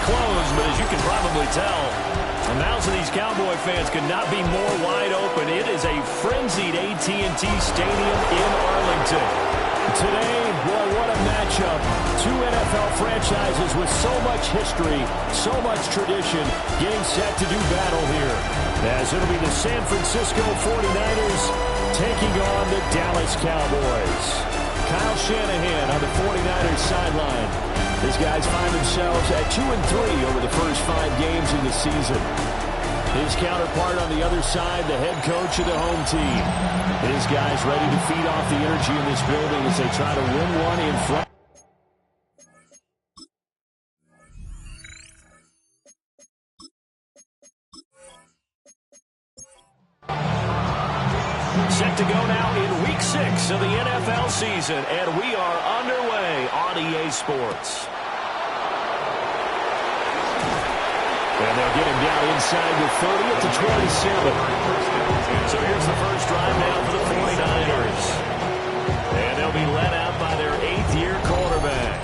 close, but as you can probably tell, the mouths of these Cowboy fans could not be more wide open. It is a frenzied AT&T Stadium in Arlington. Today, boy, what a matchup. Two NFL franchises with so much history, so much tradition, getting set to do battle here. As it'll be the San Francisco 49ers taking on the Dallas Cowboys. Kyle Shanahan on the 49ers sideline. These guys find themselves at 2-3 over the first 5 games in the season. His counterpart on the other side, the head coach of the home team. His guys ready to feed off the energy in this building as they try to win one in front. Set to go now in Week 6 of the NFL season, and we are underway on EA Sports. And they'll get him down inside the 30 at the 27. So here's the first drive now for the 49ers. And they'll be led out by their 8th-year quarterback.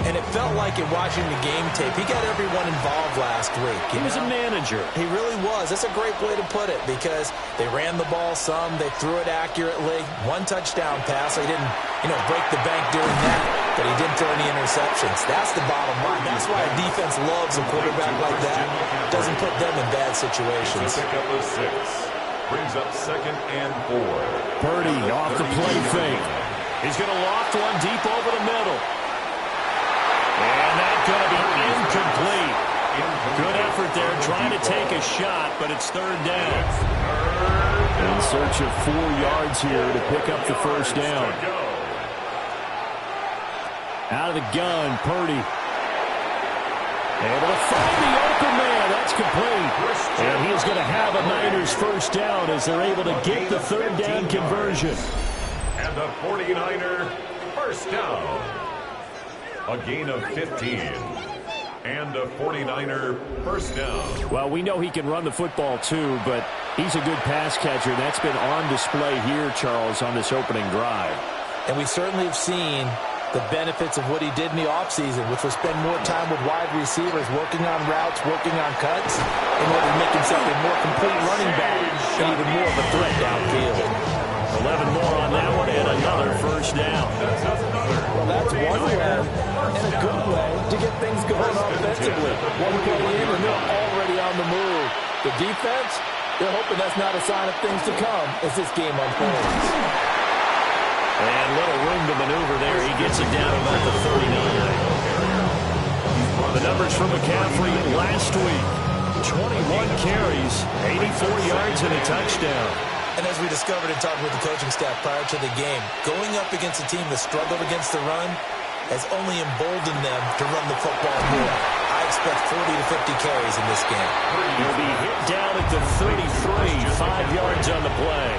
And it felt like in watching the game tape, he got everyone involved last week. He was a manager. He really was. That's a great way to put it because they ran the ball some, they threw it accurately. 1 touchdown pass. They didn't, break the bank doing that, but he didn't throw any interceptions. That's the bottom line. That's why a defense loves a quarterback like that. Doesn't put them in bad situations. Pick up a 6. Brings up 2nd and 4. Purdy off the play fake. He's going to loft one deep over the middle. And that's going to be incomplete. Good effort there trying to take a shot, but it's 3rd down. In search of 4 yards here to pick up the first down. Out of the gun, Purdy. Able to find the open man. That's complete. And he's going to have a Niners first down as they're able to get the 3rd down conversion. And the 49er first down. A gain of 15. And a 49er first down. Well, we know he can run the football too, but he's a good pass catcher. That's been on display here, Charles, on this opening drive. And we certainly have seen the benefits of what he did in the offseason, which was spend more time with wide receivers, working on routes, working on cuts, in order to make himself a more complete running back and even more of a threat downfield. 11 more on that one and another first down. Well, that's one way and a good way to get things going offensively. One play in and they're already on the move. The defense, they're hoping that's not a sign of things to come as this game unfolds. And little room to maneuver there. He gets it down about the 39. The numbers from McCaffrey last week. 21 carries, 84 yards and a touchdown. And as we discovered in talking with the coaching staff prior to the game, going up against a team that struggled against the run has only emboldened them to run the football more. I expect 40 to 50 carries in this game. He'll be hit down at the 33, 5 yards on the play.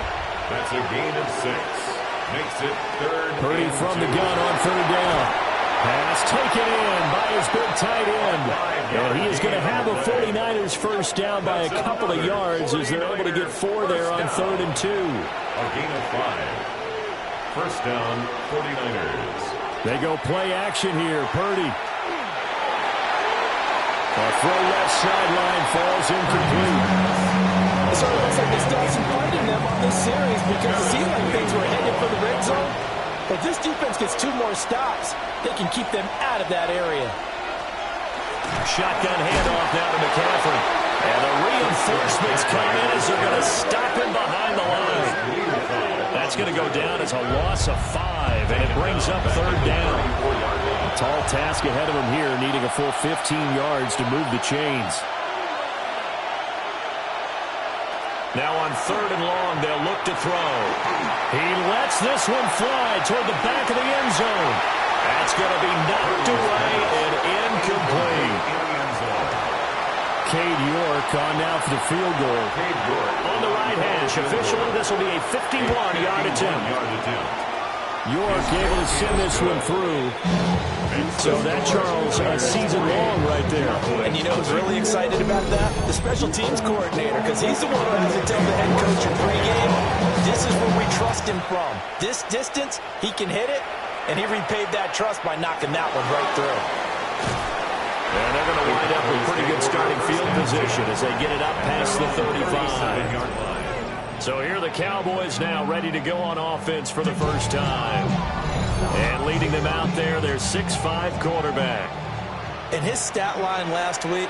That's a gain of 6. Makes it 3rd. Purdy from the gun on 3rd down. Pass taken in by his big tight end. And he is going to have a 49ers first down by a couple of yards as they're able to get 4 there on 3rd and 2. A gain of 5. First down, 49ers. They go play action here. Purdy. A throw left sideline falls incomplete. So it looks like they still some fight in them on this series because it seemed like things were headed for the red zone. If this defense gets 2 more stops, they can keep them out of that area. Shotgun handoff now to McCaffrey. And the reinforcements come in as they're going to stop him behind the line. That's going to go down as a loss of 5, and it brings up 3rd down. A tall task ahead of him here, needing a full 15 yards to move the chains. Now on 3rd and long, they'll look to throw. He lets this one fly toward the back of the end zone. That's going to be knocked away and incomplete. Cade York on now for the field goal. On the right hash. Officially, this will be a 51-yard attempt. York able to send this one through. So that, Charles, a season long right there. And you know who's really excited about that? The special teams coordinator, because he's the one who has to tell the head coach in pregame, this is where we trust him from. This distance, he can hit it, and he repaid that trust by knocking that one right through. And they're going to wind up with pretty good starting field position as they get it up past the 35. So here are the Cowboys now ready to go on offense for the first time. And leading them out there, their 6'5" quarterback. In his stat line last week,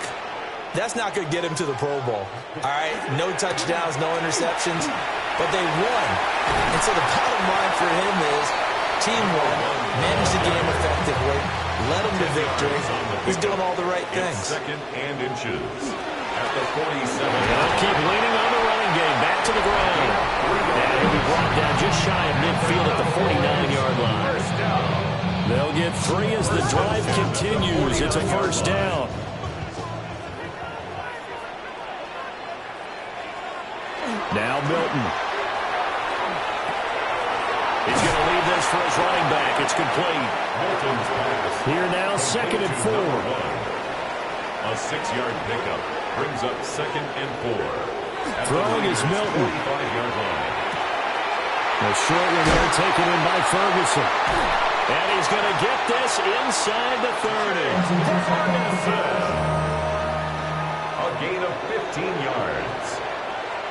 that's not going to get him to the Pro Bowl. All right, no touchdowns, no interceptions, but they won. And so the bottom line for him is team won, managed the game effectively, led them to victory. He's doing all the right things. Second and inches at the 47. They'll keep leaning on the running game. Back to the ground. And he'll be brought down just shy of midfield at the 49-yard line. They'll get 3 as the drive continues. It's a first down. Now Milton. He's going to leave this for his running back. It's complete. Here now, 2nd and 4. A 6-yard pickup brings up 2nd and 4. Throwing is Milton. 45-yard line. A short one there taken in by Ferguson. And he's going to get this inside the 30. A gain of 15 yards.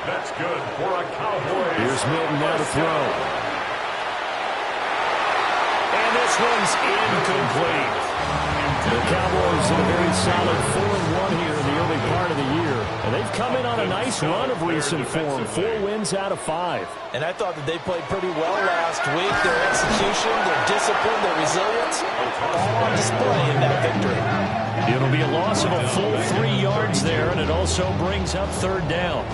That's good for a Cowboys. Here's Milton now to throw. And this one's incomplete. The Cowboys in a very solid 4-1 here in the early part of the year. And they've come in on a nice run of recent form. 4 wins out of 5. And I thought that they played pretty well last week. Their execution, their discipline, their resilience, all on display in that victory. It'll be a loss of a full 3 yards there, and it also brings up 3rd down.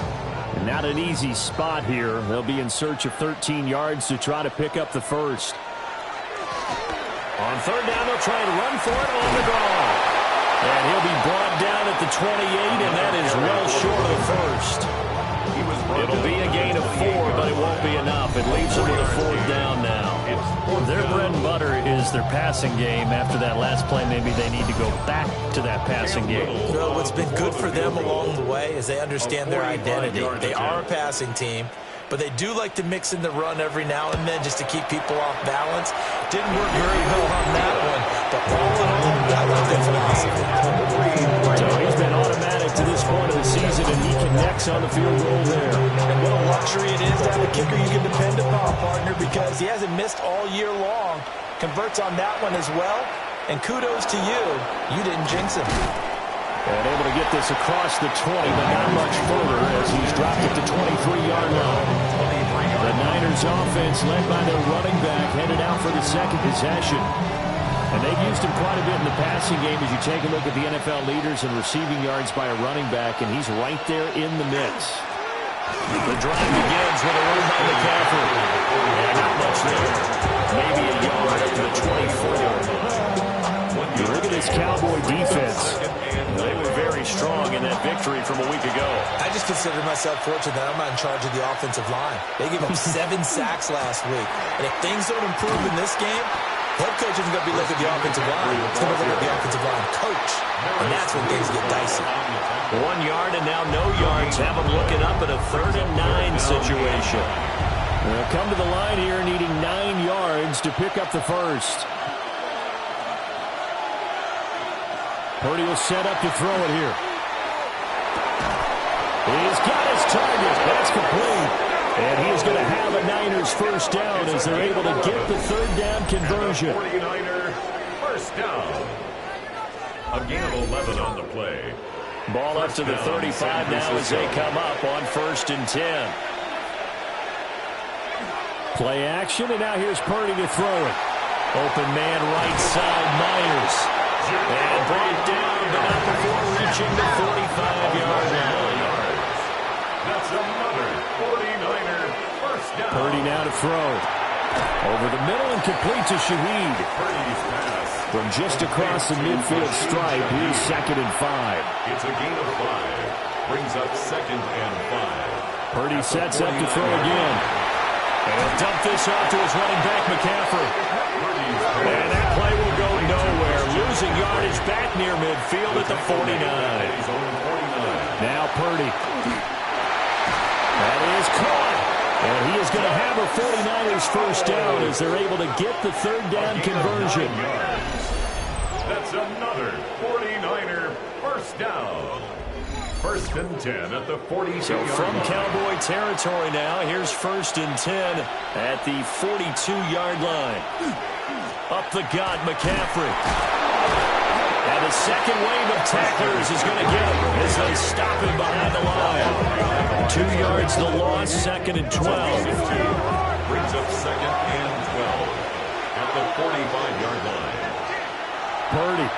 And not an easy spot here. They'll be in search of 13 yards to try to pick up the first. On 3rd down, they'll try and run for it on the draw. And he'll be brought down at the 28, and that is well short of the first. It'll be a gain of 4, but it won't be enough. It leaves them with a 4th down now. Their bread and butter is their passing game. After that last play, maybe they need to go back to that passing game. Well, what's been good for them along the way is they understand their identity. They are a passing team, but they do like to mix in the run every now and then just to keep people off balance. Didn't work very well on that one, but all in all, I love their philosophy. So he's been automatic to this point of the season, and he connects on the field goal there. And what a luxury it is to have a kicker you can depend upon, partner, because he hasn't missed all year long. Converts on that one as well, and kudos to you. You didn't jinx him. And able to get this across the 20, but not much further as he's dropped at the 23-yard line. The Niners offense led by their running back headed out for the 2nd possession. And they've used him quite a bit in the passing game as you take a look at the NFL leaders in receiving yards by a running back, and he's right there in the mix. The drive begins with a run by McCaffrey. And not much there. Maybe a yard up to the 24-yard line. You look at this Cowboy defense. They were very strong in that victory from a week ago. I just consider myself fortunate that I'm not in charge of the offensive line. They gave up 7 sacks last week. And if things don't improve in this game, head coach isn't going to be looking at the offensive line. It's going to look at the offensive line coach. And that's when things get dicey. 1 yard and now no yards. Have them looking up at a 3rd and 9 situation. They'll come to the line here needing 9 yards to pick up the first. Purdy will set up to throw it here. He's got his target. That's complete. And he is going to have a Niners first down as they're able to get the 3rd down conversion. 49er first down. A gain of 11 on the play. Ball up to the 35 now as they come up on 1st and 10. Play action, and now here's Purdy to throw it. Open man right side, Myers. And brought down, but not before reaching the 45-yard line. That's another 49er first down. Purdy now to throw. Over the middle and complete to Shaheed. Purdy's pass. From just across the midfield stripe, here's 2nd and 5. It's a gain of 5. Brings up 2nd and 5. Purdy sets up to throw again. And he'll dump this off to his running back, McCaffrey. And that play will go nowhere. Losing yardage back near midfield at the 49. Now Purdy. That is caught. And he is going to have a 49ers first down as they're able to get the 3rd down conversion. That's another 49er first down. First and 10 at the 42-yard So from line. Cowboy territory now, here's first and 10 at the 42-yard line. Up the gut, McCaffrey. And the second wave of tacklers is going to get him as they stop him behind the line. 2 yards the loss, second and 12. Brings up second and 12 at the 45-yard line. Purdy.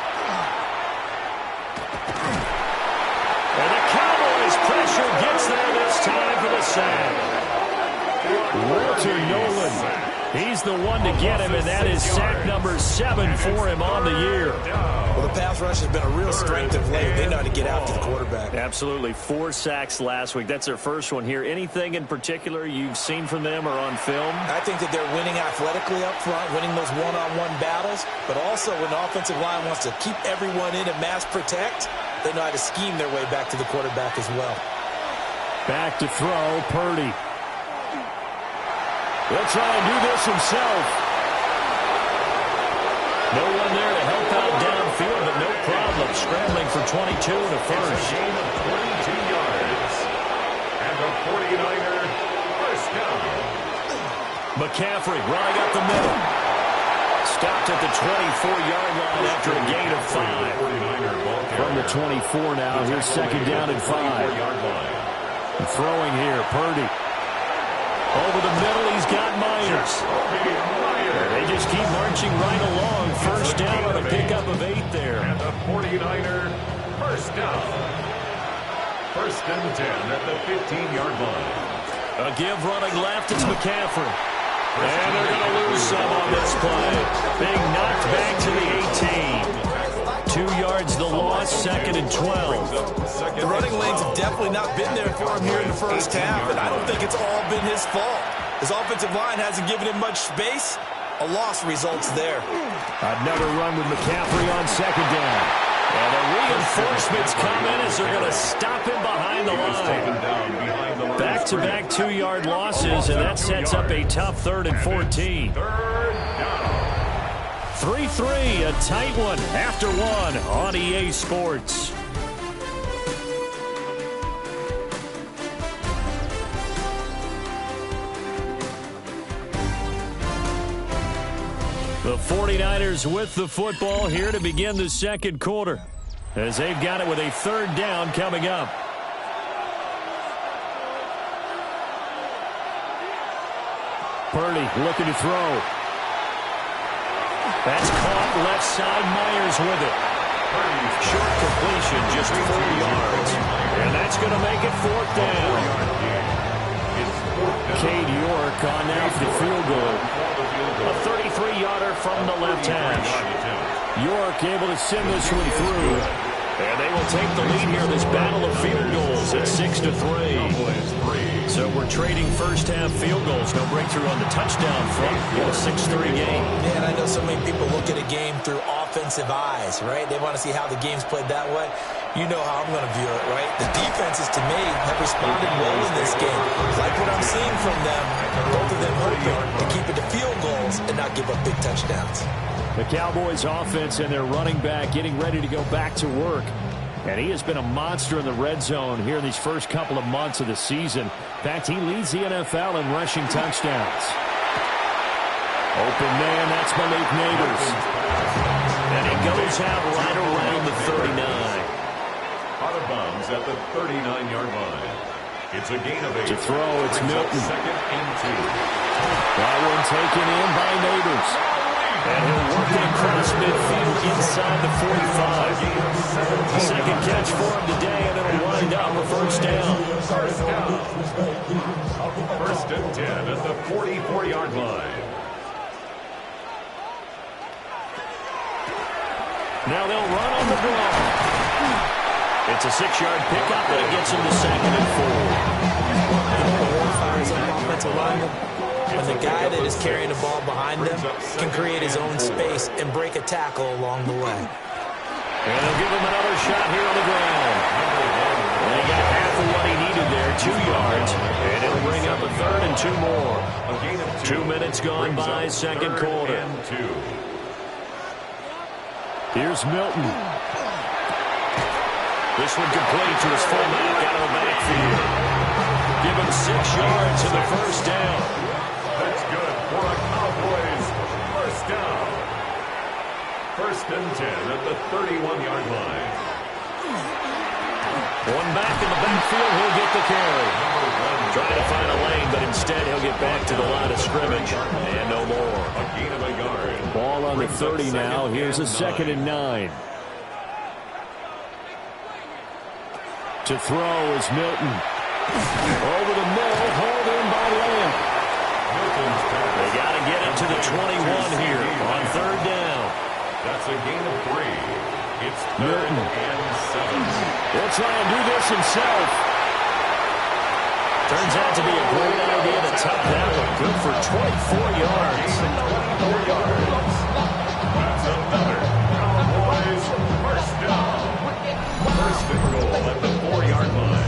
And the Cowboys pressure gets there this time for the sack. Walter Nolan. He's the one to get him, and that is sack number 7 for him on the year. Well, the pass rush has been a real strength of late. They know how to get after the quarterback. Absolutely. 4 sacks last week. That's their first one here. Anything in particular you've seen from them or on film? I think that they're winning athletically up front, winning those one-on-one battles, but also when the offensive line wants to keep everyone in and mass protect, they know how to scheme their way back to the quarterback as well. Back to throw, Purdy. He'll try and do this himself. No one there to help out downfield, but no problem. Scrambling for 22 to first. It's a gain of 22 yards. And the 49er first down. McCaffrey running up the middle. Stopped at the 24-yard line after a gain of 5. From the 24 now, here's second down and 5. And throwing here, Purdy. Over the middle, he's got Myers. They just keep marching right along. First down on a pickup of 8 there. And the 49er first down. First and 10 at the 15-yard line. A give running left, it's McCaffrey. And they're going to lose some on this play. Being knocked back to the 18. 2 yards the loss, second and 12. The running lanes have definitely not been there for him here in the first half, and I don't think it's all been his fault. His offensive line hasn't given him much space. A loss results there. Another run with McCaffrey on second down. And the reinforcements come in as they're going to stop him behind the line. Back-to-back 2-yard losses, and that sets up a tough 3rd and 14. 3-3, a tight one after one on EA Sports. The 49ers with the football here to begin the second quarter, as they've got it with a 3rd down coming up. Purdy looking to throw. That's caught left side. Myers with it. Short completion, just 4 yards. And that's going to make it 4th down. Cade York on now for the field goal. A 33-yarder from the left hash. York able to send this one through. And they will take the lead here in this battle of field goals at 6-3. So we're trading first half field goals. No breakthrough on the touchdown front. A 6-3 game. Yeah, and I know so many people look at a game through offensive eyes, right? They want to see how the game's played that way. You know how I'm going to view it, right? The defenses, to me, have responded well in this game. Like what I'm seeing from them, both of them hoping to keep it to field goals and not give up big touchdowns. The Cowboys offense and their running back getting ready to go back to work. And he has been a monster in the red zone here in these first couple of months of the season. In fact, he leads the NFL in rushing touchdowns. Open man, that's Malik Neighbors. And he goes out right around the 39. Out of bounds at the 39-yard line. It's a gain of 8. To throw, it's Milton. Second and 2. That one taken in by Neighbors. And he'll work it across midfield inside the 45. The second catch for him today, and it'll wind up a first down. First and 10 at the 44-yard line. Now they'll run on the draw. It's a 6-yard pickup, but it gets him to second and 4. Fires up offensive lineman. When the guy that is carrying the ball behind them can create his own space and break a tackle along the way. And they'll give him another shot here on the ground. And he got half of what he needed there, 2 yards. And it'll bring up a 3rd and 2 more. 2 minutes gone by, second quarter. Here's Milton. This one complete to his fullback out of the backfield. Give him 6 yards in the first down. That's good for a Cowboys first down. First and 10 at the 31-yard line. One back in the backfield, he'll get the carry. Trying to find a lane, but instead he'll get back to the line of scrimmage. And no more. A gain of a yard. Ball on the 30 now. Here's a 2nd and 9. To throw is Milton. Over the middle, hauled in by Lamb. They got to get it to the 21 here on 3rd down. That's a gain of 3. It's 3rd and 7. He'll try and do this himself. Turns out to be a great idea to tuck that one. Good for 24 yards. 4 yards. That's another Cowboys first down. First and goal at the 4-yard line.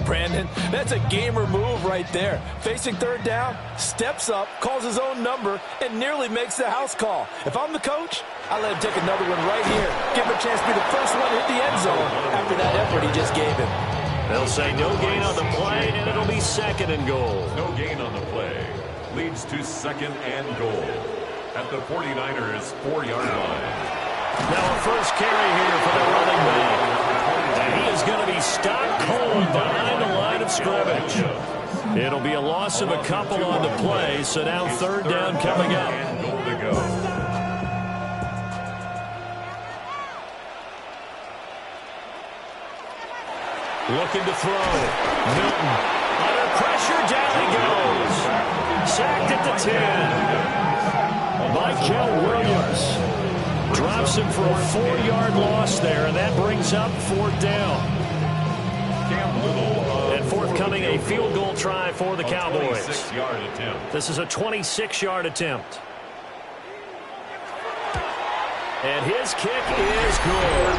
Brandon, that's a gamer move right there. Facing 3rd down, steps up, calls his own number, and nearly makes the house call. If I'm the coach, I let him take another one right here. Give him a chance to be the first one to hit the end zone after that effort he just gave him. They'll say no gain on the play, and it'll be 2nd and goal. No gain on the play. Leads to 2nd and goal at the 49ers 4-yard line. Now a first carry here for the running back. And he is going to be stopped cold behind the line of scrimmage. It'll be a loss of a couple on the play, so now 3rd down coming up. And goal to go. Looking to throw. Milton. Under pressure, down he goes. Sacked at the 10. Michael Williams drops him for a 4-yard loss there, and that brings up 4th down. And forthcoming a field goal try for the Cowboys. 26-yard attempt. This is a 26-yard attempt. And his kick is good.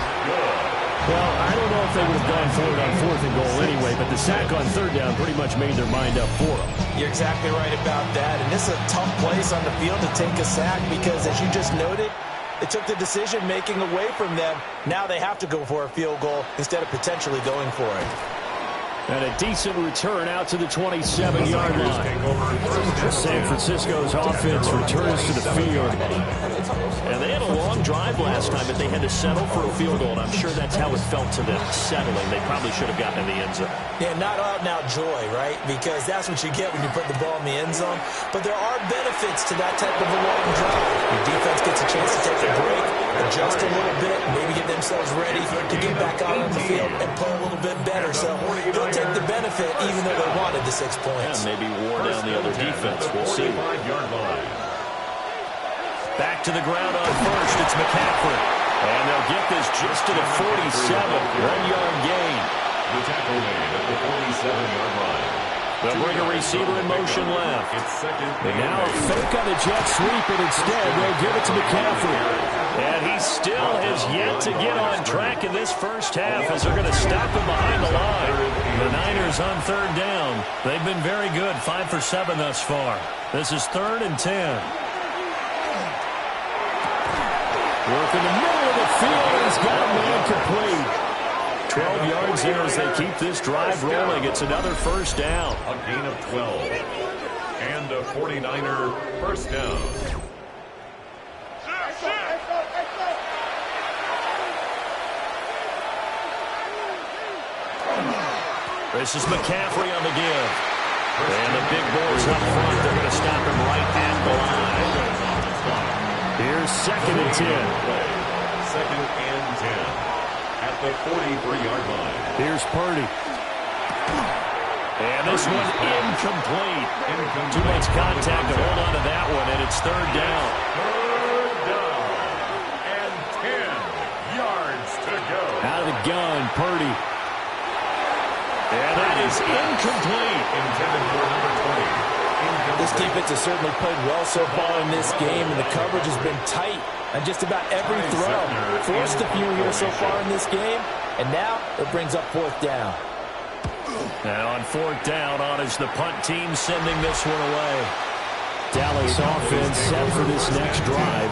Well, I don't know if they would have gone for it on 4th and goal anyway, but the sack on 3rd down pretty much made their mind up for them. You're exactly right about that. And this is a tough place on the field to take a sack because, as you just noted, it took the decision-making away from them. Now they have to go for a field goal instead of potentially going for it. And a decent return out to the 27-yard line. San Francisco's offense returns to the field. And they had a long drive last time, but they had to settle for a field goal, and I'm sure that's how it felt to them, settling. They probably should have gotten in the end zone. Yeah, not out-and-out joy, right? Because that's what you get when you put the ball in the end zone. But there are benefits to that type of a long drive. Your defense gets a chance to take a break, adjust a little bit, maybe get themselves ready to get back out on the field and play a little bit better. So they'll take the benefit even though they wanted the 6 points. Yeah, maybe wore down the other defense. We'll see. Back to the ground on first. It's McCaffrey. And they'll get this just to the 47. 1-yard gain. The tackle made at the 47-yard line. They'll bring a receiver in motion left. And now a fake on the jet sweep, and instead they'll give it to McCaffrey. And he still has yet to get on track in this first half as they're going to stop him behind the line. The Niners on 3rd down. They've been very good, 5 for 7 thus far. This is 3rd and 10. Work in the middle of the field, and he's got a man complete. 12 yards there as they keep this drive rolling. It's another first down. A gain of 12. And a 49er first down. This is McCaffrey on the give. And the big boys up front. They're going to stop him right at the line. Here's 2nd and 10. 2nd and 10 at the 43-yard line. Here's Purdy. And this one incomplete. Too much contact to hold on to that one, and it's 3rd down. 3rd down. And 10 yards to go. Out of the gun, Purdy. And that is incomplete. Intended for number 20. This defense has certainly played well so far in this game, and the coverage has been tight on just about every throw. Forced a few here so far in this game, and now it brings up 4th down. Now on 4th down, on is the punt team sending this one away. Dallas offense set for this next drive.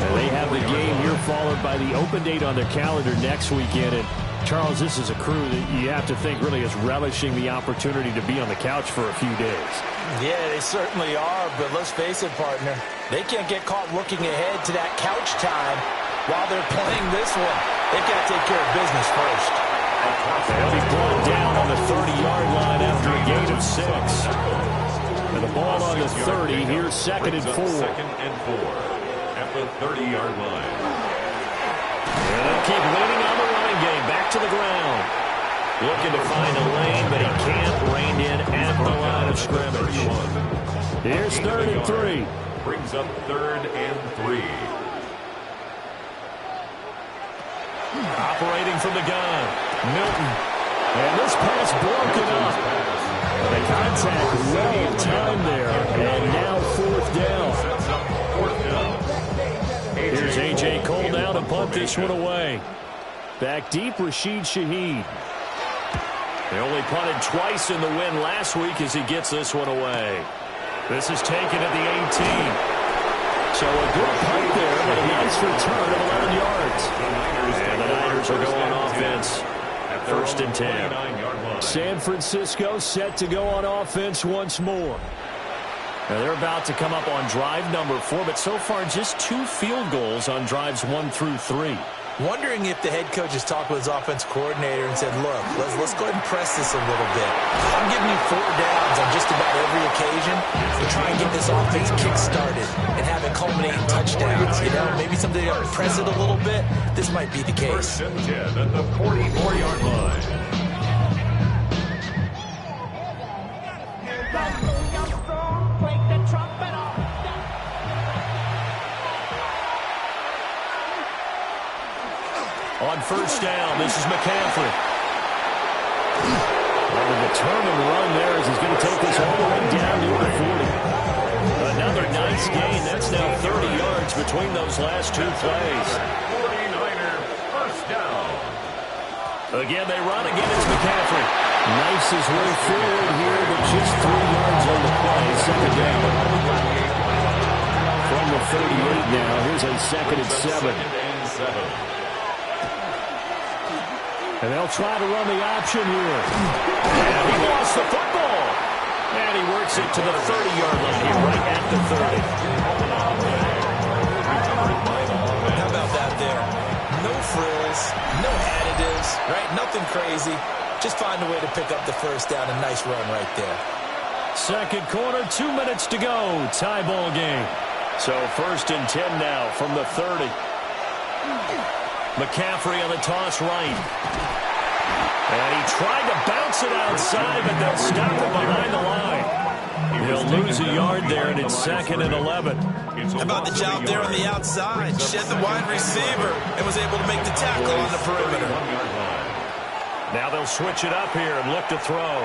And they have the game here followed by the open date on their calendar next weekend. And Charles, this is a crew that you have to think really is relishing the opportunity to be on the couch for a few days. Yeah, they certainly are, but let's face it, partner. They can't get caught looking ahead to that couch time while they're playing this one. They've got to take care of business first. They'll be brought down on the 30-yard line after a gain of 6. And the ball on the 30, here's 2nd and 4. Second and 4 at the 30-yard line. And they'll keep leaning on the running game. Back to the ground. Looking to find a lane, but he can't. Reined in at the line of scrimmage. Here's 3rd and 3. Brings up 3rd and 3. Operating from the gun. Milton. And this pass broken up. The contact well timed there. And now 4th down. Here's A.J. Cole now to punt this one away. Back deep, Rashid Shaheed. They only punted twice in the win last week as he gets this one away. This is taken at the 18. So a good punt there, but a nice return of 11 yards. And the Niners are going on offense at 1st and 10. San Francisco set to go on offense once more. Now they're about to come up on drive number 4, but so far just 2 field goals on drives 1 through 3. Wondering if the head coach has talked with his offense coordinator and said, look, let's go ahead and press this a little bit. I'm giving you 4 downs on just about every occasion to try and get this offense kick-started and have it culminate in touchdowns. You know, maybe something to press it a little bit. This might be the case. 1st and 10 at the 44-yard line. On 1st down, this is McCaffrey. Well, the determined run there as he's going to take this all the way down to the 40. Another nice gain. That's now 30 yards between those last 2 plays. 49er, 1st down. Again, they run. Again, it's McCaffrey. Knifes his way forward here, but just 3 yards on the play. 2nd down. From the 38 now, here's a 2nd and 7. And they'll try to run the option here. And he lost the football. And he works it to the 30-yard line here, right at the 30. How about that there? No frills, no additives, right? Nothing crazy. Just find a way to pick up the 1st down. A nice run right there. 2nd quarter, 2 minutes to go. Tie ball game. So 1st and 10 now from the 30. McCaffrey on the toss right. And he tried to bounce it outside, but they'll stop him behind the line. He'll lose a yard there, and it's 2nd and 11. How about the job there on the outside? Shed the wide receiver and was able to make the tackle on the perimeter. Now they'll switch it up here and look to throw.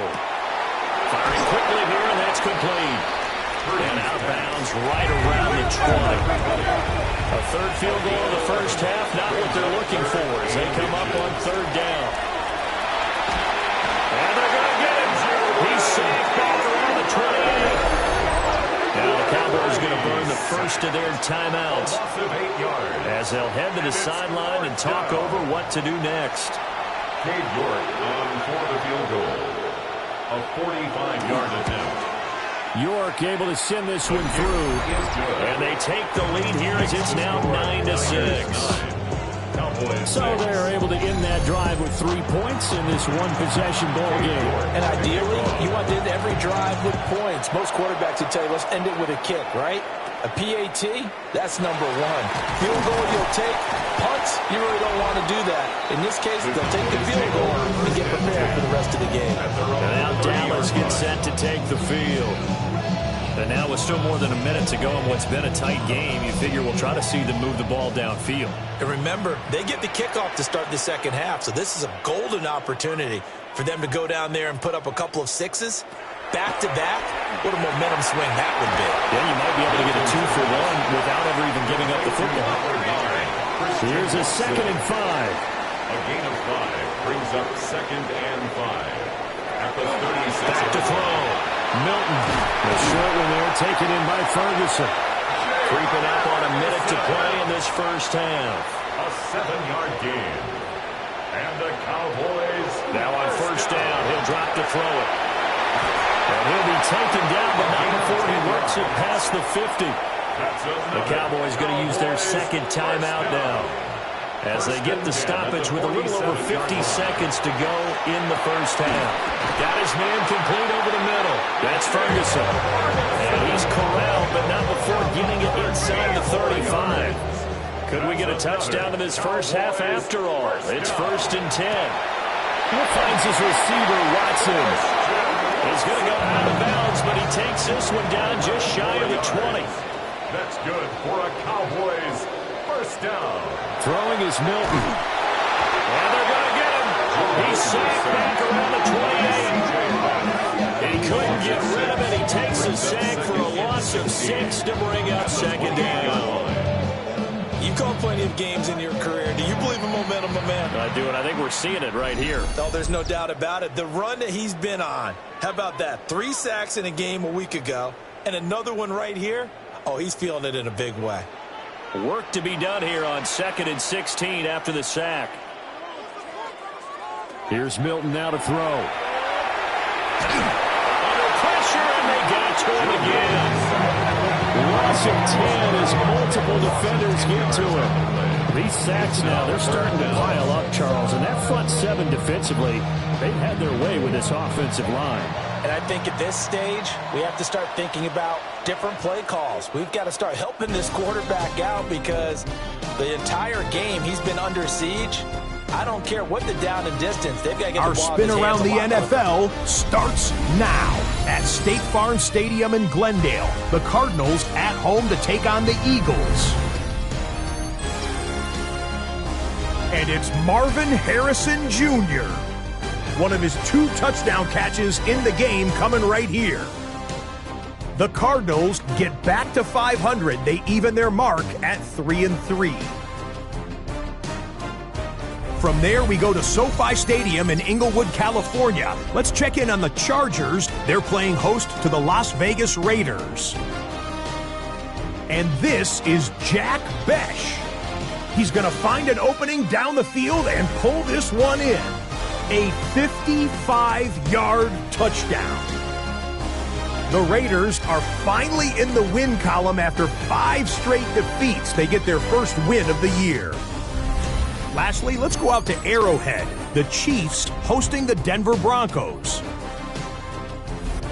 Firing quickly here, and that's complete. And out of bounds right around the 20. A 3rd field goal in the 1st half, not what they're looking for as they come up on 3rd down. And they're going to get him. He's safe back around the 28. Now the Cowboys going to burn the first of their timeouts as they'll head to the sideline and talk over what to do next. Cade York on for the field goal. A 45-yard attempt. York able to send this one through. And they take the lead here as it's now 9-6. So they're able to end that drive with 3 points in this one-possession ball game. And ideally, you want to end every drive with points. Most quarterbacks would tell you, let's end it with a kick, right? A PAT, that's number 1. Field goal you'll take. Punts, you really don't want to do that. In this case, they'll take the field goal and get prepared for the rest of the game. And now Dallas gets set to take the field. And now with still more than a minute to go in what's been a tight game, you figure we'll try to see them move the ball downfield. And remember, they get the kickoff to start the 2nd half, so this is a golden opportunity for them to go down there and put up a couple of 6s. Back-to-back, what a momentum swing that would be. Yeah, you might be able to get a 2-for-1 without ever even giving up the football. Here's a 2nd and 5. A gain of 5 brings up 2nd and 5. At the 36. Back to throw. Milton, the short one there, taken in by Ferguson. Creeping up on a minute to play in this first half. A 7-yard gain. And the Cowboys now on first down, he'll drop to throw it. And he'll be taken down, but not before he works it past the 50. The Cowboys going to use their second timeout now, as they get the stoppage with a little over 50 seconds to go in the first half. Got his man complete over the middle. That's Ferguson. And he's corralled, but not before getting it inside the 35. Could we get a touchdown in this first half after all? It's 1st and 10. He finds his receiver, Watson. He's going to go out of bounds, but he takes this one down just shy of the 20. That's good for a Cowboys first down. Throwing is Milton. And they're going to get him. He's sacked back around the 28. He couldn't get rid of it. He takes a sack for a loss of 6 to bring up second down. You called plenty of games in your career. Do you believe in momentum, my man? I do, and I think we're seeing it right here. Oh, there's no doubt about it. The run that he's been on. How about that? 3 sacks in a game a week ago, and another one right here. Oh, he's feeling it in a big way. Work to be done here on 2nd and 16 after the sack. Here's Milton now to throw. Under pressure, and they get it to him again. Loss of 10 as multiple defenders get to him. These sacks now, they're starting to pile up, Charles. And that front 7 defensively, they've had their way with this offensive line. And I think at this stage, we have to start thinking about different play calls. We've got to start helping this quarterback out because the entire game he's been under siege. I don't care what the down and distance. They've got to get our the ball spin in his around the hands NFL starts now at State Farm Stadium in Glendale. The Cardinals at home to take on the Eagles. And it's Marvin Harrison Jr., one of his 2 touchdown catches in the game coming right here. The Cardinals get back to 500. They even their mark at 3-3. From there, we go to SoFi Stadium in Inglewood, California. Let's check in on the Chargers. They're playing host to the Las Vegas Raiders. And this is Jack Besh. He's going to find an opening down the field and pull this one in. A 55-yard touchdown. The Raiders are finally in the win column after 5 straight defeats. They get their first win of the year. Lastly, let's go out to Arrowhead. The Chiefs hosting the Denver Broncos.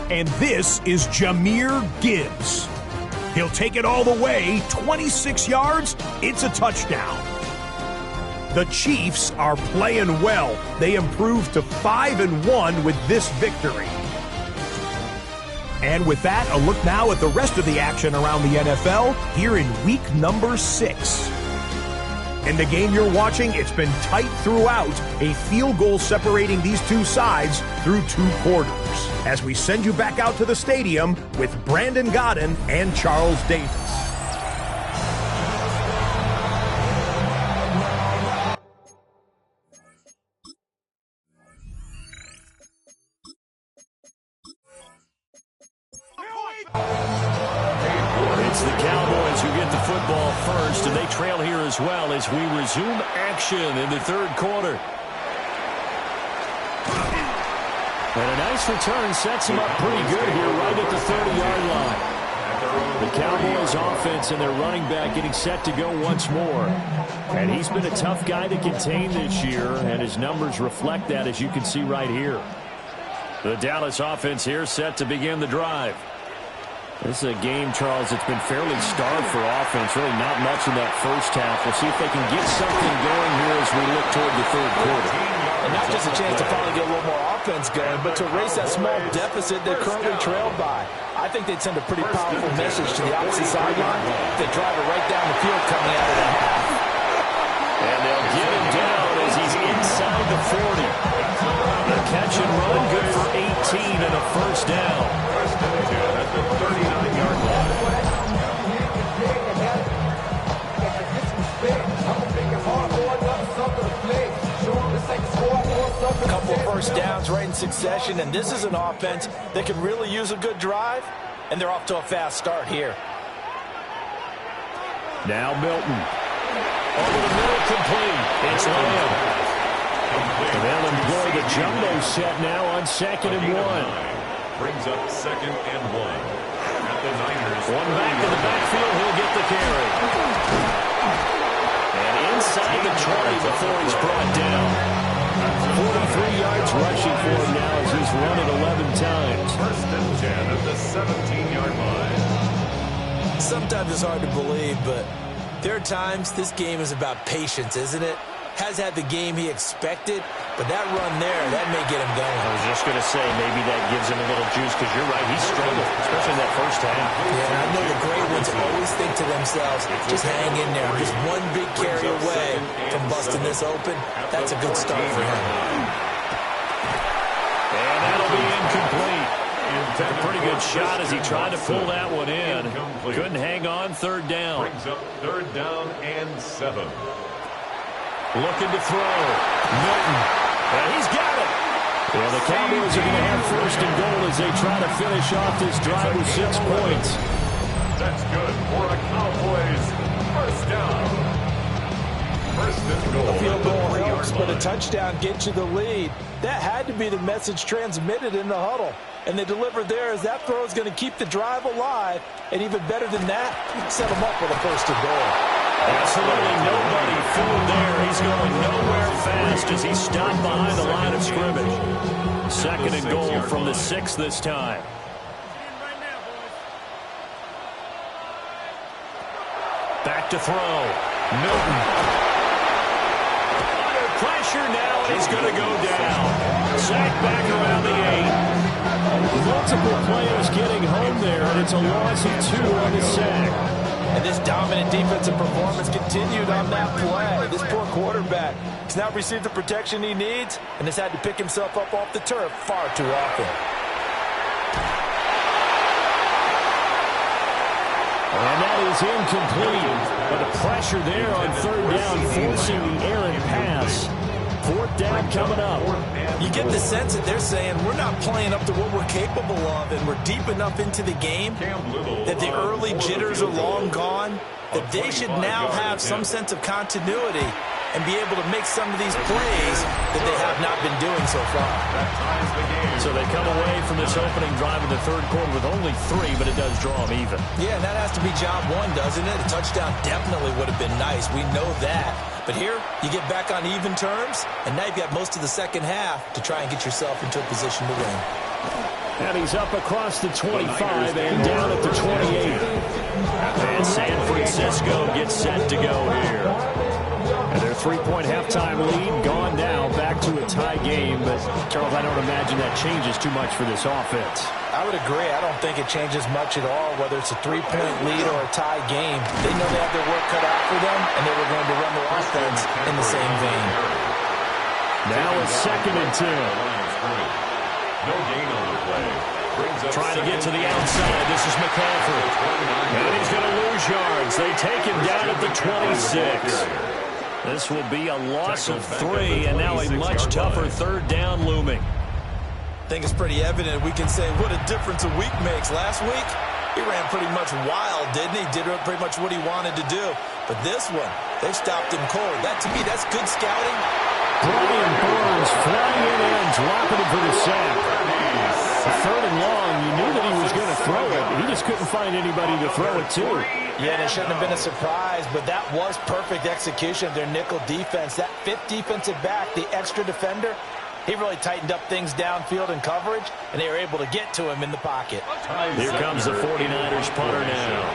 And this is Jahmyr Gibbs. He'll take it all the way, 26 yards, it's a touchdown. The Chiefs are playing well. They improved to 5-1 with this victory. And with that, a look now at the rest of the action around the NFL here in week number 6. In the game you're watching, it's been tight throughout, a field goal separating these 2 sides through 2 quarters. As we send you back out to the stadium with Brandon Godden and Charles Davis. It's the Cowboys who get the football first, and they trail here as well as we resume action in the 3rd quarter. And a nice return sets him up pretty good here right at the 30-yard line. The Cowboys offense and their running back getting set to go once more. And he's been a tough guy to contain this year, and his numbers reflect that, as you can see right here. The Dallas offense here set to begin the drive. This is a game, Charles, that's been fairly starved for offense. Really not much in that first half. We'll see if they can get something going here as we look toward the 3rd quarter. And not just a chance to finally get a little more offense going, but to erase that small deficit they're currently trailed by. I think they'd send a pretty powerful message to the opposite sideline. They drive it right down the field coming out of the half. And they'll get him down as he's inside the 40. The catch and run good for 18 and a first down. At the 39-yard line. A couple of first downs right in succession, and this is an offense that could really use a good drive, and they're off to a fast start here. Now Milton. Over the middle, complete. It's Lamb. They'll employ the jumbo set now on 2nd and 1. Brings up 2nd and 1. At the Niners. One back in the backfield, he'll get the carry. And inside the 20 before he's brought down. 43 yards rushing for him now as he's run it 11 times. 1st and 10 at the 17-yard line. Sometimes it's hard to believe, but there are times this game is about patience, isn't it? Has had the game he expected, but that run there, that may get him going. I was just going to say, maybe that gives him a little juice, because you're right, he struggled, especially in that first half. Yeah, and I know the great ones always think to themselves, just hang in there. Just one big carry away from busting this open. That's a good start for him. And that'll be incomplete. Took a pretty good shot as he tried to pull that one in. Couldn't hang on 3rd down. Brings up 3rd down and 7. Looking to throw. Milton. And he's got it. Well, the Cowboys are going to have 1st and goal as they try to finish off this drive with 6 points. That's good for a Cowboys 1st down. 1st and goal. A field goal helps, but a touchdown gets you the lead. That had to be the message transmitted in the huddle. And they delivered there as that throw is going to keep the drive alive. And even better than that, set them up with a 1st and goal. Absolutely nobody fooled there. He's going nowhere fast as he stopped behind the line of scrimmage. 2nd and goal from the 6 this time. Back to throw. Milton. Under pressure now, and he's going to go down. Sacked back around the 8. Multiple players getting home there, and it's a loss of 2 on the sack. And this dominant defensive performance continued on that play. This poor quarterback has now received the protection he needs and has had to pick himself up off the turf far too often. And that is incomplete. But the pressure there on 3rd down, forcing the errant pass. 4th down coming up. You get the sense that they're saying we're not playing up to what we're capable of, and we're deep enough into the game that the early jitters are long gone, that they should now have some sense of continuity and be able to make some of these plays that they have not been doing so far. So they come away from this opening drive in the 3rd quarter with only 3, but it does draw them even. Yeah, and that has to be job 1, doesn't it? A touchdown definitely would have been nice. We know that. But here, you get back on even terms, and now you've got most of the 2nd half to try and get yourself into a position to win. And he's up across the 25 and down at the 28. And San Francisco gets set to go here. And their 3-point halftime lead gone now, back to a tie game. But, Charles, I don't imagine that changes too much for this offense. I would agree. I don't think it changes much at all, whether it's a 3-point lead or a tie game. They know they have their work cut out for them, and they were going to run their offense in the same vein. Now it's 2nd and 10. No gain on the play. Trying to get to the outside. This is McCaffrey. And he's going to lose yards. They take him down at the 26. This will be a loss of 3, and now a much tougher 3rd down looming. I think it's pretty evident we can say what a difference a week makes. Last week, he ran pretty much wild, didn't he? Did pretty much what he wanted to do. But this one, they stopped him cold. That, to me, that's good scouting. Brian Burns flying in and dropping him for the sack. 3rd and long, you knew that he was going to throw it. He just couldn't find anybody to throw it to. Yeah, and it shouldn't have been a surprise, but that was perfect execution of their nickel defense. That 5th defensive back, the extra defender, he really tightened up things downfield in coverage, and they were able to get to him in the pocket. Here comes the 49ers punter now.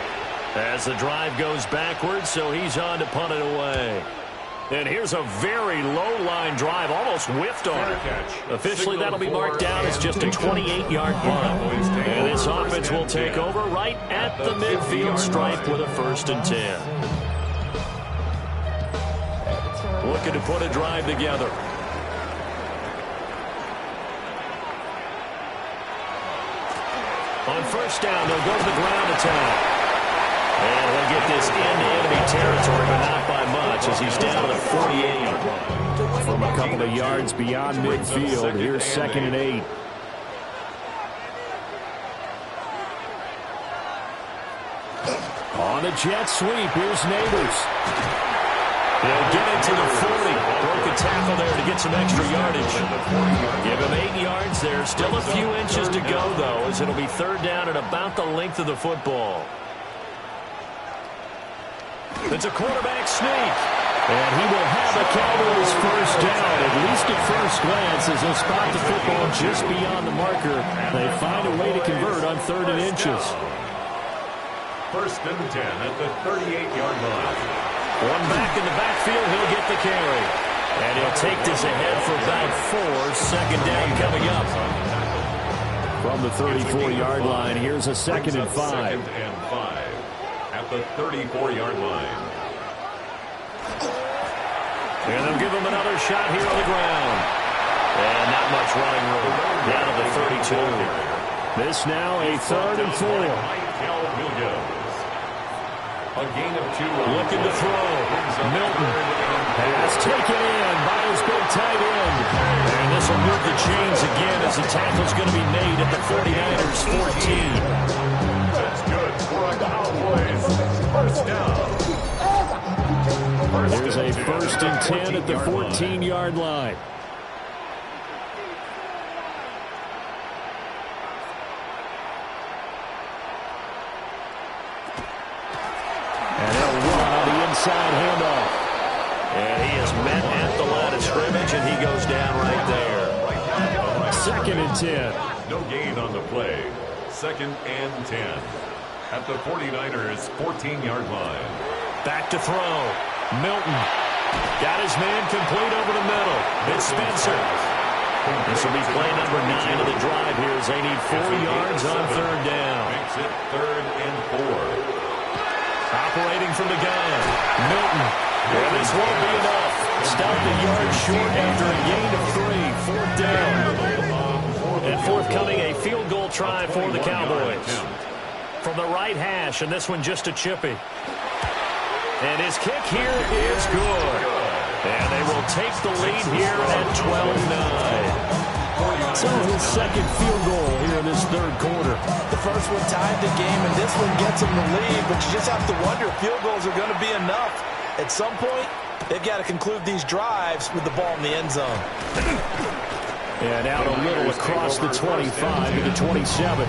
As the drive goes backwards, so he's on to punt it away. And here's a very low-line drive, almost whiffed on it. Officially, that'll be marked down as just a 28-yard punt. And this offense will take over right at the midfield stripe with a 1st and 10. Looking to put a drive together. On 1st down, they'll go to the ground attack. And he'll get this into enemy territory, but not by much, as he's down to the 48. From a couple of yards beyond midfield, here's 2nd and 8. On the jet sweep, here's Neighbors. He'll get it to the 40. Broke a tackle there to get some extra yardage. Give him 8 yards there. Still a few inches to go, though, as it'll be 3rd down at about the length of the football. It's a quarterback sneak. And he will have the Cowboys 1st down, at least at first glance, as they'll spot the football just beyond the marker. They find a way to convert on 3rd and inches. 1st and 10 at the 38-yard line. One back in the backfield, he'll get the carry. And he'll take this ahead for about 4. 2nd down coming up. From the 34-yard line, here's a 2nd and 5. 2nd and 5 at the 34-yard line. And they'll give him another shot here on the ground. And not much running room. Down to the 32. This now a 3rd and 4. A gain of 2. Looking to throw. Milton. Pass taken in by his big tight end. And this will move the chains again as the tackle's going to be made at the 49ers 14. That's good for a Cowboys 1st down. There's a 1st and 10 at the 14-yard line. And he'll run on the inside handoff. And he is met at the line of scrimmage, and he goes down right there. 2nd and 10. No gain on the play. 2nd and 10 at the 49ers 14-yard line. Back to throw. Milton got his man complete over the middle. It's Spencer. This will be play number 9 of the drive here as they need 4 yards on 3rd down. Makes it 3rd and 4. Operating from the gun. Milton. And this won't be enough. Stopped a yard short after a gain of 3. 4th down. And forthcoming a field goal try for the Cowboys. From the right hash, and this one just a chippy. And his kick here is good. And they will take the lead here at 12-9. So his 2nd field goal here in this 3rd quarter. The first one tied the game, and this one gets them the lead. But you just have to wonder if field goals are going to be enough. At some point, they've got to conclude these drives with the ball in the end zone. And out a little across the 25 to the 27.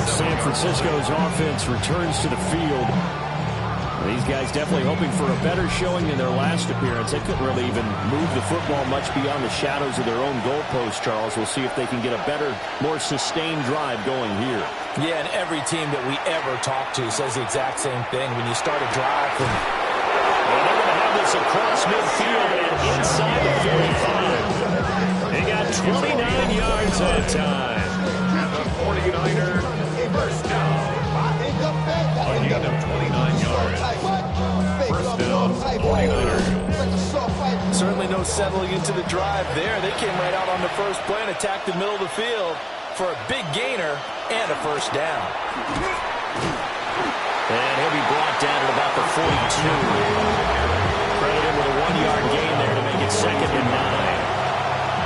San Francisco's offense returns to the field. These guys definitely hoping for a better showing in their last appearance. They couldn't really even move the football much beyond the shadows of their own goalpost, Charles. We'll see if they can get a better, more sustained drive going here. Yeah, and every team that we ever talk to says the exact same thing. When you start a drive from... Well, they're going to have this across midfield and inside the 45. They got 29 yards that time. And the 49ers 1st down. A gain of 29 yards. 1st down, 49ers. Certainly no settling into the drive there. They came right out on the first play and attacked the middle of the field for a big gainer and a 1st down. And he'll be brought down at about the 42. Credited with a 1-yard gain there to make it 2nd and 9.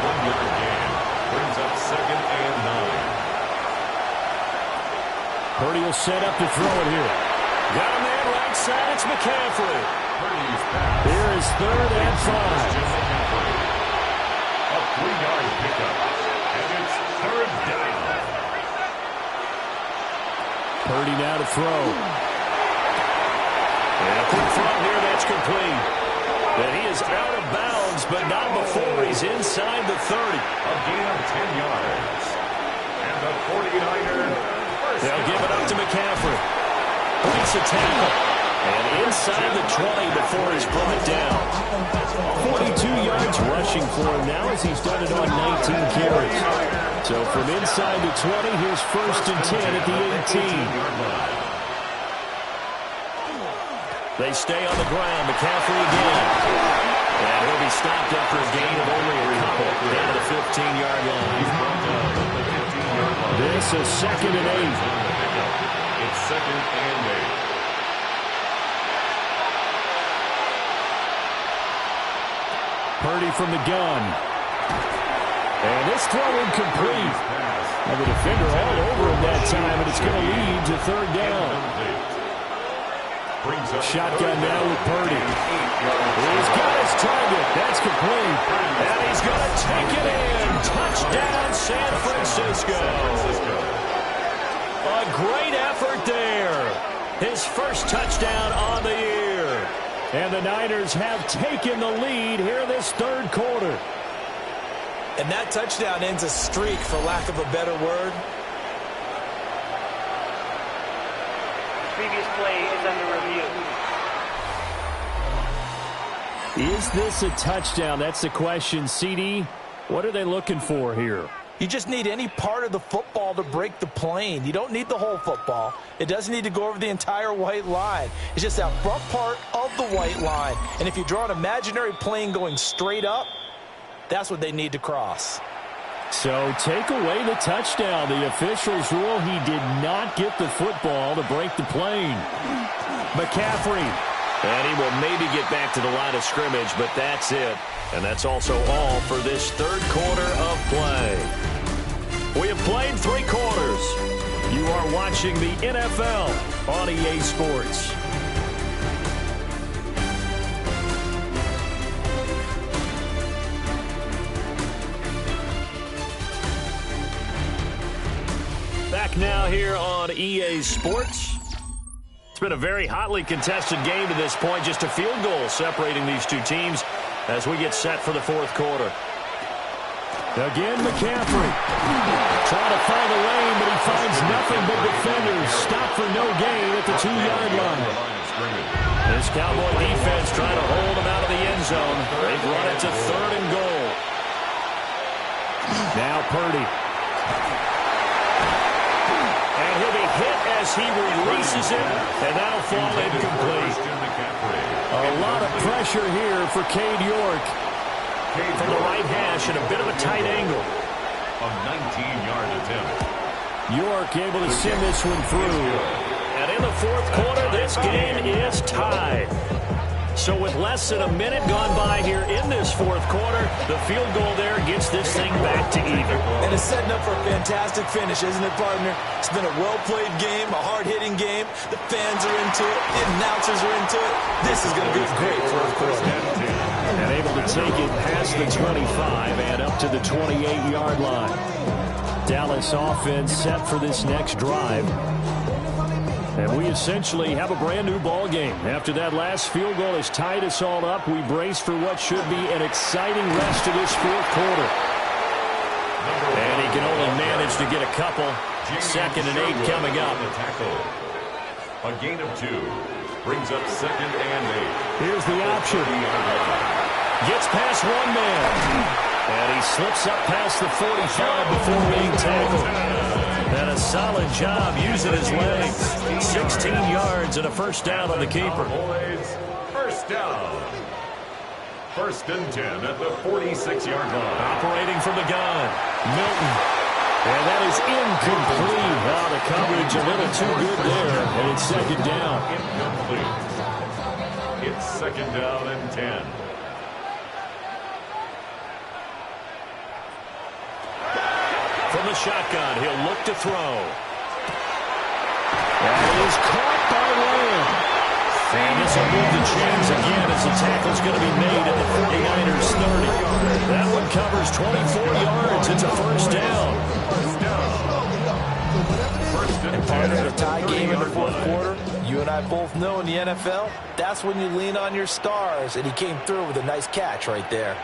1-yard gain brings up 2nd and 9. Purdy will set up to throw it here. Got a man right side. It's McCaffrey. Here is 3rd and 5. A 3-yard pickup. And it's 3rd down. Purdy now to throw. And a quick throw here. That's complete. And he is out of bounds, but not before he's inside the 30. A gain of 10 yards. And the 49ers... They'll give it up to McCaffrey. Beats a tackle. And inside the 20 before he's brought down. 42 yards rushing for him now as he's done it on 19 carries. So from inside the 20, here's 1st and 10 at the 18. They stay on the ground. McCaffrey again. And he'll be stopped after a gain of only a couple down to the 15-yard line. This is 2nd and 8. It's 2nd and 8. Purdy from the gun. And this throw incomplete. Now the defender all over him that time, and it's going to lead to third down. Shotgun now with Purdy. He's got his target. That's complete. And he's going to take it in. Touchdown, San Francisco. A great effort there. His first touchdown on the year. And the Niners have taken the lead here in this third quarter. And that touchdown ends a streak, for lack of a better word. Previous play is under review. Is this a touchdown? That's the question. CD, what are they looking for here? You just need any part of the football to break the plane. You don't need the whole football. It doesn't need to go over the entire white line. It's just that front part of the white line. And if you draw an imaginary plane going straight up, that's what they need to cross. So take away the touchdown. The officials rule he did not get the football to break the plane. McCaffrey. And he will maybe get back to the line of scrimmage, but that's it. And that's also all for this third quarter of play. We have played 3 quarters. You are watching the NFL on EA Sports. Back now here on EA Sports. It's been a very hotly contested game to this point. Just a field goal separating these two teams as we get set for the fourth quarter. Again, McCaffrey. Trying to find a lane, but he finds nothing but defenders. Stop for no gain at the 2-yard line. This Cowboy defense trying to hold him out of the end zone. They've run it to 3rd and goal. Now Purdy. And he'll be hit as he releases it, and that'll fall incomplete. A lot of pressure here for Cade York. From the right hash and a bit of a tight angle. A 19-yard attempt. York able to send this one through. And in the fourth quarter, this game is tied. So with less than a minute gone by here in this fourth quarter, the field goal there gets this thing back to even. And it's setting up for a fantastic finish, isn't it, partner? It's been a well-played game, a hard-hitting game. The fans are into it. The announcers are into it. This is going to be a great fourth quarter. And able to take it past the 25 and up to the 28-yard line. Dallas offense set for this next drive. And we essentially have a brand-new ball game. After that last field goal has tied us all up, we brace for what should be an exciting rest of this fourth quarter. And he can only manage to get a couple. 2nd and 8 coming up. A gain of 2 brings up 2nd and 8. Here's the option. Gets past one man. And he slips up past the 45 before being tackled. And a solid job using his legs. 16 yards and a first down on the keeper. Boys, first down. 1st and 10 at the 46-yard line. Operating from the gun. Milton. And that is incomplete. Oh, the coverage a little too good there. And it's 2nd down. Incomplete. It's 2nd down and 10. From the shotgun, he'll look to throw. That is caught by Lamb. And this will move the chains again as the tackle's going to be made at the 49ers 30. That one covers 24 yards. It's a first down. And part of the tie game in the fourth quarter, you and I both know in the NFL, that's when you lean on your stars. And he came through with a nice catch right there.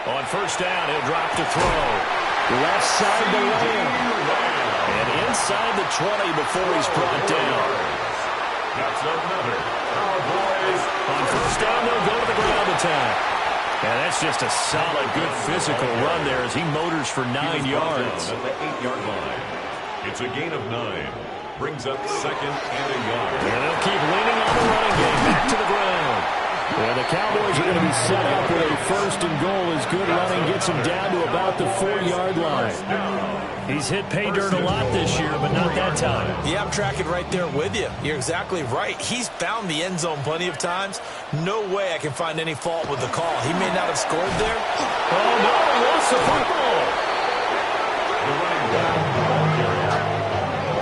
On first down, he'll drop to throw. Left side to Lamb. And inside the 20 before he's brought down. That's another. Cowboys. On first down, they'll go to the ground attack. And that's just a solid, good physical run there as he motors for 9 yards. At the 8-yard line. It's a gain of 9. Brings up 2nd and a yard. And they'll keep leaning on the running game. Back to the ground. Well, the Cowboys are going to be set up with a 1st and goal as good running gets them down to about the 4-yard line. He's hit pay dirt a lot this year, but not that time. Yeah, I'm tracking right there with you. You're exactly right. He's found the end zone plenty of times. No way I can find any fault with the call. He may not have scored there. Oh, no, he lost the football.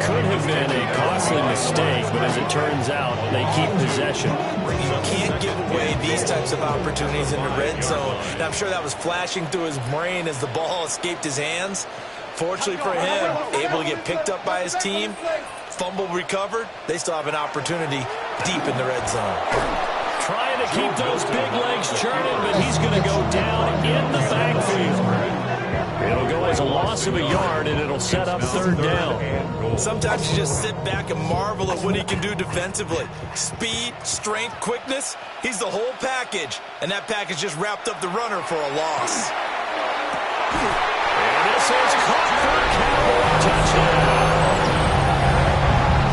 Could have been a costly mistake, but as it turns out, they keep possession. You can't give away these types of opportunities in the red zone. And I'm sure that was flashing through his brain as the ball escaped his hands. Fortunately for him, able to get picked up by his team, fumble recovered, they still have an opportunity deep in the red zone. Trying to keep those big legs churning, but he's going to go down in the backfield. It'll go as a loss of a yard, and it'll set up third down. Sometimes you just sit back and marvel at what he can do defensively. Speed, strength, quickness, he's the whole package. And that package just wrapped up the runner for a loss. And this is caught for a Cowboy touchdown.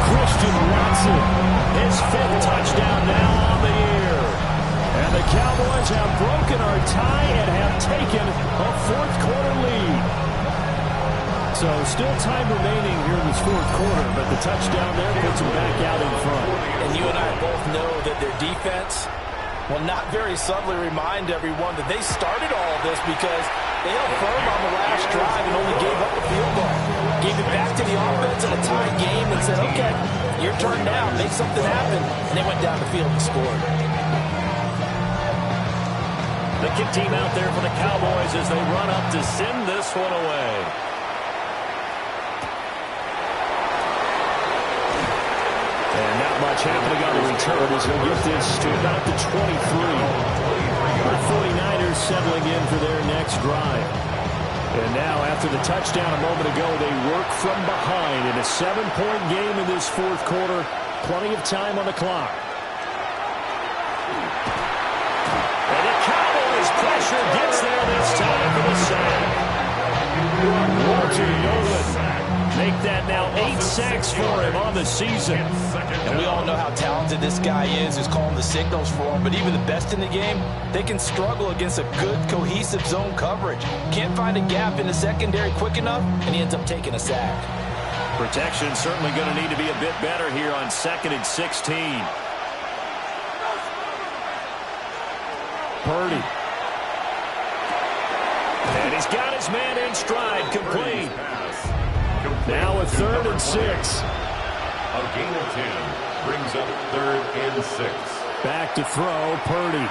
Christian Watson, his 5th touchdown now on the year. And the Cowboys have broken our tie and have taken a 4th quarter lead. So still time remaining here in this 4th quarter, but the touchdown there puts them back out in front. And you and I both know that their defense will not very subtly remind everyone that they started all of this because they held firm on the last drive and only gave up a field goal. Gave it back to the offense in a tied game and said, okay, your turn now, make something happen. And they went down the field and scored. The kick team out there for the Cowboys as they run up to send this one away. And not much happening on the return as he'll get this to about the 23. The 49ers settling in for their next drive. And now after the touchdown a moment ago, they work from behind in a 7-point game in this 4th quarter. Plenty of time on the clock. And the Cowboys pressure gets there this time for the sack. Walter Nolan. Make that now 8 sacks for him on the season. And we all know how talented this guy is who's calling the signals for him. But even the best in the game, they can struggle against a good, cohesive zone coverage. Can't find a gap in the secondary quick enough, and he ends up taking a sack. Protection certainly going to need to be a bit better here on 2nd and 16. Purdy. And he's got his man in stride, complete. Now a 3rd and 6. A gain of 10 brings up 3rd and 6. Back to throw, Purdy.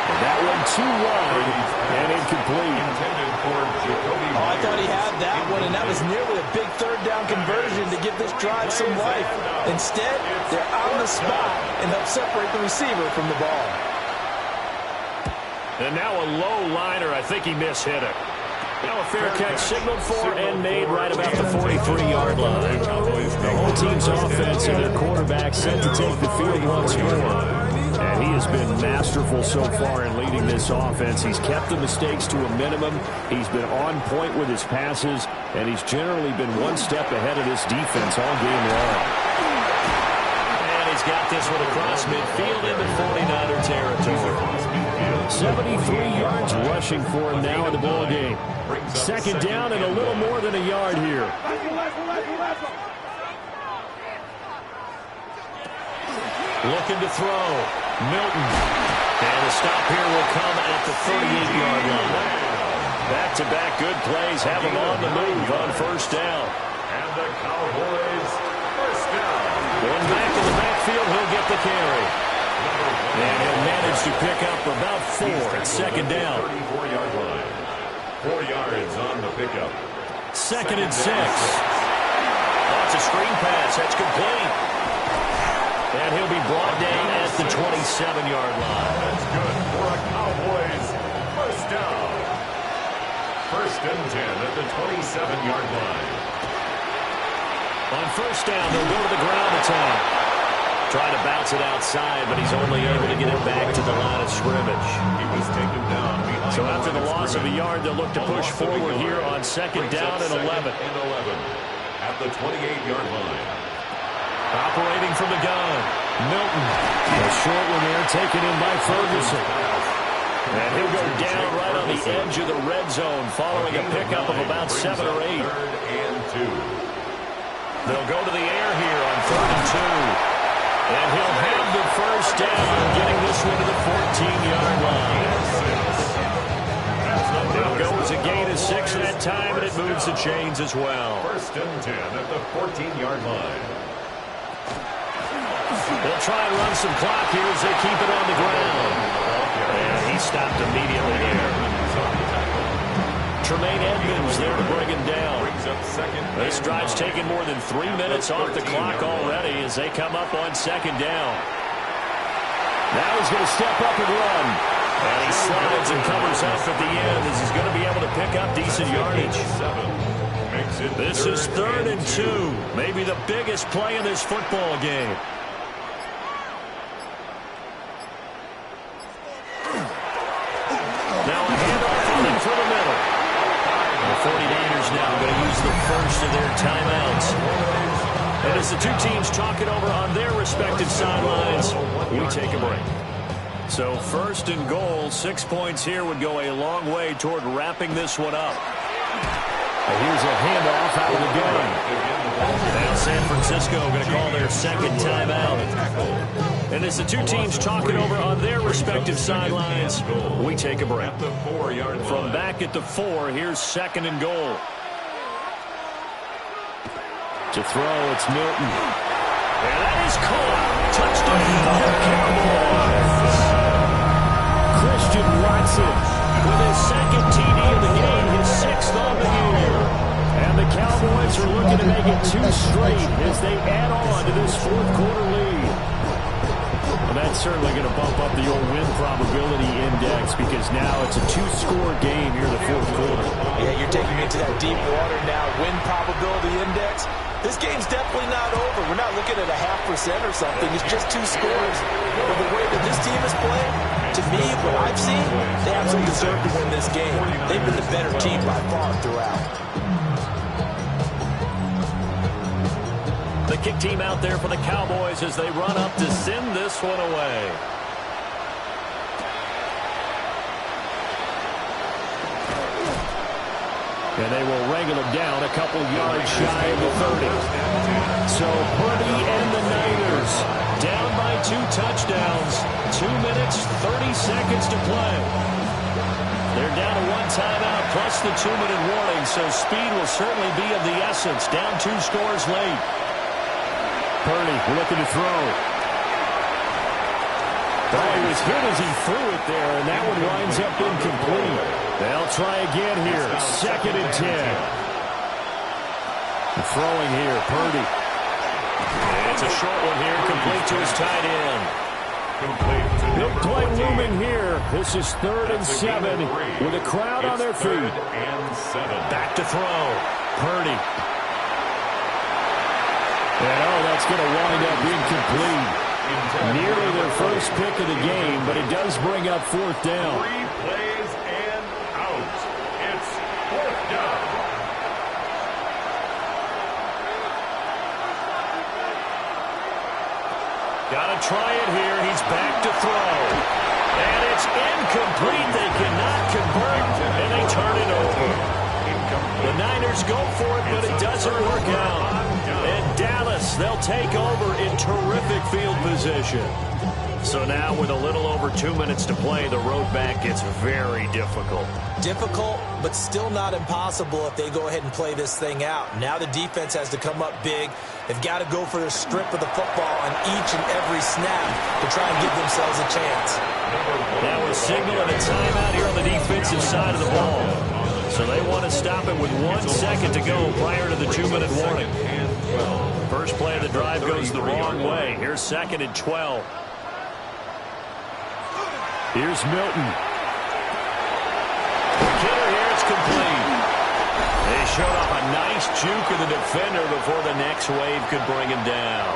And that one too wide and incomplete. Oh, I thought he had that one, and that was nearly a big 3rd down conversion to give this drive some life. Instead, they're on the spot and help separate the receiver from the ball. And now a low liner. I think he mishit it. Now a fair catch signaled for and made right about the 43-yard line. The whole team's offense and their quarterback set to take the field once more. And he has been masterful so far in leading this offense. He's kept the mistakes to a minimum. He's been on point with his passes, and he's generally been one step ahead of this defense all game long. And he's got this one across midfield into 49er territory. 73 yards rushing for him now in the ball game. 2nd down and a little more than a yard here. Looking to throw. Milton. And the stop here will come at the 38-yard line. Back-to-back good plays have him on the move on 1st down. And the Cowboys first down. Going back in the backfield, he'll get the carry. And he'll manage to pick up about 4 at 2nd down. 34-yard line. 4 yards on the pickup. 2nd and 6. That's a screen pass. That's complete. And he'll be brought down at the 27-yard line. That's good for a Cowboys first down. 1st and 10 at the 27-yard line. On 1st down, they'll go to the ground attack. Trying to bounce it outside, but he's only able to get it back to the line of scrimmage. He was taken down behind. So after the loss of a yard, they'll look to push forward here on 2nd down and 11. At the 28-yard line. Operating from the gun. Milton. A short one there taken in by Ferguson. And he'll go down right on the edge of the red zone following a pickup of about 7 or 8. 3rd and 2. They'll go to the air here on 3rd and 2. And he'll have the first down, getting this one to the 14-yard line. They'll go as a gain of 6 that time, and it moves the chains as well. 1st and 10 at the 14-yard line. They'll try and run some clock here as they keep it on the ground. And he stopped immediately there. Tremaine Edmonds there to bring him down. This drive's taken more than 3 minutes off the clock already as they come up on 2nd down. Now he's going to step up and run. And he slides and covers up at the end as he's going to be able to pick up decent yardage. This is 3rd and 2. Maybe the biggest play in this football game. Now a handoff running for the middle. The 49ers now going to use the first of their timeouts. And as the two teams talk it over on their respective sidelines, we take a break. So 1st and goal, 6 points here would go a long way toward wrapping this one up. And here's a handoff out of the gun. Now San Francisco going to call their 2nd timeout. And as the two teams talk it over on their respective sidelines, we take a break. From back at the 4, here's 2nd and goal. To throw, it's Milton. And that is caught. Touchdown, Cowboys. Christian Watson with his 2nd TD of the game, his 6th on the year. And the Cowboys are looking to make it 2 straight as they add on to this 4th quarter lead. Well, that's certainly going to bump up the old win probability index because now it's a 2-score game here in the 4th quarter. Yeah, you're taking me to that deep water now. Win probability index. This game's definitely not over. We're not looking at a 0.5% or something. It's just 2 scores. But the way that this team is playing, to me, what I've seen, they absolutely deserve to win this game. They've been the better team by far throughout. The kick team out there for the Cowboys as they run up to send this one away. And they will wrangle him down a couple yards shy of the 30. So Purdy and the Niners down by 2 touchdowns. 2 minutes, 30 seconds to play. They're down to 1 timeout plus the 2-minute warning, so speed will certainly be of the essence. Down 2 scores late. Purdy looking to throw. Oh, he was hit as he threw it there, and that one winds up incomplete. They'll try again here. 2nd and 10. Throwing here, Purdy. And it's a short one here, complete to his tight end. No play looming here. This is 3rd and 7 with a crowd on their feet. Back to throw. Purdy. And that's going to wind up incomplete. Nearly their first pick of the game, but it does bring up 4th down. 3 plays and out. It's 4th down. Gotta try it here. He's back to throw. And it's incomplete. They cannot convert, and they turn it over. The Niners go for it, but it doesn't work out. And Dallas, they'll take over in terrific field position. So now with a little over 2 minutes to play, the road back gets very difficult. Difficult, but still not impossible if they go ahead and play this thing out. Now the defense has to come up big. They've got to go for the strip of the football on each and every snap to try and give themselves a chance. Now we're signaling a timeout here on the defensive side of the ball. So they want to stop it with 1 second to go prior to the 2-minute warning. First play of the drive goes the wrong way. Here's 2nd and 12. Here's Milton. The killer here, it's complete. They showed off a nice juke of the defender before the next wave could bring him down.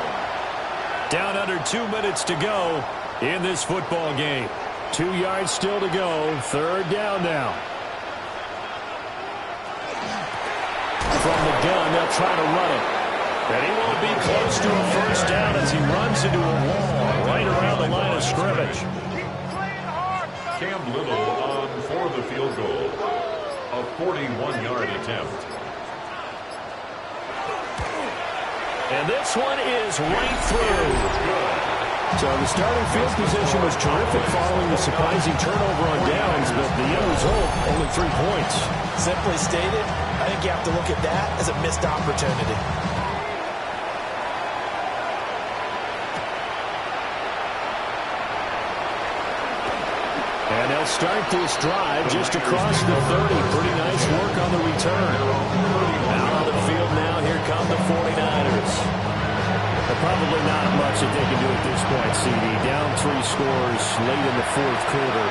Down under 2 minutes to go in this football game. 2 yards still to go. 3rd down now. From the gun, they'll try to run it. And he won't be close to a first down as he runs into a wall right around the line of scrimmage. Cam little on for the field goal. A 41-yard attempt. And this one is right through. So the starting field position was terrific following the surprising turnover on downs, but the end result, only 3 points. Simply stated, I think you have to look at that as a missed opportunity. And they'll start this drive just across the 30. Pretty nice work on the return. Out on the field now, here come the 49ers. Probably not much that they can do at this point, CD. Down 3 scores late in the fourth quarter.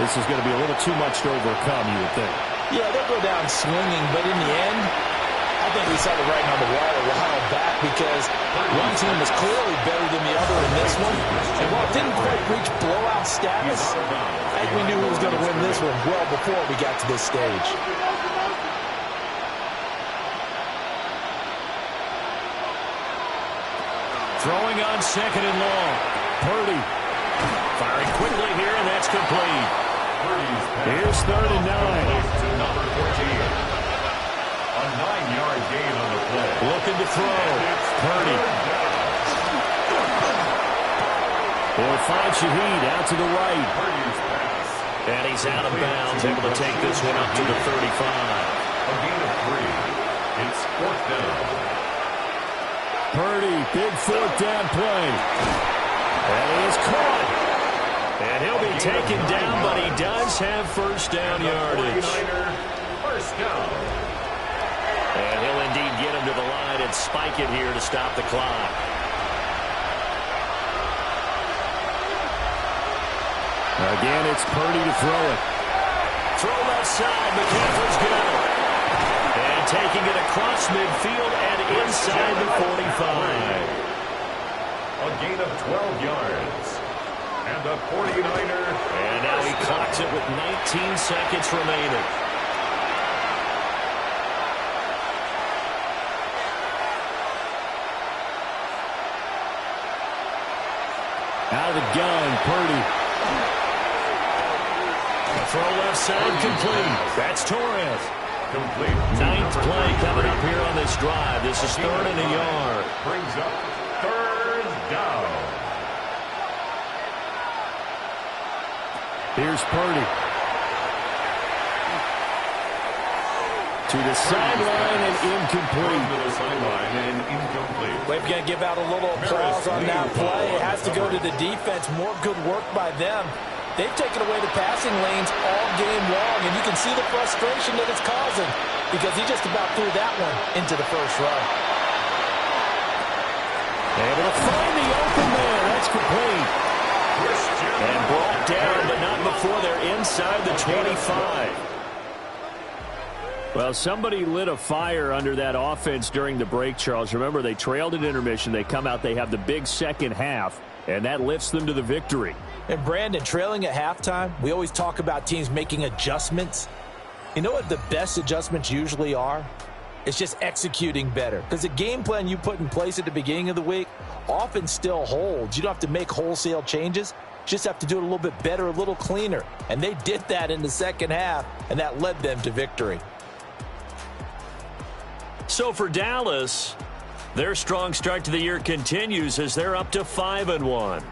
This is going to be a little too much to overcome, you would think. Yeah, they'll go down swinging, but in the end, I think we saw the writing on the wall a while back because one team was clearly better than the other in this one. And while it didn't quite reach blowout status, I think we knew who was going to win this one well before we got to this stage. Throwing on second and long. Purdy firing quickly here, and that's complete. Here's 3rd and 9. To number 14. A 9-yard gain on the play. Looking to throw. Purdy. They'll find Shaheed out to the right. And he's out of bounds, able to take this one up to the 35. A gain of 3. It's 4th down. Purdy, big 4th down play. And he is caught. And he'll be taken down, but he does have first down yardage. First down. And he'll indeed get him to the line and spike it here to stop the clock. Again, it's Purdy to throw it. Throw left side. McCaffrey's got it. And taking it across midfield and inside the 45. A gain of 12 yards. And the 49er. And now he clocks it with 19 seconds remaining. Out of the gun, Purdy. Throw left side complete. That's Torres. Complete. 9th play coming up here on this drive. This is 3rd and a yard. Brings up 3rd down. Here's Purdy. To the sideline and incomplete. To the sideline and incomplete. We're going to give out a little applause on that play. It has to go to the defense. More good work by them. They've taken away the passing lanes all game long, and you can see the frustration that it's causing because he just about threw that one into the first row. Able to find the open man. That's complete. And brought down, but not before they're inside the 25. Well, somebody lit a fire under that offense during the break, Charles. Remember, they trailed at intermission. They come out, they have the big second half, and that lifts them to the victory. And Brandon, trailing at halftime, we always talk about teams making adjustments. You know what the best adjustments usually are? It's just executing better. Because the game plan you put in place at the beginning of the week often still holds. You don't have to make wholesale changes. You just have to do it a little bit better, a little cleaner. And they did that in the second half, and that led them to victory. So for Dallas, their strong start to the year continues as they're up to 5-1.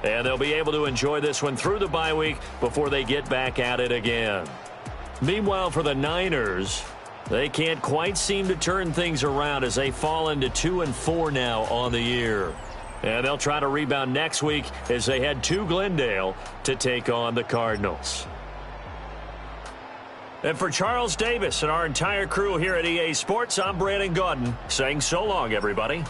And they'll be able to enjoy this one through the bye week before they get back at it again. Meanwhile, for the Niners, they can't quite seem to turn things around as they fall into 2-4 now on the year. And they'll try to rebound next week as they head to Glendale to take on the Cardinals. And for Charles Davis and our entire crew here at EA Sports, I'm Brandon Gaudin saying so long, everybody.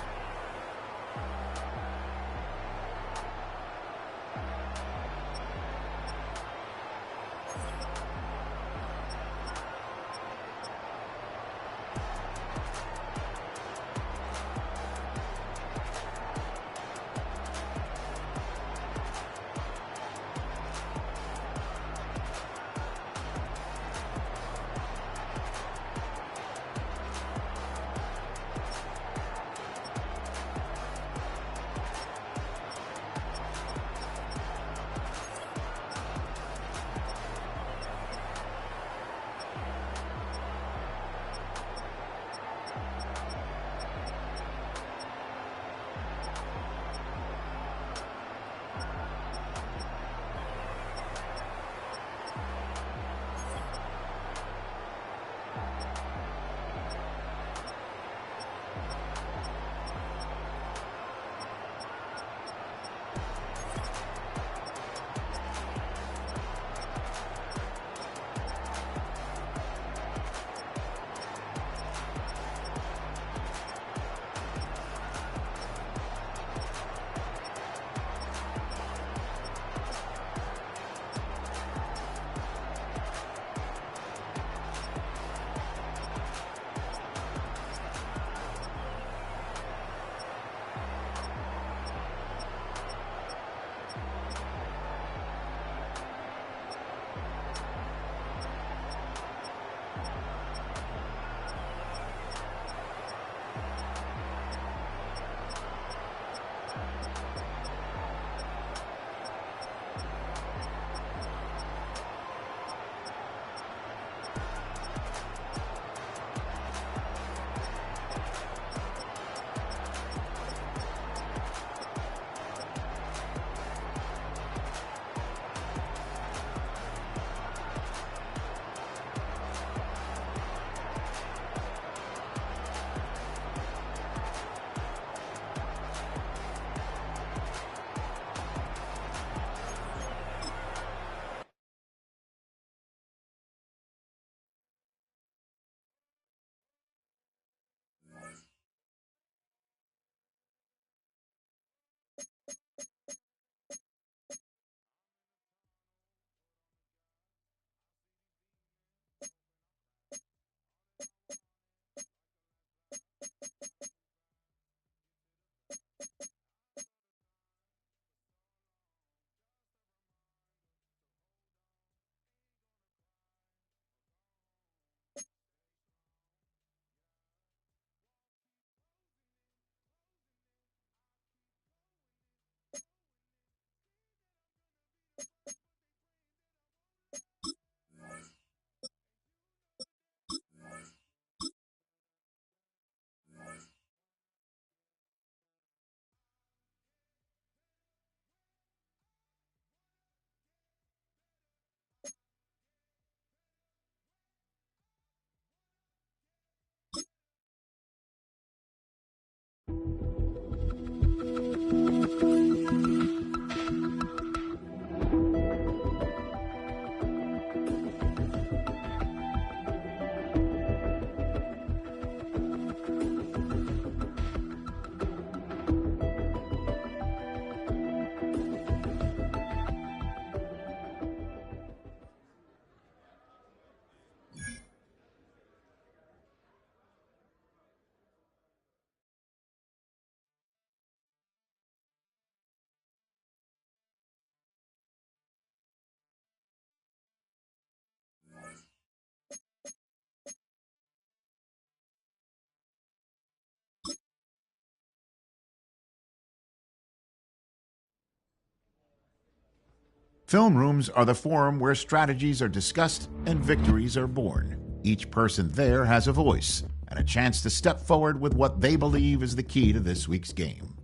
Film rooms are the forum where strategies are discussed and victories are born. Each person there has a voice and a chance to step forward with what they believe is the key to this week's game.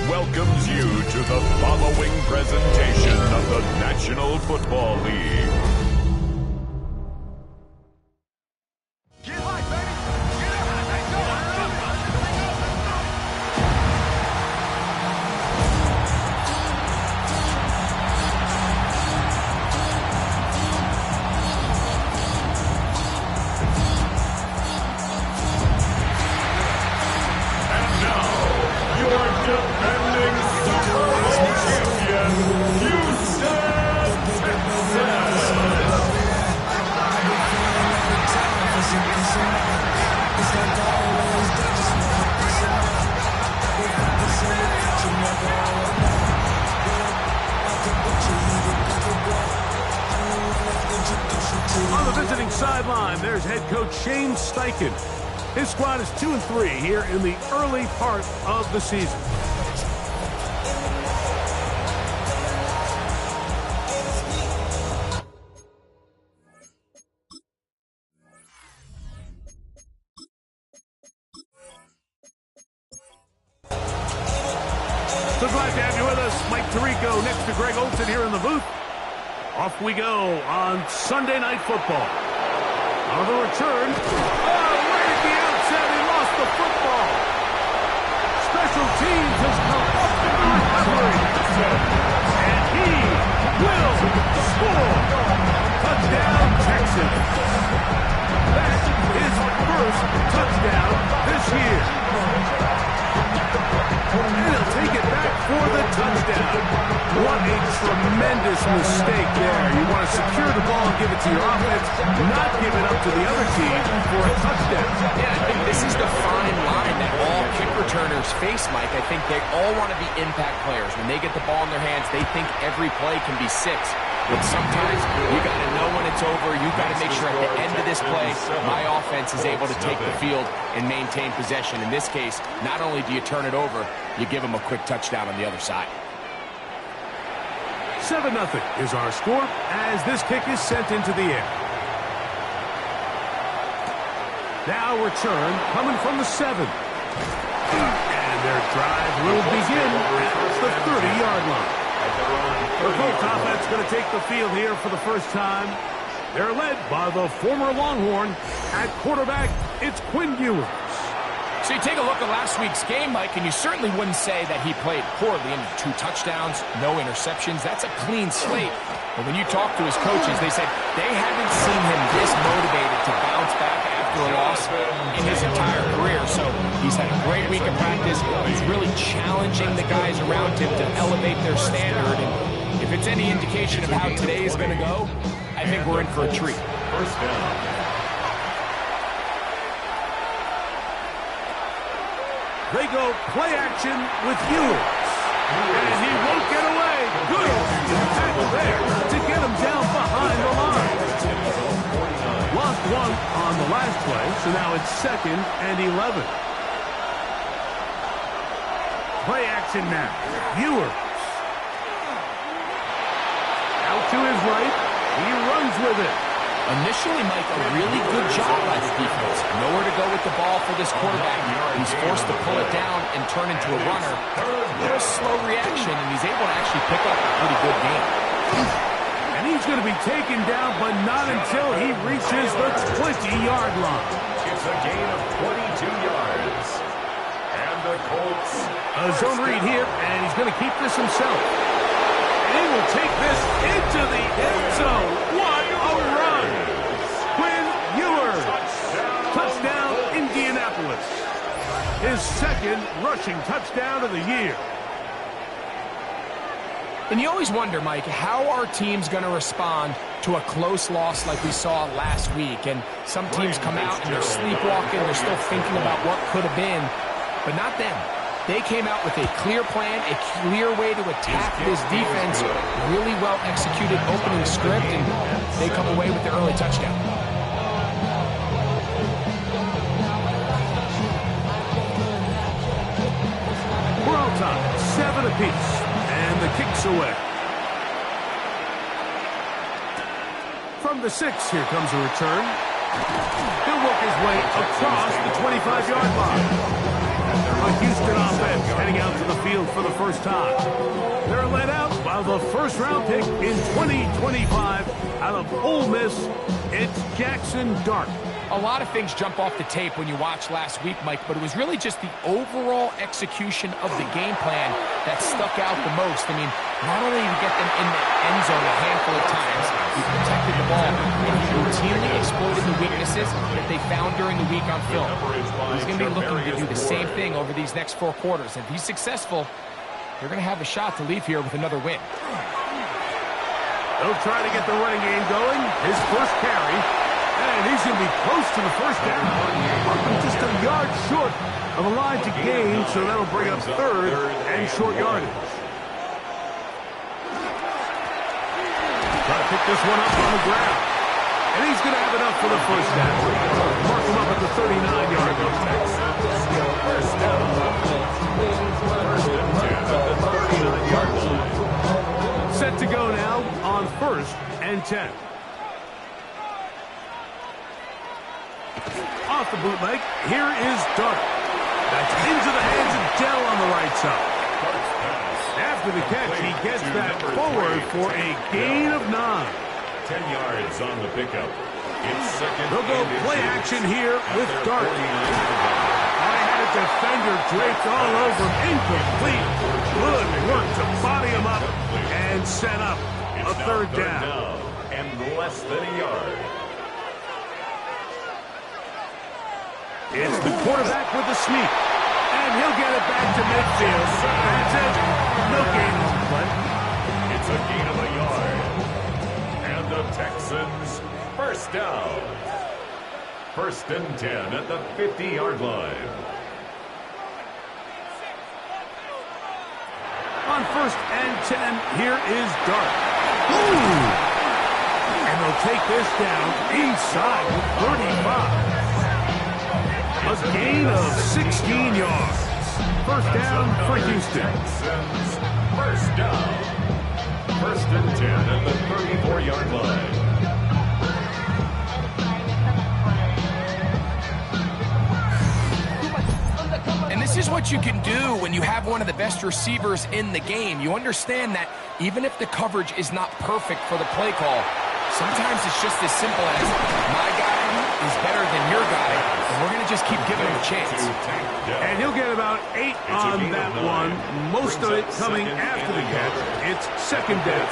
Welcomes you to the following presentation of the National Football League. Get high, baby! Get high, and now, your defending Super Bowl champion, Houston Texans. On the visiting sideline, there's head coach Shane Steichen. His squad is 2-3 here in the early part of the season. So glad to have you with us. Mike Tirico next to Greg Olsen here in the booth. Off we go on Sunday Night Football. On the return. Right at the outset, he lost the football. Special teams has come up in the recovery. And he will score. Touchdown, Texans. That is first touchdown this year. And he'll take it back for the touchdown. What a tremendous mistake there. You want to secure the ball and give it to your offense, not give it up to the other team for a touchdown. Yeah, I think this is the fine line that all kick returners face, Mike. I think they all want to be impact players. When they get the ball in their hands, they think every play can be 6. But sometimes you got to know when it's over. You got to make sure at the end of this play, my offense is able to take the field and maintain possession. In this case, not only do you turn it over, you give them a quick touchdown on the other side. 7-0 is our score as this kick is sent into the air. Now return coming from the 7. And their drive will begin at the 30-yard line. The Colts offense going to take the field here for the first time. They're led by the former Longhorn. At quarterback, it's Quinn Ewers. So you take a look at last week's game, Mike, and you certainly wouldn't say that he played poorly. 2 touchdowns, no interceptions. That's a clean slate. But when you talk to his coaches, they said they haven't seen him this motivated to bounce back after a loss in his entire career. So he's had a great week of practice. He's really challenging the guys around him to elevate their standard. And if it's any indication of how today is going to go, I think we're in for a treat. First down. They go play action with Ewers. And he won't get away. Good tackle there to get him down behind the line. Lost 1 on the last play, so now it's 2nd and 11. Play action now. Ewers. Out to his right. He runs with it. Initially, Mike, a really good job by the defense. Nowhere to go with the ball for this quarterback. He's forced to pull it down and turn into a runner. A little slow reaction, and he's able to actually pick up a pretty good game. And he's going to be taken down, but not until he reaches the 20-yard line. It's a gain of 22 yards. And the Colts. A zone read here, and he's going to keep this himself. And he will take this into the end zone. What a run! Quinn Ewers. Touchdown, Indianapolis. His 2nd rushing touchdown of the year. And you always wonder, Mike, how are teams going to respond to a close loss like we saw last week? And some teams come out and they're sleepwalking. They're still thinking about what could have been. But not them. They came out with a clear plan, a clear way to attack this defense. Really well executed opening script, and they come away with the early touchdown. We're all tied, 7 apiece, and the kick's away. From the 6, here comes a return. He'll work his way across the 25-yard line. A Houston offense heading out to the field for the first time. They're led out by the first-round pick in 2025 out of Ole Miss. It's Jackson Dart. A lot of things jump off the tape when you watch last week, Mike, but it was really just the overall execution of the game plan that stuck out the most. I mean, not only did he get them in the end zone a handful of times, he protected the ball, and he routinely exploited the weaknesses that they found during the week on film. He's going to be looking to do the same thing over these next 4 quarters. If he's successful, they're going to have a shot to leave here with another win. They'll try to get the running game going. His first carry. And he's going to be close to the first down. Just a yard short of a line to gain, so that'll bring up 3rd and short yardage. Try to pick this one up on the ground. And he's going to have enough for the first down. Mark him up at the 39-yard line. First down. First and 10 at the 39-yard line. Set to go now on 1st and 10. Off the bootleg, here is Dart. That's into the hands of Dell on the right side. After the catch, he gets that forward for a gain of 9. 10 yards on the pickup. It's 2nd. They'll go play action here with Dart. I had a defender draped all over him. Incomplete. Good work to body him up and set up a 3rd down. And less than a yard. It's the quarterback with the sneak. And he'll get it back to midfield. That's it. No gain on the play. It's a gain of a yard. And the Texans, first down. 1st and 10 at the 50-yard line. On 1st and 10, here is Dart. Ooh! And they'll take this down inside the 35. A gain of 16 yards. First down for Houston. Texans, first down. 1st and 10 at the 34-yard line. And this is what you can do when you have one of the best receivers in the game. You understand that even if the coverage is not perfect for the play call, sometimes it's just as simple as my guy is better than your guy, and we're going to just keep giving him a chance. And he'll get about 8 on that one, most of it coming after the catch. It's 2nd down.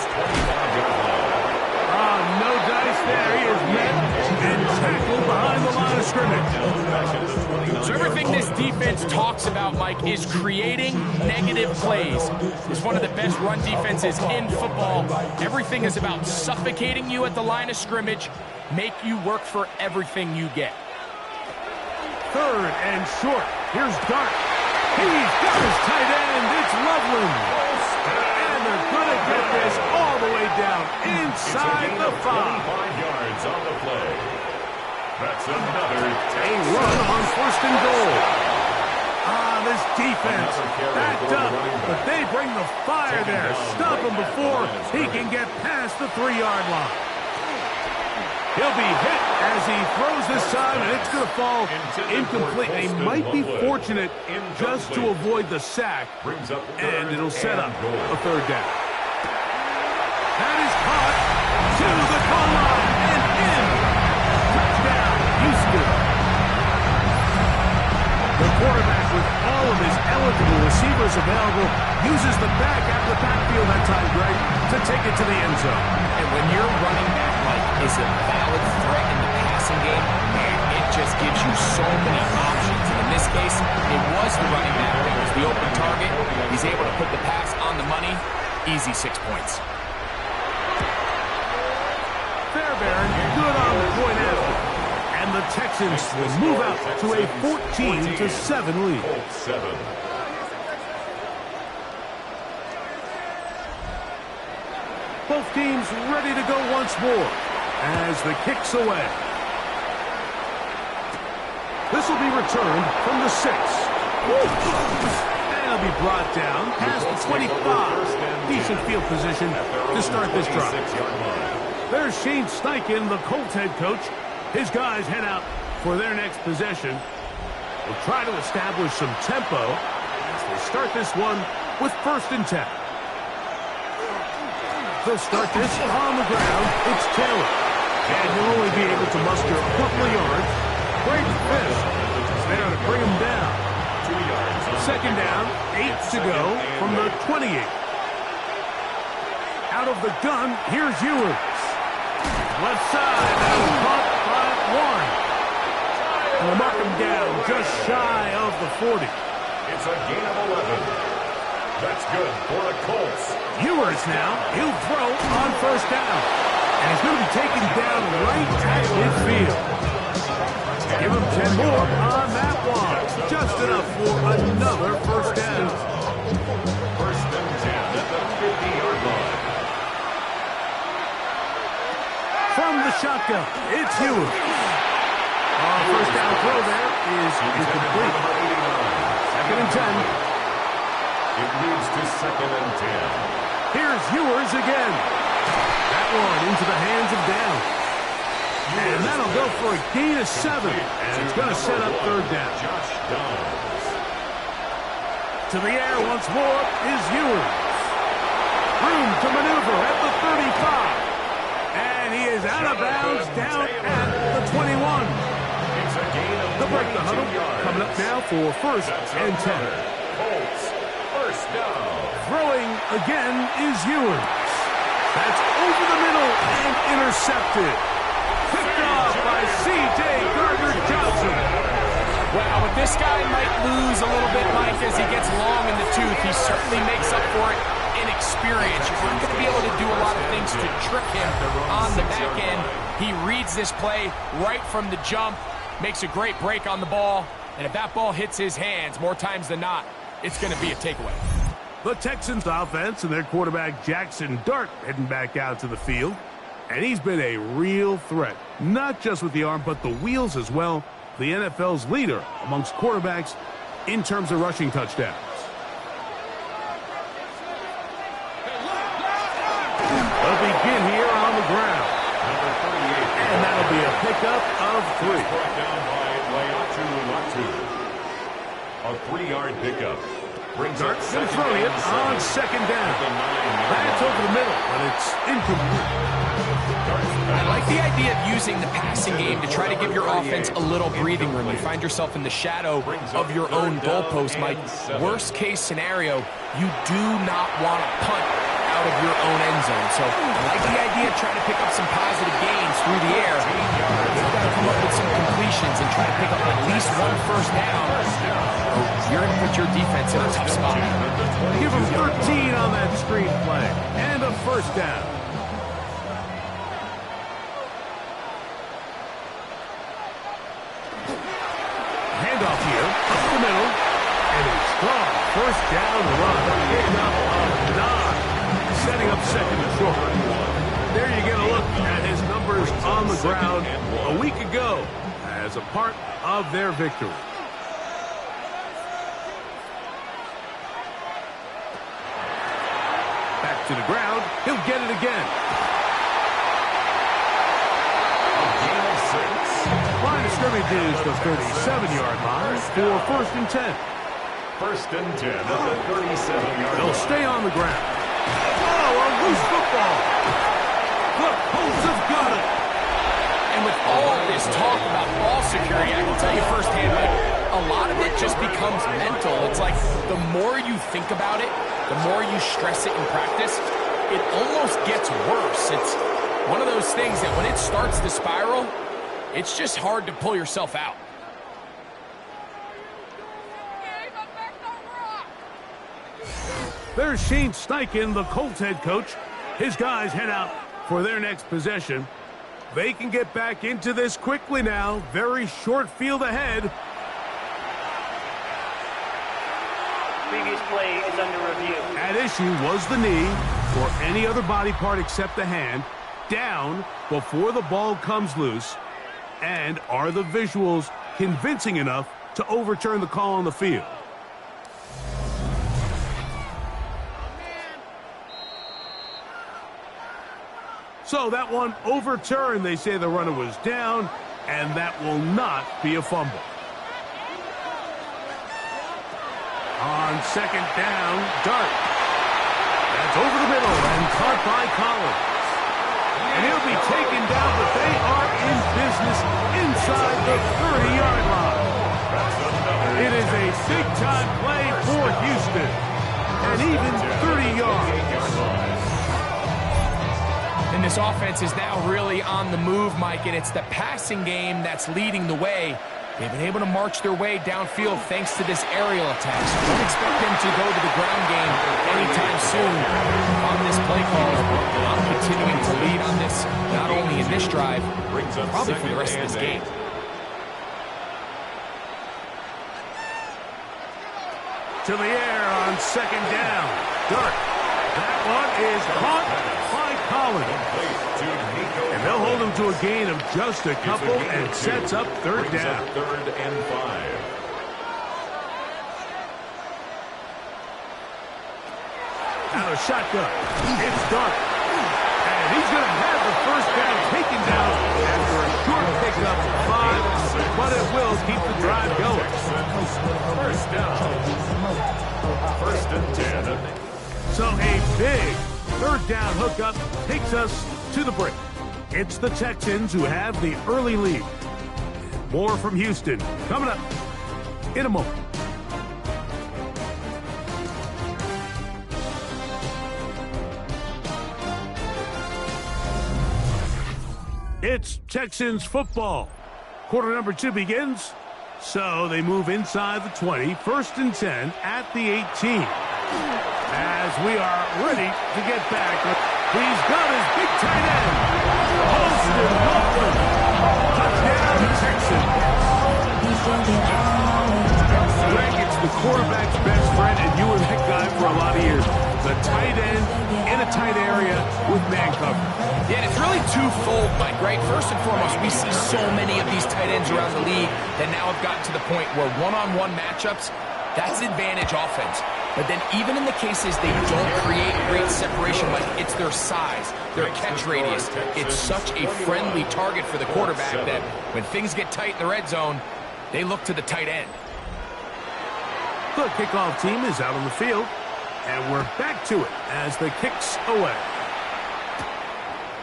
No dice there. He is met and tackled behind the line of scrimmage. So everything this defense talks about, Mike, is creating negative plays. It's one of the best run defenses in football. Everything is about suffocating you at the line of scrimmage, make you work for everything you get. 3rd and short. Here's Dart. He's got his tight end. It's Loveland. And they're going to get this all the way down inside the 5. 25 yards on the play. That's another a run on 1st and goal. This defense backed up, but they bring the fire there. Stop him before he can get past the 3-yard line. He'll be hit as he throws this time, and it's going to fall incomplete. They might be fortunate just to avoid the sack, and it'll set up a 3rd down. That is caught to the goal line and in. Touchdown, Houston. The quarterback, with all of his eligible receivers available, uses the back out of the backfield that time, Greg, to take it to the end zone. And when your running back, Mike, is a valid threat in the passing game, man, it just gives you so many options. And in this case, it was the running back that was the open target. He's able to put the pass on the money. Easy 6 points. Fairbairn, good on the point after. And the Texans will move out to a 14-7 lead. Both teams ready to go once more as the kick's away. This will be returned from the 6. And it'll be brought down past the 25. Decent field position to start this drive. There's Shane Steichen, the Colts head coach. His guys head out for their next possession. Will try to establish some tempo as they start this one with 1st and 10. They'll start this on the ground. It's Taylor. And he'll only be able to muster a couple of yards. Great fish is there to bring him down. 2nd down, 8 to go from the 28. Out of the gun, here's Ewers. Left side, that was caught by Warren. And they'll mark him down just shy of the 40. It's a gain of 11. That's good for the Colts. Ewers now, he'll throw on 1st down. And he's going to be taken down right at midfield. Give him 10 more on that one. Just enough for another 1st down. 1st and 10 at the 50-yard line. From the shotgun, it's Ewers. 1st down throw there is incomplete. 2nd and 10. It leads to 2nd and 10. Here's Ewers again. That one into the hands of Downs. And that'll go for a gain of 7. And it's going to set up 3rd down. Josh Downs. To the air once more is Ewers. Room to maneuver at the 35. And he is out of bounds down at the 21. It's a gain of They'll break the huddle. Coming up now for 1st and 10. Colts, 1st down. Throwing again is Ewers. That's over the middle and intercepted. Picked off by C.J. Gardner-Johnson. Well, but this guy might lose a little bit, Mike, as he gets long in the tooth. He certainly makes up for it in experience. You're not going to be able to do a lot of things to trick him on the back end. He reads this play right from the jump, makes a great break on the ball, and if that ball hits his hands more times than not, it's going to be a takeaway. The Texans offense and their quarterback Jackson Dart heading back out to the field. And he's been a real threat, not just with the arm, but the wheels as well. The NFL's leader amongst quarterbacks in terms of rushing touchdowns. They'll begin here on the ground. And that'll be a pickup of 3. A 3-yard pickup. Dart's going to throw it on second down. That's over the middle, but it's incomplete. I like the idea of using the passing game to try to give your offense a little breathing room. You find yourself in the shadow of your own goalpost, Mike. Worst case scenario, you do not want to punt out of your own end zone. So I like the idea of trying to pick up some positive gains through the air. You've got to come up with some completions and try to pick up at least one first down. You're going to put your defense in a tough spot. Give him 13 on that screen play. And a first down. Handoff here, up the middle, and a strong first down run. Pickup of 9, setting up second and short. There you get a look at his numbers on the ground a week ago as a part of their victory. Back to the ground, he'll get it again. Line of scrimmage is the 37-yard line for first and 10. First and 10 at the 37-yard line. They'll stay on the ground. Oh, a loose football. The Colts have got it. And with all this talk about ball security, I can tell you firsthand, like, a lot of it just becomes mental. It's like the more you think about it, the more you stress it in practice, it almost gets worse. It's one of those things that when it starts to spiral, it's just hard to pull yourself out. There's Shane Steichen, the Colts head coach. His guys head out for their next possession. They can get back into this quickly now. Very short field ahead. Previous play is under review. At issue was the knee, or any other body part except the hand, down before the ball comes loose. And are the visuals convincing enough to overturn the call on the field? So that one overturned. They say the runner was down, and that will not be a fumble. On second down, Dart. That's over the middle and caught by Collins. And he'll be taken down, but they are in business inside the 30-yard line. It is a big-time play for Houston. And even 30 yards. And this offense is now really on the move, Mike, and it's the passing game that's leading the way. They've been able to march their way downfield thanks to this aerial attack. So don't expect them to go to the ground game anytime soon on this play call. I'm continuing to lead on this, not only in this drive, probably for the rest of this game. To the air on second down. Dart. That one is caught by Collins. And they'll hold him to a gain of just a couple and sets up third down. Third and 5. Out of shotgun. It's Dart. And he's going to have the first down taken down after a short pickup of 5, but it will keep the drive going. First down. First and 10. So a big third down hookup takes us to the break. It's the Texans who have the early lead. More from Houston coming up in a moment. It's Texans football. Quarter number 2 begins. So they move inside the 20, 1st and 10 at the 18. As we are ready to get back, he's got his big tight end. Holston Walker. Touchdown, Texans. Greg, it's the quarterback's best friend, and you were that guy for a lot of years. The tight end in a tight area with man coverage. Yeah, and it's really twofold, Mike, right? First and foremost, we see so many of these tight ends around the league that now have gotten to the point where one-on-one matchups, that's advantage offense. But then even in the cases they don't create great separation, Mike, it's their size, their catch radius. It's such a friendly target for the quarterback that when things get tight in the red zone, they look to the tight end. The kickoff team is out on the field, and we're back to it as the kick's away.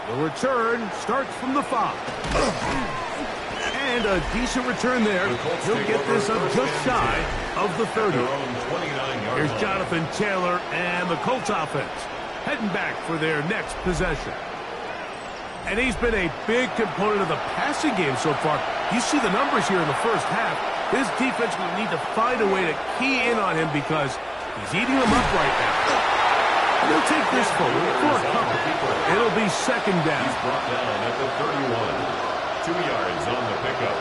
The return starts from the 5. And a decent return there. He'll get this up just shy of the 30. Here's Jonathan Taylor and the Colts offense heading back for their next possession. And he's been a big component of the passing game so far. You see the numbers here in the first half. His defense will need to find a way to key in on him because he's eating them up right now. They'll take this forward for a couple. It'll be 2nd down. He's brought down at the 31. 2 yards on the pickup.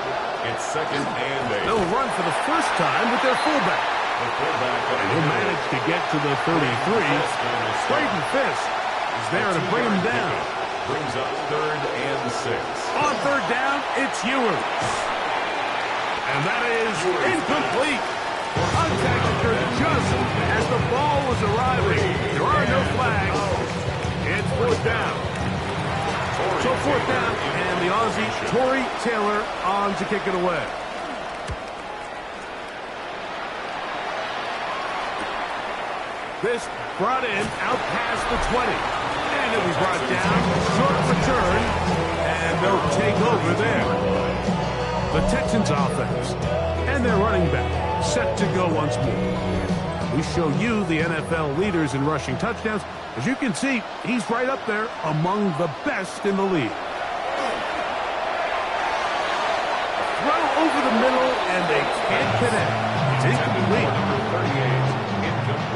It's 2nd and 8. They'll run for the first time with their fullback. And he'll manage to get to the 33. Braden Fisk is there to bring him down. Brings up 3rd and 6. On 3rd down, it's Ewers. And that is incomplete. Contact occurred just as the ball was arriving. There are no flags. It's 4th down. So 4th down, and the Aussie, Torrey Taylor, on to kick it away. This brought in out past the 20. And it was brought down. Short return, and they'll take over there. The Texans offense and their running back set to go once more. We show you the NFL leaders in rushing touchdowns. As you can see, he's right up there among the best in the league. Throw over the middle, and they can't connect. It's incomplete.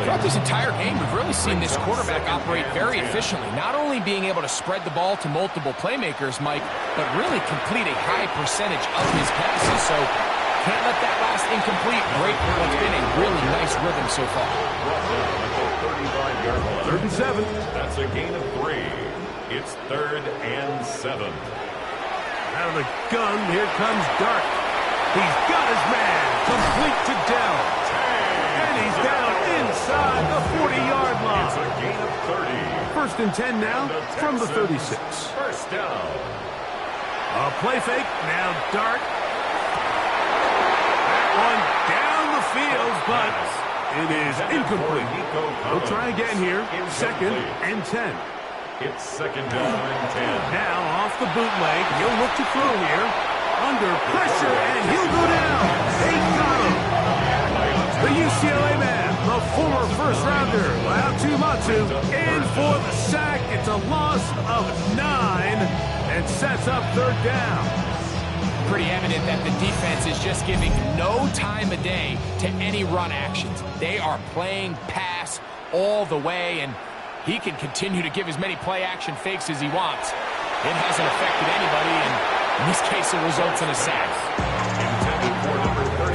Throughout this entire game, we've really seen this quarterback operate very efficiently, not only being able to spread the ball to multiple playmakers, Mike, but really complete a high percentage of his passes. So can't let that last incomplete break what's been a really nice rhythm so far. 3rd and 7. That's a gain of 3. It's 3rd and 7. Out of the gun, here comes Dart. He's got his man, complete to Dell. And he's down inside the 40-yard line. It's a gain of 30. 1st and 10 now from the 36. 1st down. A play fake, now Dart. That one down the field, but it is incomplete. We'll try again here. 2nd and 10. It's 2nd down and 10. Now off the bootleg, he'll look to throw here. Under pressure, and he'll go down. They got him. The UCLA man, the former first-rounder, Laiatu Matu, in for the sack. It's a loss of 9 and sets up 3rd down. Pretty evident that the defense is just giving no time of day to any run actions. They are playing pass all the way, and he can continue to give as many play-action fakes as he wants. It hasn't affected anybody, and in this case, it results in a sack.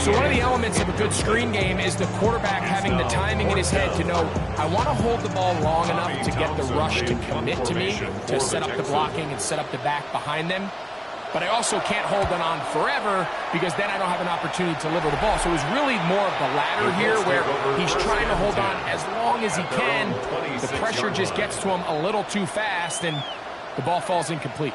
So one of the elements of a good screen game is the quarterback having the timing in his head to know, I want to hold the ball long enough to get the rush to commit to me, to set up the blocking and set up the back behind them. But I also can't hold it on forever because then I don't have an opportunity to deliver the ball. So it was really more of the latter here where he's trying to hold on as long as he can. The pressure just gets to him a little too fast, and the ball falls incomplete.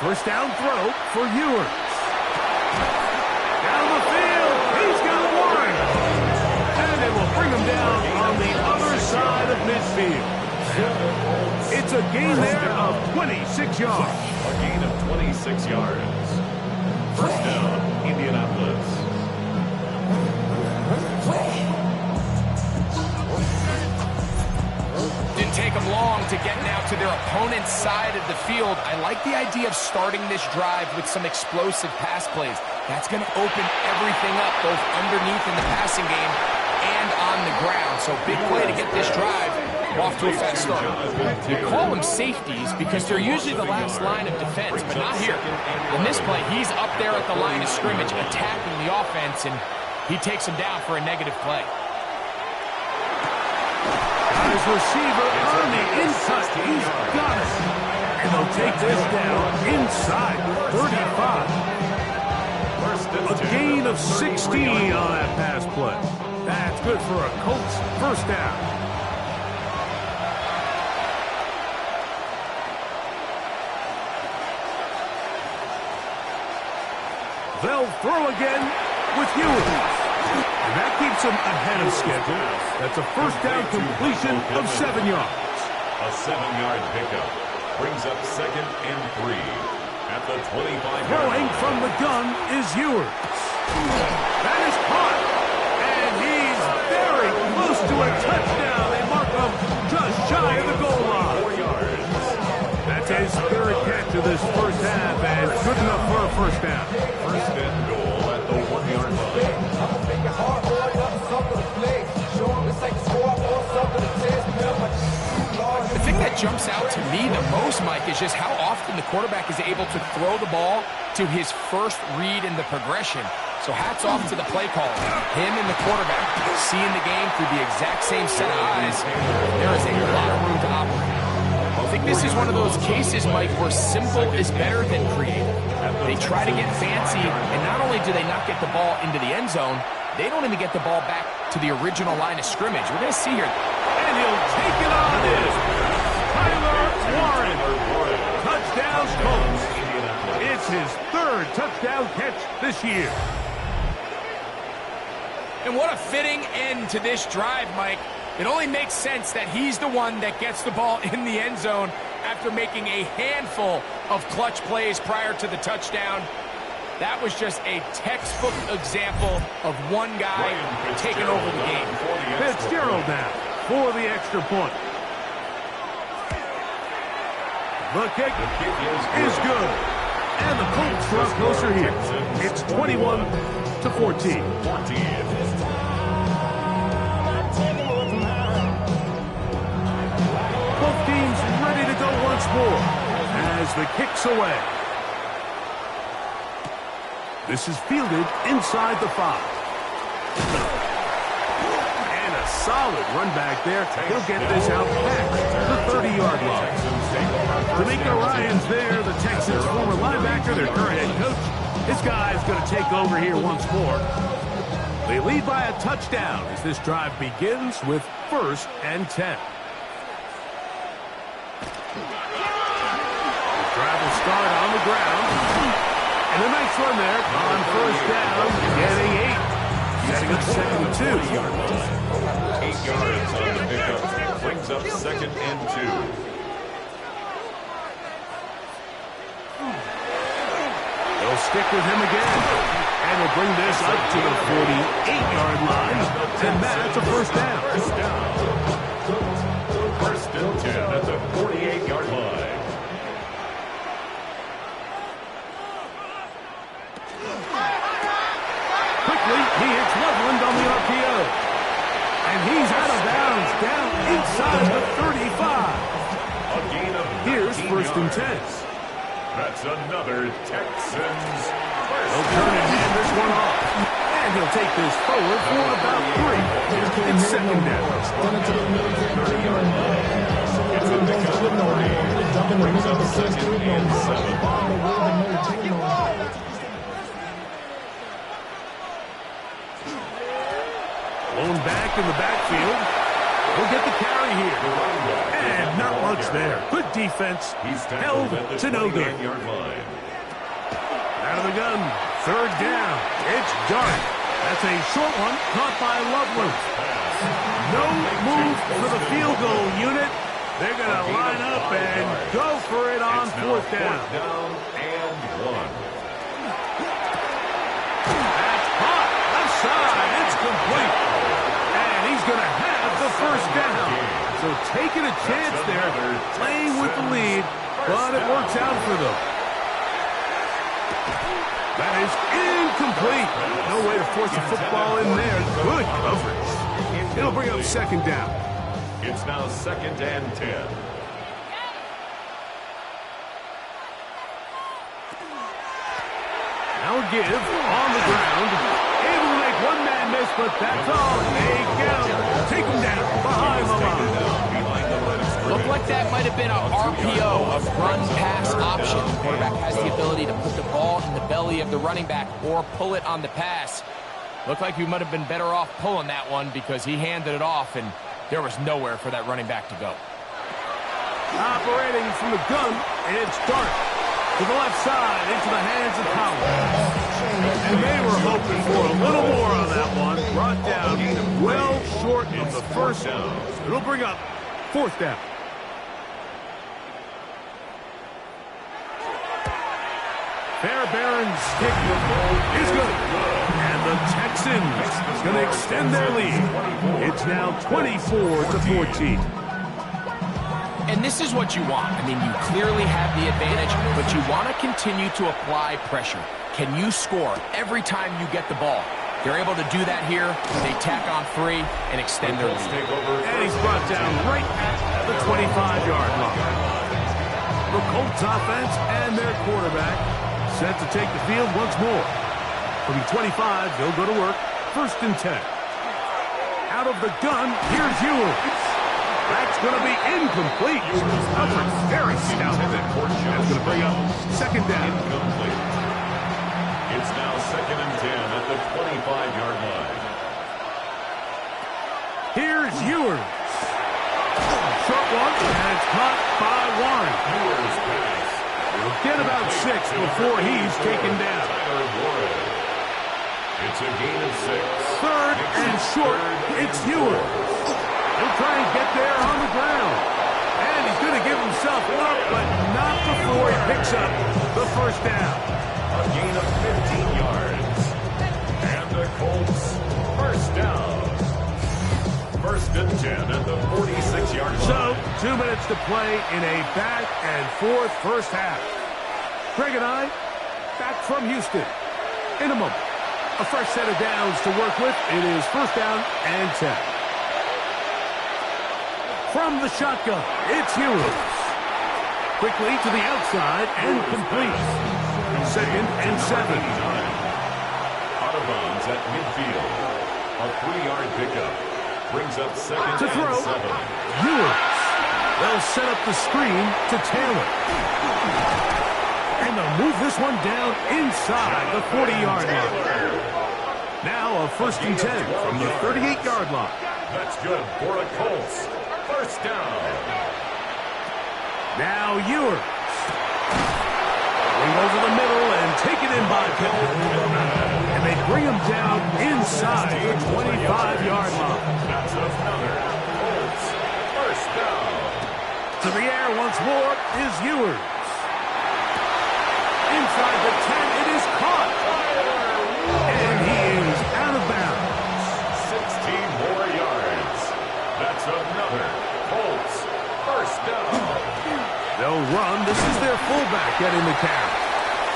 First down throw for Ewers. Down the field, he's got one. And it will bring him down on the other side of midfield. It's a gain there of 26 yards. A gain of 26 yards. First down, Indianapolis. take them long to get now to their opponent's side of the field. I like the idea of starting this drive with some explosive pass plays. That's going to open everything up, both underneath in the passing game and on the ground. So big play to get this drive off to a fast start. You call them safeties because they're usually the last line of defense, but not here. In this play, he's up there at the line of scrimmage attacking the offense, and he takes him down for a negative play. His receiver on the inside. He's got it. And they'll take this down inside 35. A gain of 16 on that pass play. That's good for a Colts first down. They'll throw again with Ewers. And that keeps them ahead of schedule. That's a first down completion of 7 yards. A 7-yard pickup brings up 2nd and 3 at the 25-yard Throwing line. from the gun is Ewers. That is caught. And he's very close to a touchdown. They mark him just shy of the goal line. 4 yards. That's his third catch of this first half, and good enough for a first down. First and goal at the 1-yard line. The thing that jumps out to me the most, Mike, is just how often the quarterback is able to throw the ball to his first read in the progression. So hats off to the play caller. Him and the quarterback seeing the game through the exact same set of eyes. There is a lot of room to operate. I think this is one of those cases, Mike, where simple is better than creative. They try to get fancy, and not only do they not get the ball into the end zone, they don't even get the ball back to the original line of scrimmage. We're going to see here. And he'll take it on this. Tyler Warren. Touchdown Colts. It's his third touchdown catch this year. And what a fitting end to this drive, Mike. It only makes sense that he's the one that gets the ball in the end zone after making a handful of clutch plays prior to the touchdown. That was just a textbook example of one guy taking over the game. Fitzgerald now for the extra point. The kick is good. And the Colts draw closer here. It's 21-14. Both teams ready to go once more as the kick's away. This is fielded inside the 5. And a solid run back there. He'll get this out past the 30-yard line. D'Amico Ryans there, the Texans' former linebacker, their current head coach. This guy's going to take over here once more. They lead by a touchdown as this drive begins with 1st and 10. The drive will start on the ground. And a nice run there on 1st down, getting 8. Setting up 2nd and 2. 8 yards on the pickup. Brings up 2nd and 2. They'll stick with him again. And will bring this up to the 48-yard line. And that's a 1st down. 1st and 10 at the 48-yard line. Quickly, he hits Loveland on the RPO. And he's out of bounds, down inside the 35. A gain of 19 Here's 1st and 10. That's another Texans first. He'll turn and hand this one off. And he'll take this forward for about 3. It's 2nd down. It's a pickup of 3. Brings up 2nd and 7. Blown back in the backfield. He'll get the carry here. And not much there. Good defense. He's Held tackled at the to no good. 29-yard line. Out of the gun. 3rd down. It's dark. That's a short one caught by Loveland. No move for the field goal unit. They're going to line up and go for it on 4th down. 4th down and 1. That's hot. Left side. It's complete. And he's going to have the 1st down. So taking a chance there, playing with the lead, but it works out for them. That is incomplete. No way to force the football in there. Good coverage. It'll bring up second down. It's now 2nd and 10. Now a give on the ground. Able to make one man miss, but that's all. They get him. Take him down behind the line. Looked like that might have been a RPO, a run-pass option. The quarterback has the ability to put the ball in the belly of the running back or pull it on the pass. Looked like he might have been better off pulling that one because he handed it off, and there was nowhere for that running back to go. Operating from the gun, it's Dart to the left side into the hands of Collins. And they were hoping for a little more on that one. Brought down well short of the first down. It'll bring up 4th down. Fairbairn's kick is good. And the Texans going to extend their lead. It's now 24-14. And this is what you want. I mean, you clearly have the advantage, but you want to continue to apply pressure. Can you score every time you get the ball? They're able to do that here. They tack on 3 and extend their lead. And he's brought down right at the 25-yard line. The Colts offense and their quarterback set to take the field once more. From 25, they'll go to work. 1st and 10. Out of the gun, here's Ewing. That's going to be incomplete. Coverage very stout. That's going to bring up 2nd down. Incomplete. It's now 2nd and 10 at the 25-yard line. Here's Ewers. Short one, and it's caught by Warren. Ewers pass. He'll get about 6 before he's taken down. It's a gain of 6. 3rd and short, it's Ewers. He'll try and get there on the ground. And he's going to give himself up, but not before he picks up the 1st down. A gain of 15 yards. And the Colts, 1st down. 1st and 10 at the 46-yard line. So, 2 minutes to play in a back-and-forth first half. Greg and I, back from Houston. In a moment, a fresh set of downs to work with. It is 1st down and 10. From the shotgun, it's Ewers. Quickly to the outside and complete. 2nd and 7. Out of bounds at midfield. A 3-yard pickup. Brings up 2nd To throw, and 7. Ewers. They'll set up the screen to Taylor. And they'll move this one down inside the 40-yard line. Now a 1st and 10 from the 38-yard line. That's good for the Colts. 1st down. Now Ewers. Going over the middle and taken in by Pickett. And they bring him down inside the 25-yard line. That's another Colts 1st down. To the air once more is Ewers. Inside the 10, it is caught. And he is out of bounds. 16 more yards. That's another Colts 1st down. They'll run. This is their fullback getting the carry.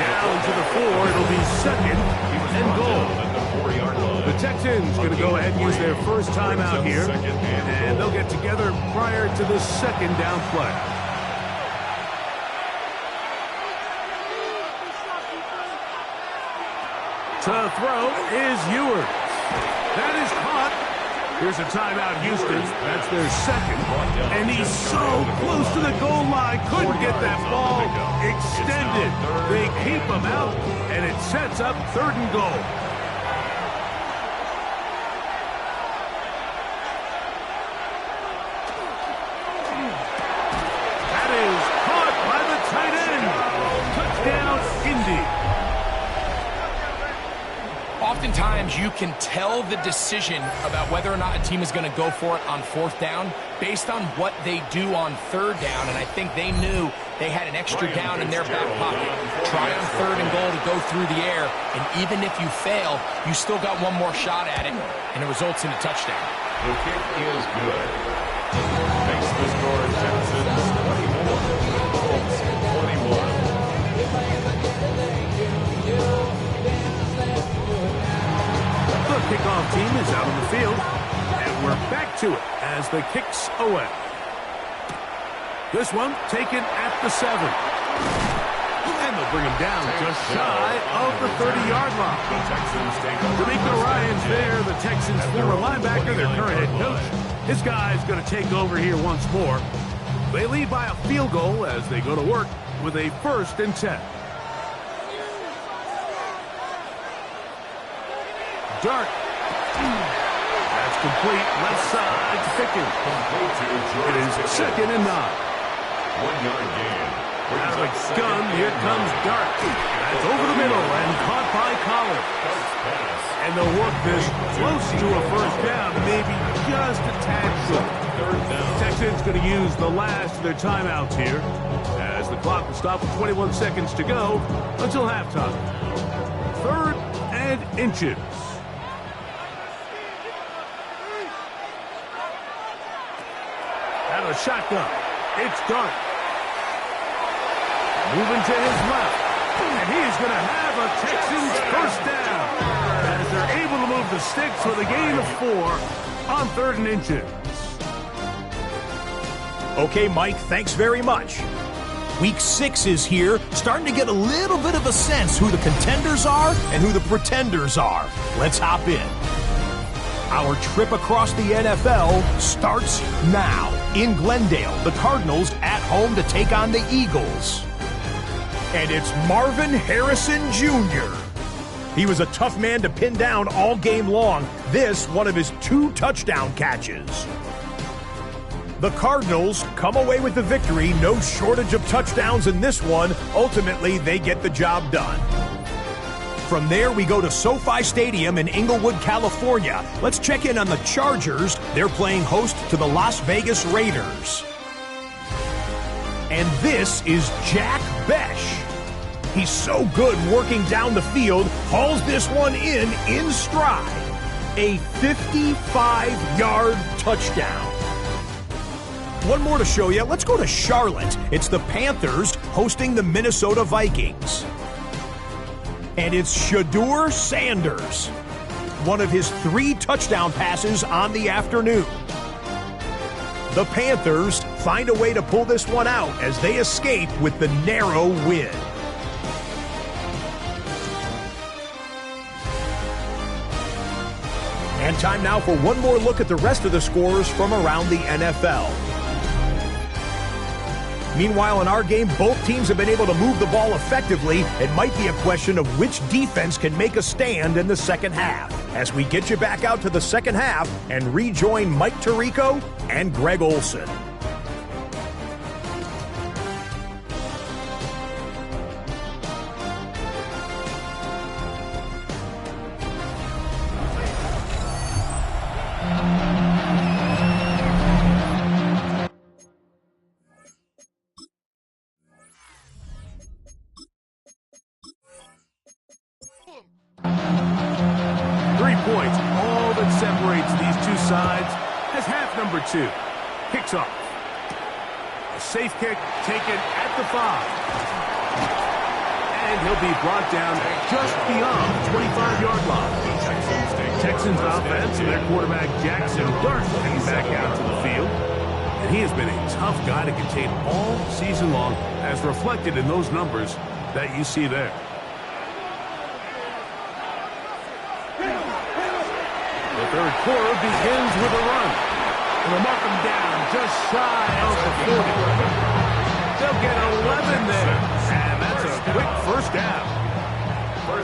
Down to the 4. It'll be 2nd and goal. The Texans going to go ahead and use their first timeout here. And they'll get together prior to the 2nd down play. To throw is Ewers. That is caught. Here's a timeout, Houston. That's their 2nd. And he's so close to the goal line. Couldn't get that ball extended. They keep him out, and it sets up 3rd and goal. That is caught by the tight end. Touchdown, Indy. Oftentimes, you can tell the decision about whether or not a team is going to go for it on 4th down based on what they do on 3rd down, and I think they knew they had an extra down in their back pocket. Try on 3rd and goal to go through the air, and even if you fail, you still got one more shot at it, and it results in a touchdown. The kick is good. score Texans 24, Colts 21. The kickoff team is out on the field, and we're back to it as the kick's away. This one taken at the 7. And they'll bring him down just shy of the 30-yard line. The Texans take over. D'Amico Ryans there, the Texans' former linebacker, their current head coach. His guy's going to take over here once more. They lead by a field goal as they go to work with a 1st and 10. Dart. That's complete. Left side to Pickens. It is 2nd and 9. 1-yard gain. Out of the gun, here comes Dart. That's over the middle and caught by Collins. And they'll work this close to a 1st down, maybe just a tad short. Texans going to use the last of their timeouts here as the clock will stop with 21 seconds to go until halftime. 3rd and inches. Out of the shotgun, it's Dart. Moving to his left, and he's going to have a Texans 1st down as they're able to move the sticks with a gain of 4 on 3rd and inches. Okay, Mike, thanks very much. Week 6 is here, starting to get a little bit of a sense who the contenders are and who the pretenders are. Let's hop in. Our trip across the NFL starts now. In Glendale, the Cardinals at home to take on the Eagles. And it's Marvin Harrison Jr. He was a tough man to pin down all game long. This, one of his 2 touchdown catches. The Cardinals come away with the victory. No shortage of touchdowns in this one. Ultimately, they get the job done. From there, we go to SoFi Stadium in Inglewood, California. Let's check in on the Chargers. They're playing host to the Las Vegas Raiders. And this is Jack Besh. He's so good working down the field, hauls this one in stride. A 55-yard touchdown. One more to show you. Let's go to Charlotte. It's the Panthers hosting the Minnesota Vikings. And it's Shedeur Sanders. One of his 3 touchdown passes on the afternoon. The Panthers find a way to pull this one out as they escape with the narrow win. And time now for one more look at the rest of the scores from around the NFL. Meanwhile, in our game, both teams have been able to move the ball effectively. It might be a question of which defense can make a stand in the second half. As we get you back out to the second half and rejoin Mike Tirico and Greg Olson. Kicks off. A safe kick taken at the 5. And he'll be brought down just beyond the 25-yard line. Texans offense and their quarterback Jackson Dart heading back out to the field. And he has been a tough guy to contain all season long, as reflected in those numbers that you see there. The 3rd quarter begins with a run. And they'll mark them down just shy of the 40. They'll get 11 there. And that's a quick 1st down.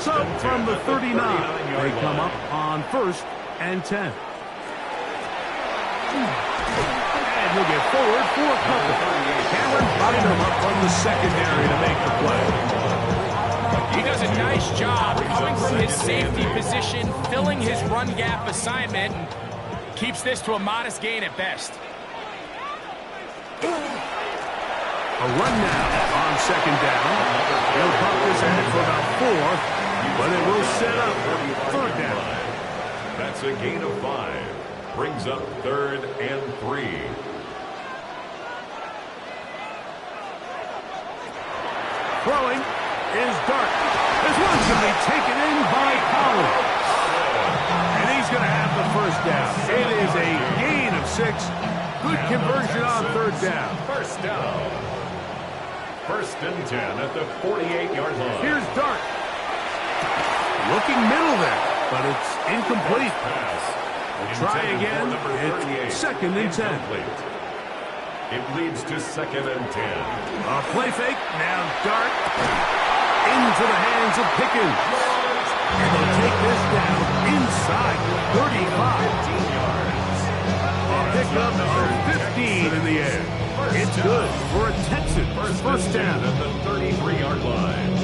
So from the 39, they come up on 1st and 10. And he'll get forward for a couple. Cameron Bynum up from the secondary to make the play. He does a nice job coming from his safety position, filling his run gap assignment, and keeps this to a modest gain at best. A run now on 2nd down. He'll pop this ahead for about 4, but it will set up 3rd down. That's a gain of 5. Brings up 3rd and 3. Throwing is Dart. This one's going to be taken in by Collins. And he's going to have the first down. It is a gain of 6. Good conversion on third down. First down. First and 10 at the 48-yard line. Here's Dart. Looking middle there, but it's incomplete. We'll try again. It's second and 10. It leads to second and 10. A play fake. Now Dart into the hands of Pickens. And they'll take this down inside 35. A pickup of 15 in the air. It's good for a Texan first down at the 33-yard line.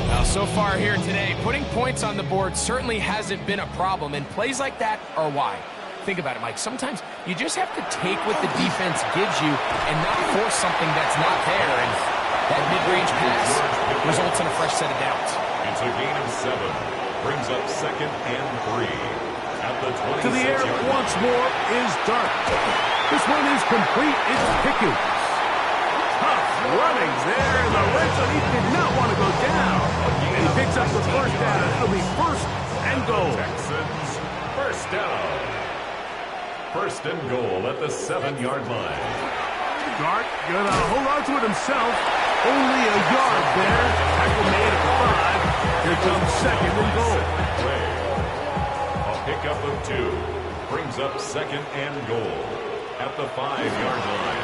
Now, so far here today, putting points on the board certainly hasn't been a problem, and plays like that are why. Think about it, Mike. Sometimes you just have to take what the defense gives you and not force something that's not there, and that mid-range pass results in a fresh set of downs. It's a gain of 7. Brings up second and 3. At the 26-yard line. To the air once more is Dart. This one is complete. It's Pickens. Tough running there in the red zone. He did not want to go down. And he picks up the first down. It'll be first and goal. Texans first down. First and goal at the 7-yard line. Dart gonna hold on to it himself. Only a yard there. Tackle made at the 5. Here comes second and goal. Pickup of 2 brings up second and goal at the 5-yard line.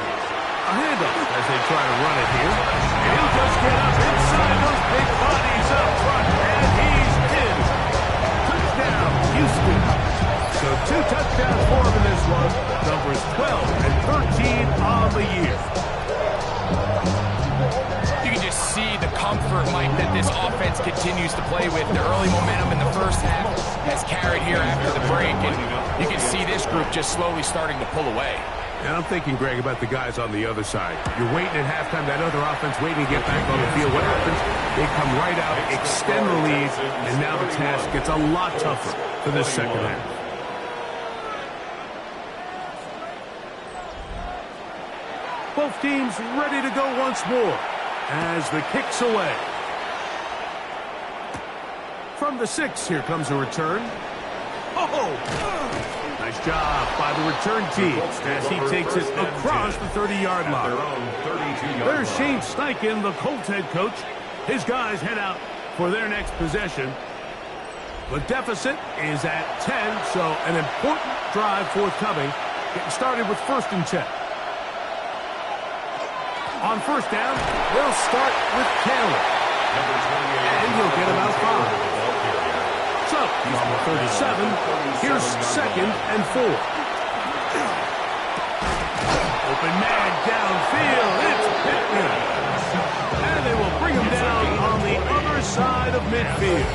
A handoff as they try to run it here. And he'll just get up inside those big bodies up front. And he's in. Touchdown, Houston. So 2 touchdowns for him in this one. Numbers 12 and 13 on the year. You can just see the comfort, Mike, that this offense continues to play with. The early momentum in the first half has carried here after the break, and you can see this group just slowly starting to pull away. And I'm thinking, Greg, about the guys on the other side. You're waiting at halftime, that other offense waiting to get back on the field. What happens? They come right out, extend the lead, and now the task gets a lot tougher for this second half. Both teams ready to go once more as the kick's away. From the 6, here comes a return. Oh! Nice job by the return team as he takes it across the 30-yard line. There's Shane Steichen, the Colts head coach. His guys head out for their next possession. The deficit is at 10, so an important drive forthcoming. Getting started with first and 10. On first down, they'll start with Taylor. And he'll get about 5. So, from the 37, here's second and 4. Open man downfield. It's Pittman. And they will bring him down on the other side of midfield.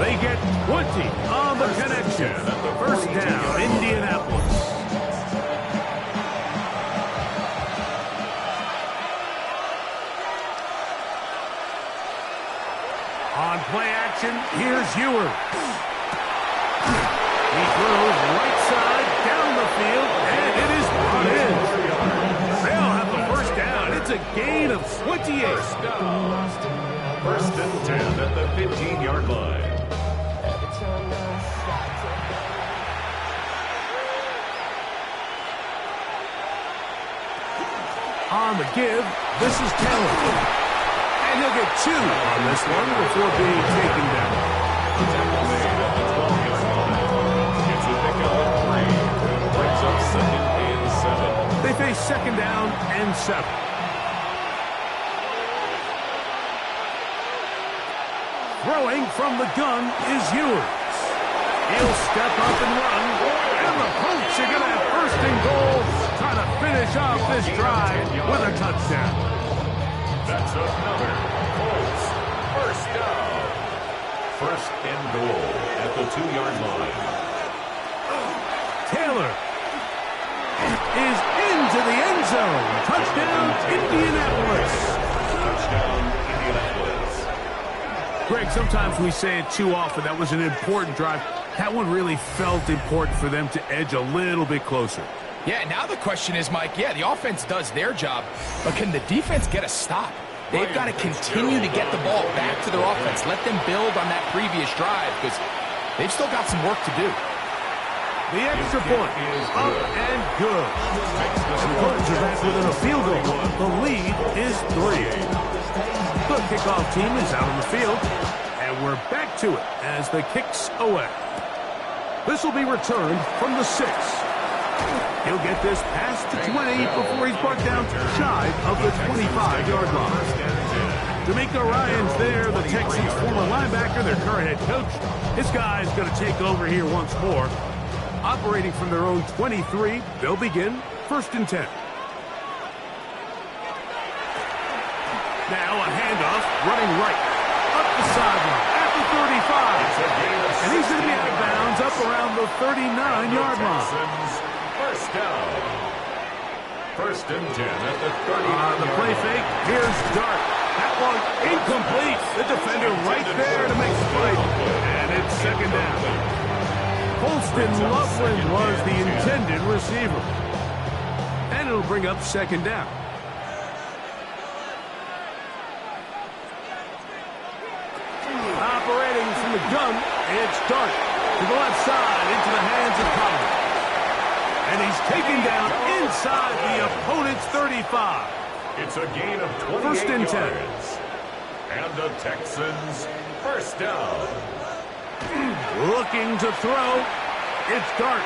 They get 20 on the connection. First down, Indianapolis. On play action, here's Ewers. He throws right side down the field, and it is brought in. They'll have the first down. It's a gain of 28. First and 10 at the 15-yard line. On the give, this is Taylor. And he'll get 2 on this one before being taken down. It's a pickup of 3. Brings up second and 7. They face second down and 7. Throwing from the gun is Ewers. He'll step up and run. And the Colts are going to have first and goal, trying to finish off this drive with a touchdown. That's another Colts first down. First and goal at the 2-yard line. Taylor is into the end zone. Touchdown, Indianapolis. Touchdown, Indianapolis. Greg, sometimes we say it too often. That was an important drive. That one really felt important for them to edge a little bit closer. Yeah, now the question is, Mike, yeah, the offense does their job, but can the defense get a stop? They've got to continue to get the ball back to their offense. Let them build on that previous drive because they've still got some work to do. The extra point is up and good. The Colts are back within a field goal. The lead is 3. The kickoff team is out on the field, and we're back to it as the kick's away. This will be returned from the 6. He'll get this past the 20 before he's brought down shy of the 25-yard line. D'Amico Ryans there, the Texans' former linebacker, their current head coach. This guy's going to take over here once more. Operating from their own 23, they'll begin 1st and 10. Now a handoff, running right, up the sideline, at the 35. And he's going to be out of bounds up around the 39-yard line. First down. 1st and 10 at the 39. The play fake, here's Dart. That one incomplete. The defender right there to make the play. And it's 2nd down. Holston Loveland was the intended receiver. And it'll bring up 2nd down. Operating from the gun, it's Dart to the left side into the hands of Collins. And he's taken down inside the opponent's 35. It's a gain of 28 1st and 10. yards. And the Texans 1st down. Looking to throw. It's Dart.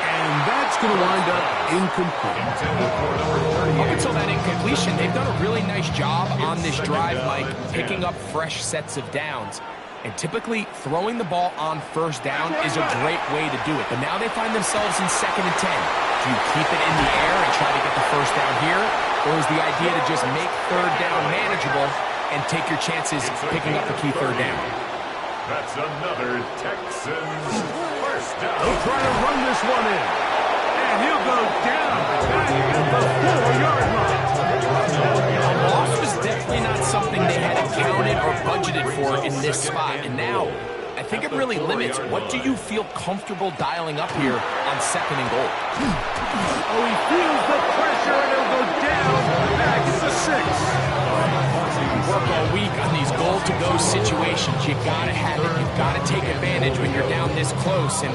And that's going to wind up incomplete. Up until that incompletion, they've done a really nice job on this drive, Mike, picking up fresh sets of downs. And typically, throwing the ball on 1st down is a great way to do it. But now they find themselves in 2nd and 10. Do you keep it in the air and try to get the 1st down here? Or is the idea to just make 3rd down manageable and take your chances picking up the key 3rd down? That's another Texans 1st down. They'll try to run this one in. And he'll go down back at the 4-yard line. A loss was definitely not something they had accounted or budgeted for in this spot. And now, I think it really limits what do you feel comfortable dialing up here on 2nd and goal. Oh, he feels the pressure, and he'll go down back at the 6. Work all week on these goal-to-go situations. You gotta have it. You've gotta take advantage when you're down this close, and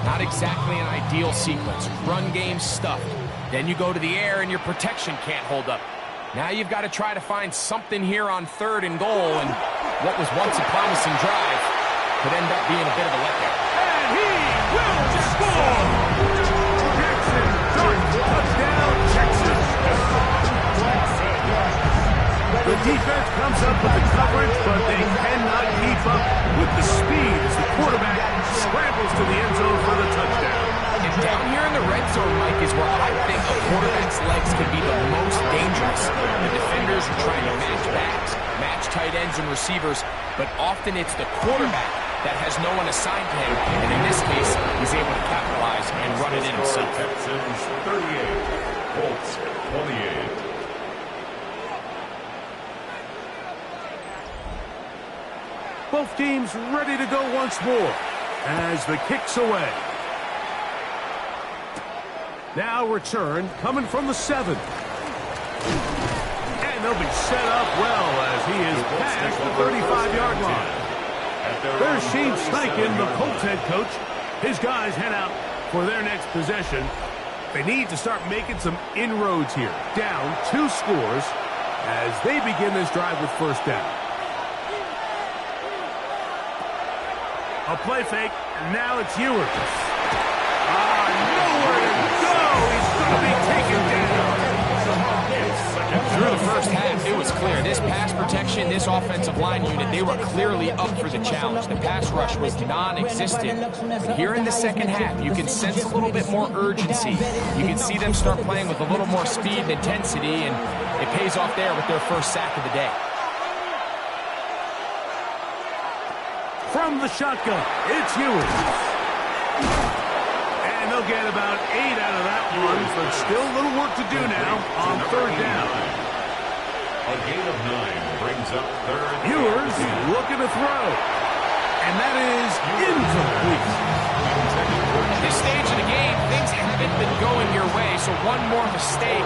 not exactly an ideal sequence. Run game stuffed. Then you go to the air, and your protection can't hold up. Now you've got to try to find something here on 3rd and goal, and what was once a promising drive could end up being a bit of a letdown. And he will score! Jackson, Dart, touchdown, Texas. The defense comes up with the coverage, but they cannot keep up with the speed as the quarterback scrambles to the end zone for the touchdown. And down here in the red zone, Mike, is where I think a quarterback's legs can be the most dangerous. The defenders are trying to match backs, match tight ends and receivers, but often it's the quarterback that has no one assigned to him, and in this case, he's able to capitalize and run it in himself. Texans 38, Colts 28. Both teams ready to go once more as the kick's away. Now return coming from the 7. And they'll be set up well as he is past the 35-yard line. There's Shane Steichen, the Colts head coach. His guys head out for their next possession. They need to start making some inroads here. Down 2 scores as they begin this drive with 1st down. A play fake, and now it's Ewers. Nowhere to go. He's going to be taken down. Through the first half, it was clear. This pass protection, this offensive line unit, they were clearly up for the challenge. The pass rush was non-existent. But here in the second half, you can sense a little bit more urgency. You can see them start playing with a little more speed and intensity, and it pays off there with their first sack of the day. From the shotgun, it's Ewers. And they'll get about 8 out of that one, but still a little work to do now on 3rd down. A gain of 9 brings up 3rd. Ewers looking to throw. And that is incomplete. At this stage of the game, things haven't been going your way, so one more mistake,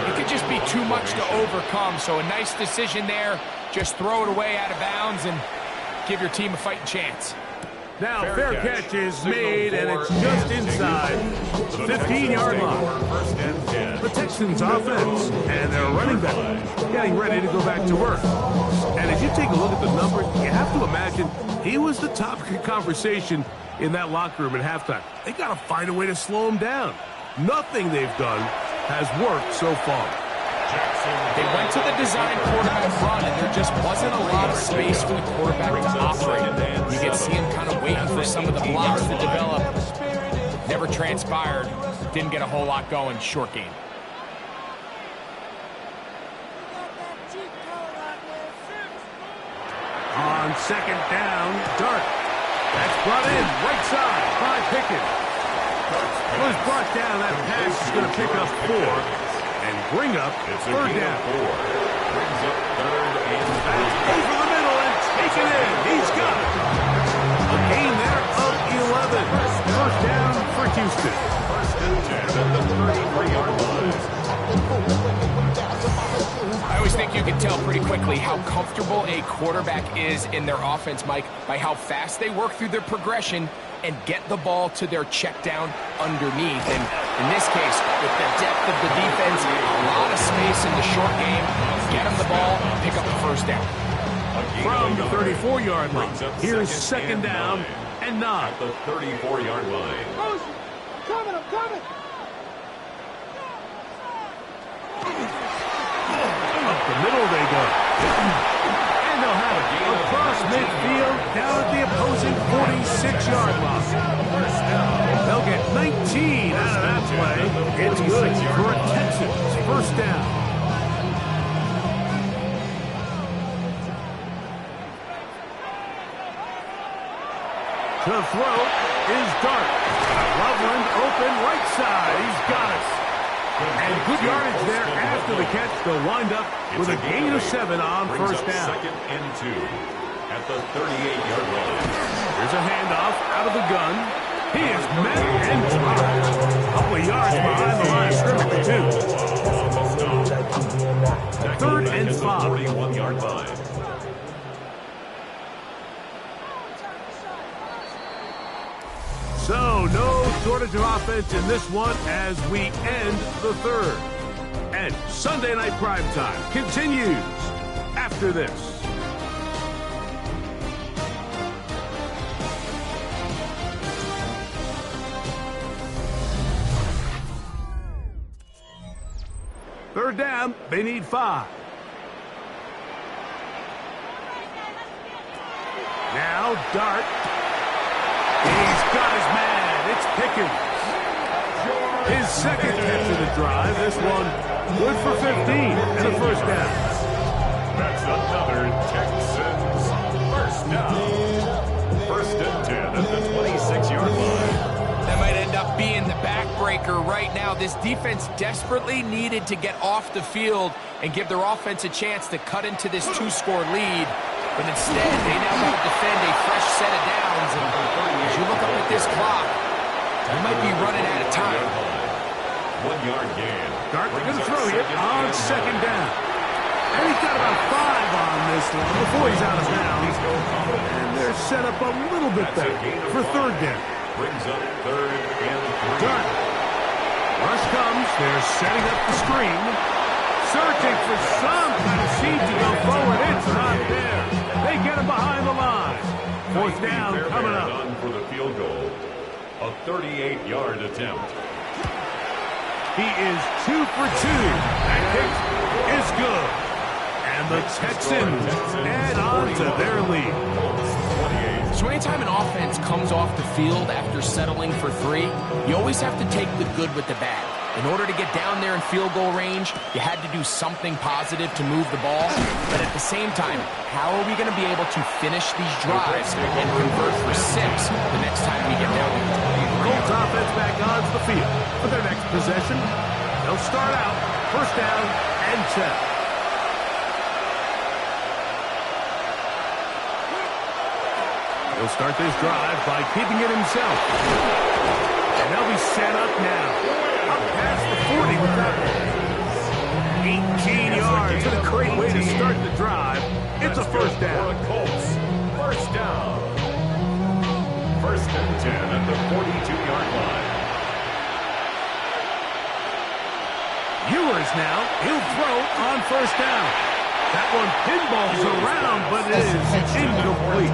it could just be too much to overcome. So a nice decision there. Just throw it away out of bounds and give your team a fighting chance. Now, fair catch is made, and it's just inside the 15-yard line. The Texans offense and their running back getting ready to go back to work. And as you take a look at the numbers, you have to imagine he was the topic of conversation in that locker room at halftime. They got to find a way to slow him down. Nothing they've done has worked so far. They went to the design quarterback run, and there just wasn't a lot of space for the quarterback to operate. You could see him kind of waiting for some of the blocks to develop. Never transpired. Didn't get a whole lot going. Short game. On second down, Dart. That's brought in right side by Pickett. Was brought down. That pass is going to pick up 4. And bring up third down. Brings up third and Over the middle and take it in. He's got it. A gain there of 11. First down for Houston. First and 10 at the 33-yard line. I always think you can tell pretty quickly how comfortable a quarterback is in their offense, Mike, by how fast they work through their progression and get the ball to their check down underneath. And in this case, with the depth of the defense, a lot of space in the short game, get them the ball, pick up the first down. From the 34-yard line, here's second down and 9. At the 34-yard line. I'm coming. Up the middle they go. And they'll have it across midfield down at the opposing 46-yard line. They'll get 19 out of that play. It's good for a Texans first down. To throw is Dart. Loveland open right side. He's got it. And good yardage there after the catch. They'll wind up with a gain of 7 on first down. Second and 2 at the 38-yard line. Here's a handoff out of the gun. He is met and dropped. A couple of yards behind the line of scrimmage, too. Third and 5. 41-yard line. So, no shortage of offense in this one as we end the third. And Sunday Night Primetime continues after this. Third down, they need 5. Now, Dart. He's got his man. It's Pickens. His second catch of the drive. This one good for 15 and a first down. That's another Texans first down. First and 10 at the 26-yard line. That might end up being the backbreaker right now. This defense desperately needed to get off the field and give their offense a chance to cut into this 2-score lead. But instead, they now got to defend a fresh set of downs. And as you look up at this clock, they might be running out of time. 1-yard gain. Dart going to throw here on second down. And he's got about 5 on this one before he's out of bounds. And they're set up a little bit better for third down. Brings up third and 3. Dart. Rush comes. They're setting up the screen. Searching for some kind of seed to go forward. It's not there. They get him behind the line. Fourth down coming up. Done for the field goal. A 38-yard attempt. He is 2 for 2. That kick is good. And the Texans add on to their lead. So anytime an offense comes off the field after settling for 3, you always have to take the good with the bad. In order to get down there in field goal range, you had to do something positive to move the ball. But at the same time, how are we going to be able to finish these drives and convert for 6 the next time we get down there? Colts offense back onto the field for their next possession. They'll start out first down and 10. He'll start this drive by keeping it himself. And they'll be set up now. Up past the 40 with that one. 18 yards. And a great way to start the drive. It's a first down. Colts. First down. First and 10 at the 42-yard line. Ewers now. He'll throw on first down. That one pinballs around, but it is incomplete.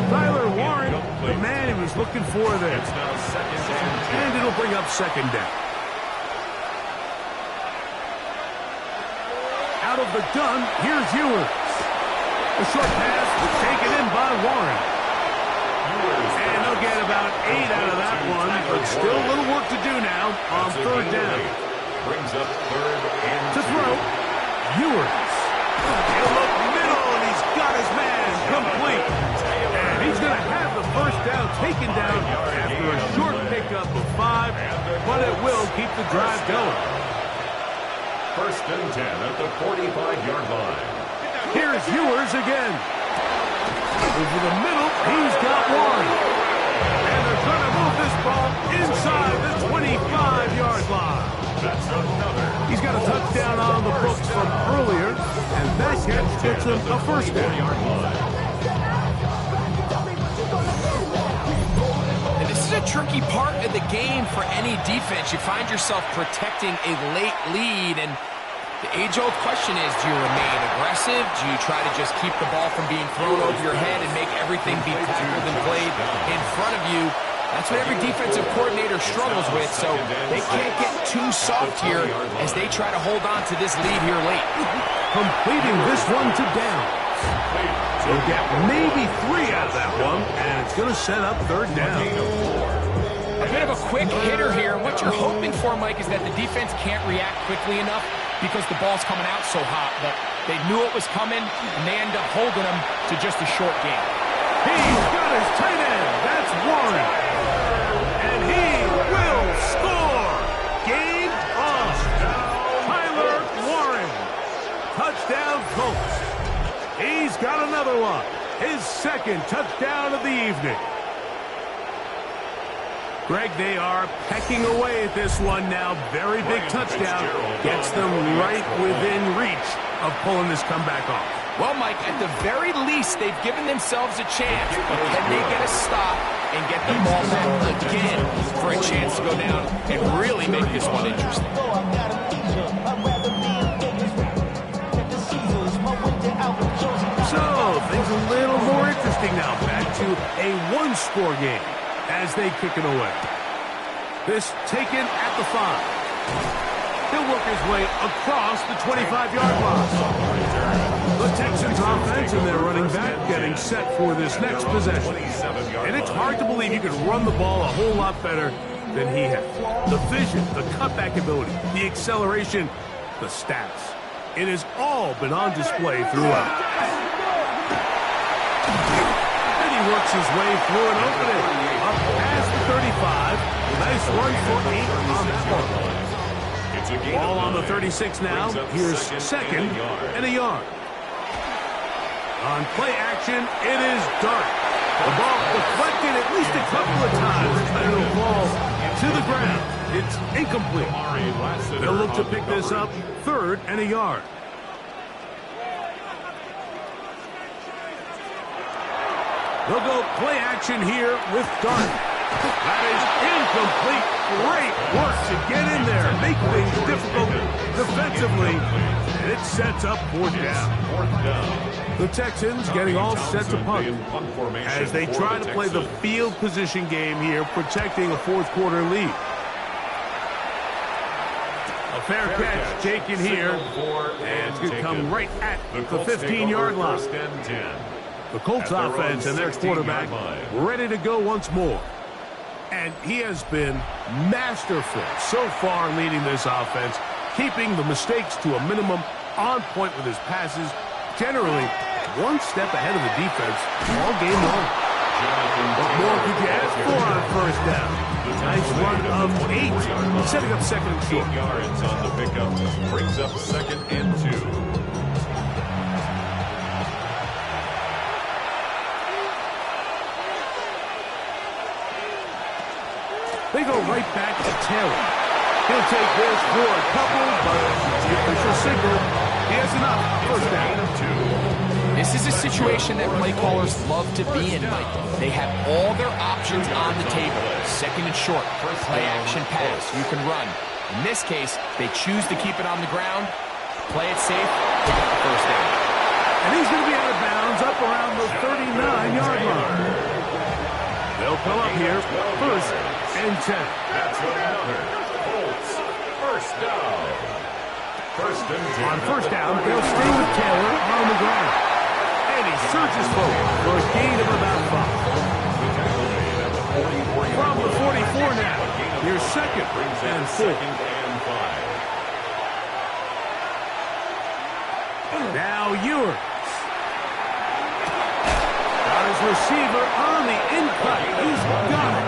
Tyler Warren, the man he was looking for there. And it'll bring up second down. Out of the gun, here's Ewers. A short pass taken in by Warren. And they'll get about 8 out of that one, but still a little work to do now on third down. Brings up third and to throw, Ewers. He'll look middle, and he's got his man complete. And he's going to have the first down taken down after a short pickup of 5, but it will keep the drive going. First and 10 at the 45-yard line. Here's Ewers again. Over the middle, he's got Warren. And they're going to move this ball inside the 25-yard line. That's another. He's got a touchdown on the books from earlier, and that catch gets him a first down. And this is a tricky part of the game for any defense. You find yourself protecting a late lead, and the age-old question is, do you remain aggressive? Do you try to just keep the ball from being thrown over your head and make everything be tackled and played in front of you? That's what every defensive coordinator struggles with, so they can't get too soft here as they try to hold on to this lead here late. Completing this one to down. They'll get maybe 3 out of that one, and it's going to set up third down. A bit of a quick hitter here. What you're hoping for, Mike, is that the defense can't react quickly enough because the ball's coming out so hot. But they knew it was coming, and they end up holding them to just a short game. He's got his tight end. That's Warren. And he will score. Game on. Tyler Warren. Touchdown Colts. He's got another one. His second touchdown of the evening. Greg, they are pecking away at this one now. Very big touchdown. Gets them right within reach of pulling this comeback off. Well, Mike, at the very least, they've given themselves a chance. But can they get a stop and get the ball back again for a chance to go down and really make this one interesting? So, things a little more interesting now. Back to a one-score game as they kick it away. This taken at the 5. He'll work his way across the 25-yard line. The Texans offense and their running back getting set for this next possession. And it's hard to believe you could run the ball a whole lot better than he has. The vision, the cutback ability, the acceleration, the stats. It has all been on display throughout. And he works his way through an opening. Up past the 35. Nice run for 8 on that one. Ball on the 36 now. Here's second and a yard. On play action, it is Dart. The ball deflected at least a couple of times, but it'll fall to the ground. It's incomplete. They'll look to pick this up, third and a yard. They'll go play action here with Dart. That is incomplete. Great work to get in there, make things difficult defensively, and it sets up fourth down. The Texans getting all set to punt as they try to play the field position game here, protecting a fourth-quarter lead. A fair catch taken here, and it's going to come right at the 15-yard line. The Colts offense and their quarterback ready to go once more. And he has been masterful so far leading this offense, keeping the mistakes to a minimum, on point with his passes, generally one step ahead of the defense all game long. What more could you ask for on first down? Nice run of 8, setting up second and short. 8 yards on the pickup, brings up second and 2. right back to Taylor. He'll take this for a couple, but the official signal, he has enough. First down. This is a situation that play callers love to be in, Mike. They have all their options on the table. Second and short, play action pass, you can run. In this case, they choose to keep it on the ground, play it safe, pick up the first down. And he's going to be out of bounds up around the 39-yard line. They'll come up here, first and 10. That's another Colts first down. First and 10. On first down, they'll stay with Taylor on the ground. And he surges forward for a gain of about 5. From the 44 now, here's second and 4. Now Ewers. Got his receiver on the in-cut. He's got it.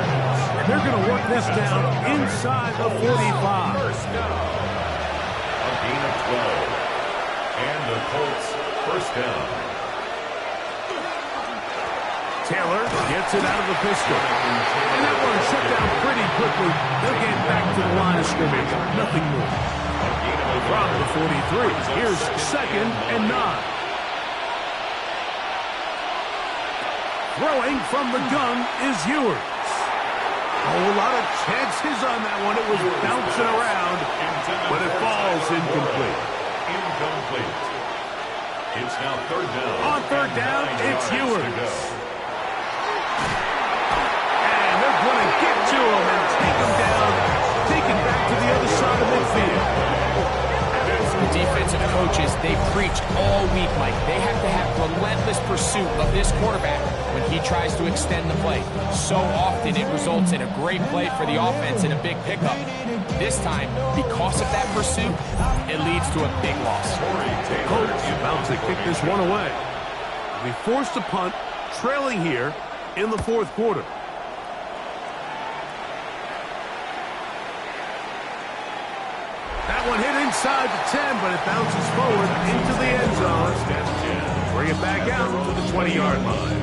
And they're going to work this down inside the 45. First down. A gain of 12. And the Colts first down. Taylor gets it out of the pistol. And that one shut down pretty quickly. They'll get back to the line of scrimmage. Nothing more. From the 43, here's second and 9. Throwing from the gun is Ewers. A whole lot of chances on that one. It was bouncing around, but it falls incomplete. Incomplete. It's now third down. On third down, it's Ewers. And they're going to get to him and take him down, take him back to the other side of midfield. The defensive coaches, they preached all week, Mike. They have to have relentless pursuit of this quarterback when he tries to extend the play. So often it results in a great play for the offense and a big pickup. This time, because of that pursuit, it leads to a big loss. Colts about to kick this one away. We forced a punt, trailing here in the fourth quarter. That one hit inside the 10, but it bounces forward into the end zone. Bring it back out to the 20-yard line.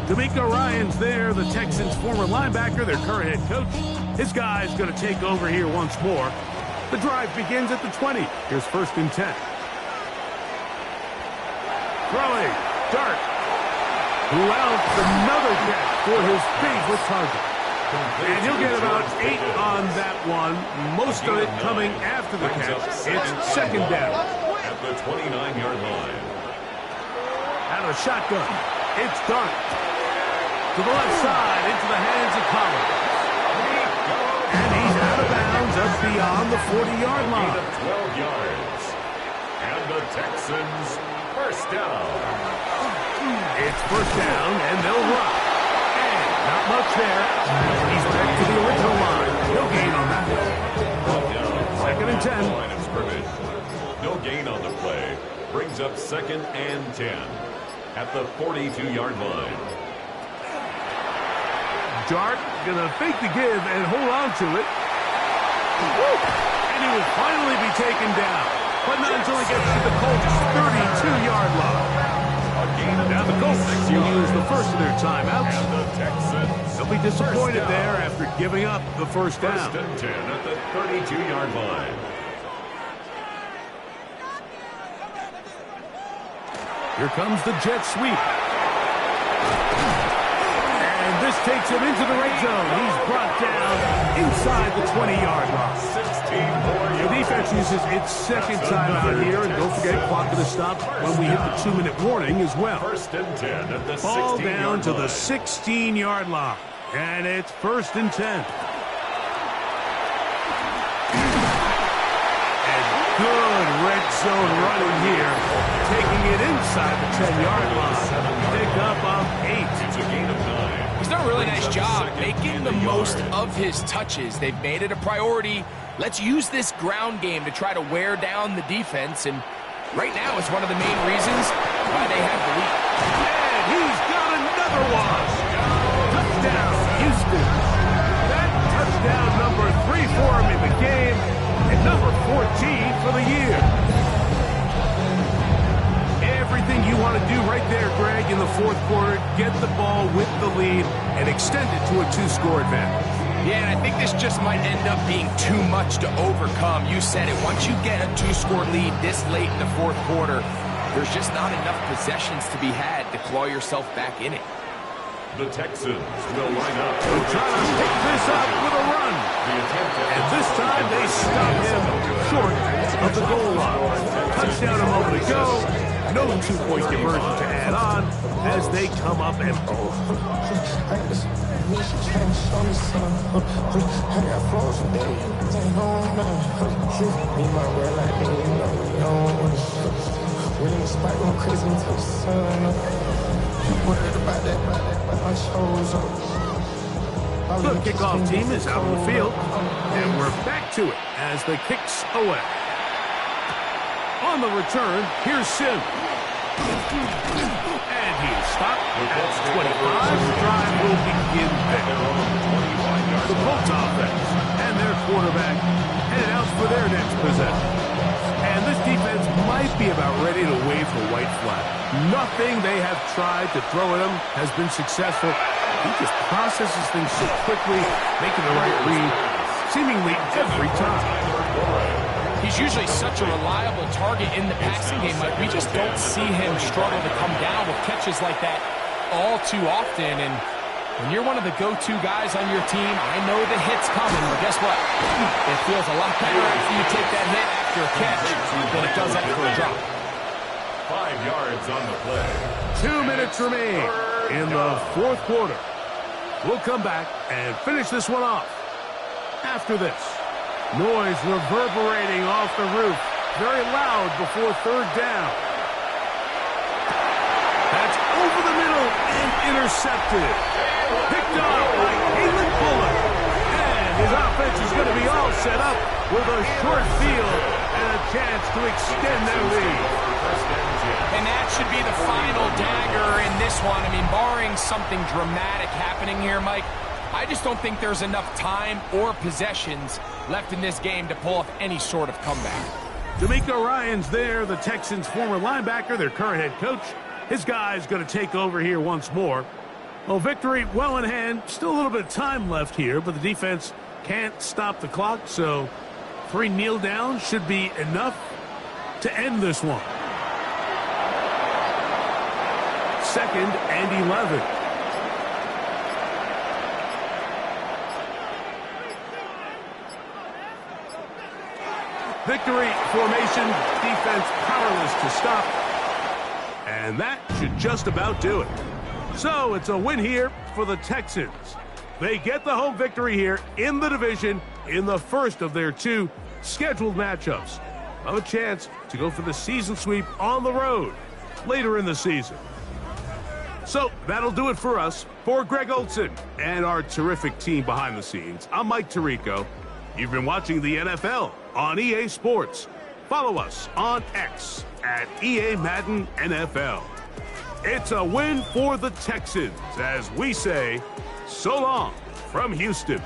D'Amico Ryan's there, the Texans' former linebacker, their current head coach. His guy's going to take over here once more. The drive begins at the 20. Here's first and 10. Throwing, Dart. Who else? Another catch for his favorite target. And he'll get about 8 on that one. Most of it coming after the catch. It's second down. At the 29-yard line. Out of a shotgun. It's Dart. To the left side, into the hands of Collins. And he's out of bounds up beyond the 40-yard line. 12 yards. And the Texans first down. It's first down, and they'll run. Not much there. He's back to the original line. No gain on that one. Second and 10. Line of scrimmage. No gain on the play. Brings up second and 10 at the 42-yard line. Dart gonna fake the give and hold on to it. And he will finally be taken down. But not until he gets to the Colts' 32-yard line. Now the Colts will use the first of their timeouts. And the Texans. They'll be disappointed there after giving up the first down. First and 10 at the 32-yard line. Here comes the jet sweep. And this takes him into the red zone. He's brought down inside the 20-yard line. 16 more yards. The defense uses its second timeout here. And don't forget, clock going to stop when we hit the 2-minute warning as well. First and 10 at the 16-yard line. Ball down to the 16-yard line. And it's first and 10. And good red zone running here. Taking it inside the 10-yard line. Pick up on 8. It's a gain of 9. He's done a really nice job making the most of his touches. They've made it a priority. Let's use this ground game to try to wear down the defense. And right now it's one of the main reasons why they have the lead. And he's got another one. Touchdown, Houston. That touchdown number 3 for him in the game. And number 14 for the year. Everything you want to do right there, Greg, in the fourth quarter, get the ball with the lead and extend it to a 2-score advantage. Yeah, and I think this just might end up being too much to overcome. You said it. Once you get a 2-score lead this late in the fourth quarter, there's just not enough possessions to be had to claw yourself back in it. The Texans will line up. They're trying to pick this up with a run. And this time they stop him short of the goal line. Touchdown a moment ago. No 2-point conversion to add on as they come up empty. The kickoff team is out on the field, and we're back to it as the kicks away. On the return, here's Sim. And he's stopped at 25. The drive will begin there. The Colts offense and their quarterback headed out for their next possession. And this defense might be about ready to wave the white flag. Nothing they have tried to throw at him has been successful. He just processes things so quickly, making the right read seemingly every time. He's usually such a reliable target in the passing game, Mike. We just don't see him struggle to come down with catches like that all too often. And when you're one of the go-to guys on your team, I know the hit's coming, but guess what? It feels a lot better after you take that hit after a catch than it does after a drop. 5 yards on the play. 2 minutes remain in the fourth quarter. We'll come back and finish this one off after this. Noise reverberating off the roof. Very loud before third down. That's over the middle and intercepted. Picked up by Caleb Fuller. And his offense is going to be all set up with a short field and a chance to extend their lead. And that should be the final dagger in this one. I mean, barring something dramatic happening here, Mike, I just don't think there's enough time or possessions left in this game to pull off any sort of comeback. D'Amico Ryan's there, the Texans' former linebacker, their current head coach. His guy's going to take over here once more. Well, victory well in hand. Still a little bit of time left here, but the defense can't stop the clock, so 3 kneel downs should be enough to end this one. 2nd and 11. Victory formation, defense powerless to stop. And that should just about do it. So it's a win here for the Texans. They get the home victory here in the division in the first of their 2 scheduled matchups. Have a chance to go for the season sweep on the road later in the season. So that'll do it for us. For Greg Olson and our terrific team behind the scenes, I'm Mike Tirico. You've been watching the NFL on EA Sports. Follow us on X at EA Madden NFL. It's a win for the Texans as we say so long from Houston.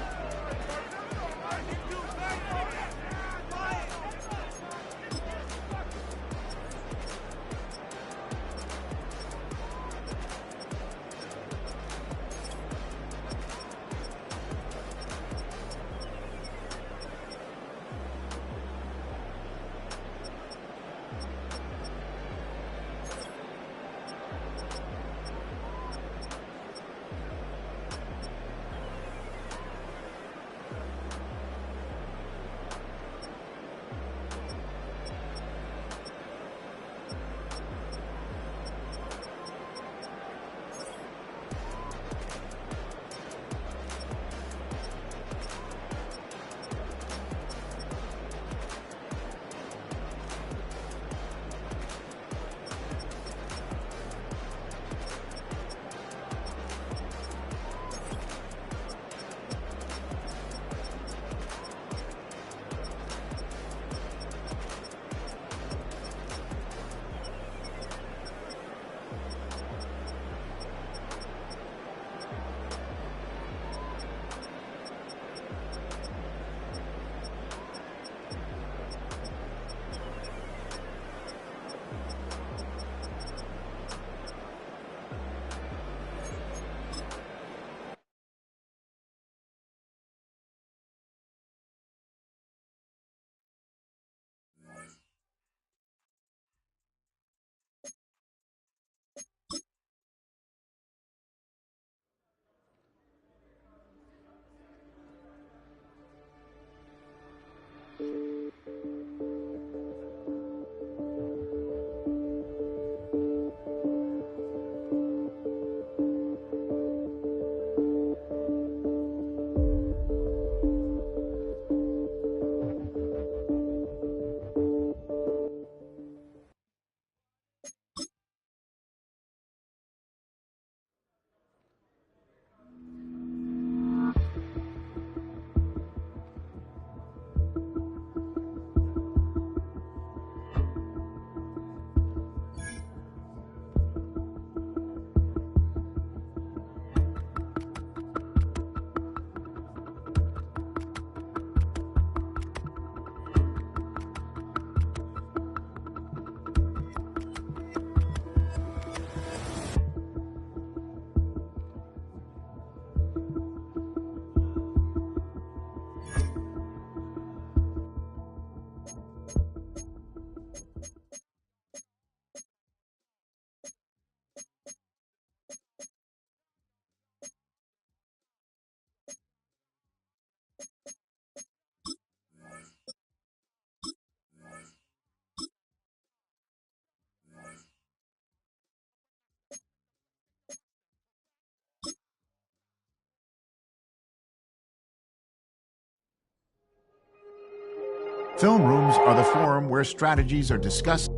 Film rooms are the forum where strategies are discussed.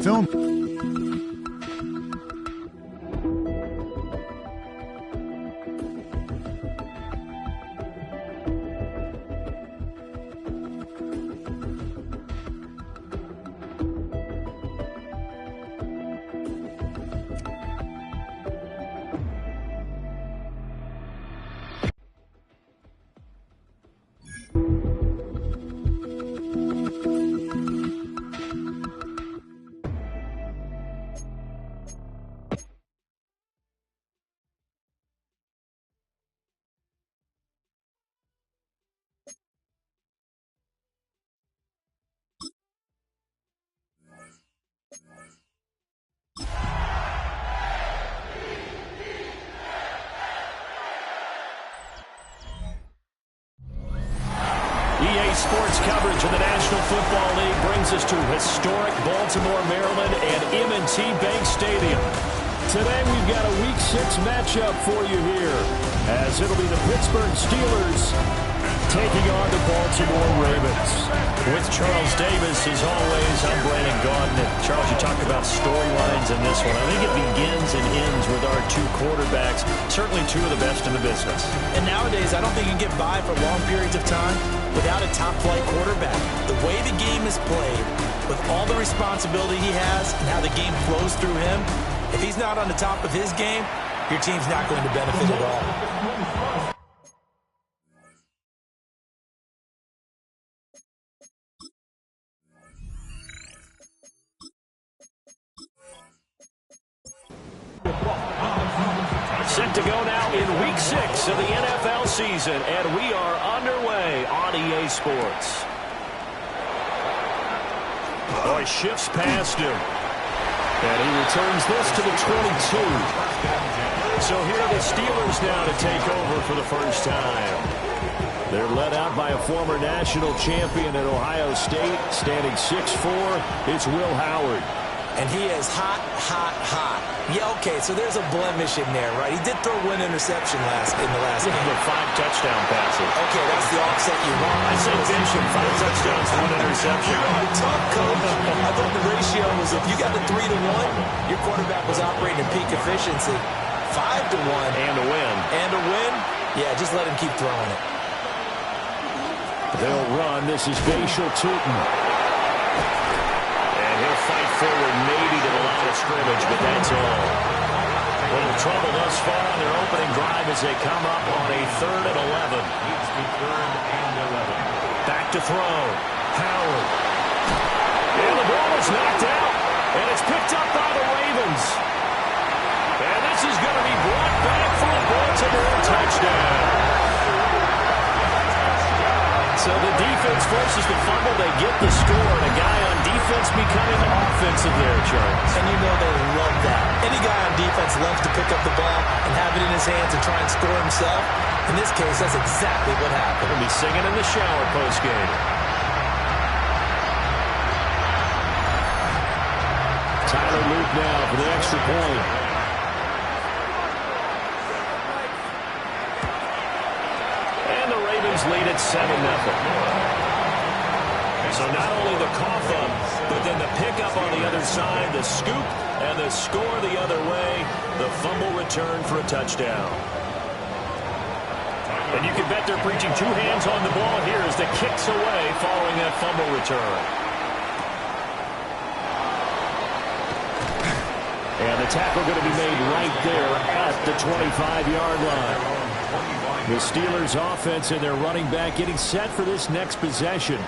Film. EA Sports coverage of the National Football League brings us to historic Baltimore, Maryland and M&T Bank Stadium. Today we've got a Week 6 matchup for you here, as it'll be the Pittsburgh Steelers taking on the Baltimore Ravens. With Charles Davis, as always, I'm Brandon Gaudin. Charles, you talked about storylines in this one. I think it begins and ends with our two quarterbacks, certainly two of the best in the business. And nowadays, I don't think you can get by for long periods of time without a top-flight quarterback. The way the game is played, with all the responsibility he has and how the game flows through him, if he's not on the top of his game, your team's not going to benefit at all. Set to go now in Week 6 of the NFL season, and we are underway on EA Sports. Oh, he shifts past him, and he returns this to the 22. So here are the Steelers now to take over for the first time. They're led out by a former national champion at Ohio State, standing 6'4". It's Will Howard. And he is hot, hot, hot. Yeah, okay, so there's a blemish in there, right? He did throw one interception in the last game. With 5 touchdown passes. Okay, that's the offset you want. I say finish him 5 touchdowns, 1 interception. You're tough, coach. I thought the ratio was, if you got the 3-1, your quarterback was operating at peak efficiency. 5-1. And a win. And a win? Yeah, just let him keep throwing it. They'll run. This is Bashal Tootin. scrimmage, but that's all. A little trouble thus far on their opening drive as they come up on a 3rd and 11. Back to throw. Howard. And the ball is knocked out. And it's picked up by the Ravens. And this is going to be brought back for a Baltimore touchdown. So the defense forces the fumble. They get the score. And a guy on defense becoming offensive there, Charles. And you know they love that. Any guy on defense loves to pick up the ball and have it in his hands and try and score himself. In this case, that's exactly what happened. He'll be singing in the shower postgame. Tyler Luke now for the extra point. And the Ravens lead at 7-0. So not only the cough up, but then the pickup on the other side, the scoop, and the score the other way, the fumble return for a touchdown. And you can bet they're preaching 2 hands on the ball here as the kicks away following that fumble return. And the tackle going to be made right there at the 25-yard line. The Steelers offense and their running back getting set for this next possession.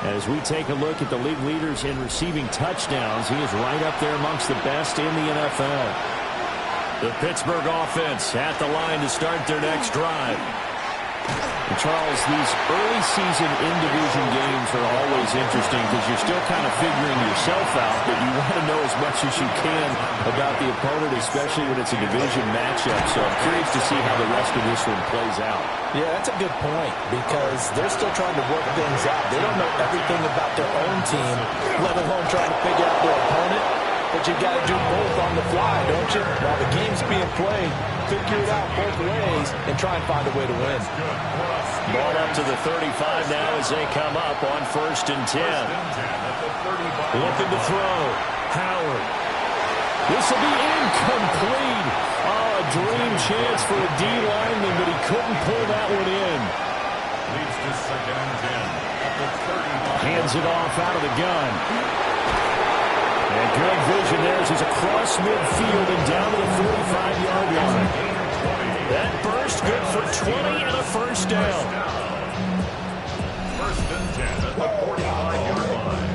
As we take a look at the league leaders in receiving touchdowns, he is right up there amongst the best in the NFL. The Pittsburgh offense at the line to start their next drive. And Charles, these early season in-division games are always interesting because you're still kind of figuring yourself out, but you want to know as much as you can about the opponent, especially when it's a division matchup. So I'm curious to see how the rest of this one plays out. Yeah, that's a good point because they're still trying to work things out. They don't know everything about their own team, let alone trying to figure out their opponent. But you've got to do both on the fly, don't you? While the game's being played, figure it out both ways and try and find a way to win. Ball up to the 35 now as they come up on 1st and 10. Looking to throw. Howard. This will be incomplete. Oh, a dream chance for a D lineman, but he couldn't pull that one in. Leads to 2nd and 10 at the 35. Hands it off out of the gun. And good vision there as he's across midfield and down to the 45-yard line. That burst good for 20 and a first down. 1st and 10 at the 45-yard line.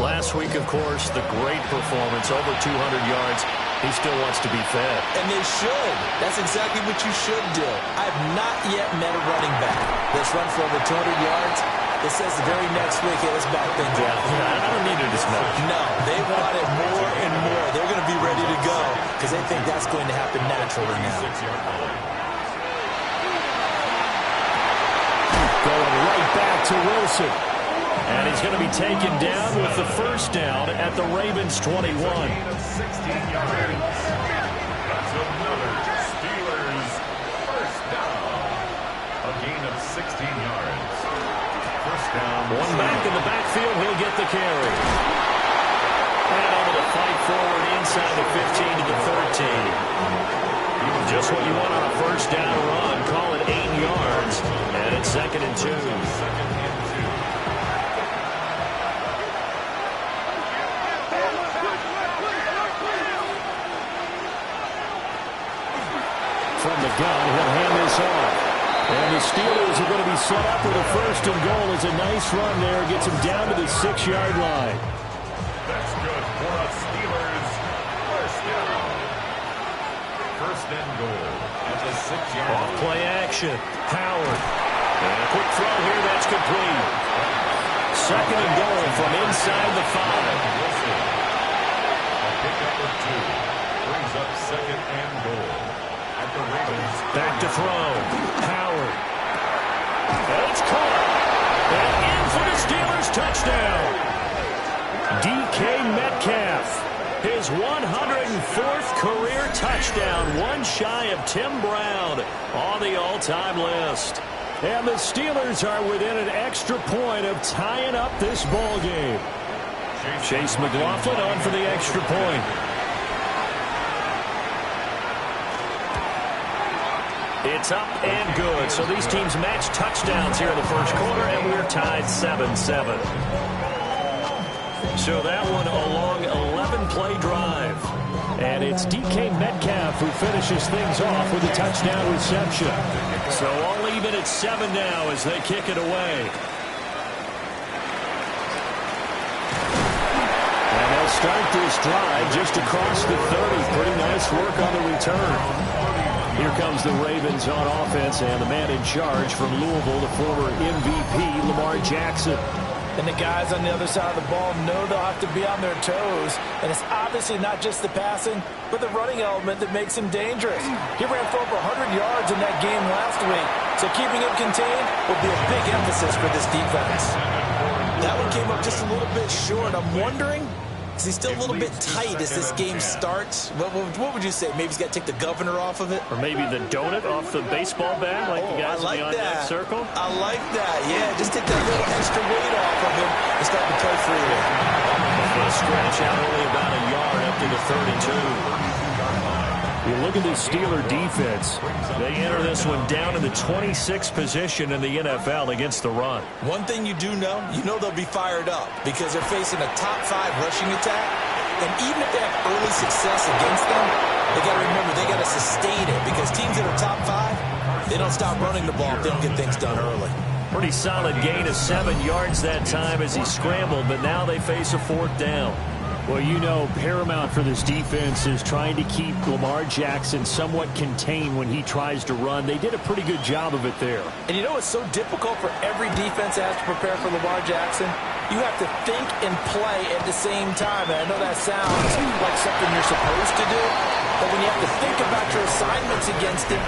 Last week, of course, the great performance, over 200 yards. He still wants to be fed. And they should. That's exactly what you should do. I have not yet met a running back that's run for over 200 yards. It says the very next week, hey, let's back things up. Yeah, I don't need it as much. No, they want it more and more. They're going to be ready to go because they think that's going to happen naturally now. Going right back to Wilson. And he's going to be taken down with the first down at the Ravens 21. A gain of 16 yards. That's another Steelers first down. A gain of 16 yards. First down. One back in the backfield. He'll get the carry. And able to fight forward inside the 15 to the 13. Just what you want on a first down run. Call it 8 yards. And it's 2nd and 2. From the gun, he'll hand this off. And the Steelers are going to be set up with a 1st and goal. It's a nice run there. Gets him down to the 6-yard line. That's good for a Steelers first down. 1st and goal at the 6-yard line. Off play action. Howard. And a quick throw here. That's complete. 2nd and goal from inside the 5. A pickup of 2. Brings up 2nd and goal. Back to throw. Howard. And it's caught. And in for the Steelers touchdown. DK Metcalf. His 104th career touchdown. One shy of Tim Brown on the all-time list. And the Steelers are within an extra point of tying up this ball game. Chase McLaughlin on for the extra point. It's up and good. So these teams match touchdowns here in the first quarter, and we're tied 7-7. So that one a long 11-play drive. And it's DK Metcalf who finishes things off with a touchdown reception. So all even at 7 now as they kick it away. And they'll start this drive just across the 30. Pretty nice work on the return. Here comes the Ravens on offense, and the man in charge from Louisville, the former MVP, Lamar Jackson. And the guys on the other side of the ball know they'll have to be on their toes. And it's obviously not just the passing, but the running element that makes him dangerous. He ran for over 100 yards in that game last week. So keeping him contained will be a big emphasis for this defense. That one came up just a little bit short. I'm wondering, is he still a little bit tight as this game starts? What would you say? Maybe he's got to take the governor off of it? Or maybe the donut off the baseball bat, like the guys in the on-deck circle? I like that. Yeah, just take that little extra weight off of him and start to play freely. He'll stretch out only about a yard up to the 32. You look at this Steeler defense. They enter this one down in the 26th position in the NFL against the run. One thing you do know, they'll be fired up because they're facing a top 5 rushing attack. And even if they have early success against them, they got to remember they got to sustain it because teams that are top 5, they don't stop running the ball if they don't get things done early. Pretty solid gain of 7 yards that time as he scrambled, but now they face a 4th down. Well, paramount for this defense is trying to keep Lamar Jackson somewhat contained when he tries to run. They did a pretty good job of it there. And it's so difficult for every defense that has to prepare for Lamar Jackson. You have to think and play at the same time. And I know that sounds like something you're supposed to do, but when you have to think about your assignments against him,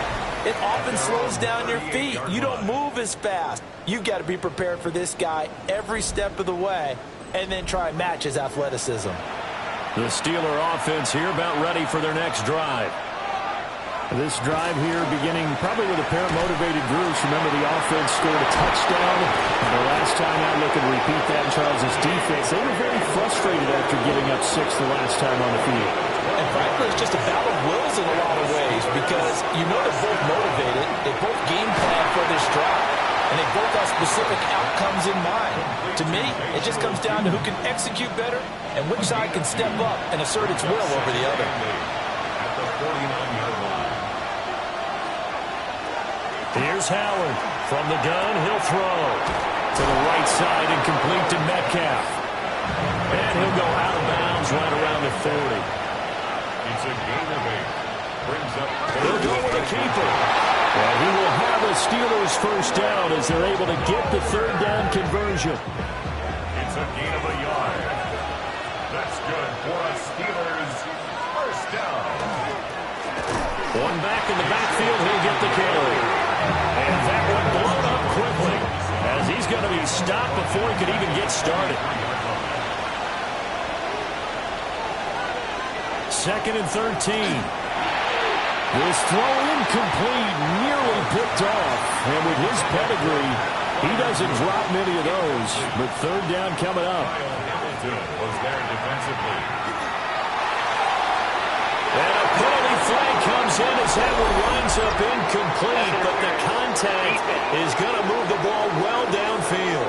it often slows down your feet. You don't move as fast. You've got to be prepared for this guy every step of the way, and then try and match his athleticism. The Steeler offense here about ready for their next drive. This drive here beginning probably with a pair of motivated groups. Remember, the offense scored a touchdown. The last time out, look and repeat that in Charles' defense. They were very frustrated after giving up 6 the last time on the field. And frankly, it's just a battle of wills in a lot of ways because they're both motivated. They both game plan for this drive. And they both have specific outcomes in mind. To me, it just comes down to who can execute better and which side can step up and assert its will over the other. At the 49-yard line. Here's Howard. From the gun, he'll throw. To the right side and complete to Metcalf. And he'll go out of bounds right around the 40. It's a gain of 8. Brings up. He'll go with a keeper. And he will have a Steelers first down as they're able to get the 3rd down conversion. It's a gain of a yard. That's good for a Steelers first down. One back in the backfield, he'll get the carry. And that one blown up quickly as he's going to be stopped before he could even get started. 2nd and 13. This throw incomplete, nearly picked off. And with his pedigree, he doesn't drop many of those. But 3rd down coming up. Was there defensively. And a penalty flag comes in as that one winds up incomplete. But the contact is going to move the ball well downfield.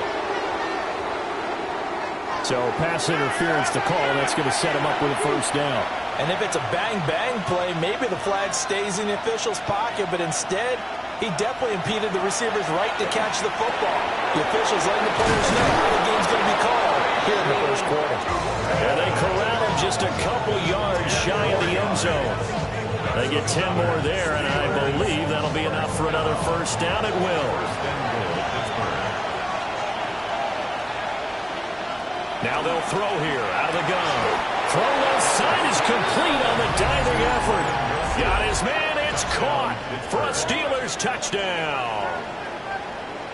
So pass interference to call. That's going to set him up with a first down. And if it's a bang-bang play, maybe the flag stays in the official's pocket, but instead, he definitely impeded the receiver's right to catch the football. The officials letting the players know how the game's going to be called here in the first quarter. And they corral him just a couple yards shy of the end zone. They get 10 more there, and I believe that'll be enough for another first down. It will. Now they'll throw here out of the gun. Throw left side is complete on the diving effort. Got his man. It's caught for a Steelers touchdown.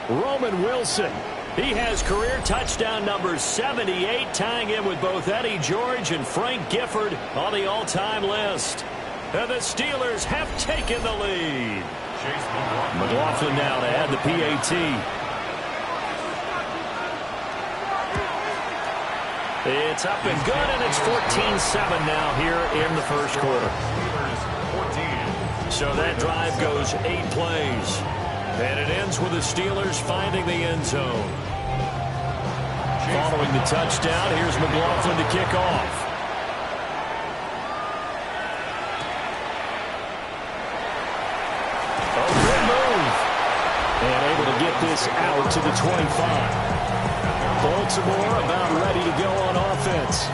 Roman Wilson. He has career touchdown number 78, tying in with both Eddie George and Frank Gifford on the all-time list. And the Steelers have taken the lead. McLaughlin now to add the PAT. It's up and good, and it's 14-7 now here in the first quarter. So that drive goes 8 plays. And it ends with the Steelers finding the end zone. Following the touchdown, here's McLaughlin to kick off. Oh, good move. And able to get this out to the 25. Baltimore about ready to go on offense.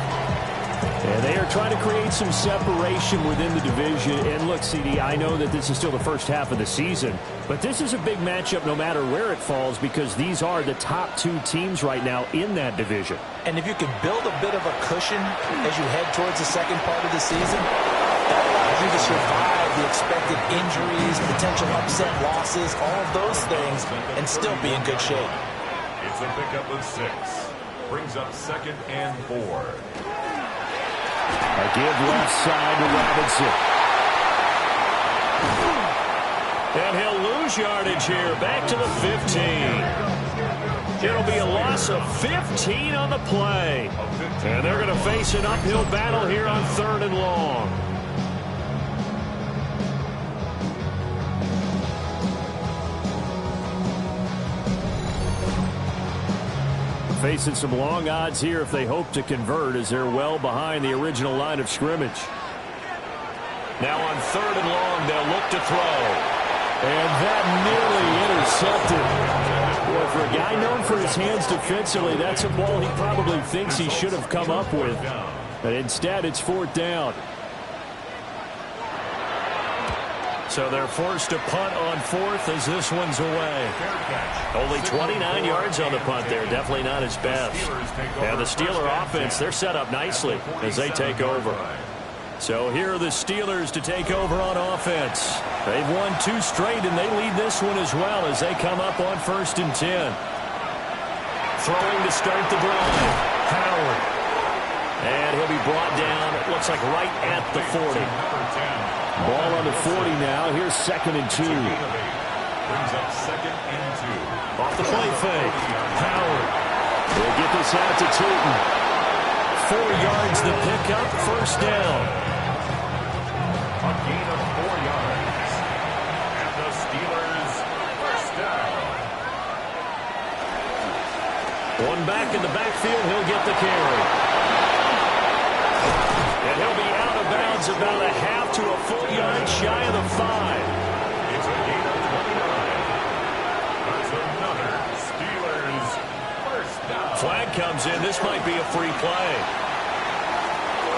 And they are trying to create some separation within the division. And look, CD, I know that this is still the first half of the season, but this is a big matchup no matter where it falls because these are the top two teams right now in that division. And if you can build a bit of a cushion as you head towards the second part of the season, that allows you to survive the expected injuries, potential upset losses, all of those things, and still be in good shape. It's a pickup of 6. Brings up 2nd and 4. A give left side to Robinson. And he'll lose yardage here. Back to the 15. It'll be a loss of 15 on the play. And they're going to face an uphill battle here on 3rd and long. Facing some long odds here if they hope to convert as they're well behind the original line of scrimmage. Now on 3rd and long, they'll look to throw. And that nearly intercepted. Boy, for a guy known for his hands defensively, that's a ball he probably thinks he should have come up with. But instead, it's 4th down. So they're forced to punt on 4th as this one's away. Only 29 yards on the punt there. Definitely not his best. And the Steeler offense, they're set up nicely as they take over. So here are the Steelers to take over on offense. They've won 2 straight, and they lead this one as well as they come up on 1st and 10. Throwing to start the drive. Howard. And he'll be brought down, it looks like right at the 40. Ball on the 40 now. Here's 2nd and 2. Brings up 2nd and 2. Off the play fake. Howard. We'll get this out to Tootin. 4 yards the pickup. 1st down. A gain of 4 yards. And the Steelers 1st down. One back in the backfield. He'll get the carry. And he'll be out of bounds about a half to a full yard shy of the 5. It's a gain of 29. That's another Steelers 1st down. Flag comes in. This might be a free play.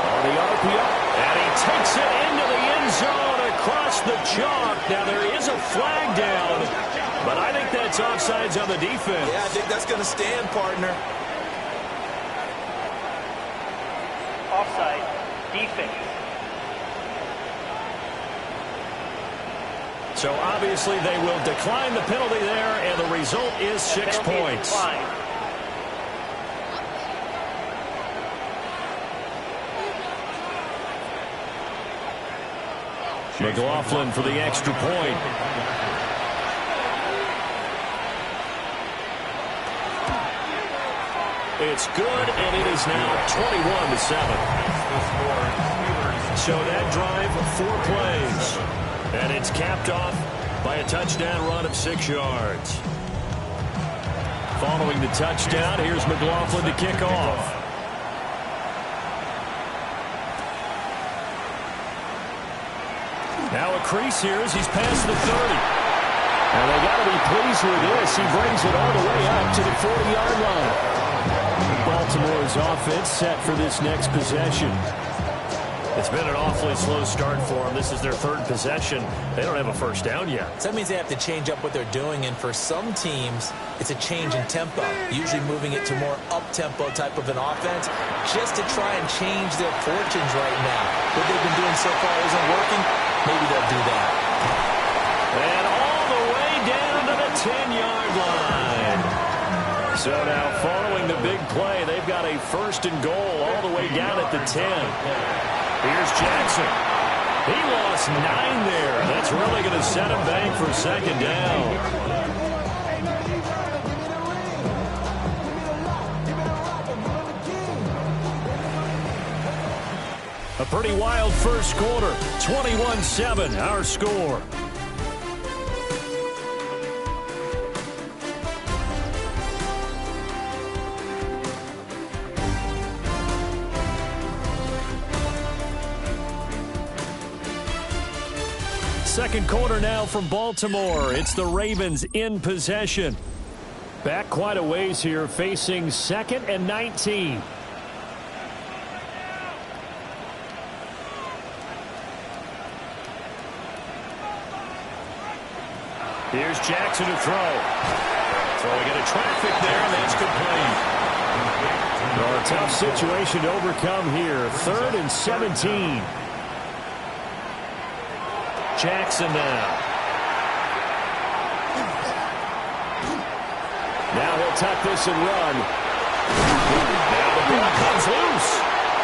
On the RPO. And he takes it into the end zone across the chalk. Now there is a flag down, but I think that's offsides on the defense. Yeah, I think that's going to stand, partner. Offside. Defense. So obviously they will decline the penalty there, and the result is 6 points. McLaughlin for the extra point. It's good, and it is now 21-7. So that drive, 4 plays. And it's capped off by a touchdown run of 6 yards. Following the touchdown, here's McLaughlin to kick off. Now a crease here as he's past the 30. And they got to be pleased with this. He brings it all the way up to the 40-yard line. Baltimore's offense set for this next possession. It's been an awfully slow start for them. This is their 3rd possession. They don't have a 1st down yet. So that means they have to change up what they're doing, and for some teams, it's a change in tempo, usually moving it to more up-tempo type of an offense, just to try and change their fortunes right now. What they've been doing so far isn't working. Maybe they'll do that. And all the way down to the 10-yard line. So now following the big play, they've got a 1st and goal all the way down at the 10. Here's Jackson. He lost 9 there. That's really going to set him back for 2nd down. A pretty wild first quarter. 21-7, our score. Second quarter now from Baltimore. It's the Ravens in possession. Back quite a ways here, facing 2nd and 19. Here's Jackson to throw. Throwing into traffic there, and that's complete. A tough situation to overcome here. 3rd and 17. Jackson now. Now he'll tuck this and run. Now the ball comes loose.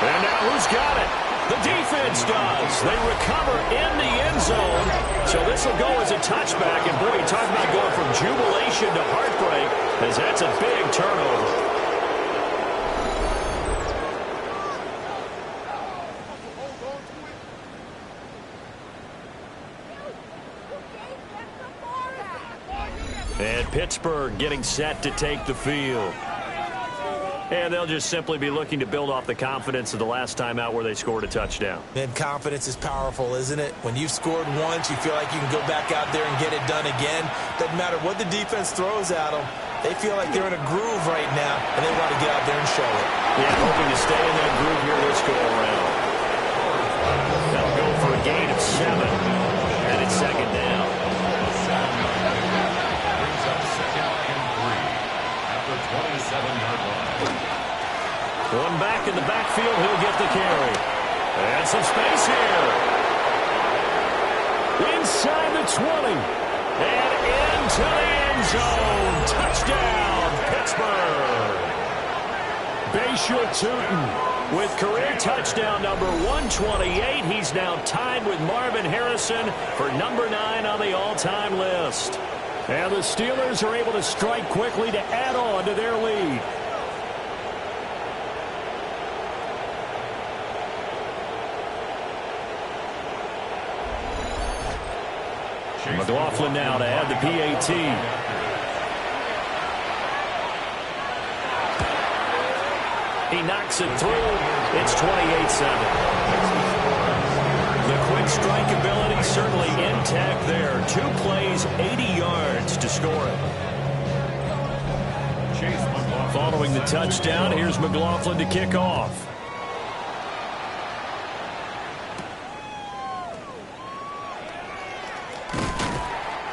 And now who's got it? The defense does. They recover in the end zone. So this will go as a touchback. And boy, you talk about going from jubilation to heartbreak, as that's a big turnover. And Pittsburgh getting set to take the field. And they'll just simply be looking to build off the confidence of the last time out where they scored a touchdown. And confidence is powerful, isn't it? When you've scored once, you feel like you can go back out there and get it done again. Doesn't matter what the defense throws at them. They feel like they're in a groove right now, and they want to get out there and show it. Yeah, hoping to stay in that groove here this go-around. They'll go for a gain of 7. And it's 2nd down. One back in the backfield, he'll get the carry. And some space here. Inside the 20. And into the end zone. Touchdown, Pittsburgh. Bayshore Tootin with career touchdown number 128. He's now tied with Marvin Harrison for number 9 on the all-time list. And the Steelers are able to strike quickly to add on to their lead. McLaughlin now to add the PAT. He knocks it through. It's 28-7. The quick strike ability certainly intact there. 2 plays, 80 yards to score it. Following the touchdown, here's McLaughlin to kick off.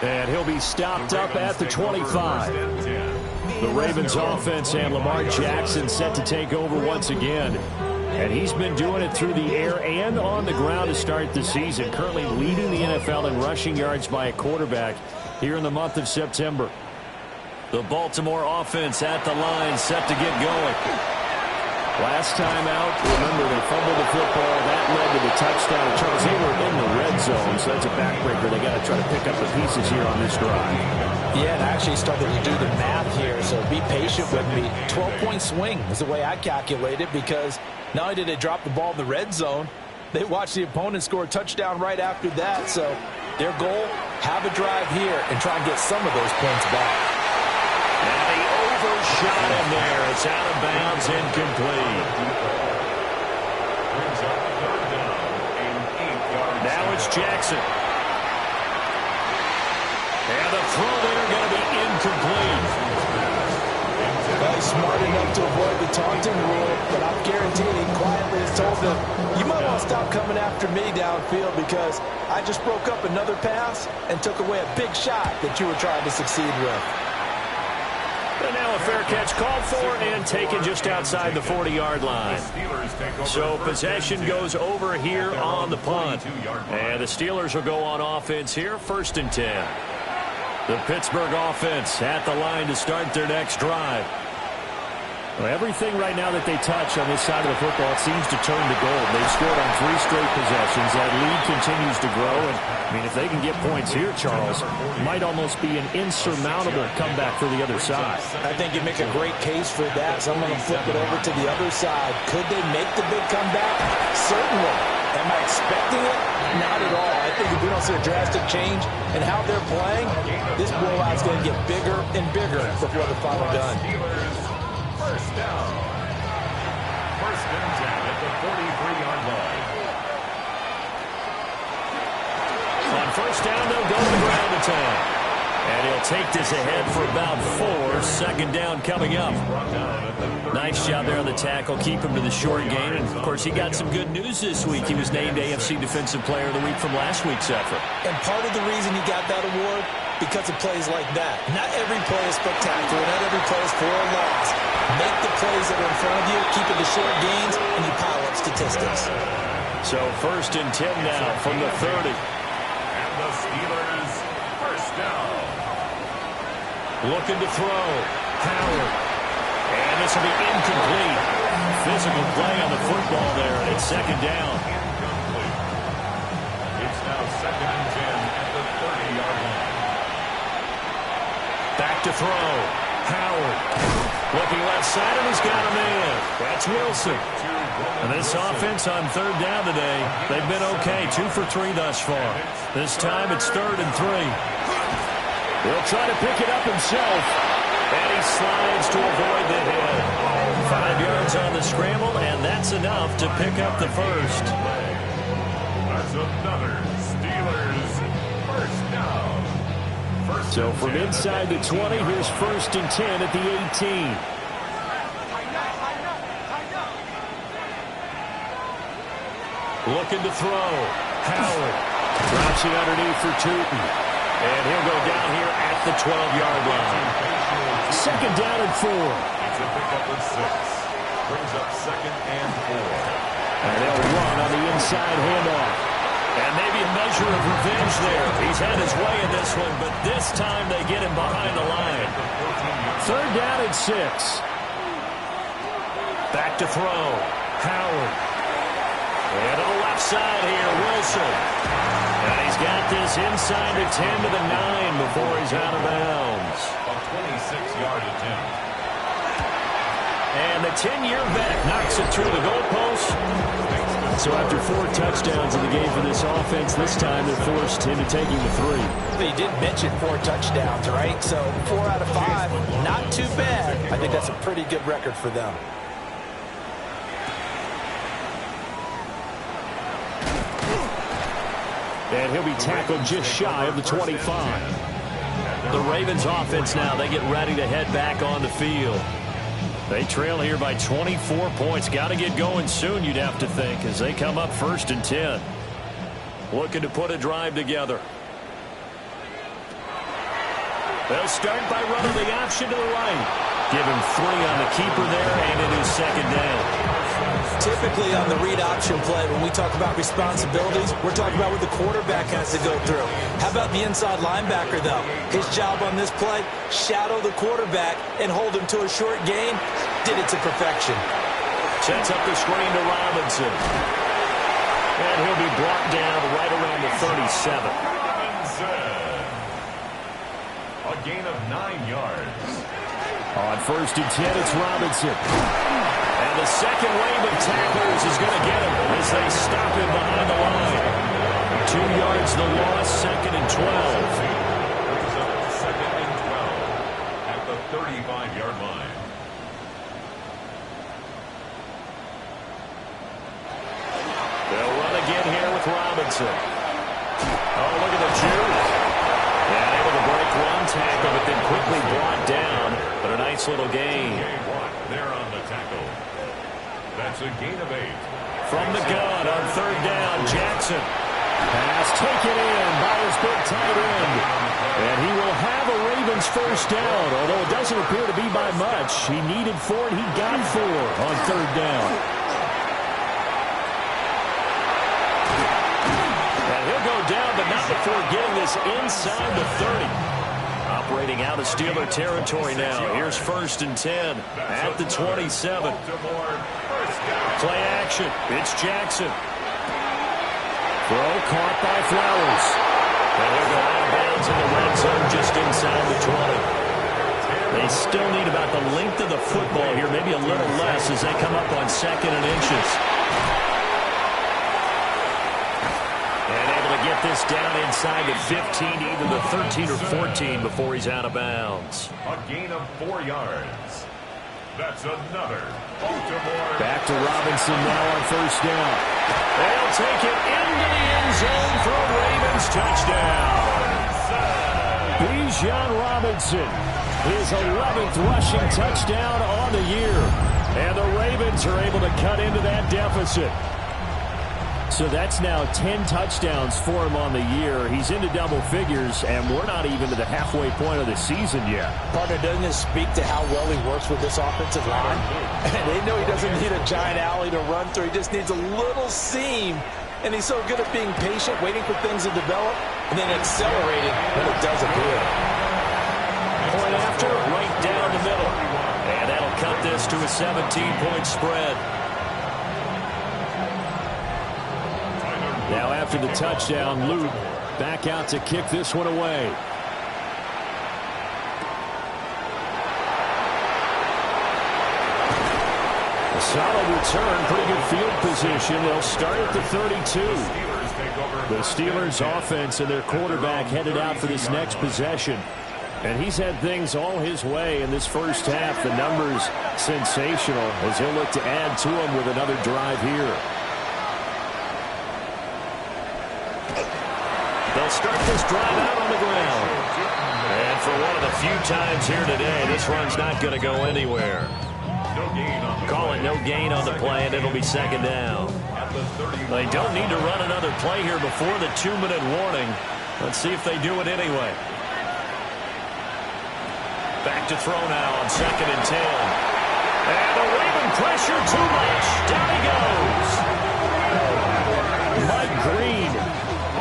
And he'll be stopped up at the 25. The Ravens offense and Lamar Jackson set to take over once again. And he's been doing it through the air and on the ground to start the season, currently leading the NFL in rushing yards by a quarterback here in the month of September. The Baltimore offense at the line, set to get going. Last time out, remember, they fumbled the football. That led to the touchdown. Charles, they were in the red zone, so that's a backbreaker. They got to try to pick up the pieces here on this drive. Yeah, and I actually started to do the math here, so be patient with me. 12-point swing is the way I calculate it, because not only did they drop the ball in the red zone, they watched the opponent score a touchdown right after that. So their goal, have a drive here and try and get some of those points back. And he overshot him there. It's out of bounds, incomplete. Now it's Jackson. And the throw there going to be incomplete. Well, he's smart enough to avoid the taunting rule, but I'm guaranteed he quietly has told them, you might want to stop coming after me downfield because I just broke up another pass and took away a big shot that you were trying to succeed with. And now a fair catch called for and taken just outside the 40-yard line. So possession goes over here on the punt. And the Steelers will go on offense here, 1st and 10. The Pittsburgh offense at the line to start their next drive. Well, everything right now that they touch on this side of the football seems to turn to gold. They've scored on 3 straight possessions. That lead continues to grow. And, I mean, if they can get points here, Charles, it might almost be an insurmountable comeback for the other side. I think you make a great case for that. So I'm going to flip it over to the other side. Could they make the big comeback? Certainly. Am I expecting it? Not at all. I think if we don't see a drastic change in how they're playing, this blowout's going to get bigger and bigger before the final gun. First down. 1st and 10 at the 43-yard line. On first down, they'll go to the ground attack. And he'll take this ahead for about 4. Second down coming up. Nice job there on the tackle. Keep him to the short game. And, of course, he got some good news this week. He was named AFC Defensive Player of the Week from last week's effort. And part of the reason he got that award, because of plays like that. Not every play is spectacular. Not every play is for a loss. Make the plays that are in front of you, keep it to short gains, and you pile up statistics. So first and 10 now from the 30. And the Steelers first down. Looking to throw. Howard. And this will be incomplete. Physical play on the football there, and it's second down. Incomplete. It's now second and 10 at the 30-yard line. Back to throw. Howard. Looking left side, and he's got a man. That's Wilson. And this offense on third down today, they've been okay. 2 for 3 thus far. This time it's third and 3. He'll try to pick it up himself. And he slides to avoid the hit. 5 yards on the scramble, and that's enough to pick up the first. That's another Steelers first down. So from inside the 20, here's first and 10 at the 18. Looking to throw. Howard drops it underneath for Tootin. And he'll go down here at the 12-yard line. Second down and 4. It's a pickup of 6. Brings up second and 4. And they'll run on the inside handoff. And maybe a measure of revenge there. He's had his way in this one, but this time they get him behind the line. Third down and 6. Back to throw. Howard. And to the left side here, Wilson. And he's got this inside the 10 to the 9 before he's out of bounds. A 26-yard attempt. And the 10-year vet knocks it through the goalpost. So after 4 touchdowns in the game for this offense, this time they're forced into taking the 3. They did mention 4 touchdowns, right? So 4 out of 5, not too bad. I think that's a pretty good record for them. And he'll be tackled just shy of the 25. The Ravens offense now, they get ready to head back on the field. They trail here by 24 points. Got to get going soon, you'd have to think, as they come up first and 10. Looking to put a drive together. They'll start by running the option to the right. Give him 3 on the keeper there, and it is second down. Typically on the read option play, when we talk about responsibilities, we're talking about what the quarterback has to go through. How about the inside linebacker, though? His job on this play, shadow the quarterback and hold him to a short gain. Did it to perfection. Sets up the screen to Robinson. And he'll be brought down right around the 37. Robinson. A gain of 9 yards. On first and 10, it's Robinson. And the second wave of tacklers is going to get him as they stop him behind the line. 2 yards the loss, second and 12. Second and 12 at the 35-yard line. They'll run again here with Robinson. Oh, look at the juke. And able to break one tackle, but then quickly brought down. But a nice little gain. There on the tackle. That's a gain of 8. From the gun on third down, Jackson. Pass taken in by his big tight end. And he will have a Ravens first down, although it doesn't appear to be by much. He needed 4, and he got 4 on third down. And he'll go down, but not before getting this inside the 30. Operating out of Steeler territory now. Here's first and 10 at the 27. Play action. It's Jackson. Throw caught by Flowers. And he'll go out of bounds in the red zone just inside the 20. They still need about the length of the football here, maybe a little less as they come up on second and inches. And able to get this down inside the 15, either the 13 or 14 before he's out of bounds. A gain of 4 yards. That's another Baltimore. Back to Robinson now on first down. They'll take it into the end zone for a Ravens Ravens touchdown. Bijan Robinson, his 11th rushing touchdown on the year. And the Ravens are able to cut into that deficit. So that's now 10 touchdowns for him on the year. He's into double figures, and we're not even to the halfway point of the season yet. Partner, doesn't this speak to how well he works with this offensive line? And they know he doesn't need a giant alley to run through. He just needs a little seam. And he's so good at being patient, waiting for things to develop, and then accelerating when it does appear. Point after, right down the middle. And that'll cut this to a 17-point spread. Now after the touchdown, Luke back out to kick this one away. A solid return, pretty good field position. They'll start at the 32. The Steelers offense and their quarterback headed out for this next possession. And he's had things all his way in this first half. The numbers sensational as he'll look to add to them with another drive here. They'll start this drive out on the ground. And for one of the few times here today, this run's not going to go anywhere. Call it no gain on the play, and it'll be second down. They don't need to run another play here before the 2-minute warning. Let's see if they do it anyway. Back to throw now on 2nd and 10. And the Raven pressure too much. Down he goes. Mike Green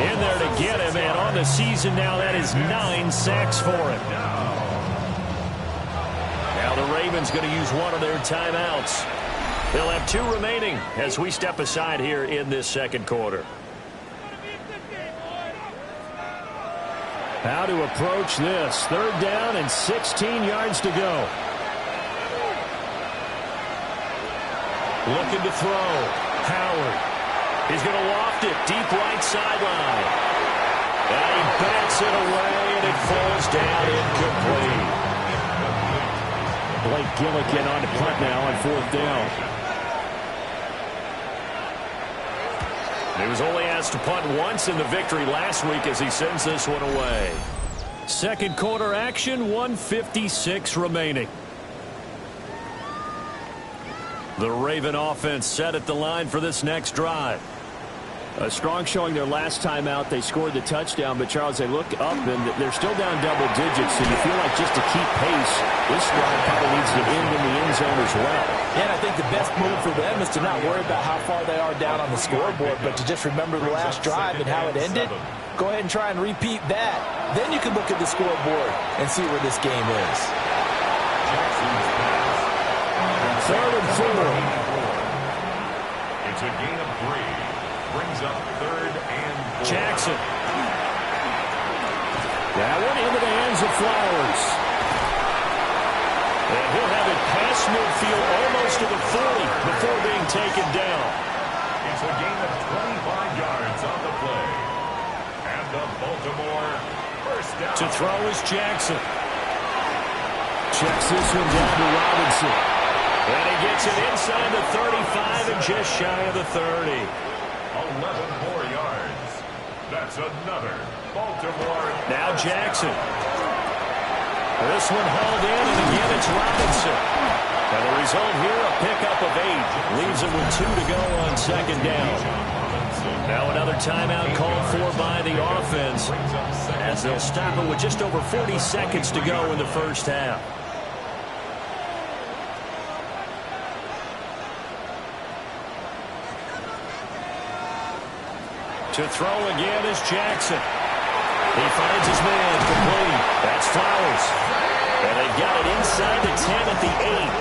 in there to get him, and on the season now, that is 9 sacks for him. Now the Ravens going to use one of their timeouts. They'll have 2 remaining as we step aside here in this second quarter. How to approach this. 3rd down and 16 yards to go. Looking to throw. Howard. He's going to loft it deep right sideline. And he bats it away, and it falls down incomplete. Blake Gillikin on the punt now on 4th down. He was only asked to punt once in the victory last week as he sends this one away. Second quarter action, 1:56 remaining. The Raven offense set at the line for this next drive. A strong showing their last time out. They scored the touchdown, but Charles, they look up and they're still down double digits, so you feel like just to keep pace, this drive probably needs to end in the end zone as well. Yeah, and I think the best move for them is to not worry about how far they are down on the scoreboard, but to just remember the last drive and how it ended. Go ahead and try and repeat that. Then you can look at the scoreboard and see where this game is. 3rd and 4. It's a gain of 3. Brings up 3rd and 4. Jackson. That one into the hands of Flowers. And he'll have it past midfield almost to the 40 before being taken down. It's a gain of 25 yards on the play. And the Baltimore first down. To throw is Jackson. Checks this one down to Robinson. And he gets it inside the 35 and just shy of the 30. 11 more yards. That's another Baltimore. Now Jackson. This one hauled in, and again it's Robinson. And the result here, a pickup of 8. Leaves it with 2 to go on 2nd down. Now another timeout called for by the offense, as they'll stop it with just over 40 seconds to go in the first half. To throw again is Jackson. He finds his man complete. That's Flowers. And they've got it inside the 10 at the 8.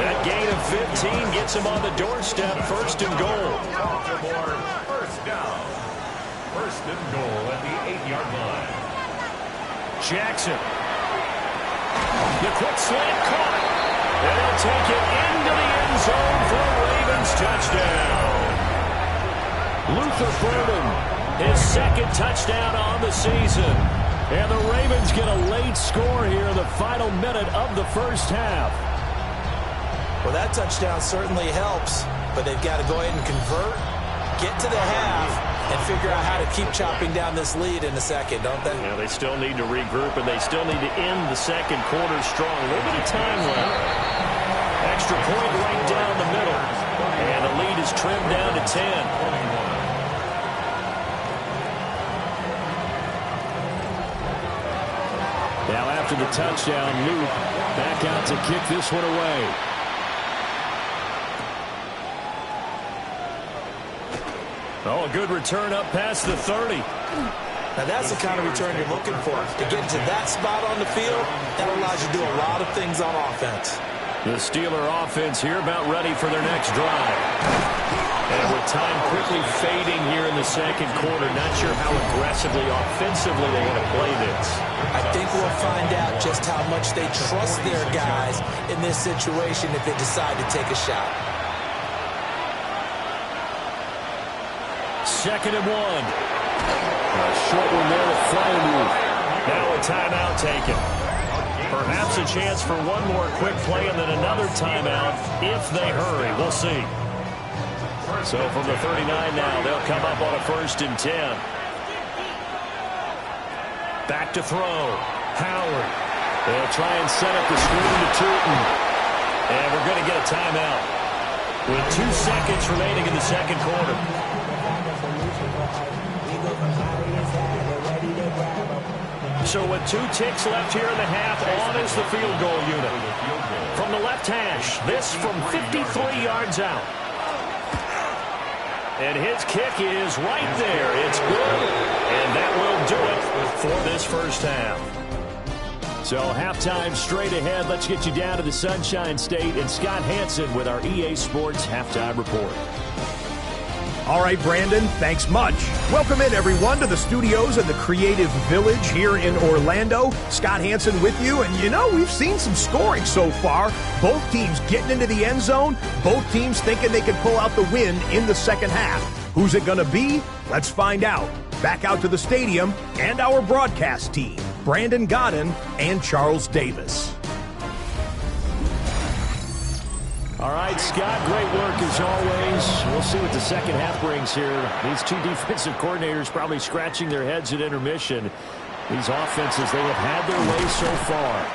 That gain of 15 gets him on the doorstep. 1st and goal. Baltimore first down. 1st and goal at the 8-yard line. Jackson. The quick slant caught. And they'll take it into the end zone for a Ravens touchdown. Luther Burden, his 2nd touchdown on the season. And the Ravens get a late score here in the final minute of the first half. Well, that touchdown certainly helps, but they've got to go ahead and convert, get to the half, and figure out how to keep chopping down this lead in a second, don't they? Yeah, they still need to regroup, and they still need to end the second quarter strong. A little bit of time left. Extra point right down the middle. And the lead is trimmed down to 10. Now after the touchdown, Luke back out to kick this one away. Oh, a good return up past the 30. Now that's the kind of return you're looking for. To get to that spot on the field, that allows you to do a lot of things on offense. The Steeler offense here about ready for their next drive. And with time quickly fading here in the second quarter, not sure how aggressively, offensively they want to play this. I think we'll find out just how much they trust their guys in this situation if they decide to take a shot. 2nd and 1. A short one there to Fryermuth. Now a timeout taken. Perhaps a chance for one more quick play and then another timeout if they hurry. We'll see. So from the 39 now, they'll come up on a 1st and 10. Back to throw. Howard. They'll try and set up the screen to Tootin. And we're going to get a timeout with 2 seconds remaining in the second quarter. So with 2 ticks left here in the half, on is the field goal unit. From the left hash, this from 53 yards out. And his kick is right there. It's good. And that will do it for this first half. So halftime straight ahead. Let's get you down to the Sunshine State and Scott Hansen with our EA Sports Halftime Report. All right, Brandon, thanks much. Welcome in, everyone, to the studios of the Creative Village here in Orlando. Scott Hansen with you, and you know, we've seen some scoring so far. Both teams getting into the end zone, both teams thinking they can pull out the win in the second half. Who's it going to be? Let's find out. Back out to the stadium and our broadcast team, Brandon Godden and Charles Davis. All right, Scott, great work as always. We'll see what the second half brings here. These 2 defensive coordinators probably scratching their heads at intermission. These offenses, they have had their way so far.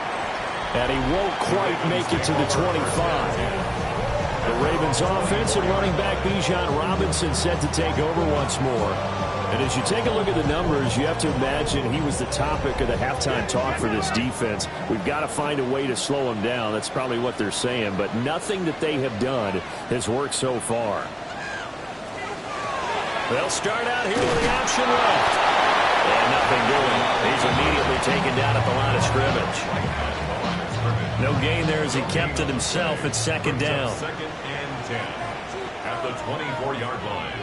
And he won't quite make it to the 25. The Ravens offense and running back Bijan Robinson set to take over once more. And as you take a look at the numbers, you have to imagine he was the topic of the halftime talk for this defense. We've got to find a way to slow him down. That's probably what they're saying. But nothing that they have done has worked so far. They'll start out here with the option left. And nothing doing. He's immediately taken down at the line of scrimmage. No gain there as he kept it himself at 2nd down. 2nd and 10 at the 24-yard line.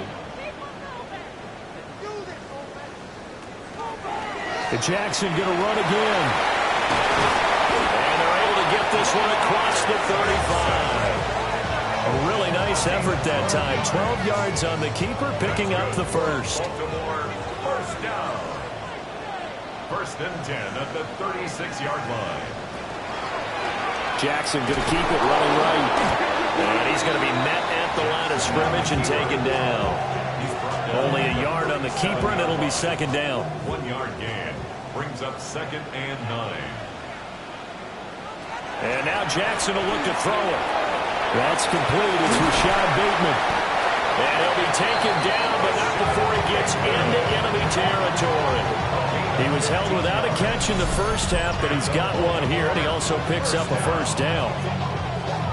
Jackson going to run again. And they're able to get this one across the 35. A really nice effort that time. 12 yards on the keeper, picking up the first. Baltimore, first down. 1st and 10 at the 36-yard line. Jackson going to keep it running right. And he's going to be met at the line of scrimmage and taken down. Only a yard on the keeper, and it'll be 2nd down. 1-yard gain brings up 2nd and 9. And now Jackson will look to throw it. That's complete. It's Rashad Bateman. And he'll be taken down, but not before he gets into enemy territory. He was held without a catch in the first half, but he's got one here, and he also picks up a first down.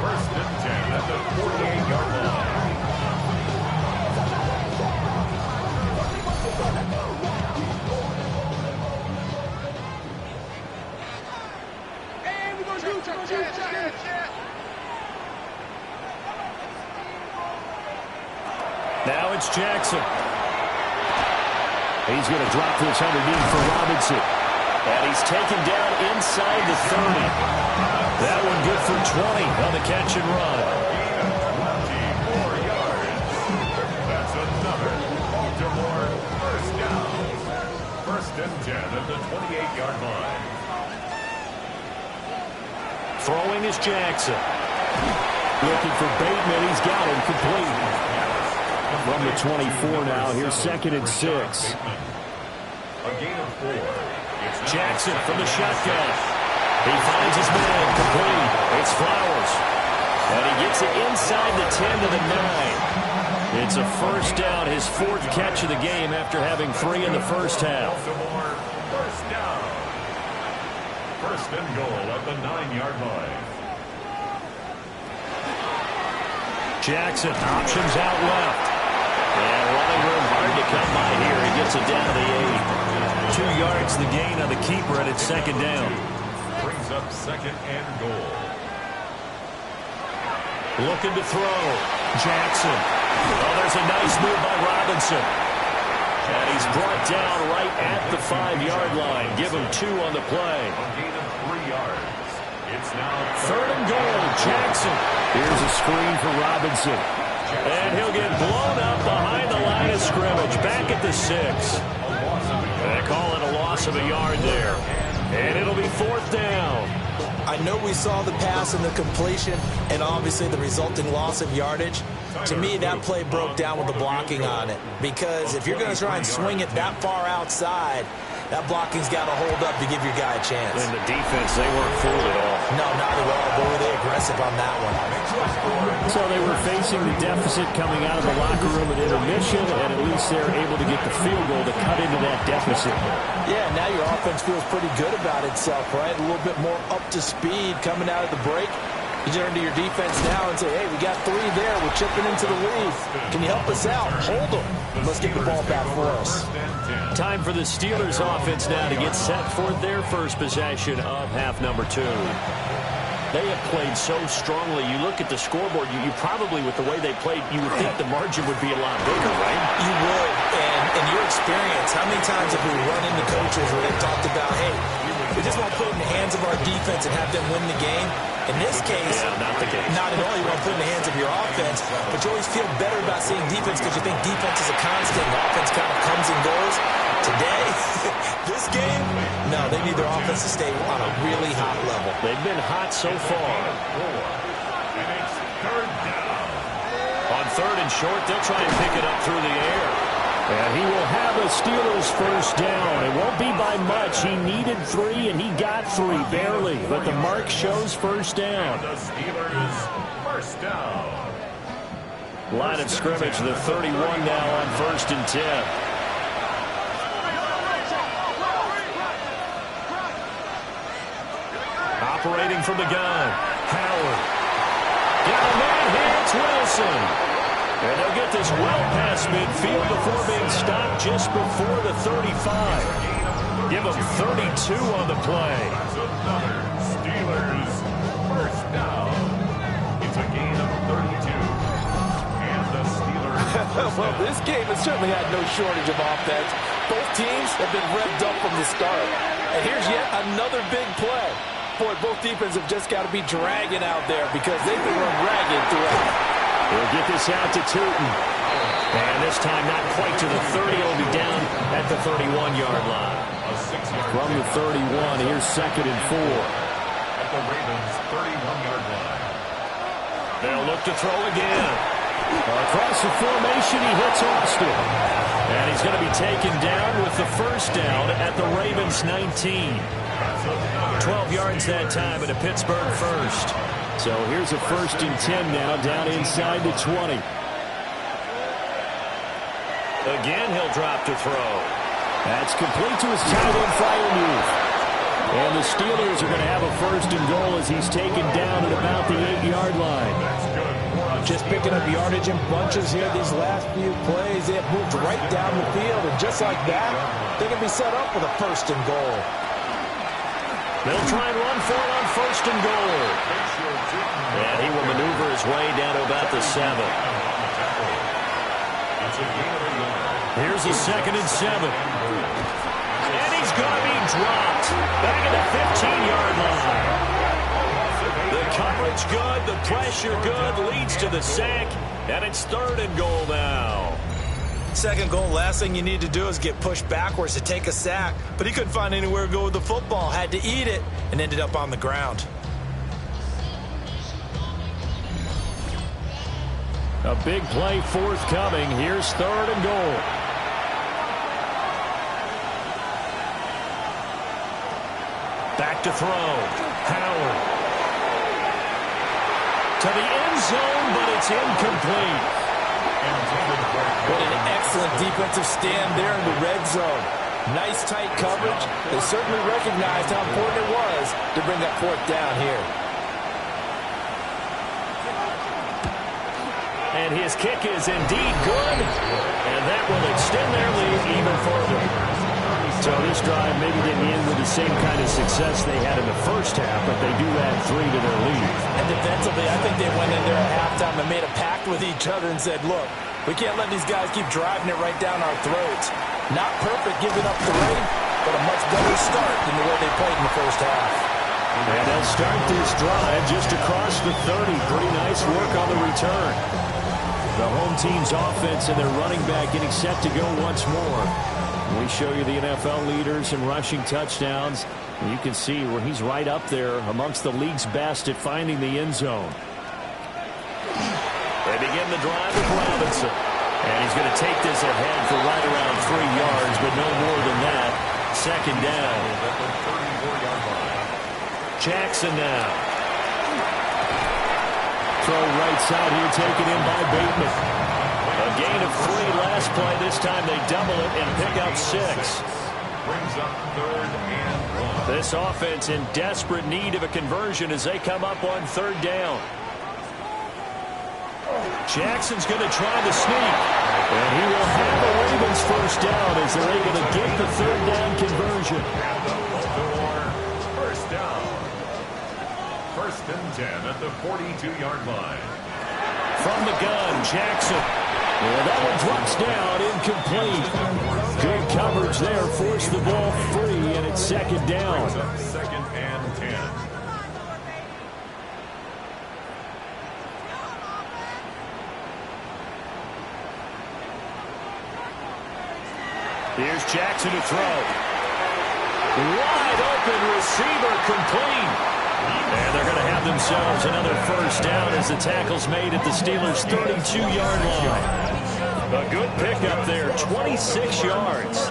1st and 10 at the 48-yard line. Now it's Jackson. He's going to drop this underneath for Robinson. And he's taken down inside the 30. That one good for 20 on the catch and run. 24 yards. That's another Baltimore first down. 1st and 10 at the 28-yard line. Throwing is Jackson. Looking for Bateman. He's got him complete. From the 24 now, here's 2nd and 6. A gain of 4. Jackson from the shotgun. He finds his man complete. It's Flowers. And he gets it inside the 10 to the 9. It's a first down, his 4th catch of the game after having 3 in the first half. First down. First and goal at the 9-yard line. Jackson options out left. And running room hard to come by here. He gets it down to the 8. 2 yards the gain on the keeper, and it's 2nd down. Brings up 2nd and goal. Looking to throw. Jackson. Oh, there's a nice move by Robinson. And he's brought down right at the 5-yard line. Give him 2 on the play. A gain of 3 yards. It's now 3rd and goal. Jackson. Here's a screen for Robinson. And he'll get blown up behind the line of scrimmage. Back at the 6. They call it a loss of a yard there. And it'll be 4th down. I know we saw the pass and the completion and obviously the resulting loss of yardage. To me, that play broke down with the blocking on it. Because if you're going to try and swing it that far outside, that blocking's got to hold up to give your guy a chance. And the defense, they weren't fooled at all. No, not at all. Boy, were they aggressive on that one. So they were facing the deficit coming out of the locker room at intermission, and at least they're able to get the field goal to cut into that deficit. Yeah, now your offense feels pretty good about itself, right? A little bit more up to speed coming out of the break. You turn to your defense now and say, hey, we got 3 there. We're chipping into the lead. Can you help us out? Hold them. Let's get the ball back for us. Time for the Steelers offense now to get set for their first possession of half number 2. They have played so strongly. You look at the scoreboard, you probably, with the way they played, you would think the margin would be a lot bigger, right? You would. And in your experience, how many times have we run into coaches where they've talked about, hey, we just want to put it in the hands of our defense and have them win the game? In this case, not the case. Not at all. You want to put it in the hands of your offense, but you always feel better about seeing defense because you think defense is a constant and offense kind of comes and goes. Today, this game, no, they need their offense to stay on a really hot level. They've been hot so far. And it's 3rd down. On 3rd and short, they'll try and pick it up through the air. And he will have a Steelers first down. It won't be by much. He needed 3, and he got 3, barely. But the mark shows first down. The Steelers first down. Line of scrimmage, the 31 now on 1st and 10. Operating from the gun. Howard. Down man hits Wilson. And they'll get this well past midfield before being stopped just before the 35. Give them 32 on the play. That's another Steelers first down. It's a gain of 32. And the Steelers Well, this game has certainly had no shortage of offense. Both teams have been revved up from the start. And here's yet another big play. Boy, both defenses have just got to be dragging out there because they've been run ragged throughout. He'll get this out to Tootin. And this time not quite to the 30. It'll be down at the 31-yard line. From the 31, here's 2nd and 4. At the Ravens' 31-yard line. They'll look to throw again. Across the formation, he hits Austin. And he's going to be taken down with the first down at the Ravens' 19. 12 yards that time at a Pittsburgh first. So here's a 1st and 10 now, down inside the 20. Again, he'll drop to throw. That's complete to his tight end Freiermuth. And the Steelers are going to have a 1st and goal as he's taken down at about the 8-yard line. Just picking up yardage in bunches here these last few plays. They have moved right down the field, and just like that, they can be set up with a 1st and goal. They'll try and run for it on 1st and goal. And he will maneuver his way down to about the 7. Here's a 2nd and 7. And he's going to be dropped back at the 15-yard line. The coverage good, the pressure good, leads to the sack, and it's 3rd and goal now. 2nd goal, last thing you need to do is get pushed backwards to take a sack. But he couldn't find anywhere to go with the football, had to eat it, and ended up on the ground. A big play forthcoming. Here's 3rd and goal. Back to throw. Howard. To the end zone, but it's incomplete. What an excellent defensive stand there in the red zone. Nice tight coverage. They certainly recognized how important it was to bring up 4th down here. And his kick is indeed good. And that will extend their lead even further. So this drive maybe didn't end with the same kind of success they had in the first half, but they do add 3 to their lead. And defensively, I think they went in there at halftime and made a pact with each other and said, look, we can't let these guys keep driving it right down our throats. Not perfect giving up the lead, but a much better start than the way they played in the first half. And they'll start this drive just across the 30. Pretty nice work on the return. The home team's offense and their running back getting set to go once more. We show you the NFL leaders in rushing touchdowns. You can see where he's right up there amongst the league's best at finding the end zone. They begin the drive with Robinson. And he's going to take this ahead for right around 3 yards, but no more than that. 2nd down. Jackson now. Throw right side here, taken in by Bateman. A gain of 3 last play. This time they double it and pick up 6. Brings up 3rd and 1. This offense in desperate need of a conversion as they come up on 3rd down. Jackson's going to try the sneak. And he will have the Ravens 1st down as they're able to get the 3rd down conversion. And the Baltimore 1st down. 1st and 10 at the 42-yard line. From the gun, Jackson. Well, that one drops down, incomplete. Good coverage there, forced the ball free, and it's 2nd down. 2nd and 10. Here's Jackson to throw. Wide open receiver, complete. And they're going to have themselves another 1st down as the tackle's made at the Steelers' 32-yard line. A good pickup there, 26 yards.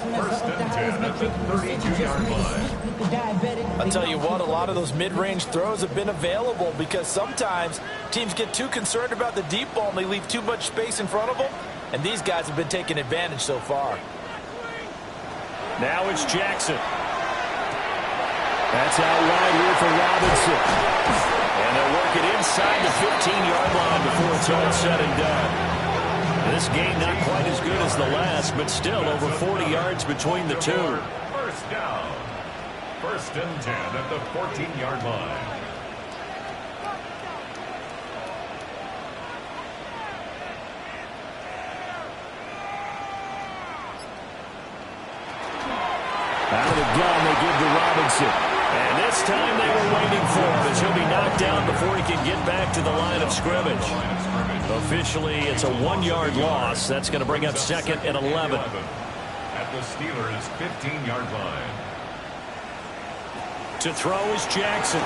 1st and 10 at the 32-yard line. I'll tell you what, a lot of those mid-range throws have been available because sometimes teams get too concerned about the deep ball and they leave too much space in front of them. And these guys have been taking advantage so far. Now it's Jackson. That's out wide here for Robinson. And they'll work it inside the 15-yard line before it's all said and done. This game not quite as good as the last, but still over 40 yards between the two. 1st down. 1st and 10 at the 14-yard line. Out of the gun, they give to Robinson. And this time they were waiting for him as he'll be knocked down before he can get back to the line of scrimmage. Officially, it's a 1-yard loss. That's going to bring up 2nd and 11. At the Steelers' 15-yard line. To throw is Jackson.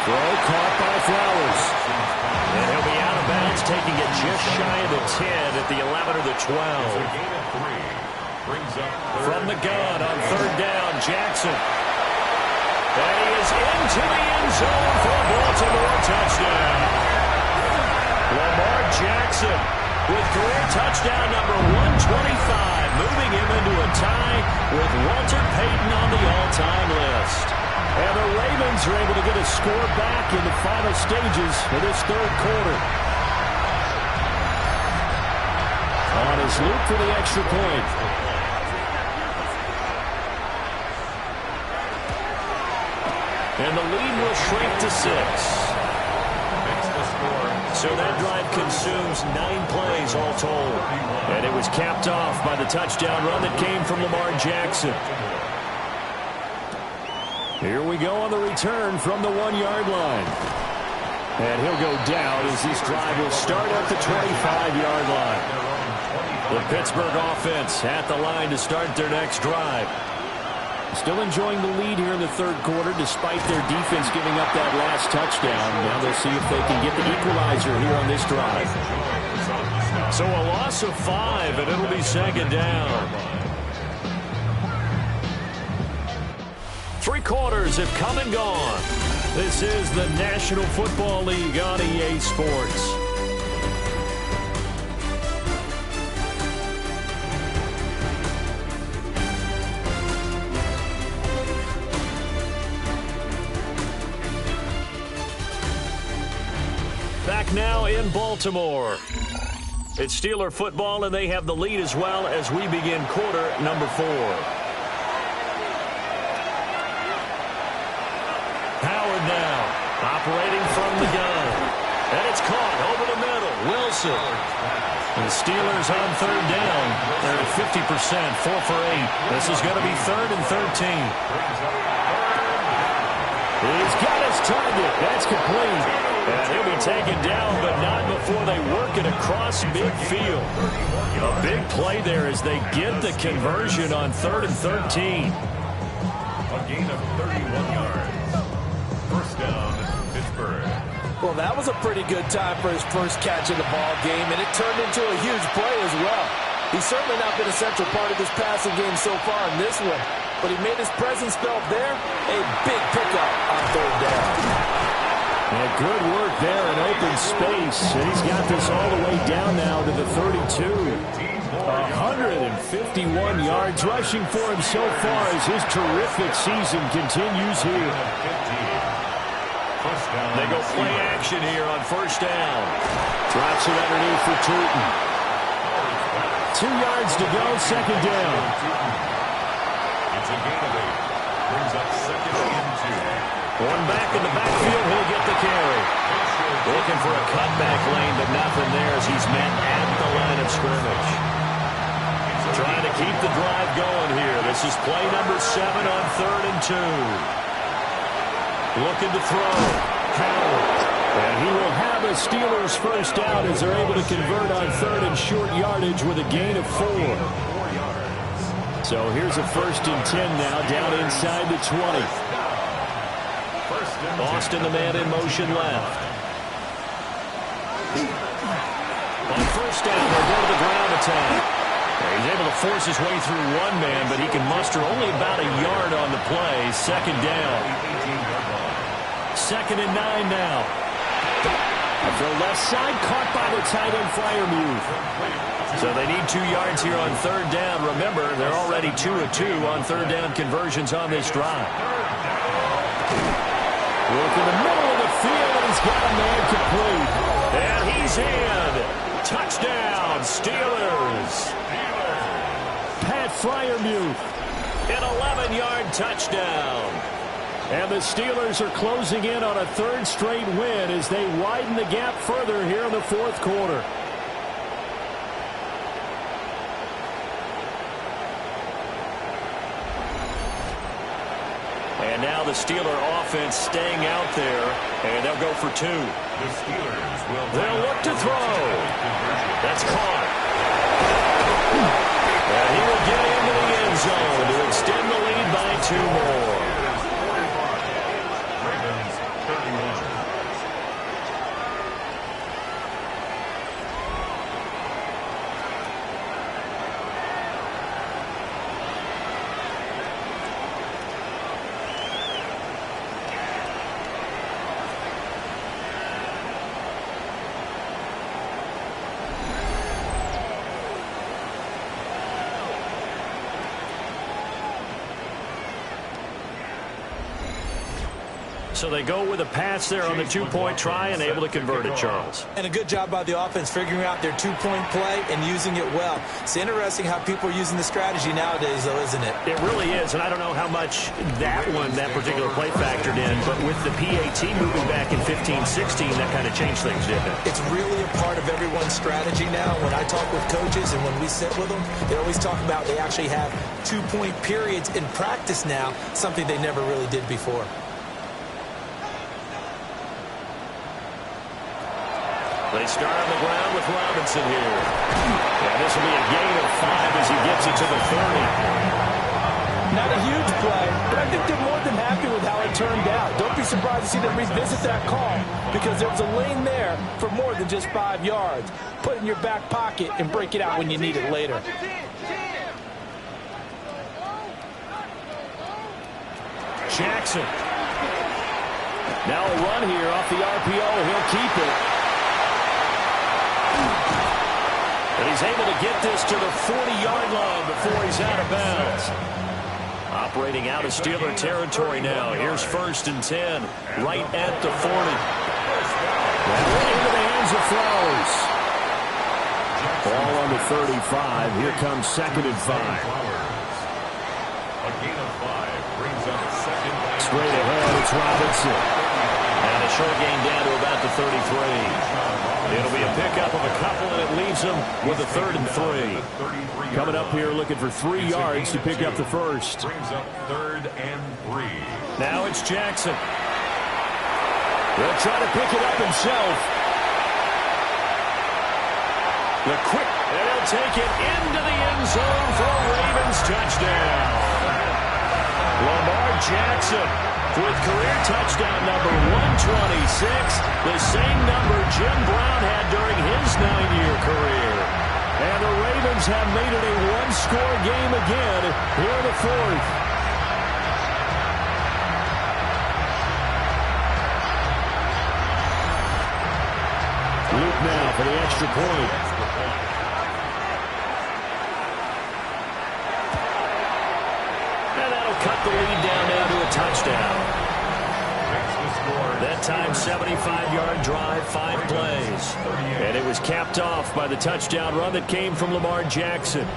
Throw caught by Flowers. And he'll be out of bounds, taking it just shy of the 10 at the 11 or the 12. A gain of 3. Brings up from the gun on 3rd down, Jackson. And he is into the end zone for a Baltimore touchdown. Lamar Jackson with career touchdown number 125, moving him into a tie with Walter Payton on the all-time list. And the Ravens are able to get a score back in the final stages of this 3rd quarter. On his loop for the extra point. And the lead will shrink to 6. So that drive consumes 9 plays all told. And it was capped off by the touchdown run that came from Lamar Jackson. Here we go on the return from the 1-yard line. And he'll go down as this drive will start at the 25-yard line. The Pittsburgh offense at the line to start their next drive. Still enjoying the lead here in the third quarter despite their defense giving up that last touchdown. Now they'll see if they can get the equalizer here on this drive. So a loss of 5, and it'll be second down. 3 quarters have come and gone. This is the National Football League on EA Sports. Back now in Baltimore. It's Steeler football, and they have the lead as well as we begin quarter number 4. Howard now, operating from the gun. And it's caught over the middle. Wilson. And the Steelers on third down. They're at 50%, 4 for 8. This is going to be 3rd and 13. He's got his target. That's complete. And he'll be taken down, but not before they work it across midfield. A big play there as they get the conversion on 3rd and 13. A gain of 31 yards. First down, Pittsburgh. Well, that was a pretty good time for his first catch of the ball game, and it turned into a huge play as well. He's certainly not been a central part of this passing game so far in this one, but he made his presence felt there. A big pickup on 3rd down. And good work there in open space. And he's got this all the way down now to the 32. 151 yards rushing for him so far as his terrific season continues here. They go play action here on first down. Drops it underneath for Tootin. 2 yards to go, second down. It's a gain of 8. Brings up 2nd and 2. One back in the backfield, he'll get the carry. Looking for a cutback lane, but nothing there as he's met at the line of scrimmage. Trying to keep the drive going here. This is play number 7 on 3rd and 2. Looking to throw. Howard. And he will have a Steelers first down as they're able to convert on 3rd and short yardage with a gain of 4. So here's a 1st and 10 now down inside the 20. Austin, the man in motion left. On first down, they'll go to the ground attack. He's able to force his way through one man, but he can muster only about a yard on the play. Second down. 2nd and 9 now. The left side caught by the tight end Freiermuth. So they need 2 yards here on 3rd down. Remember, they're already 2 of 2 on 3rd down conversions on this drive. Look in the middle of the field, and he's got a man complete. And he's in. Touchdown, Steelers. Pat Freiermuth. An 11-yard touchdown. And the Steelers are closing in on a 3rd straight win as they widen the gap further here in the 4th quarter. And now the Steeler offense staying out there, and they'll go for 2. The Steelers will. They'll look to throw. That's caught. And he will get into the end zone to extend the lead by 2 more. Ravens 31. So they go with a pass there on the 2-point try and able to convert it, Charles. And a good job by the offense figuring out their 2-point play and using it well. It's interesting how people are using the strategy nowadays, though, isn't it? It really is, and I don't know how much that particular play factored in, but with the PAT moving back in 15-16, that kind of changed things, didn't it? It's really a part of everyone's strategy now. When I talk with coaches and when we sit with them, they always talk about they actually have 2-point periods in practice now, something they never really did before. They start on the ground with Robinson here. And this will be a gain of 5 as he gets it to the 30. Not a huge play, but I think they're more than happy with how it turned out. Don't be surprised to see them revisit that call because there was a lane there for more than just 5 yards. Put it in your back pocket and break it out when you need it later. Jackson. Now a run here off the RPO. He'll keep it. And he's able to get this to the 40-yard line before he's out of bounds. Operating out of Steeler territory now. Here's 1st and 10, right at the 40. Now into the hands of Flowers. Ball on the 35. Here comes 2nd and 5. A gain of 5 brings up 2nd. Straight ahead, it's Robinson. And a short gain down to about the 33. It'll be a pickup of a couple, and it leaves them with a 3rd and 3. Coming up here looking for 3 yards to pick up the first. Brings up 3rd and 3. Now it's Jackson. He'll try to pick it up himself. The quick, and he'll take it into the end zone for a Ravens touchdown. Lamar Jackson with career touchdown number 126, the same number Jim Brown had during his 9-year career. And the Ravens have made it a one-score game again here in the 4th. Luke now for the extra point. And that'll cut the lead down now to a touchdown. That time, 75-yard drive, 5 plays. And it was capped off by the touchdown run that came from Lamar Jackson.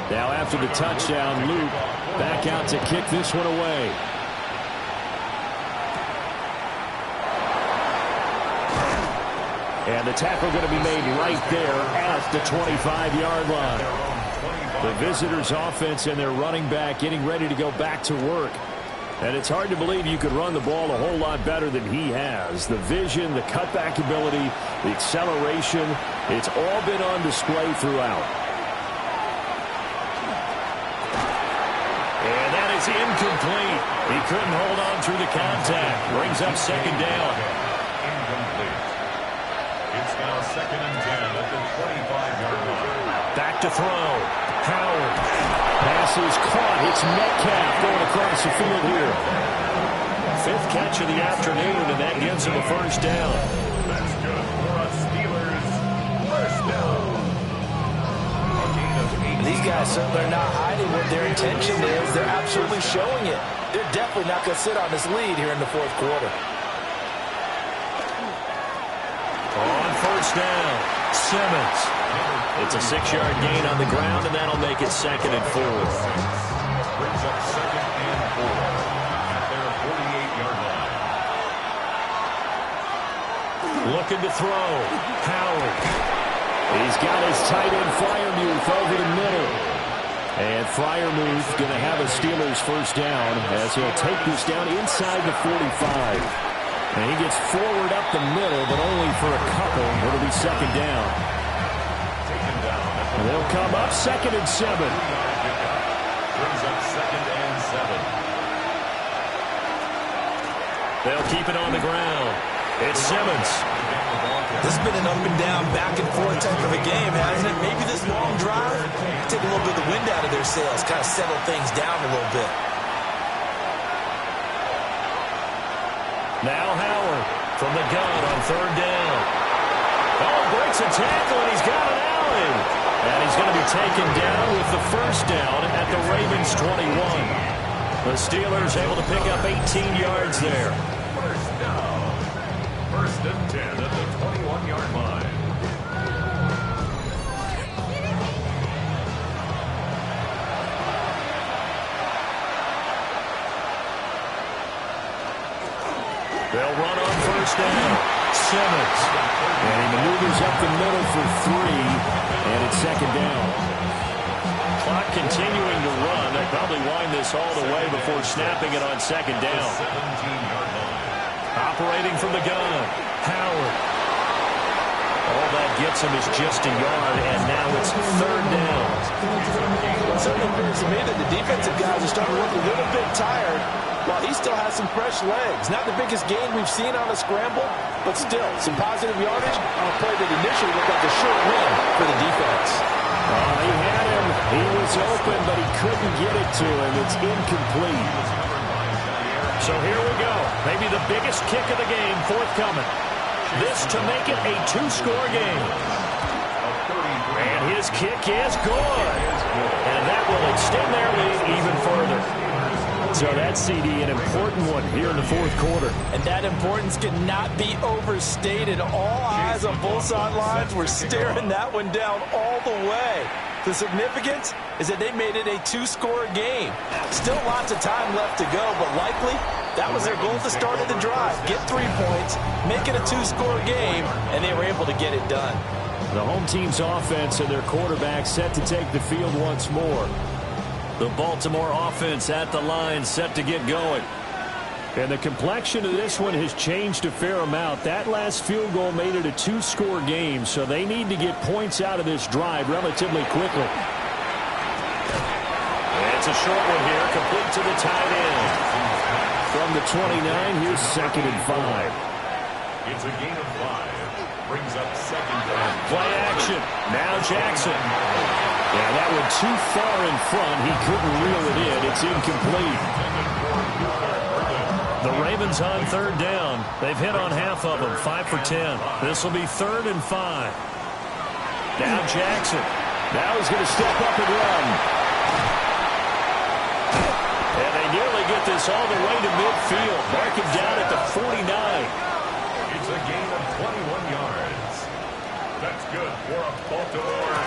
Now after the touchdown, Luke back out to kick this one away. And the tackle going to be made right there at the 25-yard line. The visitors' offense and their running back getting ready to go back to work. And it's hard to believe you could run the ball a whole lot better than he has. The vision, the cutback ability, the acceleration, it's all been on display throughout. And that is incomplete. He couldn't hold on through the contact. Brings up 2nd down. Incomplete. It's now 2nd and 10 at the 25-yard line. Back to throw. Howard. Pass is caught. It's Metcalf going across the field here. 5th catch of the afternoon, and that gives him a 1st down. That's good for a Steelers 1st down. A gain of 8. These guys certainly are not hiding what their intention is. They're absolutely showing it. They're definitely not going to sit on this lead here in the 4th quarter. On 1st down, Simmons. It's a 6-yard gain on the ground, and that'll make it 2nd and 4. Brings up 2nd and 4 at their 48-yard line. Looking to throw. Howard. He's got his tight end Freiermuth over the middle. And Freiermuth going to have a Steelers 1st down as he'll take this down inside the 45. And he gets forward up the middle, but only for a couple. It'll be 2nd down. And they'll come up 2nd and 7. Brings up 2nd and 7. They'll keep it on the ground. It's Simmons. This has been an up and down, back and forth type of a game, hasn't it? Maybe this long drive take a little bit of the wind out of their sails, kind of settle things down a little bit. Now Howard from the gun on 3rd down. Oh, breaks a tackle, and he's got an alley. And he's going to be taken down with the 1st down at the Ravens 21. The Steelers able to pick up 18 yards there. 1st down. 1st and 10 at the 21-yard line. They'll run on 1st down. Simmons. And he maneuvers up the middle for 3. And it's 2nd down. Clock continuing to run. They'll probably wind this all the way before snapping it on 2nd down. 17-yard line. Operating from the gun. Howard. All that gets gets him is just a yard, and now it's third down. It certainly appears to me that the defensive guys are starting to look a little bit tired while he still has some fresh legs. Not the biggest gain we've seen on a scramble, but still some positive yardage on a play that initially looked like a short win for the defense. He had him. He was open, but he couldn't get it to him. It's incomplete. So here we go. Maybe the biggest kick of the game forthcoming. This to make it a two-score game. And his kick is good. And that will extend their lead even further. So that CD, an important one here in the fourth quarter. And that importance cannot be overstated. All eyes on both sidelines were staring that one down all the way. The significance is that they made it a two-score game. Still lots of time left to go, but likely that was their goal at the start of the drive. Get 3 points, make it a two-score game, and they were able to get it done. The home team's offense and their quarterback set to take the field once more. The Baltimore offense at the line, set to get going. And the complexion of this one has changed a fair amount. That last field goal made it a two-score game, so they need to get points out of this drive relatively quickly. It's a short one here, complete to the tight end. From the 29, here's 2nd and 5. It's a gain of 5. Brings up 2nd down. Play action. Now Jackson. Yeah, that one too far in front. He couldn't reel it in. It's incomplete. The Ravens on 3rd down. They've hit on half of them, 5 for 10. This will be 3rd and 5. Now Jackson. Now he's going to step up and run. And they nearly get this all the way to midfield. Mark him down at the 49. It's a gain of 21 yards. That's good for a Baltimore.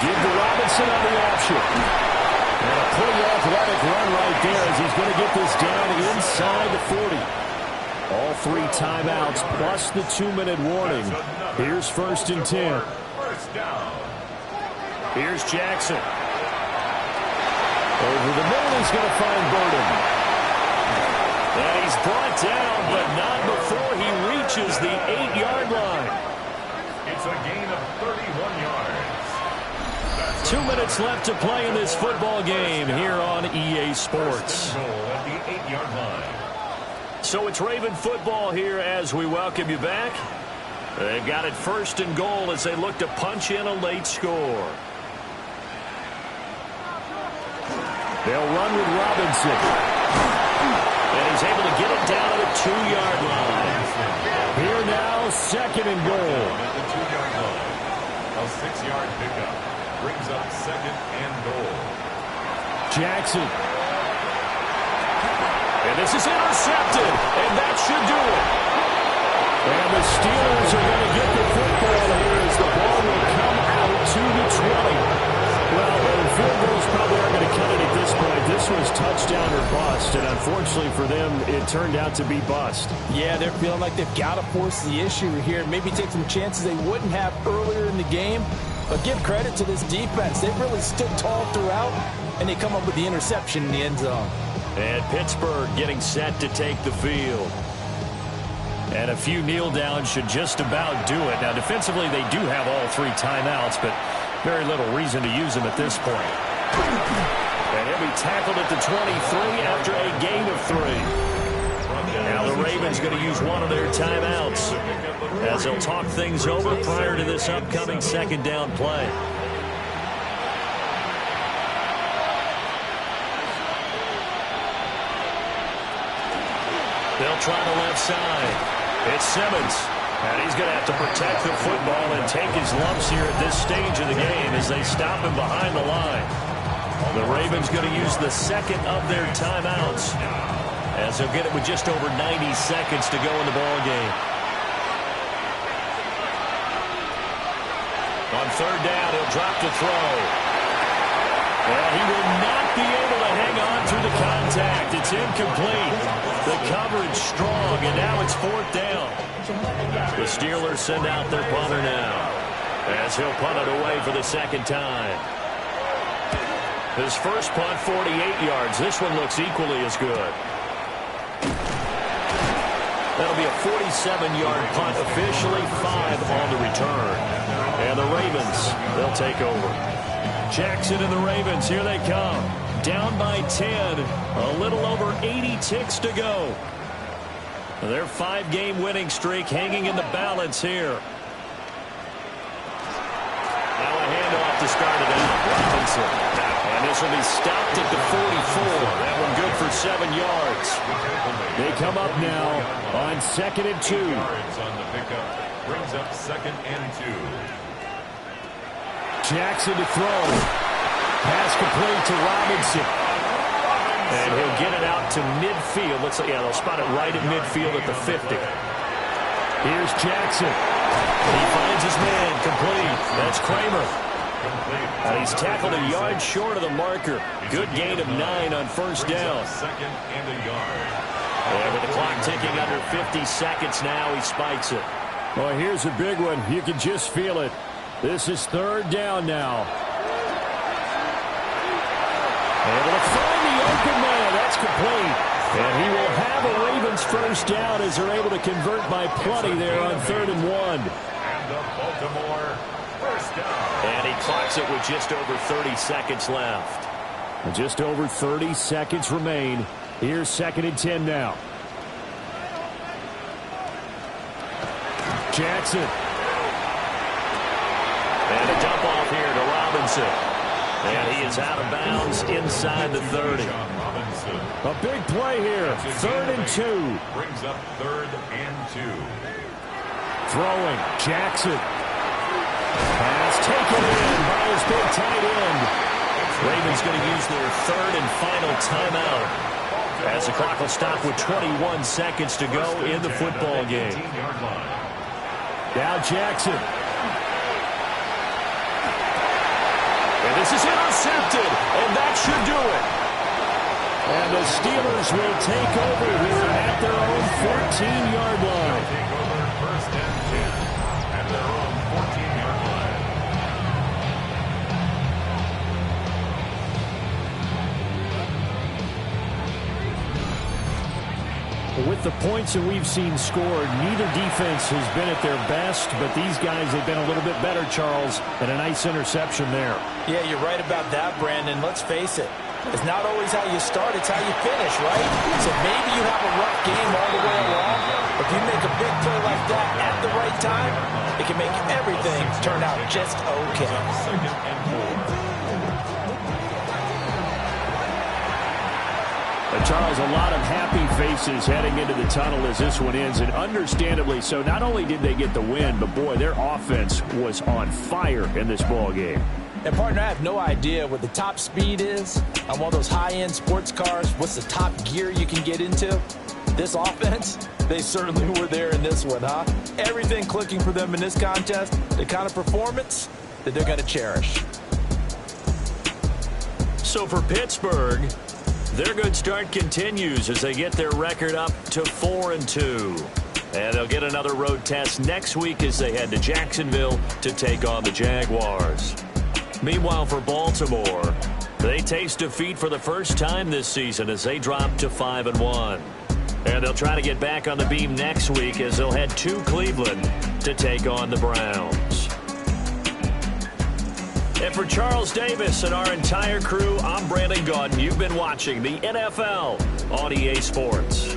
Give to Robinson on the option. And a pretty athletic run right there as he's going to get this down inside the 40. All 3 timeouts plus the 2-minute warning. Here's 1st and 10. First down. Here's Jackson. Over the middle, he's going to find Burden. And he's brought down, but not before he reaches the 8-yard line. It's a gain of 31 yards. 2 minutes left to play in this football game here on EA Sports. Goal at the 8-yard line. So it's Raven football here as we welcome you back. They've got it 1st and goal as they look to punch in a late score. They'll run with Robinson. And he's able to get it down to the 2-yard line. Here now, 2nd and goal. At the 2-yard line. A 6-yard pickup. Brings up 2nd and goal. Jackson. And this is intercepted. And that should do it. And the Steelers are going to get the football here as the ball will come out to the 20. Well, the field goals probably aren't going to cut it at this point. This was touchdown or bust. And unfortunately for them, it turned out to be bust. Yeah, they're feeling like they've got to force the issue here. Maybe take some chances they wouldn't have earlier in the game. But give credit to this defense. They've really stood tall throughout, and they come up with the interception in the end zone. And Pittsburgh getting set to take the field. And a few kneel downs should just about do it. Now, defensively, they do have all 3 timeouts, but very little reason to use them at this point. And he'll be tackled at the 23 after a gain of 3. Now the Ravens going to use one of their timeouts as they'll talk things over prior to this upcoming 2nd down play. They'll try the left side. It's Simmons. And he's going to have to protect the football and take his lumps here at this stage of the game as they stop him behind the line. The Ravens going to use the 2nd of their timeouts as they'll get it with just over 90 seconds to go in the ball game. On 3rd down, he'll drop to throw. And he will not be able to hang on through the contact. It's incomplete. The coverage strong, and now it's 4th down. The Steelers send out their punter now as he'll punt it away for the 2nd time. His first punt, 48 yards. This one looks equally as good. That'll be a 47-yard punt, officially 5 on the return. And the Ravens, they'll take over. Jackson and the Ravens, here they come. Down by 10, a little over 80 ticks to go. Their 5-game winning streak hanging in the balance here. Now a handoff to start it out. Robinson. And this will be stopped at the 44. That one good for 7 yards. They come up now on 2nd and 2. Yards on the pickup. Brings up 2nd and 2. Jackson to throw. Pass complete to Robinson. And he'll get it out to midfield. Looks like, yeah, they'll spot it right at midfield at the 50. Here's Jackson. He finds his man. Complete. That's Kramer. And he's tackled a yard short of the marker. Good gain of 9 on first down. 2nd and a yard. And with the clock ticking under 50 seconds now, he spikes it. Well, here's a big one. You can just feel it. This is 3rd down now. Able to find the open man. That's complete. And he will have a Ravens first down as they're able to convert by plenty there on 3rd and 1. And the Baltimore first down. And he clocks it with just over 30 seconds left. Just over 30 seconds remain. Here's 2nd and 10 now. Jackson. And a dump off here to Robinson. And he is out of bounds inside the 30. A big play here. 3rd and 2. Brings up 3rd and 2. Throwing. Jackson. Pass taken in by his big tight end. Ravens going to use their 3rd and final timeout as the clock will stop with 21 seconds to go in the football game. Now Jackson. And this is intercepted, and that should do it. And the Steelers will take over here at their own 14-yard line. Take over 1st and 10 at their own 14-yard line. With the points that we've seen scored, neither defense has been at their best, but these guys have been a little bit better, Charles, and a nice interception there. Yeah, you're right about that, Brandon. Let's face it. It's not always how you start, it's how you finish, right? So maybe you have a rough game all the way along, but if you make a big play like that at the right time, it can make everything turn out just okay. 2nd and 4. Charles, a lot of happy faces heading into the tunnel as this one ends, and understandably so. Not only did they get the win, but boy, their offense was on fire in this ball game. And partner, I have no idea what the top speed is on one of those high-end sports cars. What's the top gear you can get into? This offense, they certainly were there in this one, huh? Everything clicking for them in this contest, the kind of performance that they're going to cherish. So for Pittsburgh, their good start continues as they get their record up to 4-2. And they'll get another road test next week as they head to Jacksonville to take on the Jaguars. Meanwhile, for Baltimore, they taste defeat for the first time this season as they drop to 5-1. And they'll try to get back on the beam next week as they'll head to Cleveland to take on the Browns. And for Charles Davis and our entire crew, I'm Brandon Gaudin. You've been watching the NFL on EA Sports.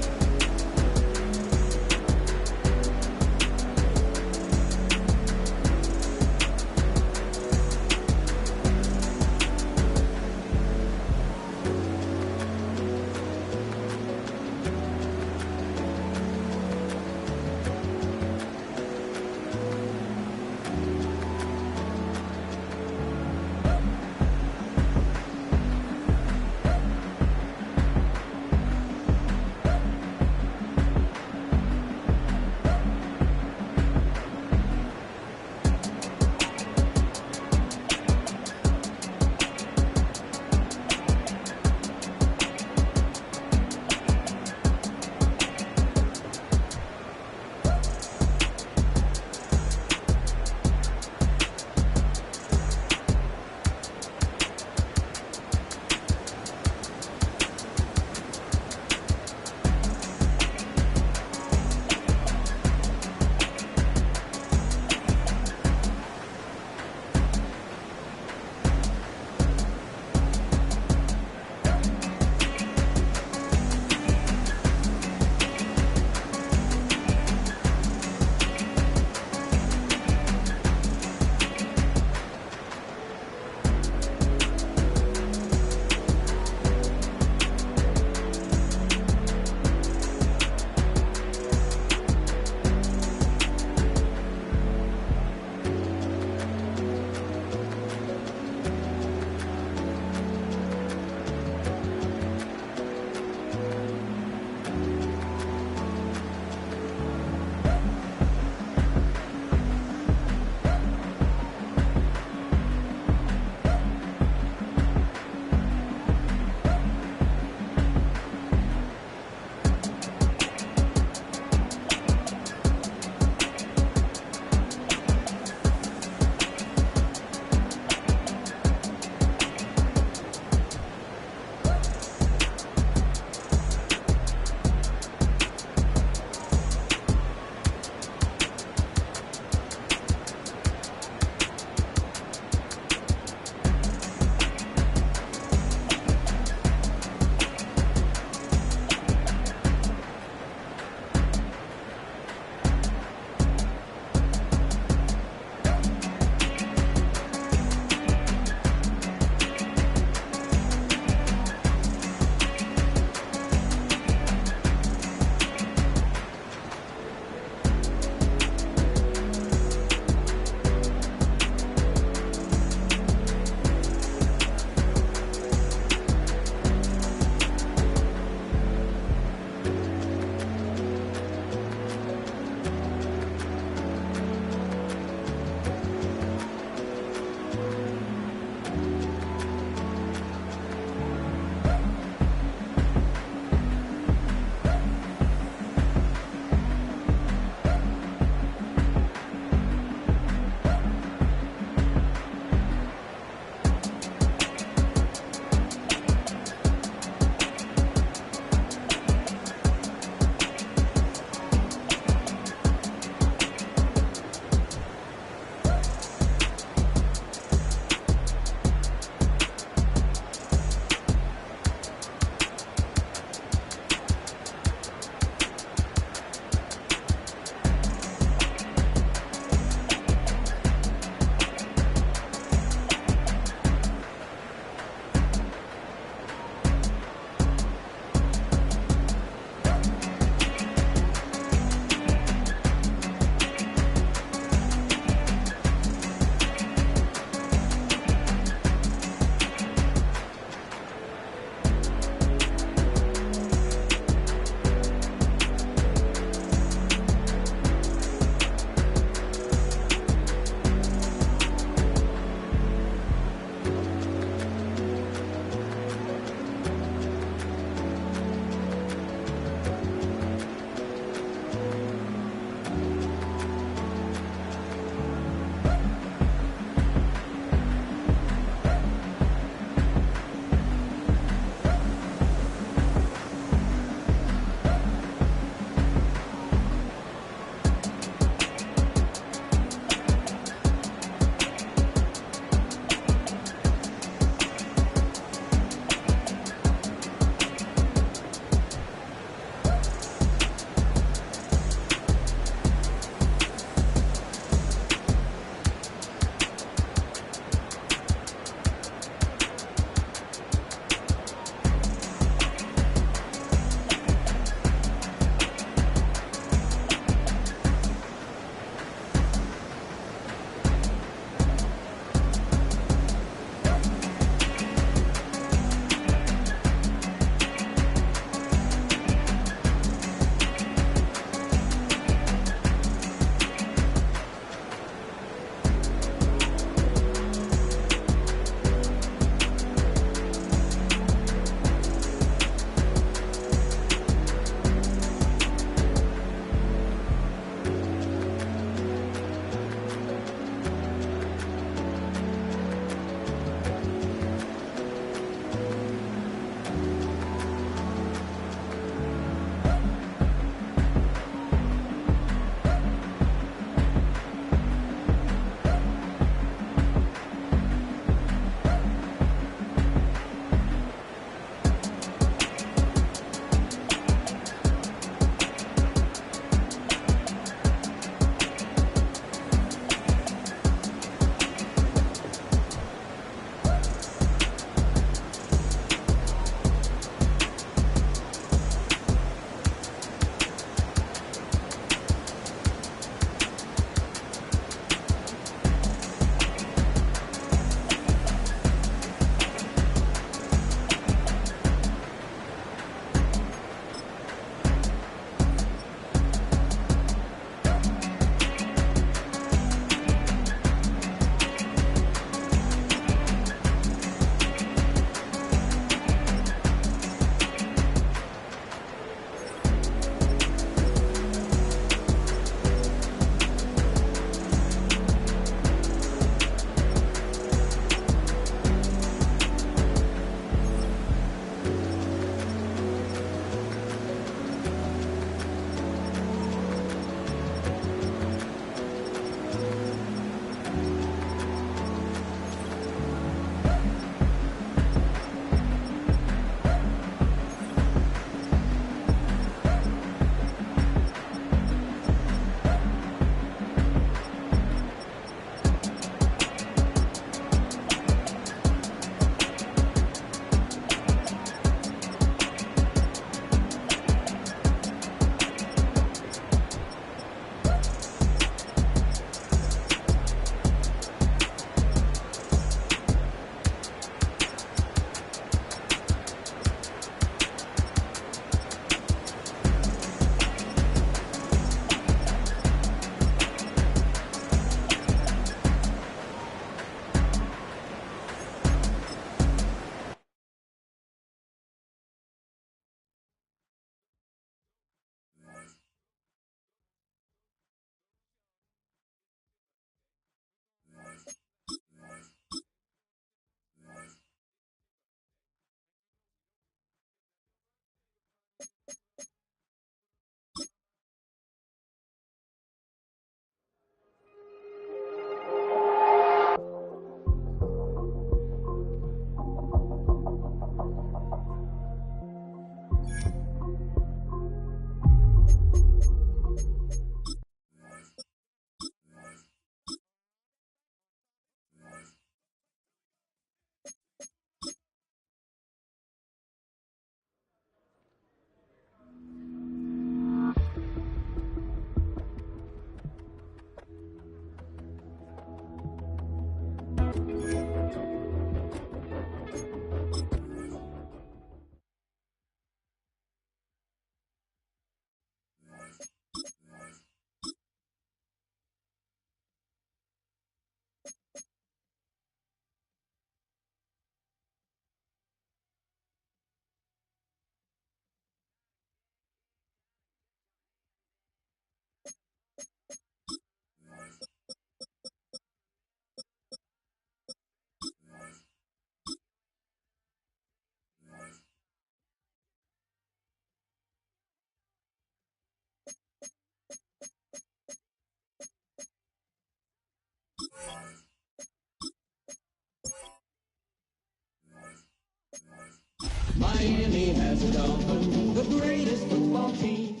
greatest football team.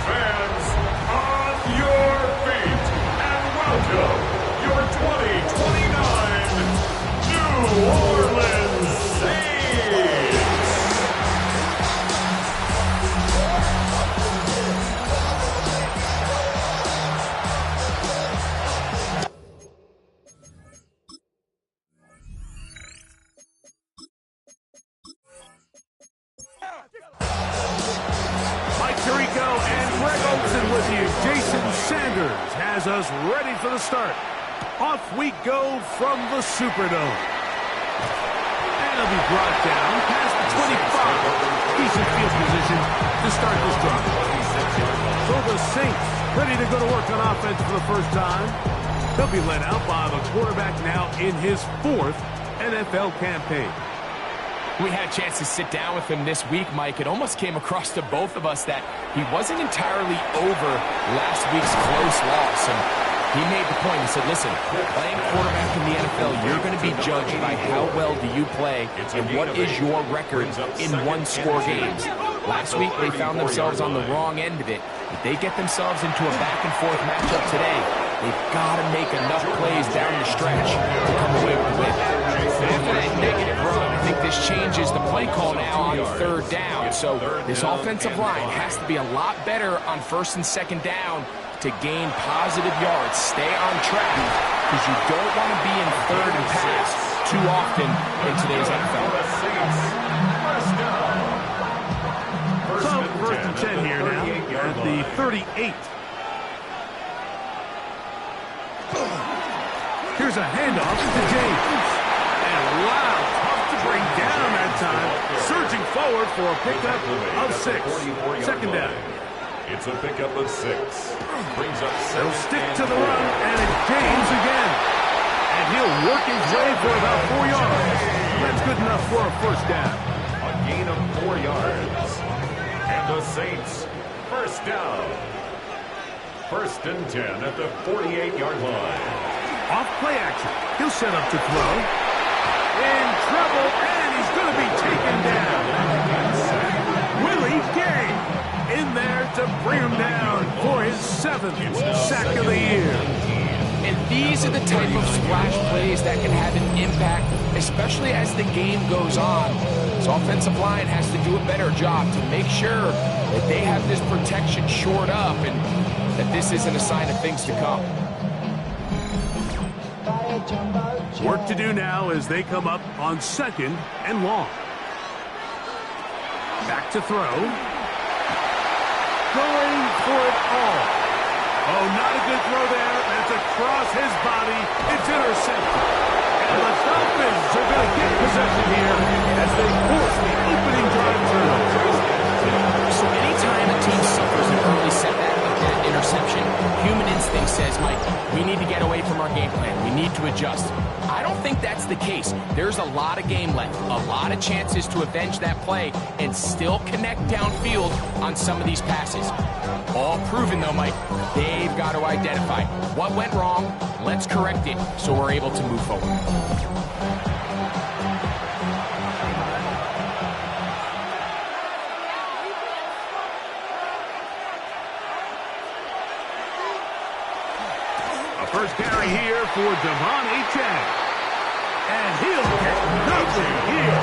Fans, on your feet, and welcome your 2029 New Orleans Saints. Mike Tirico and Greg Olsen with you. Jason Sanders has us ready for the start. Off we go from the Superdome. And it'll be brought down past the 25. Decent field position to start this drive. So the Saints ready to go to work on offense for the first time. They'll be led out by the quarterback now in his 4th NFL campaign. We had a chance to sit down with him this week, Mike. It almost came across to both of us that he wasn't entirely over last week's close loss. And he made the point. He said, listen, playing quarterback in the NFL, you're going to be judged by how well do you play and what is your record in one-score games. Last week, they found themselves on the wrong end of it. If they get themselves into a back-and-forth matchup today, they've got to make enough plays down the stretch to come away with a win. After that negative run, I think this changes the play call now on 3rd down. So this offensive line has to be a lot better on 1st and 2nd down to gain positive yards. Stay on track because you don't want to be in 3rd and pass too often in today's NFL. So, 1st and 10 here now at the 38. Here's a handoff to James. And wow, tough to bring down that time. Surging forward for a pickup of 6. 2nd down. It's a pickup of 6. Brings up 7. They'll stick to the run, and it's James again. And he'll work his way for about 4 yards. That's good enough for a 1st down. A gain of 4 yards. And the Saints, 1st down. 1st and 10 at the 48-yard line. Off play action. He'll set up to throw. In trouble, and he's going to be taken down. Willie Gay in there to bring him down for his 7th sack of the year. And these are the type of splash plays that can have an impact, especially as the game goes on. This offensive line has to do a better job to make sure that they have this protection shored up and that this isn't a sign of things to come. Work to do now as they come up on 2nd and long. Back to throw. Going for it all. Oh, not a good throw there. That's across his body. It's intercepted. And the Dolphins are going to get possession here as they force the opening drive turnover. So anytime a team suffers an early setback like that interception, human instinct says, Mike, we need to get away from our game plan. We need to adjust. I don't think that's the case. There's a lot of game left, a lot of chances to avenge that play and still connect downfield on some of these passes. All proven, though, Mike, they've got to identify what went wrong, let's correct it so we're able to move forward. First carry here for Devon Achane. And he'll get nothing here.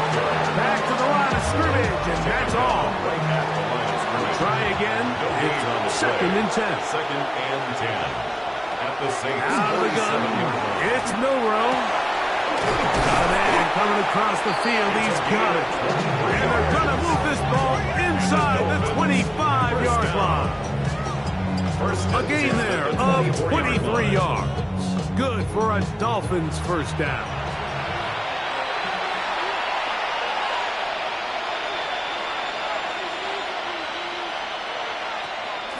Back to the line of scrimmage, and that's all. Try again. It's 2nd and 10. 2nd and 10. At the Saints. Out of the gun. It's Milrow. Got a man coming across the field. He's got it. And they're going to move this ball inside the 25-yard line. A gain there of 23 yards. Good for a Dolphins 1st down.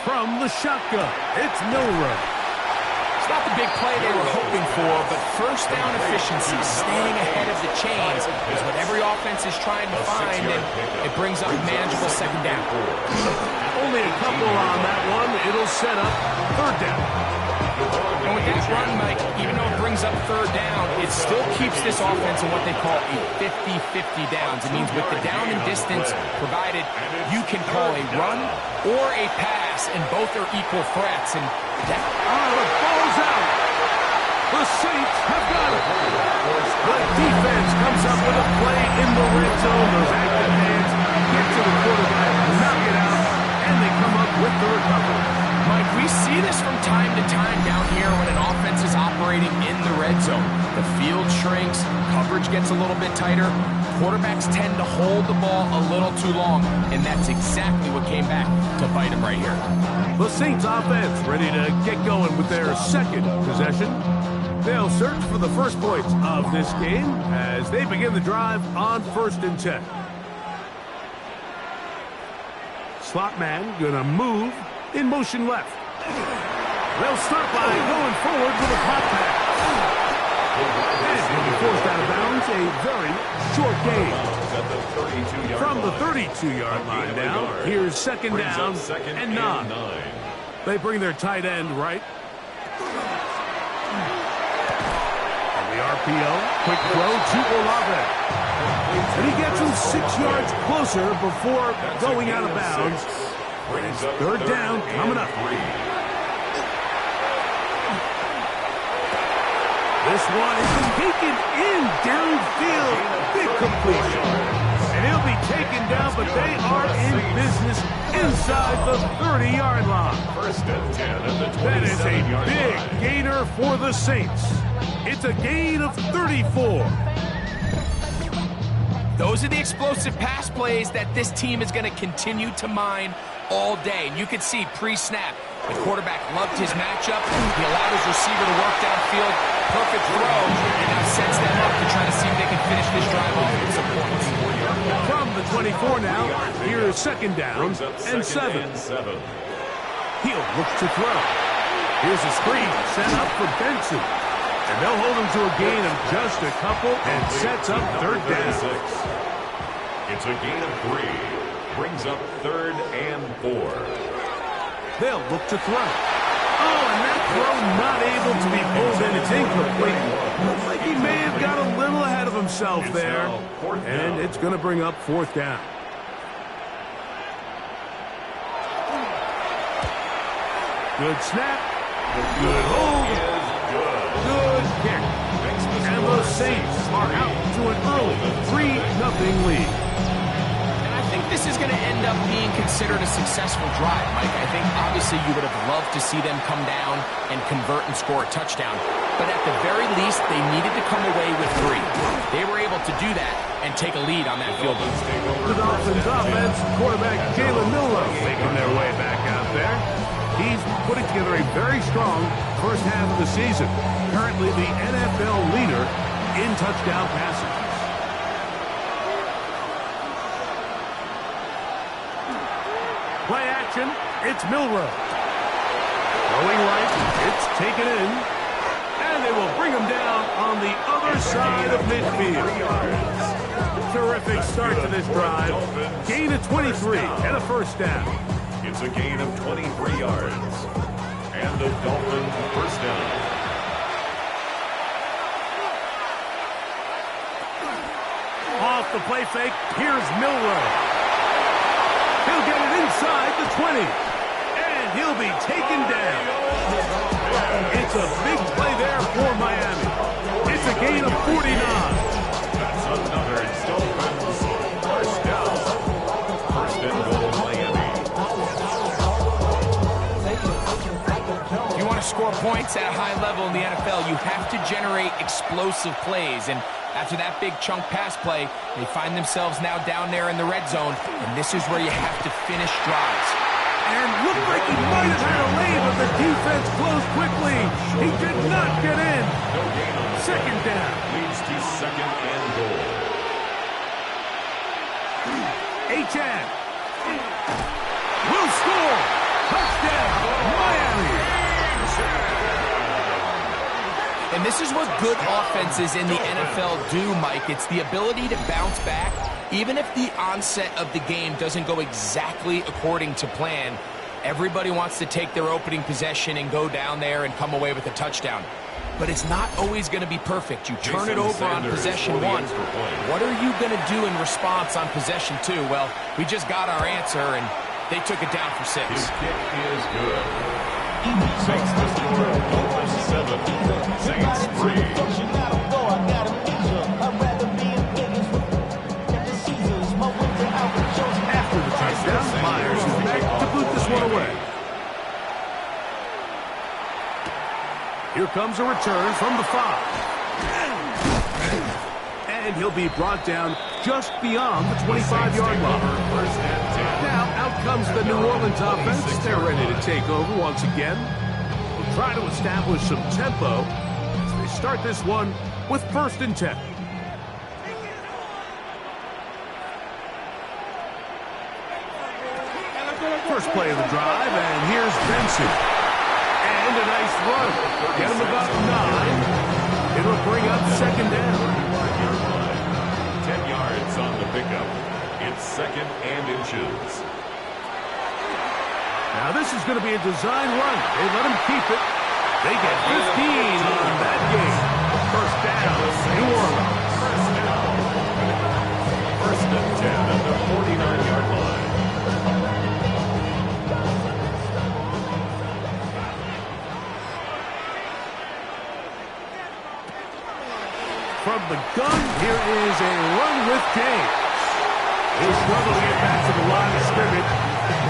From the shotgun, it's Milrow. It's not the big play they were hoping for, but 1st down efficiency, staying ahead of the chains, is what every offense is trying to find, and it brings up a manageable 2nd down. Only a couple on that one. It'll set up 3rd down. And with that run, Mike, even though it brings up third down, it still keeps this offense in what they call a 50-50 downs. It means with the down and distance provided, you can call a run or a pass, and both are equal threats. And that... The ball's out. The Saints have got it. The defense comes up with a play in the red zone. Those active hands get to the quarterback, knock it out, and they come up with the recovery. Mike, we see this from time to time down here when an offense is operating in the red zone. The field shrinks, coverage gets a little bit tighter. Quarterbacks tend to hold the ball a little too long, and that's exactly what came back to bite them right here. The Saints offense ready to get going with their second possession. They'll search for the first points of this game as they begin the drive on 1st and 10. Slot man gonna move in motion left. They'll start by going forward with a pop pass. And he'll be forced out of bounds, a very short gain. From the 32-yard line now, here's 2nd down and 9. They bring their tight end right. RPO, quick throw to Olave. And he gets him 6 yards closer before going out of bounds. It's 3rd down coming up. This one is taken in downfield. Big completion. And he'll be taken down, but they are in business inside the 30-yard line. That is a big gainer for the Saints. It's a gain of 34. Those are the explosive pass plays that this team is going to continue to mine all day. And you can see pre-snap, the quarterback loved his matchup. He allowed his receiver to work downfield. Perfect throw. And now sets them up to try to see if they can finish this drive off with some points. From the 24 now, here's 2nd down and 7. He'll look to throw. Here's a screen set up for Benson. And they'll hold him to a gain of just a couple and sets up 3rd down. It's a gain of 3. Brings up 3rd and 4. They'll look to throw. Oh, and that throw not able to be pulled in. It's incomplete. Looks like he may have got a little ahead of himself there. And it's going to bring up 4th down. Good snap. Good hold. Good kick. And the Saints are out to an early 3-0 lead. And I think this is going to end up being considered a successful drive, Mike. I think obviously you would have loved to see them come down and convert and score a touchdown. But at the very least, they needed to come away with 3. They were able to do that and take a lead on that field goal. The Dolphins offense, quarterback Jalen Milroe making their way back out there. He's putting together a very strong first half of the season. Currently the NFL leader in touchdown passes. Play action, it's Milroe. Throwing right, it's taken in. And they will bring him down on the other side of midfield. Terrific start to this drive. Gain of 23 and a 1st down. It's a gain of 23 yards. And the Dolphins 1st down. Off the play fake, here's Milroe. He'll get it inside the 20. And he'll be taken down. It's a big play there for Miami. It's a gain of 49. That's another Dolphins 1st down. 1st and goal, Miami. If you want to score points at a high level in the NFL, you have to generate explosive plays. And after that big chunk pass play, they find themselves now down there in the red zone, and this is where you have to finish drives. And looked like he might have had a lead, but the defense closed quickly. He did not get in. 2nd down. Leads to 2nd and goal. H.N. will score. Touchdown, Miami. And this is what good offenses in the NFL do, Mike. It's the ability to bounce back, even if the onset of the game doesn't go exactly according to plan. Everybody wants to take their opening possession and go down there and come away with a touchdown. But it's not always going to be perfect. You turn it over on possession 1. What are you going to do in response on possession 2? Well, we just got our answer, and they took it down for 6. His kick is good. Makes the score Dolphins 7, Saints 3. After the touchdown, Myers is back to boot this one away. Here comes a return from the 5. And he'll be brought down just beyond the 25-yard line. Now out comes the New Orleans offense. They're ready to take over once again. We'll try to establish some tempo as they start this one with 1st and 10. First play of the drive, and here's Benson. And a nice run. Get him about 9. It'll bring up 2nd down. 10 yards on the pickup. It's 2nd and inches. Now this is going to be a design run. They let him keep it. They get 15 on that game. 1st down, New Orleans. 1st and 10 at the 49-yard line. From the gun, here is a run with James. He'll struggle to get back to the line of scrimmage.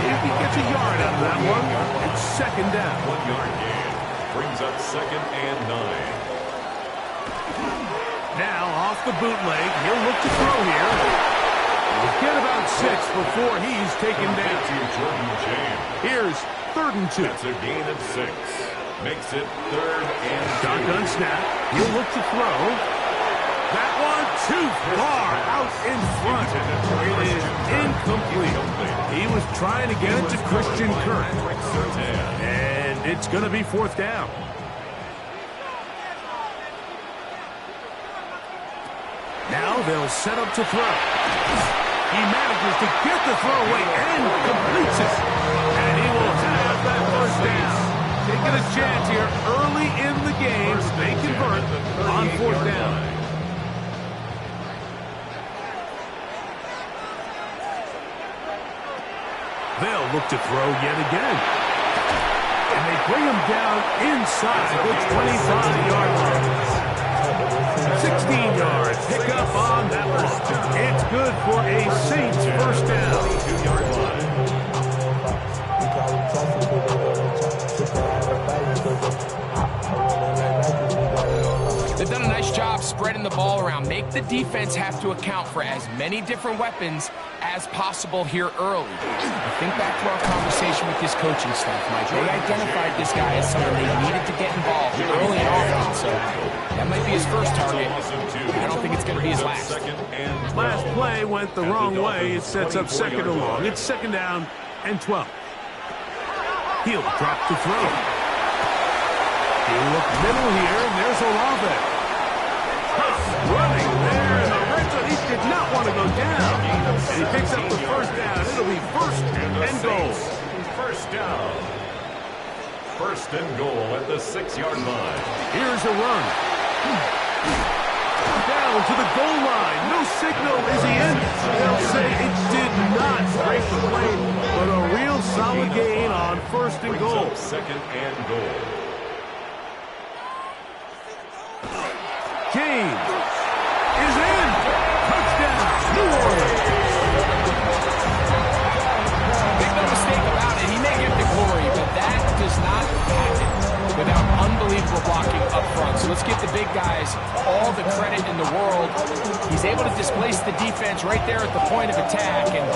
If he gets a yard out of that one, it's 2nd down. 1-yard gain brings up 2nd and 9. Now off the bootleg, he'll look to throw here. He'll get about 6 before he's taken down. Here's 3rd and 2. That's a gain of 6. Makes it 3rd and 2. Shotgun snap. He'll look to throw. That one too far out in front. It is incomplete. He was trying to get it to Christian Kirk. And it's going to be 4th down. Now they'll set up to throw. He manages to get the throw away and completes it. And he will have that 1st down. Taking a chance here early in the game. They convert on 4th down. They'll look to throw yet again. And they bring him down inside the 25-yard line. 16 yards. Pick up on that one. It's good for a Saints 1st down. 2-yard line. They've done a nice job spreading the ball around. Make the defense have to account for as many different weapons as possible here early. Think back to our conversation with this coaching staff, Mike. They identified this guy as someone they needed to get involved early in offense, so that might be his first target. I don't think it's going to be his last. Last play went the wrong way. It sets up 2nd and long. It's 2nd down and 12. He'll drop to throw. He'll look middle here, and there's Olave. Running there in the red zone. He did not want to go down. And he picks up the 1st down. It'll be 1st and goal. 1st down. 1st and goal at the 6-yard line. Here's a run. Down to the goal line. No signal. Is he in? They'll say it did not break the play, but a real solid gain on 1st and goal. 2nd and goal. James is in. Touchdown, New Orleans. Make no mistake about it, he may get the glory, but that does not happen without unbelievable blocking up front. So let's give the big guys all the credit in the world. He's able to displace the defense right there at the point of attack, and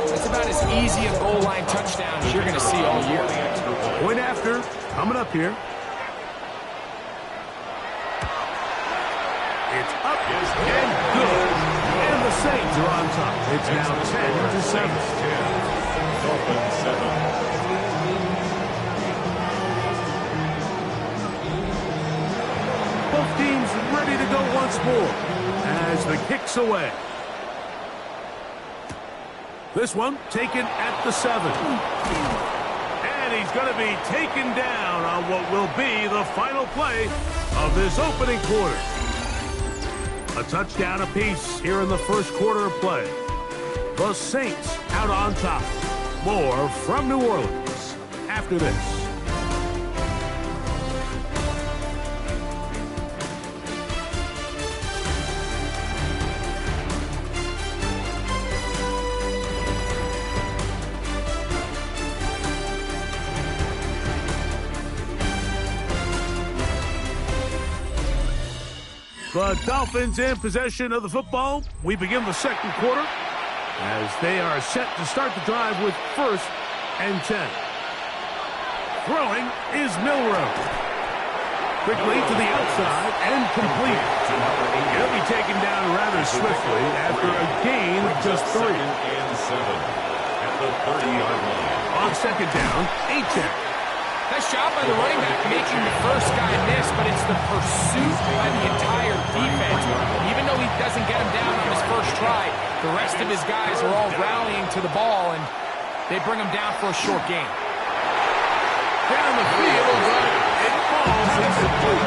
that's about as easy a goal line touchdown as you're going to see all year. Point after, coming up here. It's up and good. And the Saints are on top. It's now 10-7. Dolphins 7. Both teams ready to go once more as the kick's away. This one taken at the 7. going to be taken down on what will be the final play of this opening quarter. A touchdown apiece here in the first quarter of play. The Saints out on top. More from New Orleans after this. The Dolphins in possession of the football. We begin the second quarter as they are set to start the drive with 1st and 10. Throwing is Milroe. Quickly to the outside and complete. He'll be taken down rather swiftly after a gain of just 3. And 7 at the 30-yard line. On second down, A-check. Nice job by the running back making the first guy miss, but it's the pursuit by the entire defense. Even though he doesn't get him down on his first try, the rest of his guys are all rallying to the ball, and they bring him down for a short gain. Down the field, but it falls incomplete.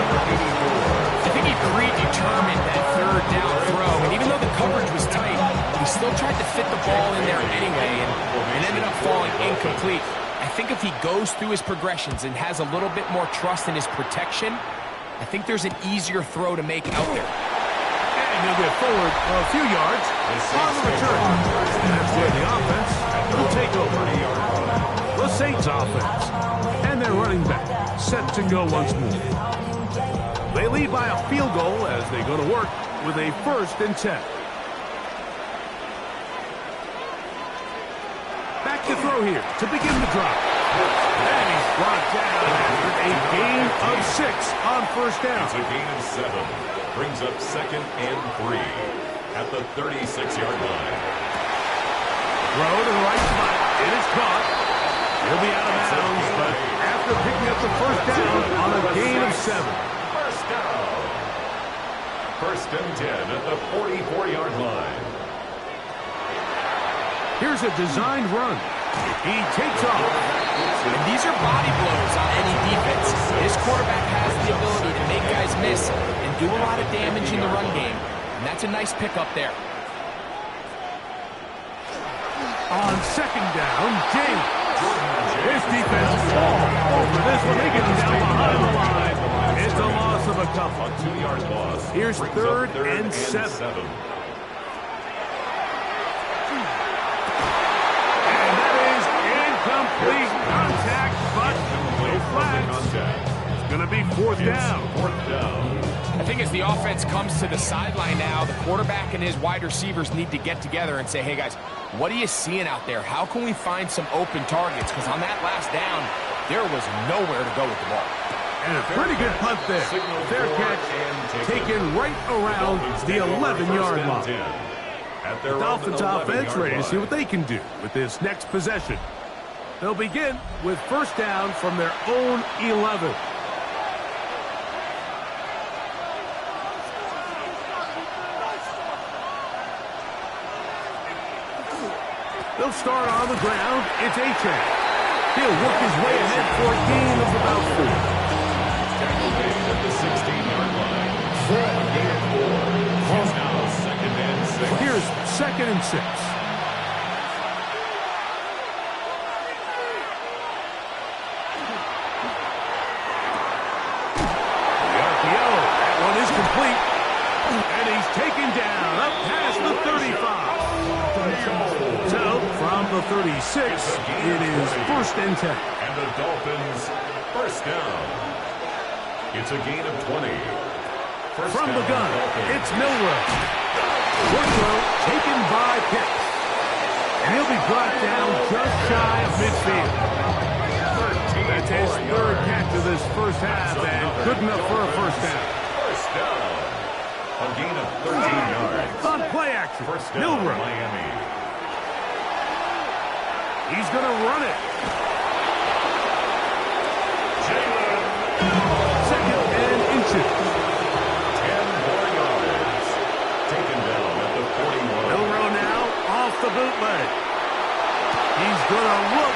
I think he predetermined that third down throw, and even though the coverage was tight, he still tried to fit the ball in there anyway, and ended up falling incomplete. I think if he goes through his progressions and has a little bit more trust in his protection, I think there's an easier throw to make out there. And he'll get forward a few yards on the return. That's where the offense will take over. The Saints offense and their running back set to go once more. They lead by a field goal as they go to work with a 1st and 10. Back to throw here to begin the drive. And he's brought down after a gain of 6 on 1st down. It's a gain of 7. Brings up 2nd and 3 at the 36-yard line. Throw to the right spot. It is caught. He'll be out of bounds, but after picking up the 1st down on a gain of 7. First down. 1st and 10 at the 44-yard line. Here's a designed run. He takes off. And these are body blows on any defense. This quarterback has the ability to make guys miss and do a lot of damage in the run game. And that's a nice pickup there. On second down, James. His defense is all over this one. They get him down behind the line. It's a loss of a couple. A 2-yard loss. Here's 3rd and 7. Complete contact, but no flags. It's going to be 4th down. 4th down. I think as the offense comes to the sideline now, the quarterback and his wide receivers need to get together and say, hey guys, what are you seeing out there? How can we find some open targets? Because on that last down, there was nowhere to go with the ball. And a pretty good punt there. Fair catch taken right around the 11-yard line. The Dolphins offense ready to see what they can do with this next possession. They'll begin with 1st down from their own 11. They'll start on the ground. It's A-Chain. He'll work his way ahead for a gain of about 4. Tackle made at the 16-yard line. Gain of 4. He's now 2nd and 6. Here's 2nd and 6. Complete, and he's taken down up past the 35. So, from the 36, it is 1st and 10. And the Dolphins, 1st down. It's a gain of 20. From the gun, it's Milroe. Short throw taken by Pitts. And he'll be brought down just shy of midfield. That's his 3rd catch of this first half, and good enough for a 1st down. Down. A gain of 13 yards. On play action, 1st down, Milroe. Miami. He's going to run it. 2nd and inches. 10 more yards. Taken down at the 41. Milroe now off the bootleg. He's going to look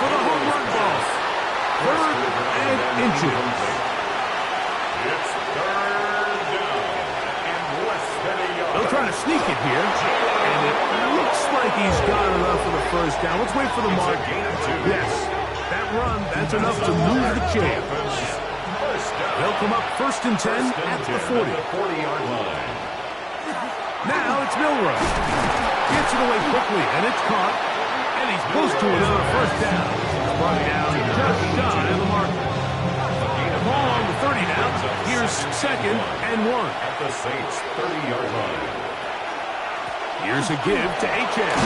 for the home run ball. 3rd and inches. It's 3rd down and less than a yard. They'll try to sneak it here, and it looks like he's got enough for the 1st down. Let's wait for the mark. Yes, that run, that's enough to move the chains. They'll come up 1st and 10 at the 40. 40-yard line. Now it's Milrow. Gets it away quickly, and it's caught. And he's close to another 1st down. Brought down just shy of the mark. Ball on the 30 now. Here's 2nd and 1. At the Saints' 30-yard line. Here's a give to H.S.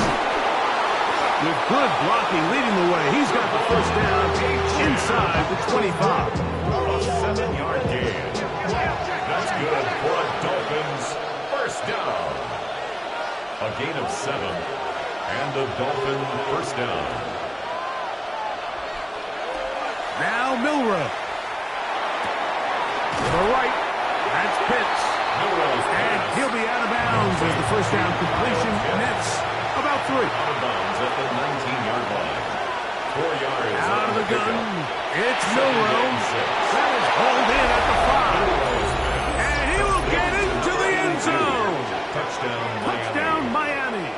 With good blocking leading the way. He's got the 1st down inside the 25. A 7-yard gain. That's good for a Dolphins 1st down. A gain of 7. And a Dolphin 1st down. Now Milrow. To the right. That's Pitts. And he'll be out of bounds as the 1st down completion nets about 3. Out of bounds at the 19-yard line. 4 yards. Out of the gun. It's Milrow. That is hauled in at the 5. And he will get into the end zone. Touchdown Miami.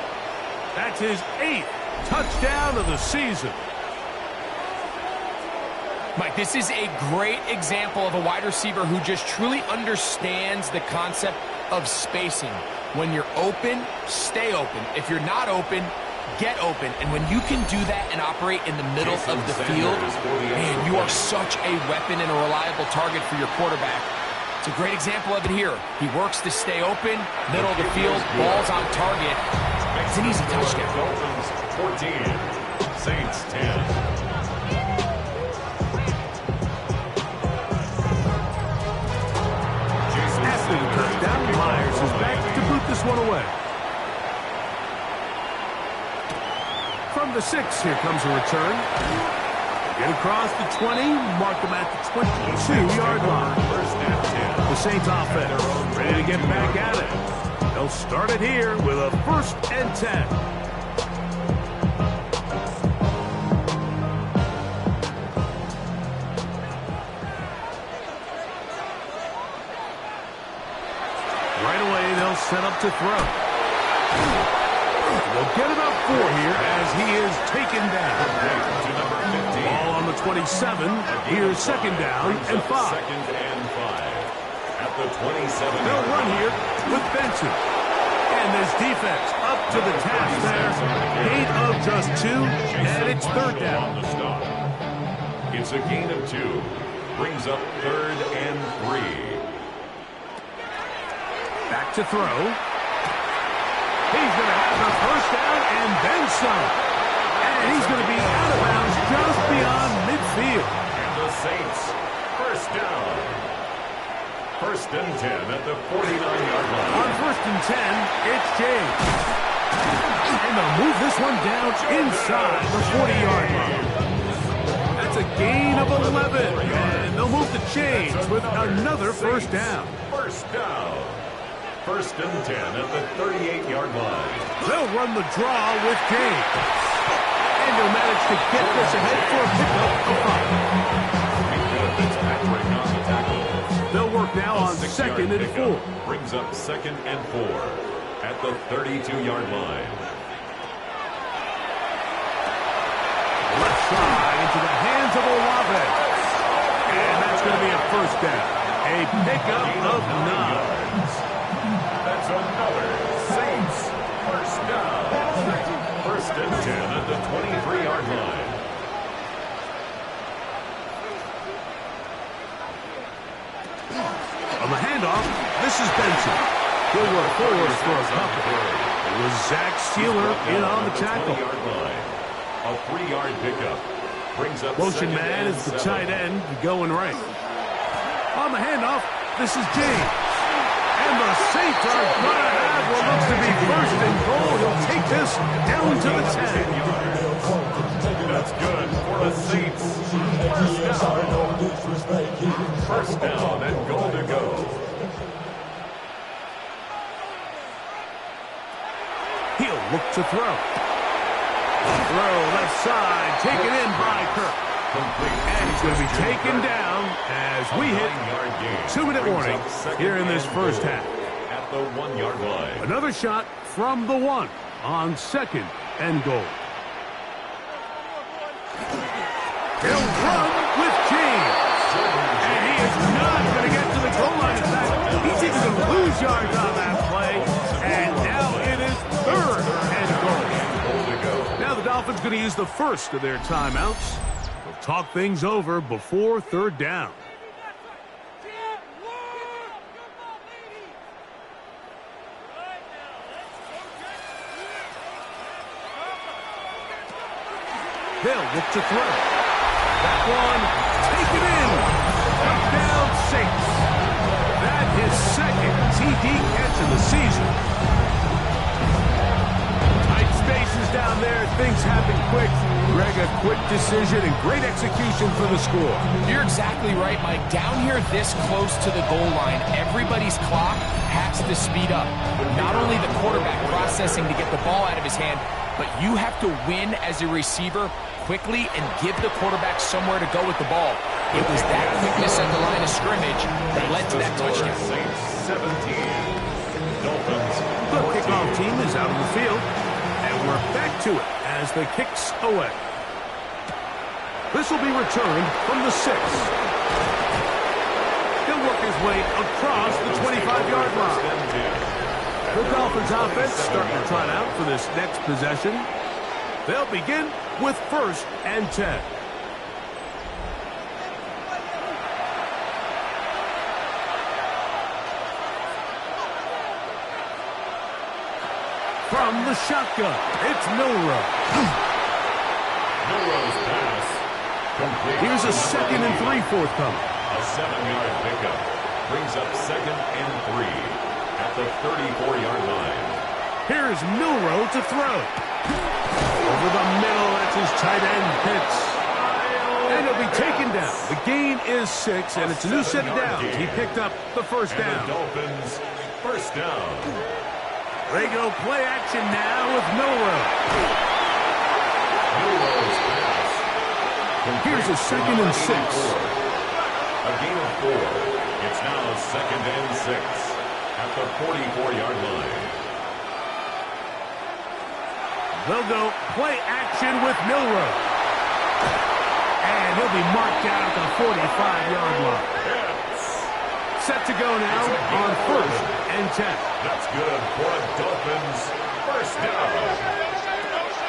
That's his 8th touchdown of the season. Mike, this is a great example of a wide receiver who just truly understands the concept of spacing. When you're open, stay open. If you're not open, get open. And when you can do that and operate in the middle of the field, man, you are such a weapon and a reliable target for your quarterback. It's a great example of it here. He works to stay open, middle of the field, balls on target. It's an easy touchdown. Dolphins 14, Saints 10. After the touchdown, Myers is back to boot this one away. From the 6, here comes a return. Get across the 20, mark them at the 22-yard line. The Saints offense ready to get back at it. They'll start it here with a 1st and 10. Set up to throw. They'll get about 4 here as he is taken down. Ball on the 27. Here's 2nd down and 5. 2nd and 5. At the 27. They'll run here with Benson. And this defense up to the task there. Gain of just 2, and it's 3rd down. It's a gain of 2. Brings up 3rd and 3. Back to throw. He's going to have the 1st down and then some. And he's going to be out of bounds just beyond midfield. And the Saints, 1st down. 1st and 10 at the 49-yard line. On 1st and 10, it's James. And they'll move this one down inside the 40-yard line. That's a gain of 11. And they'll move the chains with another 1st down. 1st down. 1st and 10 at the 38-yard line. They'll run the draw with James. And they'll manage to get this ahead for a pickup of 5. They'll work now on 2nd and 4. Brings up 2nd and 4 at the 32-yard line. Left side into the hands of Olave. And that's going to be a 1st down. A pickup of 9. That's another Saints 1st down. 1st and 10 at the 23-yard line. On the handoff, this is Benson. He'll work forward for a couple. It was Zach Sealer in on the tackle. A 3-yard pickup. Brings up Motion man is the tight end going right. On the handoff, this is James. And the Saints are going to have what looks to be 1st and goal. He'll take this down to the 10. That's good for the Saints. 1st down and goal to go. He'll look to throw. Throw left side, taken in by Kirk. And he's going to be taken down as we hit 2-minute warning here in this first half. At the 1-yard line. Another shot from the 1 on 2nd and goal. He'll run with James. And he is not going to get to the goal line. In fact, he's even going to lose yards on that play. And now it is 3rd and goal. Now the Dolphins going to use the first of their timeouts. They'll talk things over before 3rd down. They'll look to throw. That one taken in. Down 6. That is 2nd TD catch of the season. Tight spaces down there. Things happen quick. Greg, a quick decision and great execution for the score. You're exactly right, Mike. Down here this close to the goal line, everybody's clock has to speed up. Not only the quarterback processing to get the ball out of his hand, but you have to win as a receiver quickly and give the quarterback somewhere to go with the ball. It was that quickness at the line of scrimmage that led to that touchdown. 17. Dolphins. The kickoff team is out on the field, and we're back to it as the kicks away. This will be returned from the 6. He'll work his way across the 25-yard line. The Dolphins offense starting to trot out for this next possession. They'll begin with 1st and 10. From the shotgun, it's Milroe. Milroe's pass. Complete. Here's a 2nd and 3 forthcoming. A 7-yard pickup. Brings up 2nd and 3 at the 34-yard line. Here's Milroe to throw. Over the middle, that's his tight end, Pitts. And he'll be taken down. The gain is 6, and it's a new set of downs. He picked up the first down. And the Dolphins, first down. They go play action now with Milroe. Milroe's pass. Here's a 2nd and 6. A gain of 4. It's now 2nd and 6 at the 44-yard line. They'll go play action with Milroe. And he'll be marked down at the 45-yard line. Set to go now on 1st and 10. That's good for a Dolphins first down.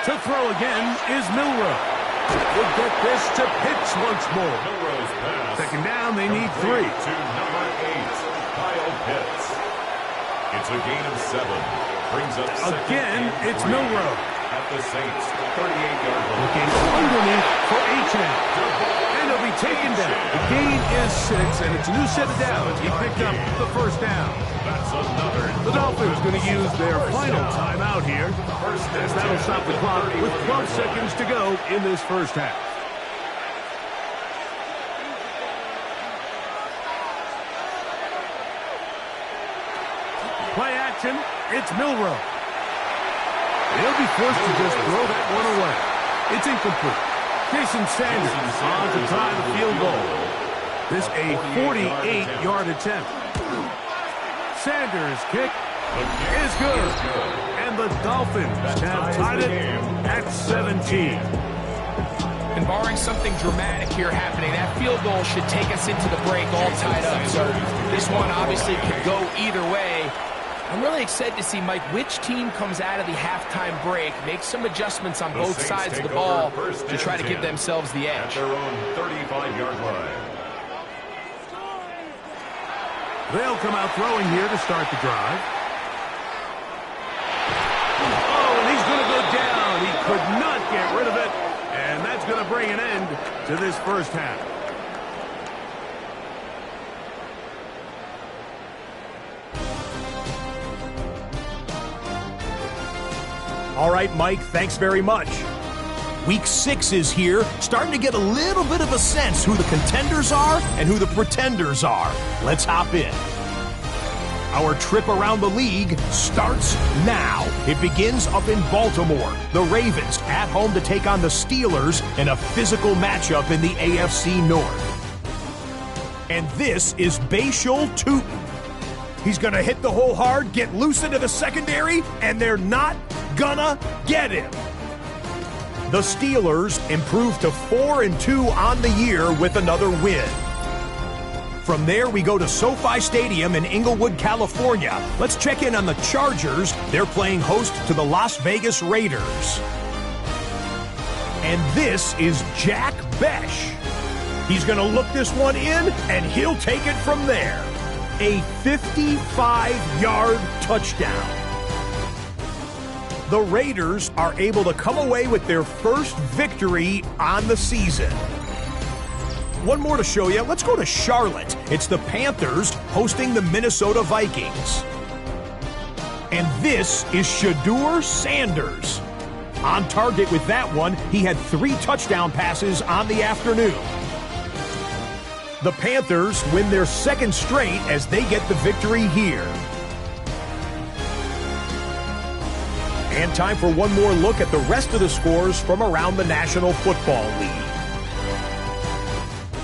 To throw again is Milroe. We'll get this to Pitts once more. Milroe's pass. 2nd down, they need 3. To number 8, Kyle Pitts. It's a gain of 7. Brings up 2nd again, and it's 3 Milroe. at the Saints' 38-yard line. Looking underneath for H&M. And he'll be taken down. The gain is 6, and it's a new set of downs. He picked up the first down. That's another. The Dolphins going to use their final timeout here. As that'll stop the clock with 12 seconds to go in this first half. Play action. It's Milroe. He'll be forced to just throw that one away. It's incomplete. Jason Sanders on to try the field goal. This a 48-yard attempt. Sanders' kick is good. And the Dolphins have tied it at 17. And barring something dramatic here happening, that field goal should take us into the break all tied up. So this one obviously could go either way. I'm really excited to see, Mike, which team comes out of the halftime break, makes some adjustments on both sides of the ball to try to give themselves the edge. At their own 35-yard line. They'll come out throwing here to start the drive. Oh, and he's going to go down. He could not get rid of it. And that's going to bring an end to this first half. All right, Mike, thanks very much. Week 6 is here, starting to get a little bit of a sense who the contenders are and who the pretenders are. Let's hop in. Our trip around the league starts now. It begins up in Baltimore. The Ravens at home to take on the Steelers in a physical matchup in the AFC North. And this is Bashal Tootin. He's going to hit the hole hard, get loose into the secondary, and they're not gonna get him. The Steelers improved to 4-2 on the year with another win. From there, we go to SoFi Stadium in Inglewood, California. Let's check in on the Chargers. They're playing host to the Las Vegas Raiders. And this is Jack Besh. He's going to look this one in, and he'll take it from there. A 55-yard touchdown. The Raiders are able to come away with their first victory on the season. One more to show you. Let's go to Charlotte. It's the Panthers hosting the Minnesota Vikings. And this is Shedeur Sanders. On target with that one, he had 3 touchdown passes on the afternoon. The Panthers win their second straight as they get the victory here. And time for one more look at the rest of the scores from around the National Football League.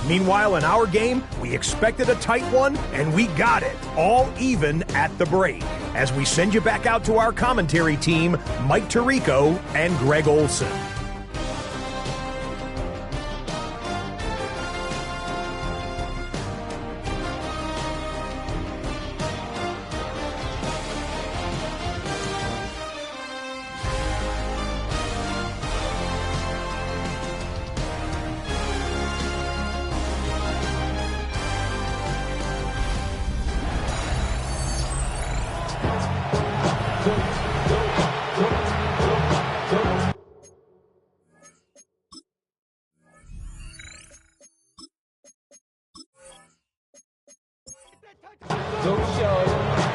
Meanwhile, in our game, we expected a tight one, and we got it, all even at the break. As we send you back out to our commentary team, Mike Tirico and Greg Olson.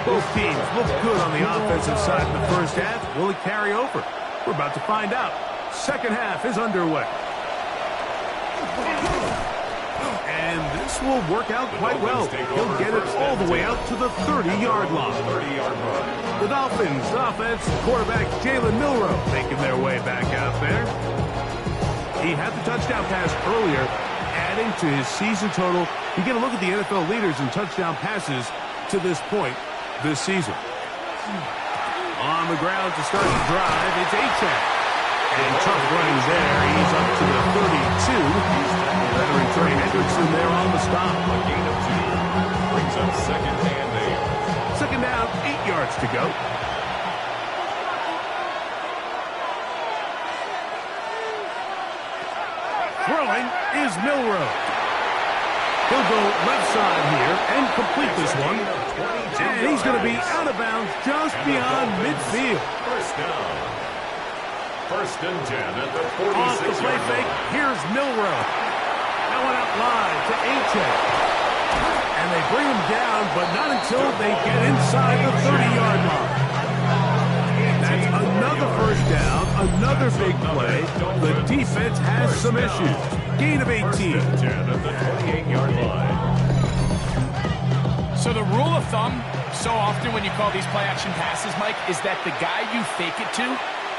Both teams look good on the offensive side in the first half. Will it carry over? We're about to find out. Second half is underway. And this will work out quite well. He'll get it all the way out to the 30-yard line. The Dolphins offense, quarterback Jalen Milroe making their way back out there. He had the touchdown pass earlier, adding to his season total. You get a look at the NFL leaders in touchdown passes to this point this season. On the ground to start the drive, it's A-Chat. And tough running there. He's up to the 32. Veteran Trey Hendrickson there on the stop. A gain of 2. Brings up second and 8. Second down, 8 yards to go. Throwing is Milroe. He'll go left side here and complete this one. And he's going to be out of bounds just beyond midfield. First down. First and 10 at the 46-yard line. Off the play fake, here's Milroe. That one out wide to A-Chat. And they bring him down, but not until they get inside the 30-yard line. That's another first down, another big play. The defense has some issues. Gain of 18. At the 28-yard line. So the rule of thumb, so often when you call these play-action passes, Mike, is that the guy you fake it to,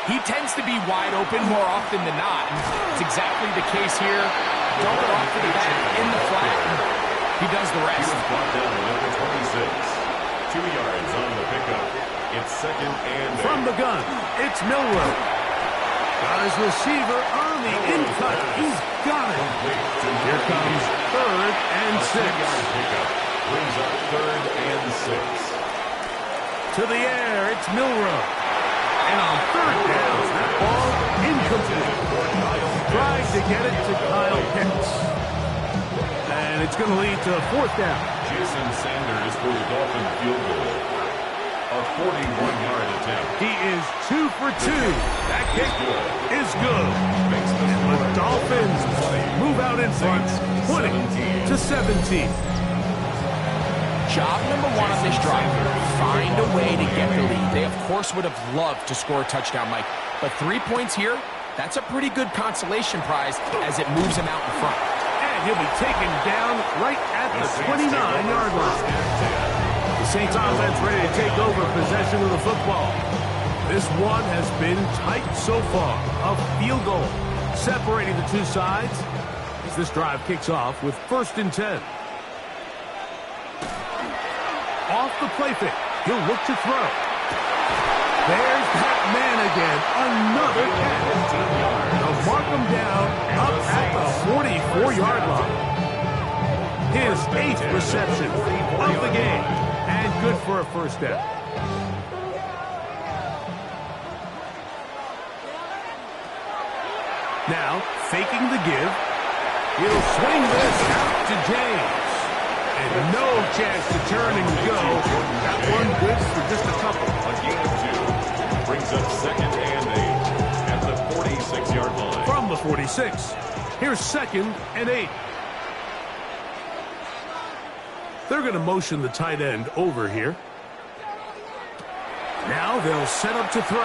he tends to be wide open more often than not. And it's exactly the case here. Dump it off to the back in the flat. He does the rest. He was brought down at number 26. 2 yards on the pickup. It's second and 8. From the gun, it's Milroe. Got his receiver on the in-cut. He's got it. Here comes third and 6. Brings up third and 6. To the air, it's Milroe. And on third down, that ball incomplete. Tries to get it to Kyle Pitts. And it's going to lead to a fourth down. Jason Sanders for the Dolphin field goal. A 41-yard attempt. He is 2 for 2. That kick is good. And the Dolphins move out in front, 20-17. Job number 1 on this drive, find a way to get the lead. They, of course, would have loved to score a touchdown, Mike. But 3 points here, that's a pretty good consolation prize as it moves him out in front. And he'll be taken down right at the 29-yard line. The Saints offense ready to take over possession of the football. This one has been tight so far. A field goal separating the two sides as this drive kicks off with 1st and 10. Off the play fake. He'll look to throw. There's that man again. Another catch. They'll mark him down up at the 44-yard line. His 8th reception of the game. And good for a first down. Now, faking the give. He'll swing this out to James. And no chance to turn and go. That one good for just a couple. A gain of 2. Brings up 2nd and 8 at the 46-yard line. From the 46. Here's 2nd and 8. They're going to motion the tight end over here. Now they'll set up to throw.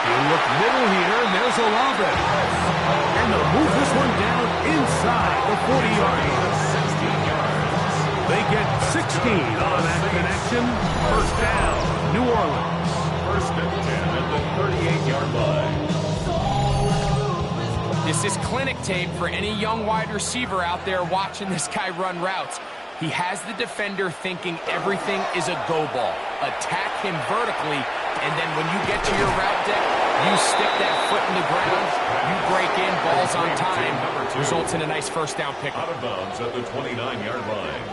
He'll look middle here, and there's Olave. And they'll move this one down inside the 40-yard line. 16 yards. They get 16 on that connection. First down, New Orleans. 1st and 10 at the 38-yard line. This is clinic tape for any young wide receiver out there watching this guy run routes. He has the defender thinking everything is a go ball. Attack him vertically, and then when you get to your route deck, you stick that foot in the ground, you break in, balls on time, results in a nice first down pickup. Out of bounds at the 29-yard line.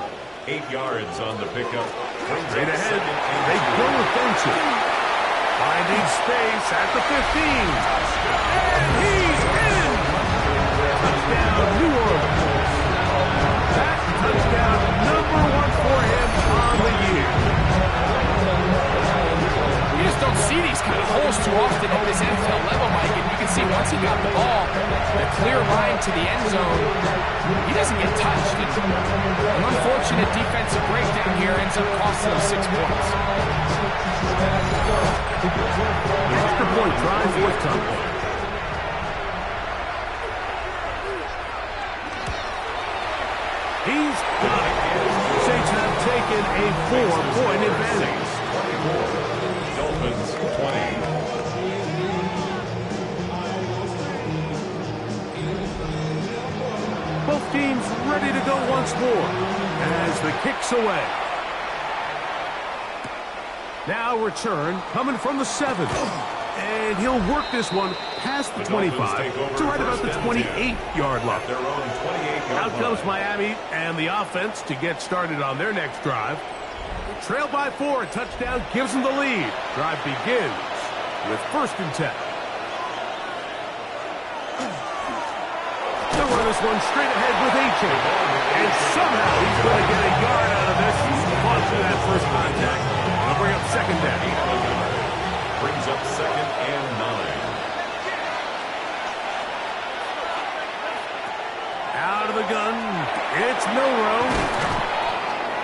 8 yards on the pickup. Straight ahead, they go offensive. Finding space at the 15. And he's in! Touchdown, New Orleans. That touchdown, number 1 for him on the year. You just don't see these kind of holes too often at this NFL level, Mike. And you can see once he got the ball, the clear line to the end zone, he doesn't get touched. An unfortunate defensive breakdown here ends up costing him 6 points. Extra point drive with time. He's got it. Saints have taken a 4-point advantage. 24. Dolphins 20. Both teams ready to go once more as the kick's away. Now return coming from the 7. And he'll work this one past the 25 to right about the 28-yard line. Their own 28-yard Out comes Miami and the offense to get started on their next drive. Trail by 4, touchdown gives them the lead. Drive begins with 1st and 10. They'll run this one straight ahead with A-Chain. And somehow he's going to get a yard out of this. Fought through that first contact. They'll bring up 2nd down. Brings up 2nd and 9. Out of the gun, it's Milrow.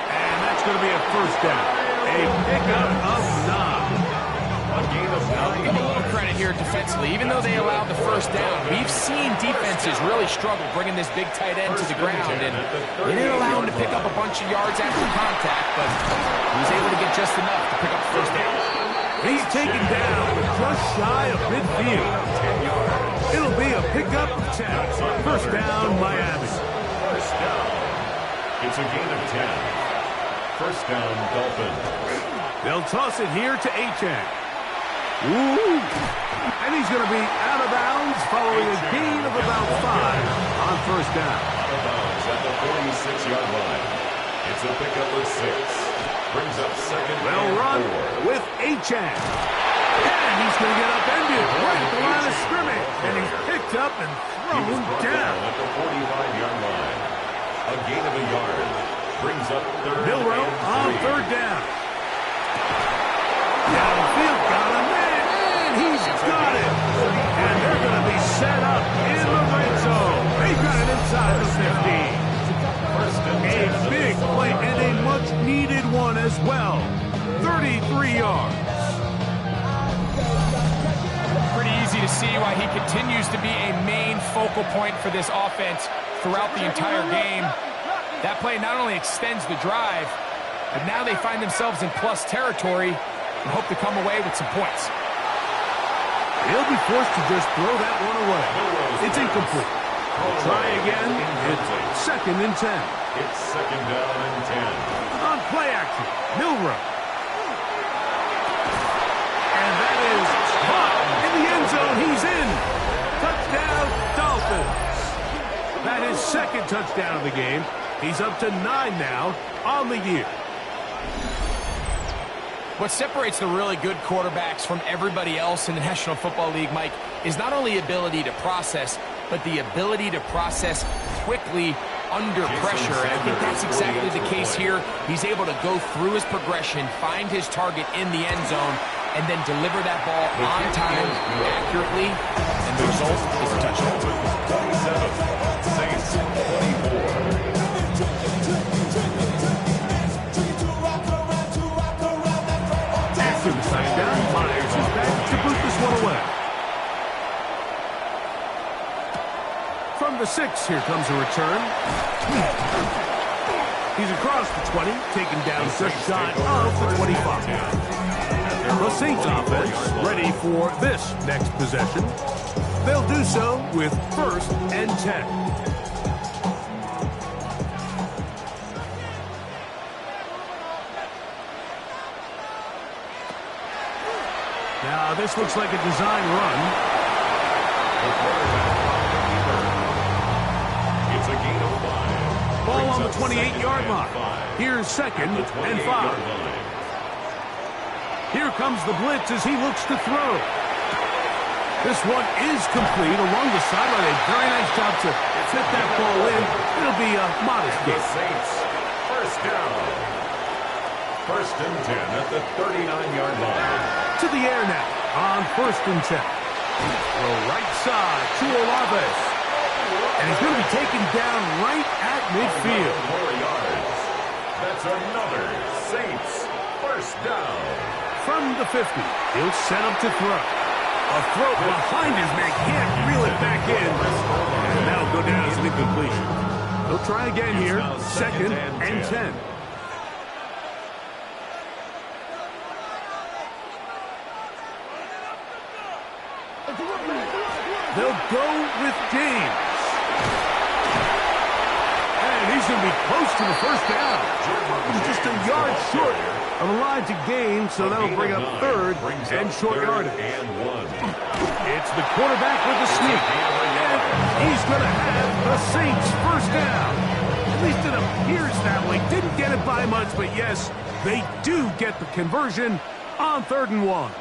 And that's going to be a first down. A pickup of 9. A gain of 9. Give them a little credit here defensively. Even though they allowed the first down, we've seen defenses really struggle bringing this big tight end to the ground. And they didn't allow him to pick up a bunch of yards after contact, but he was able to get just enough to pick up the first down. He's taken down just shy of midfield. It'll be a pickup of 10. First down, Miami. First down. It's a gain of 10. First down, Dolphins. They'll toss it here to A-Chain. Ooh. And he's going to be out of bounds following a gain of about 5 on first down. Out of bounds at the 46-yard line. It's a pickup of 6. Brings up 2nd They'll and run 4. with A-Chain. And he's going to get upended right at the line of scrimmage. And he's picked up and thrown down. At the 45-yard line. A gain of a yard. Brings up 3rd Milrow on 3rd down. Downfield, got a man, and he's got it. And they're going to be set up in the red zone. They've got it inside the 15. A big play and a much-needed one as well. 33 yards. Pretty easy to see why he continues to be a main focal point for this offense throughout the entire game. That play not only extends the drive, But now they find themselves in plus territory and hope to come away with some points. He'll be forced to just throw that one away. It's incomplete. Try again. It's 2nd and 10. It's 2nd down and 10. On play action, Milroe. And that is caught in the end zone. He's in. Touchdown, Dolphins. That is 2nd touchdown of the game. He's up to 9 now on the year. What separates the really good quarterbacks from everybody else in the National Football League, Mike, is not only ability to process, but the ability to process quickly under pressure. And I think that's exactly the case here. He's able to go through his progression, find his target in the end zone, and then deliver that ball on time, accurately, and the result is a touchdown. 27, Saints 24. After the touchdown, Myers is back to boot this one away. From the 6, here comes a return. He's across the 20, taken down just shy of the 25. The Saints offense ready for this next possession. They'll do so with 1st and 10. Now this looks like a design run. It's a gain of 5. Ball on the 28-yard line. Here's 2nd and 5. Here comes the blitz as he looks to throw. This one is complete along the sideline. A very nice job to fit that ball in. It'll be a modest The gain. Saints, 1st down. 1st and 10 at the 39-yard line. To the air now on 1st and 10. The right side to Olave. And he's going to be taken down right at midfield. 4 yards. That's another Saints 1st down. From the 50, he'll set up to throw. A throw behind his man, can't reel it back in. And that'll go down as an incompletion. He'll try again here, 2nd and 10. They'll go with James. And he's going to be close to the 1st down. He's just a yard short of a line to gain, so that'll bring up 3rd and short yardage. It's the quarterback with the sneak. And he's going to have the Saints 1st down. At least it appears that way. Didn't get it by much, but yes, they do get the conversion on 3rd and 1.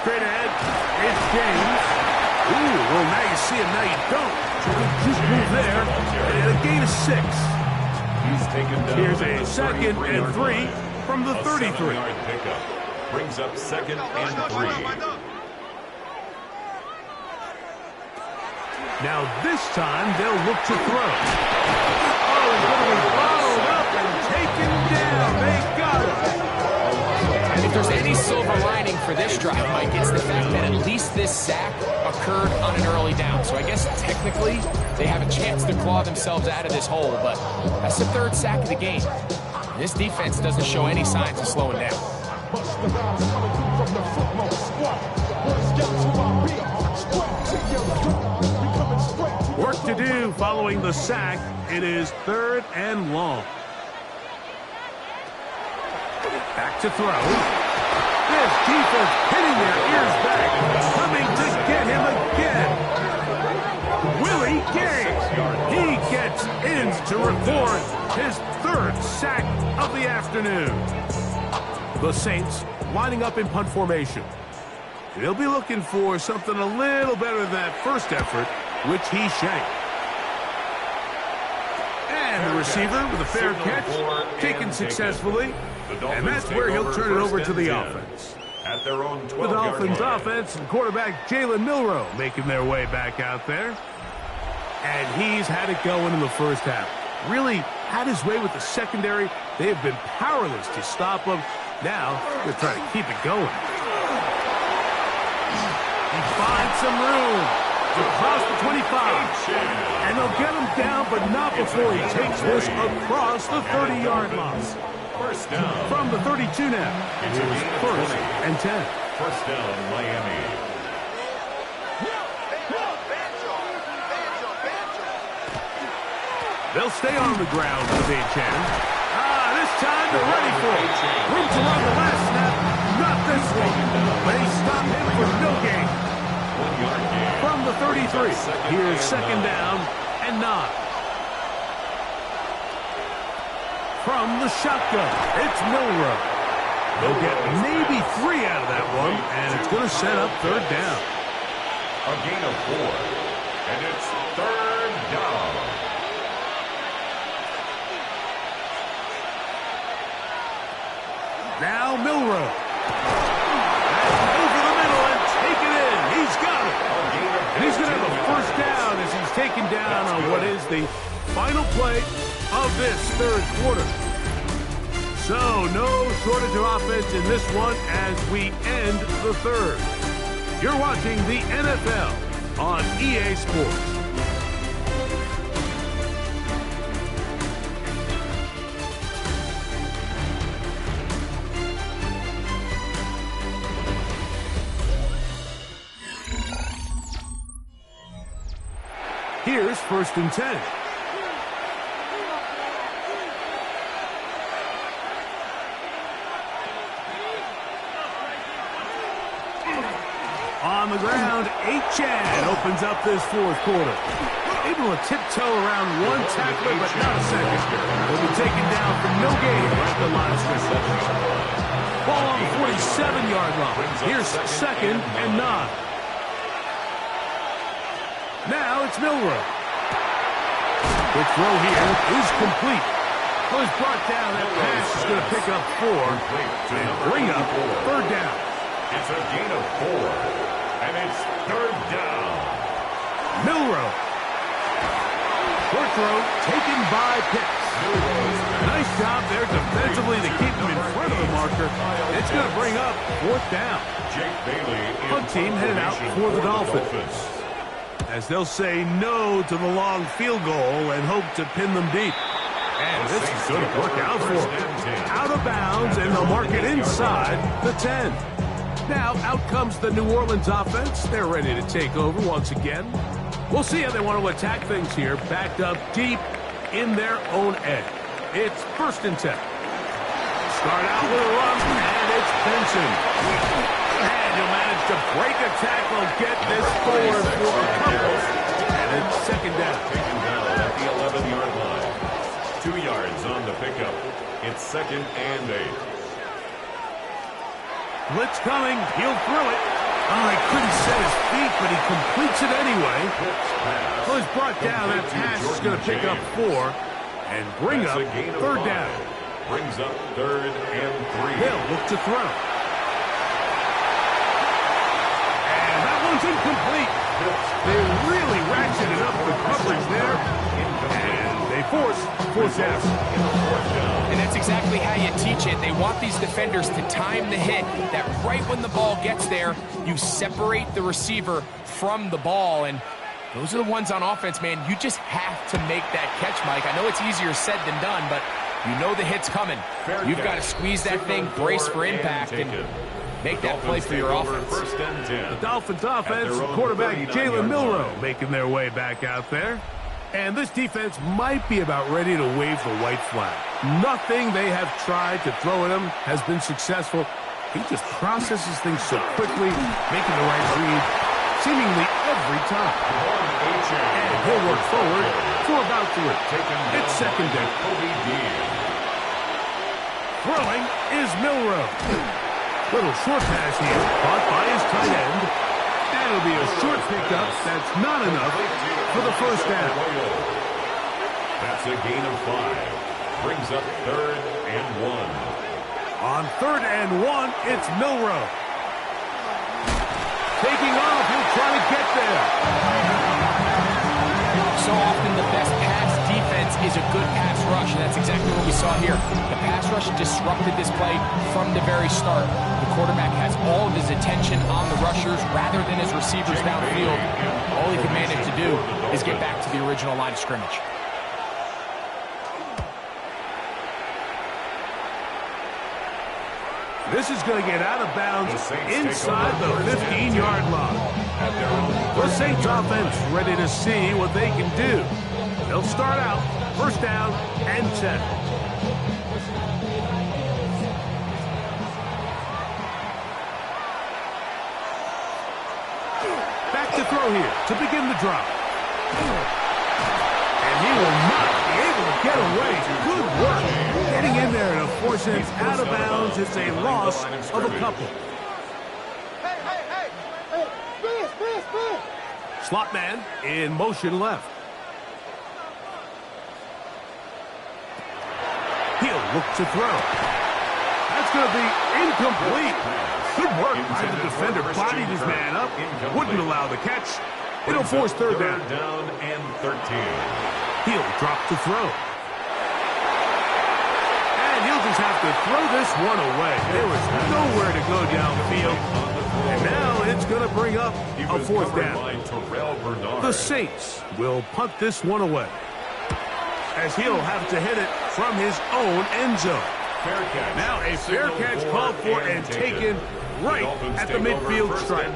Straight ahead, it's James. Ooh, well, now you see him, now you don't. Just move there, and a gain of 6. He's taken down. Here's a 2nd and 3 from the 33. 7-yard pickup. Brings up 2nd and 3. Now this time they'll look to throw. Oh, he's going to be followed up and taken down. They got him. And if there's any silver lining for this drive, Mike, it's the fact that at least this sack occurred on an early down. So I guess technically they have a chance to claw themselves out of this hole, but that's the 3rd sack of the game. And this defense doesn't show any signs of slowing down. Work to do following the sack. It is 3rd and long. Back to throw. This defense hitting their ears back, coming to get him again. Willie Gay. He gets in to record his 3rd sack of the afternoon. The Saints lining up in punt formation. They'll be looking for something a little better than that first effort, which he shanked. And the receiver with a fair catch, taken successfully. And that's where he'll turn it over to the offense. At their own 12-yard The Dolphins line. offense and quarterback Jalen Milroe making their way back out there. And he's had it going in the first half. Really had his way with the secondary. They have been powerless to stop him. Now they're trying to keep it going. He finds some room to cross the 25. And they'll get him down, but not before he takes this across the 30-yard line. First down. From the 32 now. It's a gain of 1st 20. and 10. First down, Miami. They'll stay on the ground with A-Chan. This time they're ready for it. Room to run the last snap. Not this one. They stop him for no gain. 1 yard gain. From the 33. Here's second down and 9. From the shotgun, it's Milrow. They'll get maybe 3 out of that one, and it's going to set up third down. A gain of 4. And it's third down. Now Milrow. Over the middle and take it in. He's got it. And he's going to have a first down as he's taken down on what is the final play of this third quarter. So no shortage of offense in this one as we end the third. You're watching the NFL on EA Sports. Here's 1st and 10. On the ground, A-Chan opens up this fourth quarter. Able to tiptoe around one tackler, but not a second. He'll be taken down for no gain at the line of scrimmage. Ball on the 47-yard line. Here's second and 9. Now it's Milrow. The throw here is complete. Well, he's brought down. That pass is going to pick up 4 and bring up third down. It's a gain of 4. And it's third down. Milrow. Short throw taken by Pitts. Nice job there defensively to keep him in front of the marker. It's going to bring up 4th down. Jake Bailey. Punt team headed out for the Dolphins, as they'll say no to the long field goal and hope to pin them deep. And this is going to work out for them. Out of bounds, and they'll mark it inside the 10. Now, out comes the New Orleans offense. They're ready to take over once again. We'll see how they want to attack things here, backed up deep in their own end. It's 1st and 10. Start out with a run, and it's Benson. And he'll manage to break a tackle, get this forward for a couple. And it's second down. Taken down at the 11-yard line. 2 yards on the pickup. It's 2nd and 8. Blitz coming. He'll throw it. Oh, he couldn't set his feet, but he completes it anyway. Well, he's brought down. That pass is going to pick up 4 and bring up third down. Brings up 3rd and 3. Hill look to throw. And that one's incomplete. They really ratcheted up the coverage there. And they force 4th down. And that's exactly how you teach it. They want these defenders to time the hit, that right when the ball gets there, you separate the receiver from the ball. And those are the ones on offense, man. You just have to make that catch, Mike. I know it's easier said than done, but you know the hit's coming. You've got to squeeze that thing, brace for impact, and make that play for your offense. The Dolphins offense, quarterback Jalen Milrow making their way back out there. And this defense might be about ready to wave the white flag. Nothing they have tried to throw at him has been successful. He just processes things so quickly, making the right read seemingly every time. And he'll work forward for about 3. It's second down. Throwing is Milrow. Little short pass here, caught by his tight end. That'll be a short pickup. That's not enough for the first down. That's a gain of 5. Brings up 3rd and 1. On 3rd and 1, it's Milrow. Taking off, he'll try to get there. So often the best pass defense is a good pass rush, and that's exactly what we saw here. The pass rush disrupted this play from the very start. The quarterback has all of his attention on the rushers rather than his receivers downfield. All he can manage to do is get back to the original line of scrimmage. This is going to get out of bounds inside the 15-yard line. The Saints offense ready to see what they can do. They'll start out first down and 10. Back to throw here to begin the drive. And he will not be able to get away. Good work getting in there to force him out of bounds. It's a loss of a couple. Hey, spin. Slot man in motion left. He'll look to throw. That's going to be incomplete. Good work by the defender. Bodied his man up. Wouldn't allow the catch. It'll force third down. Third down and 13. He'll drop to throw. And he'll just have to throw this one away. There was nowhere to go downfield. And now it's going to bring up a fourth down. The Saints will punt this one away, as he'll have to hit it from his own end zone. Now a fair catch called for and taken right at the midfield stripe.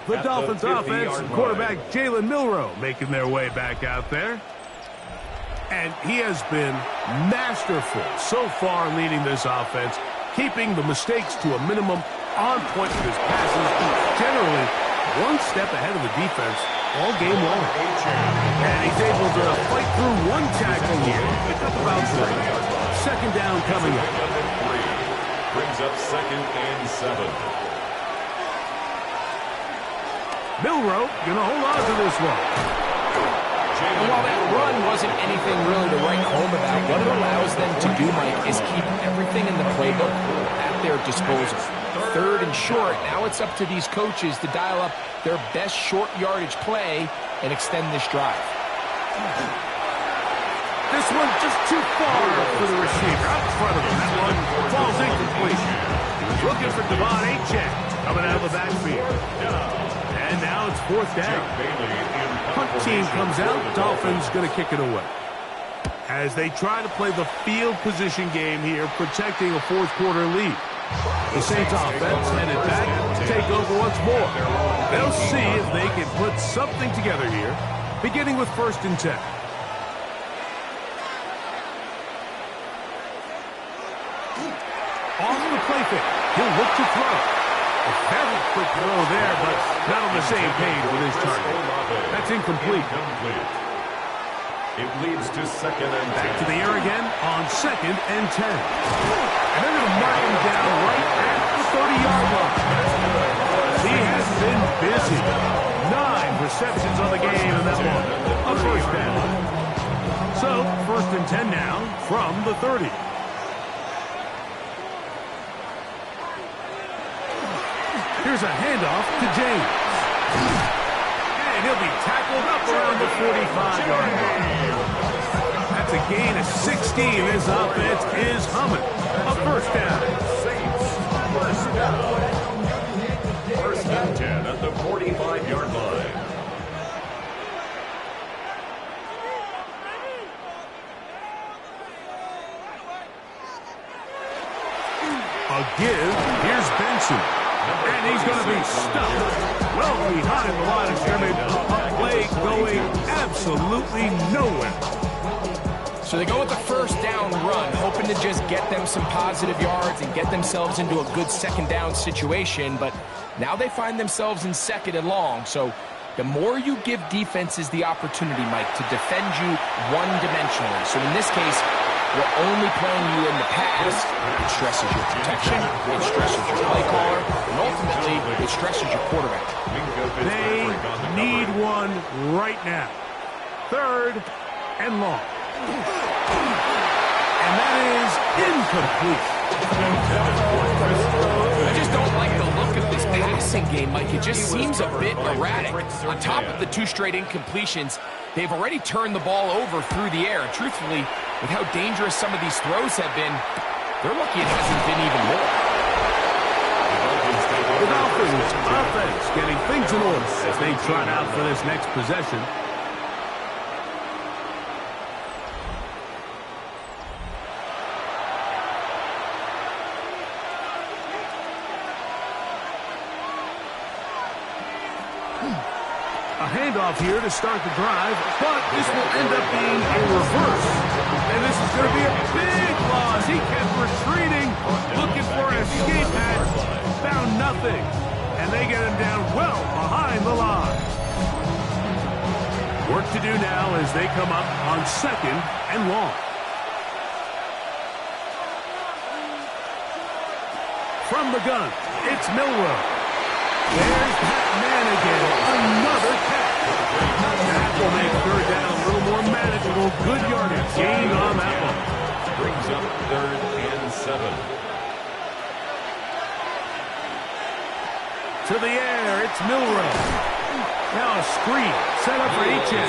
The Dolphins offense and quarterback Jalen Milroe making their way back out there. And he has been masterful so far leading this offense, keeping the mistakes to a minimum, on point with his passes, generally one step ahead of the defense all game long. And he's able to fight through one tackle here, pick up about 3. Second down coming up. Brings up second and 7. Milroe going to hold on to this one. And while that run wasn't anything really to write home about, what it allows them to do, Mike, is keep everything in the playbook at their disposal. Third and short, now it's up to these coaches to dial up their best short yardage play and extend this drive. This one just too far for the receiver. Out in front of him. That one falls incomplete. He was looking for Devon Achek coming out of the backfield. And now it's fourth down. Punt team comes out. Dolphins going to kick it away, as they try to play the field position game here, protecting a fourth quarter lead. The Saints offense headed back to take over once more. They'll see if they can put something together here, beginning with first and 10. Off the play fake. He'll look to throw. A very quick throw there, but not on the same page with his target. That's incomplete. It leads to second and 10. Back to the air again on second and 10. And they're going to mark him down right at the 30-yard line. He has been busy. 9 receptions on the game, and that one a first down. So, first and 10 now from the 30. Here's a handoff to James. And he'll be tackled up around the 45-yard line. That's a gain of 16. This offense is humming. A first down. First down. First and 10 at the 45-yard line. A give. Here's Benson. And he's going to be stuffed well behind the line of scrimmage. A play going absolutely nowhere. So they go with the first down run, hoping to just get them some positive yards and get themselves into a good second down situation. But now they find themselves in second and long. So the more you give defenses the opportunity, Mike, to defend you one-dimensionally. So in this case, we're only playing you in the pass. It stresses your protection, it stresses your play caller, and ultimately, it stresses your quarterback. They need one right now. Third and long. And that is incomplete. I just don't like the look of this passing game, Mike. It just seems a bit erratic. On top of the 2 straight incompletions, they've already turned the ball over through the air. And truthfully, with how dangerous some of these throws have been, they're lucky it hasn't been even more. The Dolphins offense getting things in order as they trot out for this next possession. handoff here to start the drive, but this will end up being a reverse. And this is going to be a big loss. He kept retreating, looking for an escape hatch, found nothing. And they get him down well behind the line. Work to do now as they come up on 2nd and long. From the gun, it's Milroe. There's that man again. Another catch. That will make 3rd down a little more manageable. Good yardage gain on that one. Brings up 3rd and 7. To the air, it's Milroe. Now a screen set up for Etienne.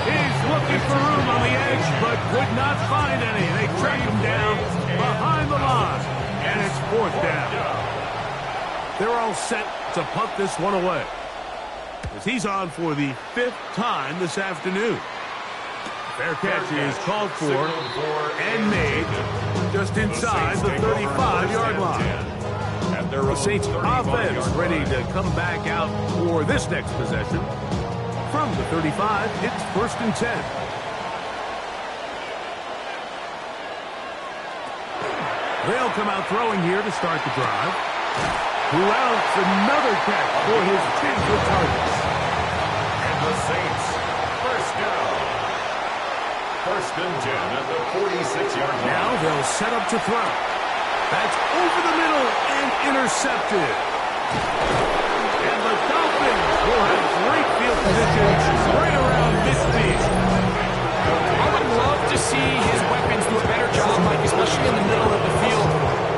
He's looking for room on the edge, but could not find any. They track him down behind the line. And it's 4th down. They're all set to punt this one away, as he's on for the 5th time this afternoon. Fair catch is called for and made just inside the 35-yard line. The Saints offense ready to come back out for this next possession. From the 35, it's 1st and 10. They'll come out throwing here to start the drive. Who else? Another catch for his favorite targets. And the Saints, 1st down. 1st and 10 at the 46-yard line. Now they'll set up to throw. That's over the middle and intercepted. And the Dolphins will have great field position right around midfield. I would love to see his weapons do a better job, Mike, especially in the middle of the field,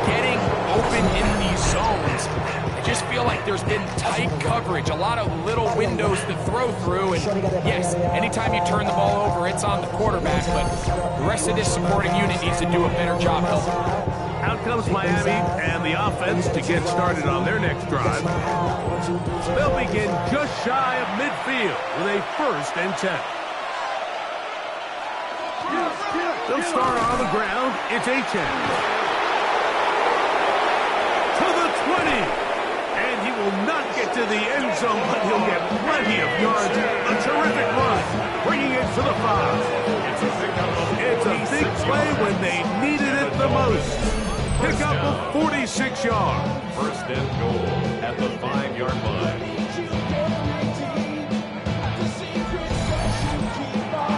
getting open in these zones. I just feel like there's been tight coverage, a lot of little windows to throw through, and yes, anytime you turn the ball over, it's on the quarterback, but the rest of this supporting unit needs to do a better job helping. Out comes Miami and the offense to get started on their next drive. They'll begin just shy of midfield with a 1st and 10. They'll start on the ground. It's Etienne. To the 20. And he will not get to the end zone, but he'll get plenty of yards. A terrific run, bringing it to the 5. It's a big play when they needed it the most. Pick up a 46-yard. 1st and goal at the 5-yard line.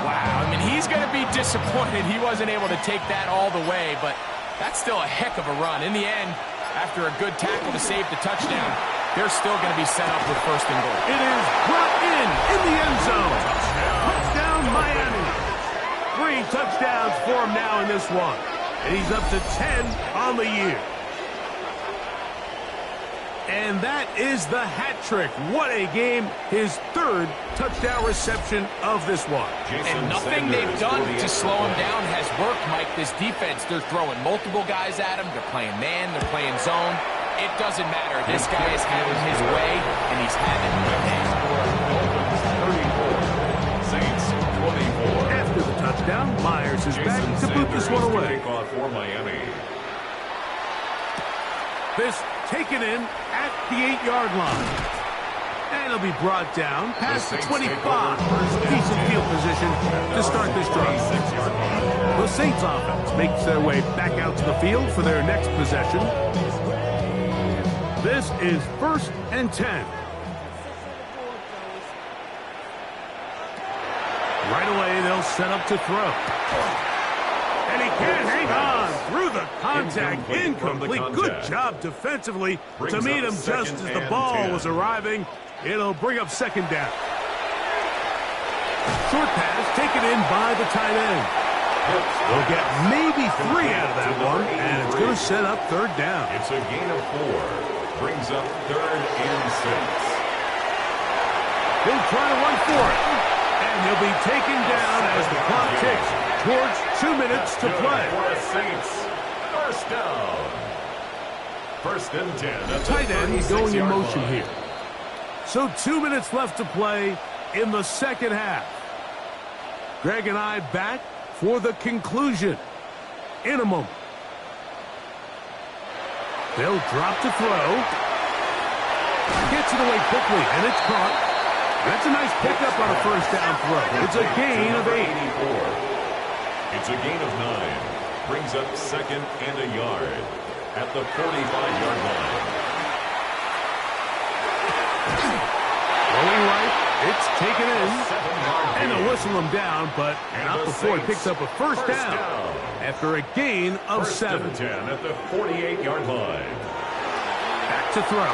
Wow, I mean, he's going to be disappointed he wasn't able to take that all the way, but that's still a heck of a run. In the end, after a good tackle to save the touchdown, they're still going to be set up with 1st and goal. It is brought in the end zone. Touchdown, Miami. 3 touchdowns for him now in this one. And he's up to 10 on the year. And that is the hat trick. What a game. His 3rd touchdown reception of this one. And nothing they've done to slow him down has worked, Mike. This defense, they're throwing multiple guys at him. They're playing man. They're playing zone. It doesn't matter. This guy is having his way, and he's having the day. 34. Saints, 24. After the touchdown, Myers is back to boot this one away. For Miami. This taken in at the 8-yard line. And it'll be brought down past the 25. Decent field position to start this drive. The Saints offense makes their way back out to the field for their next possession. This is 1st and 10. Right away, they'll set up to throw. And he can't hang on through the contact. Incomplete. Good job defensively to meet him just as the ball was arriving. It'll bring up 2nd down. Short pass taken in by the tight end. They'll get maybe 3 out of that one, and it's going to set up 3rd down. It's a gain of 4. Brings up 3rd and 6. He'll try to run for it. And he'll be taken down as the clock ticks towards 2 minutes to play. For the Saints, 1st down. 1st and 10. Tight end going in motion here. So 2 minutes left to play in the 2nd half. Greg and I back for the conclusion in a moment. They'll drop to throw. Gets it away quickly, and it's caught. That's a nice pickup on a first down throw. It's a gain of 8. It's a gain of 9. Brings up 2nd and a yard at the 45-yard line. Rolling right. It's taken in. And they'll whistle him down, but not before he picks up a first down after a gain of 7. 10 at the 48-yard line. Back to throw.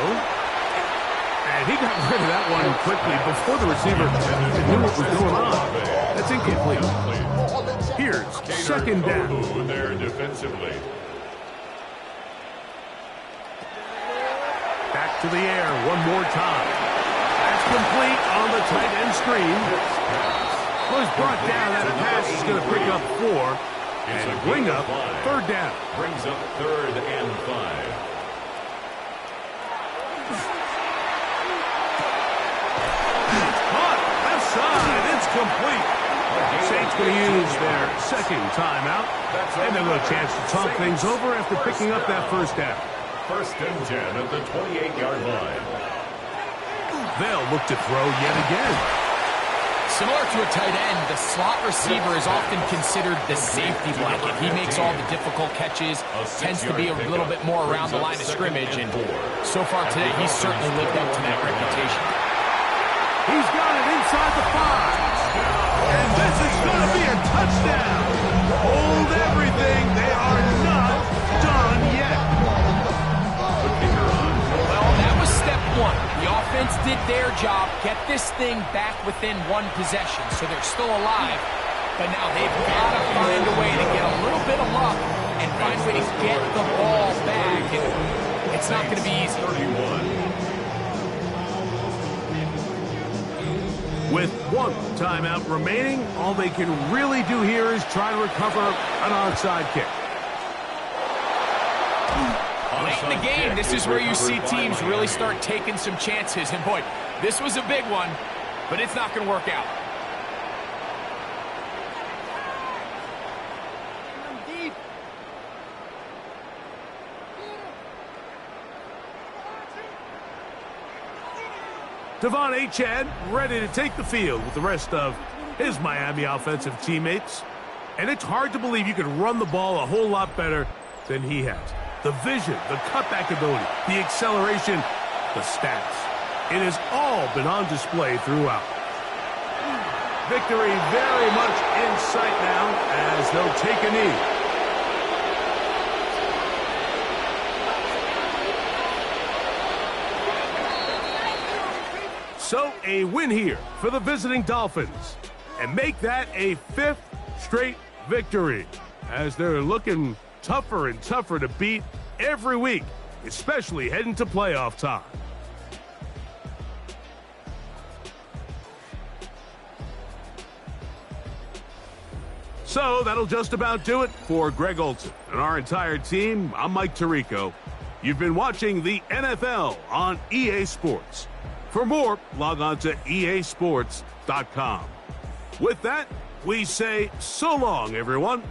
And he got rid of that one quickly before the receiver knew what was going on. That's incomplete. Here's 2nd down. There defensively. Back to the air one more time. That's complete on the tight end screen. Was brought down. That pass is going to pick up 4 and bring up 3rd down. Brings up 3rd and 5. It's complete. Saints going to use their 2nd timeout, and they'll have a chance to talk things over after picking up that first down. 1st and 10 at the 28-yard line. They'll look to throw yet again. Similar to a tight end, the slot receiver is often considered the safety blanket. He makes all the difficult catches, tends to be a little bit more around the line of scrimmage, and so far today, he's certainly lived up to that reputation. He's got it inside the 5. And this is going to be a touchdown. Hold everything. They are not done yet. Well, that was step 1. The offense did their job, get this thing back within 1 possession, so they're still alive. But now they've got to find a way to get a little bit of luck and find a way to get the ball back. And it's not going to be easy. 31. With 1 timeout remaining, all they can really do here is try to recover an onside kick. Late in the game, this is where you see teams really start taking some chances. And boy, this was a big one, but it's not going to work out. Devon Achane ready to take the field with the rest of his Miami offensive teammates. And it's hard to believe you can run the ball a whole lot better than he has. The vision, the cutback ability, the acceleration, the stats. It has all been on display throughout. Victory very much in sight now as they'll take a knee. So a win here for the visiting Dolphins and make that a 5th straight victory as they're looking tougher and tougher to beat every week, especially heading to playoff time. So that'll just about do it for Greg Olsen and our entire team. I'm Mike Tirico. You've been watching the NFL on EA Sports. For more, log on to easports.com. With that, we say so long, everyone.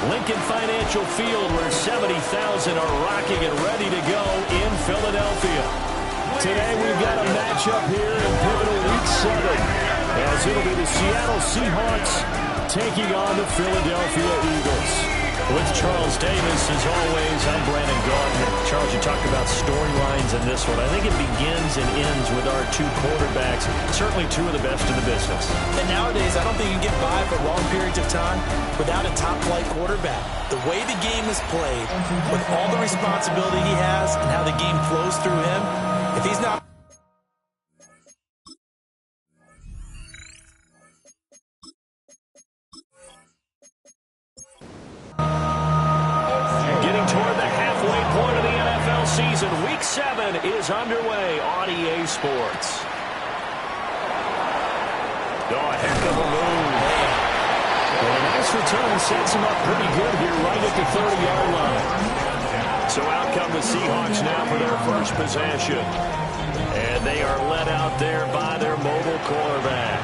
Lincoln Financial Field, where 70,000 are rocking and ready to go in Philadelphia. Today we've got a matchup here in pivotal Week 7, as it'll be the Seattle Seahawks taking on the Philadelphia Eagles. With Charles Davis, as always, I'm Brandon Gardner. Charles, you talked about storylines in this one. I think it begins and ends with our two quarterbacks, certainly two of the best in the business. And nowadays, I don't think you can get by for long periods of time without a top-flight quarterback. The way the game is played, with all the responsibility he has and how the game flows through him, if he's not... Getting toward the halfway point of the NFL season, Week 7 is underway on EA Sports. Oh, a heck of a move. Well, a nice return sets him up pretty good here right at the 30-yard line. So out come the Seahawks now for their first possession. And they are led out there by their mobile quarterback.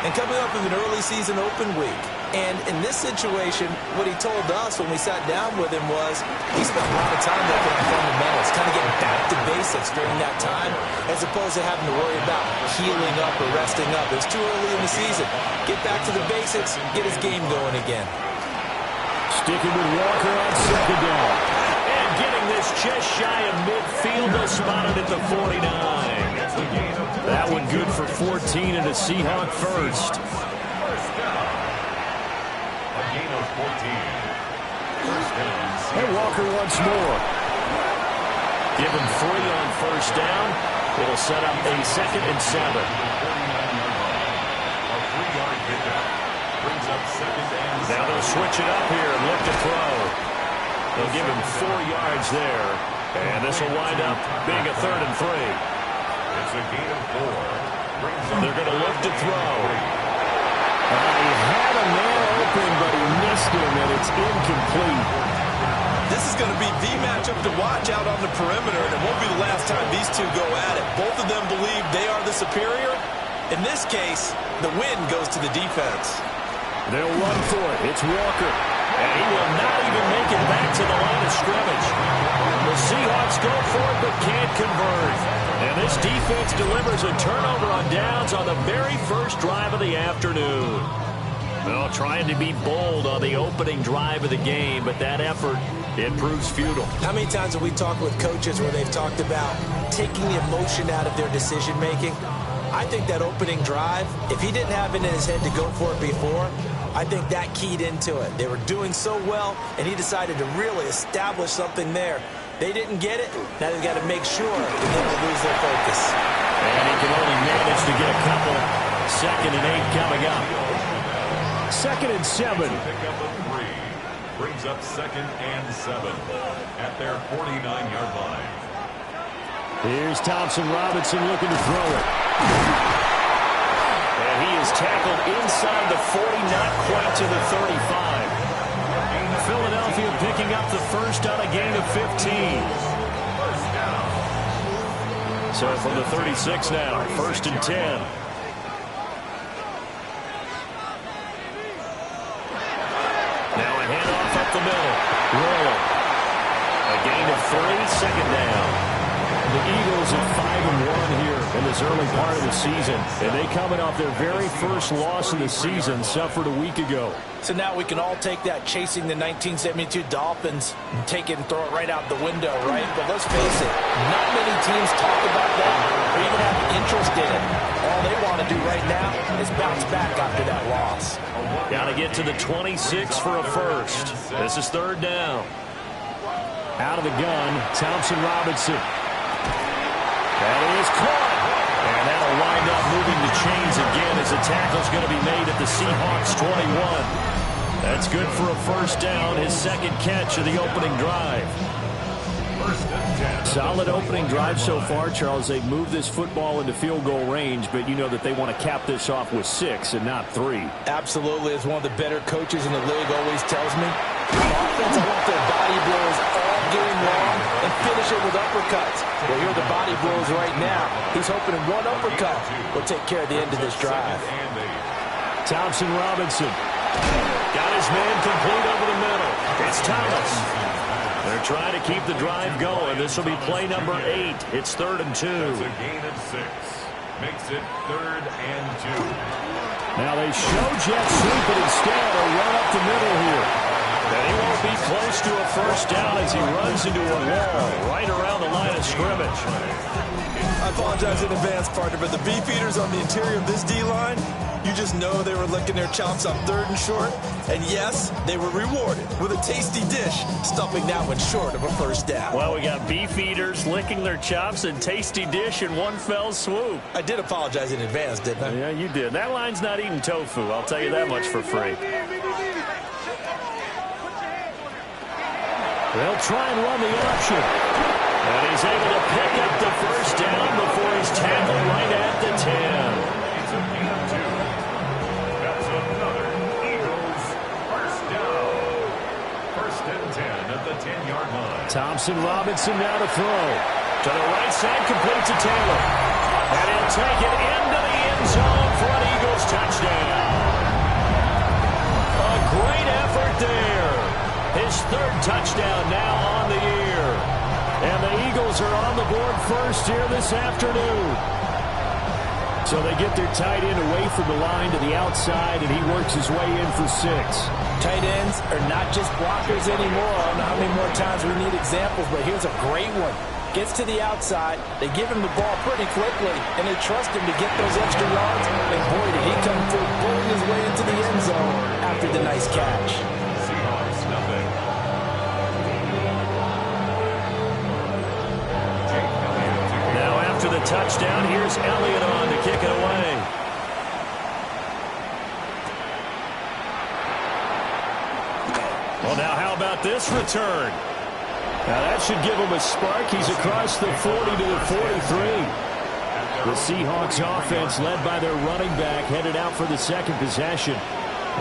And coming up with an early season open week. And in this situation, what he told us when we sat down with him was he spent a lot of time working on fundamentals, kind of getting back to basics during that time, as opposed to having to worry about healing up or resting up. It's too early in the season. Get back to the basics, get his game going again. Sticking with Walker on second down. And getting this just shy of midfield, they'll spot it at the 49. That one good for 14 and a Seahawk first. And Walker once more. Give him 3 on first down. It'll set up a 2nd and 7. Now they'll switch it up here and look to throw. They'll give him 4 yards there. And this will wind up being a 3rd and 3. It's a gain of 4. They're going to look to throw. He had a man open, but he missed him, and it's incomplete. This is going to be the matchup to watch out on the perimeter, and it won't be the last time these two go at it. Both of them believe they are the superior. In this case, the win goes to the defense. They'll run for it. It's Walker. And he will not even make it back to the line of scrimmage. The Seahawks go for it, but can't convert. And this defense delivers a turnover on downs on the very first drive of the afternoon. Well, trying to be bold on the opening drive of the game, but that effort, it proves futile. How many times have we talked with coaches where they've talked about taking the emotion out of their decision-making? I think that opening drive, if he didn't have it in his head to go for it before, I think that keyed into it. They were doing so well, and he decided to really establish something there. They didn't get it. Now they've got to make sure that they don't lose their focus. And he can only manage to get a couple. 2nd and 8 coming up. 2nd and 7. Pick up a 3. Brings up 2nd and 7 at their 49-yard line. Here's Thompson Robinson looking to throw it. And he is tackled inside the 40, not quite to the 35. Philadelphia picking up the first on a gain of 15. So from the 36 now, 1st and 10. Now a handoff up the middle. Roll. A gain of 3, 2nd down. The Eagles are 5-1 here in this early part of the season. And they coming off their very first loss of the season, suffered a week ago. So now we can all take that chasing the 1972 Dolphins and take it and throw it right out the window, right? But let's face it, not many teams talk about that or even have interest in it. All they want to do right now is bounce back after that loss. Got to get to the 26 for a first. This is 3rd down. Out of the gun, Thompson Robinson. That is caught. And that'll wind up moving the chains again as the tackle's going to be made at the Seahawks 21. That's good for a first down, his 2nd catch of the opening drive. Solid opening drive so far, Charles. They've moved this football into field goal range, but you know that they want to cap this off with 6 and not 3. Absolutely. As one of the better coaches in the league always tells me, on offense, I want their body blows all game long and finish it with uppercuts. Well, here are the body blows right now. He's hoping one uppercut will take care of the end of this drive. Thompson Robinson Got his man complete over the middle. It's Thomas. They're trying to keep the drive going. This will be play number 8. It's 3rd and 2. That's a gain of 6. Makes it 3rd and 2. Now they show jet sweep, but instead a run up the middle here. And he won't be close to a first down as he runs into a wall right around the line of scrimmage. I apologize in advance, partner, but the beefeaters on the interior of this D-line, you just know they were licking their chops on 3rd and short. And yes, they were rewarded with a tasty dish, stuffing that one short of a first down. Well, we got beef eaters licking their chops and tasty dish in one fell swoop. I did apologize in advance, didn't I? Yeah, you did. That line's not eating tofu. I'll tell you that much for free. They'll try and run the option. And he's able to pick up the first down before he's tackled right at the 10. It's a gain of 2. That's another Eagles first down. 1st and 10 at the 10-yard line. Thompson Robinson now to throw. To the right side, complete to Taylor. And he'll take it into the end zone for an Eagles touchdown. A great effort there. His 3rd touchdown now on the year. And the Eagles are on the board first here this afternoon. So they get their tight end away from the line to the outside, and he works his way in for 6. Tight ends are not just blockers anymore. I don't know how many more times we need examples, but here's a great one. Gets to the outside, they give him the ball pretty quickly, and they trust him to get those extra yards. And boy, did he come through, pulling his way into the end zone after the nice catch. Seahawks, nothing. Now after the touchdown, here's Elliott on to kick it away. Well, now how about this return? Now that should give him a spark. He's across the 40 to the 43. The Seahawks offense led by their running back headed out for the 2nd possession.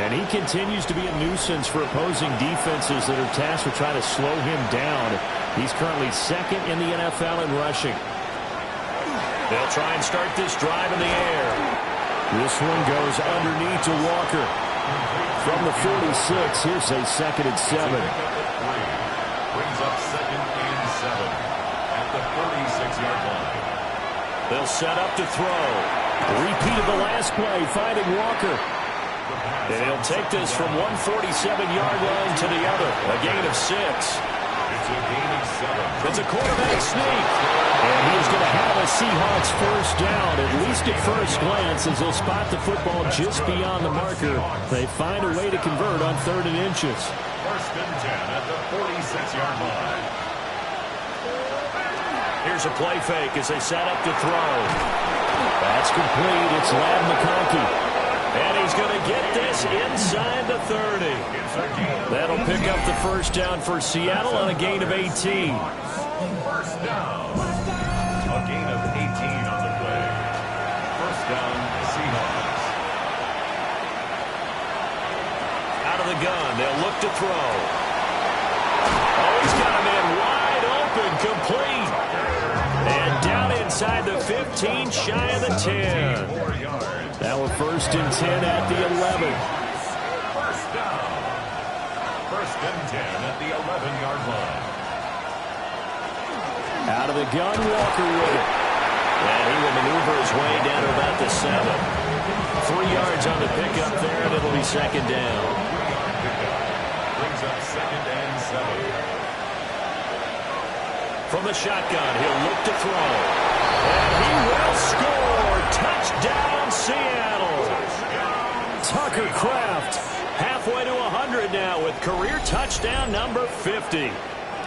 And he continues to be a nuisance for opposing defenses that are tasked with trying to slow him down. He's currently 2nd in the NFL in rushing. They'll try and start this drive in the air. This one goes underneath to Walker. From the 46, here's a 2nd and 7. Brings up 2nd and 7 at the 46-yard line. They'll set up to throw. Repeat of the last play, finding Walker. And he'll take this from 147-yard line to the other. A gain of 6. It's a gain of 7. It's a quarterback sneak. And he's going to have a Seahawks first down, at least at first glance, as they'll spot the football just beyond the marker. They find a way to convert on 3rd and inches. 1st and 10 at the 46-yard line. Here's a play fake as they set up to throw. That's complete. It's Ladd McConkey. And he's going to get this inside the 30. That'll pick up the first down for Seattle on a gain of 18. First down. A gain of 18 on the play. First down, Seahawks. Out of the gun, they'll look to throw. Oh, he's got a man wide open, complete. And down inside the 15, shy of the 10. Now a 1st and 10 at the 11. First down. 1st and 10 at the 11-yard line. Out of the gun, Walker with it. And he will maneuver his way down to about the 7. 3 yards on the pickup there, and it'll be 2nd down. Brings up 2nd and 7. From the shotgun, he'll look to throw. And he will score. Touchdown, Seattle. Tucker Kraft. Halfway to 100 now with career touchdown number 50.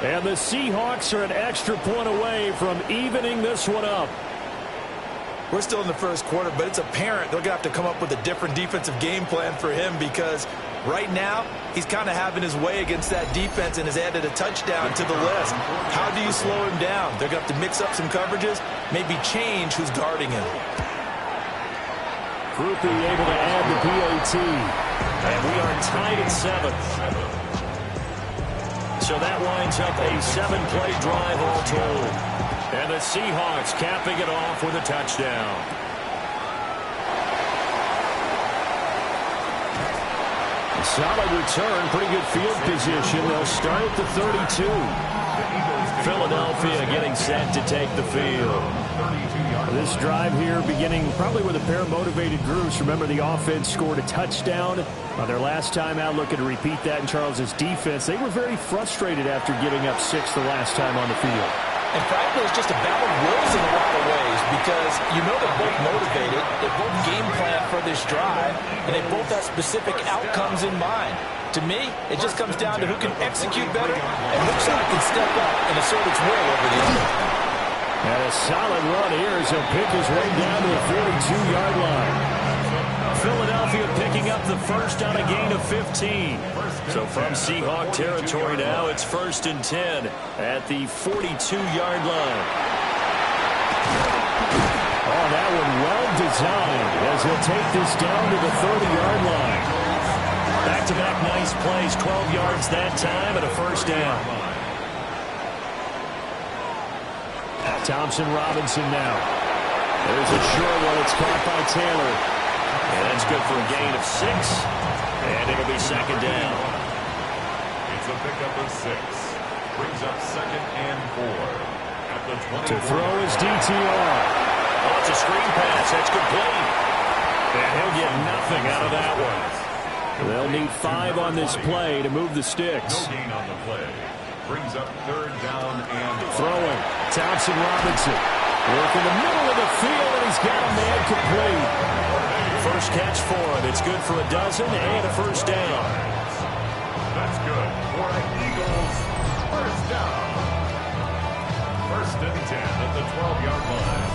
And the Seahawks are an extra point away from evening this one up. We're still in the first quarter, but it's apparent they're going to have to come up with a different defensive game plan for him because right now he's kind of having his way against that defense and has added a touchdown to the list. How do you slow him down? They're going to have to mix up some coverages, maybe change who's guarding him. Krupe able to add the PAT. And we are tied at 7. So that winds up a 7-play drive all told. And the Seahawks capping it off with a touchdown. Solid return, pretty good field position. They'll start at the 32. Philadelphia getting set to take the field. This drive here beginning probably with a pair of motivated groups. Remember, the offense scored a touchdown their last time out. Looking to repeat that in Charles's defense. They were very frustrated after giving up 6 the last time on the field. And frankly, it's just a battle of wills in a lot of ways because you know they're both motivated, they both game plan for this drive, and they both have specific outcomes in mind. To me, it just comes down to who can execute better and which side can step up and assert its will over the other. And a solid run here as he'll pick his way down to the 42-yard line. Philadelphia picking up the first on a gain of 15. So from Seahawk territory now, it's 1st and 10 at the 42-yard line. Oh, that one well designed as he'll take this down to the 30-yard line. Back-to-back nice plays, 12 yards that time and a first down. Thompson Robinson now. There's a short one. It's caught by Taylor. And that's good for a gain of 6. And it'll be second down. It's a pickup of 6. Brings up 2nd and 4. At the 20. To throw is DTR. Oh, it's a screen pass. That's complete. And he'll get nothing out of that one. They'll need 5 on this play to move the sticks. No gain on the play. Brings up 3rd down and throwing. Thompson Robinson. Work in the middle of the field, and he's got a man complete. First catch for him. It's good for a dozen and a first down. That's good for the Eagles. First down. 1st and 10 at the 12-yard line.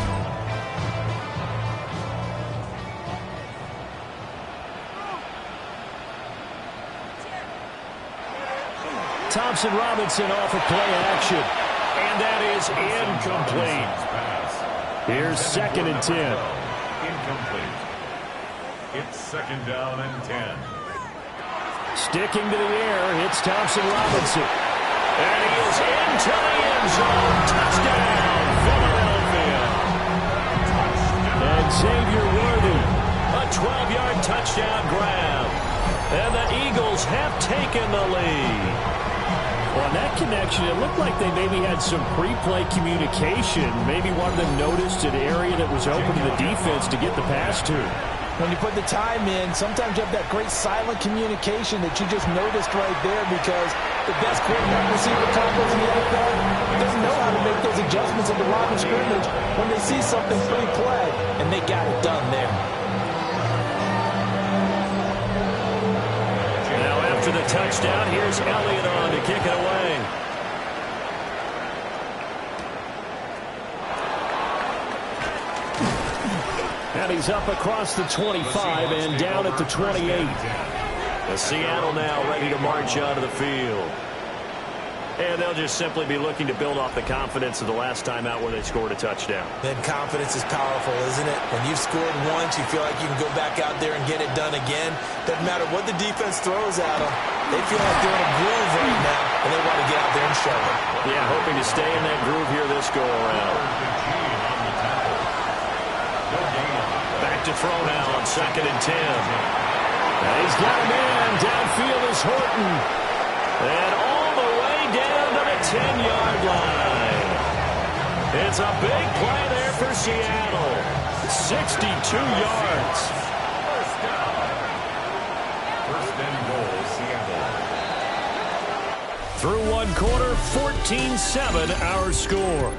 Thompson Robinson off of play action. And that is incomplete. Here's 2nd and 10. Incomplete. It's 2nd down and 10. Sticking to the air, hits Thompson Robinson. And he is into the end zone. Touchdown, Philadelphia. And Xavier Worthy, a 12-yard touchdown grab. And the Eagles have taken the lead. Well, on that connection, it looked like they maybe had some pre-play communication. Maybe one of them noticed an area that was open to the defense to get the pass to. When you put the time in, sometimes you have that great silent communication that you just noticed right there because the best quarterback receiver combos in the NFL doesn't know how to make those adjustments at the line of scrimmage when they see something pre-play, and they got it done there. After the touchdown, here's Elliott on to kick it away. And he's up across the 25 and down at the 28. The Seattle now ready to march out of the field. And they'll just simply be looking to build off the confidence of the last time out where they scored a touchdown. Then confidence is powerful, isn't it? When you've scored once, you feel like you can go back out there and get it done again. Doesn't matter what the defense throws at them. They feel like they're in a groove right now, and they want to get out there and show it. Yeah, hoping to stay in that groove here this go-around. Back to throw now on 2nd and 10. And he's got him in. Downfield is Horton. And all the way down to the 10-yard line. It's a big play there for Seattle. 62 yards. First down. 1st and goal, Seattle. Through one quarter, 14-7 our score.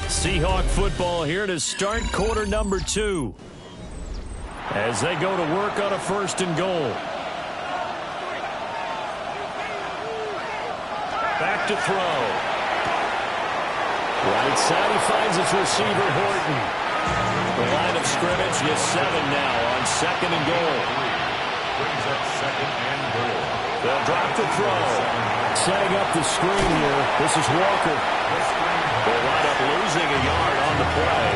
Seahawk football here to start quarter number 2. As they go to work on a 1st and goal. Back to throw. Right side, he finds his receiver, Horton. The line of scrimmage is 7 now on 2nd and goal. Brings up 2nd and goal. They'll drop the throw. Setting up the screen here. This is Walker. They'll wind up losing a yard on the play.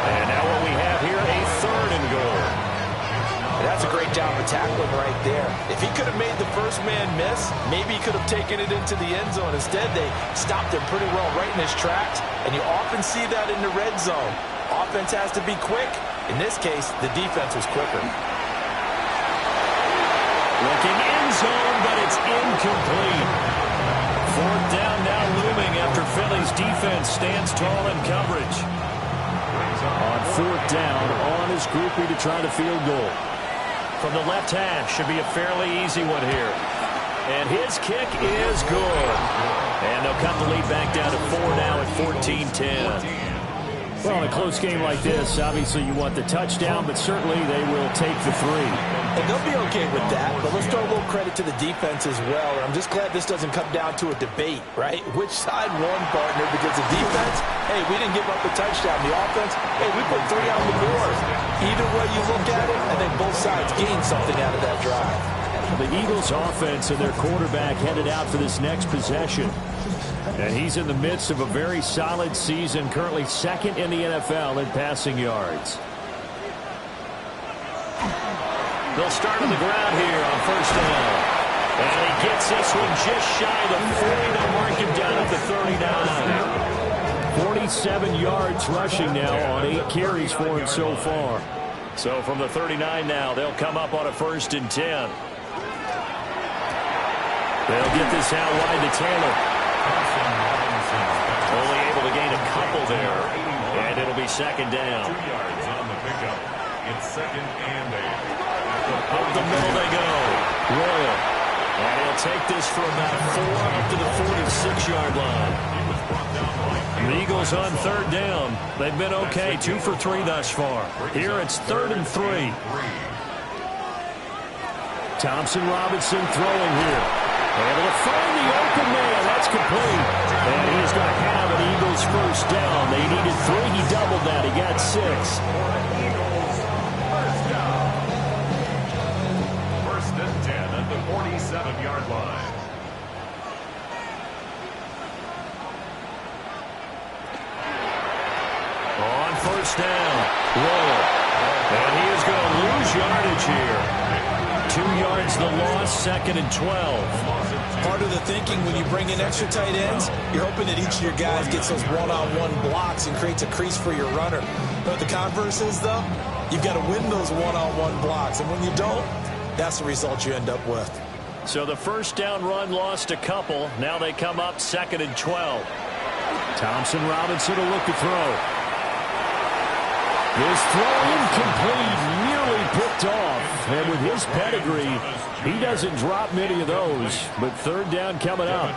And now what we have here, a 3rd and goal. That's a great job of tackling right there. If he could have made the first man miss, maybe he could have taken it into the end zone. Instead, they stopped him pretty well right in his tracks, and you often see that in the red zone. Offense has to be quick. In this case, the defense was quicker. Looking end zone, but it's incomplete. 4th down now looming after Philly's defense stands tall in coverage. On 4th down, on his groupie to try to field goal. From the left hash, should be a fairly easy one here. And his kick is good. And they'll cut the lead back down to 4 now at 14-10. Well, in a close game like this, obviously you want the touchdown, but certainly they will take the 3. And they'll be okay with that, but let's throw a little credit to the defense as well. And I'm just glad this doesn't come down to a debate, right? Which side won, partner? Because the defense, hey, we didn't give up a touchdown. The offense, hey, we put 3 on the board. Either way you look at it, I think both sides gained something out of that drive. The Eagles' offense and their quarterback headed out for this next possession. And he's in the midst of a very solid season, currently 2nd in the NFL in passing yards. They'll start on the ground here on 1st down. And he gets this one just shy of the 40. They'll mark him down at the 39. 47 yards rushing now on 8 carries for him so far. So from the 39 now, they'll come up on a 1st and 10. They'll get this out wide to Taylor. Only able to gain a couple there. And it'll be 2nd down. 2 yards on the pickup. It's 2nd and 8. Up the middle they go. Royal. And he'll take this for about 4 up to the 46-yard line. The Eagles on 3rd down. They've been okay, 2 for 3 thus far. Here it's 3rd and 3. Thompson Robinson throwing here. Able to find the open man. That's complete. And he's going to have an Eagles 1st down. They needed 3. He doubled that. He got 6. Eagles 1st down. 1st and 10 at the 47-yard line. On 1st down. Royal. And he is going to lose yardage here. 2 yards the loss, 2nd and 12. Part of the thinking when you bring in extra tight ends, you're hoping that each of your guys gets those one-on-one blocks and creates a crease for your runner. But the converse is, though, you've got to win those one-on-one blocks. And when you don't, that's the result you end up with. So the 1st down run lost a couple. Now they come up 2nd and 12. Thompson Robinson will look to throw. This throw incomplete, nearly picked off. And with his pedigree, he doesn't drop many of those. But 3rd down coming up.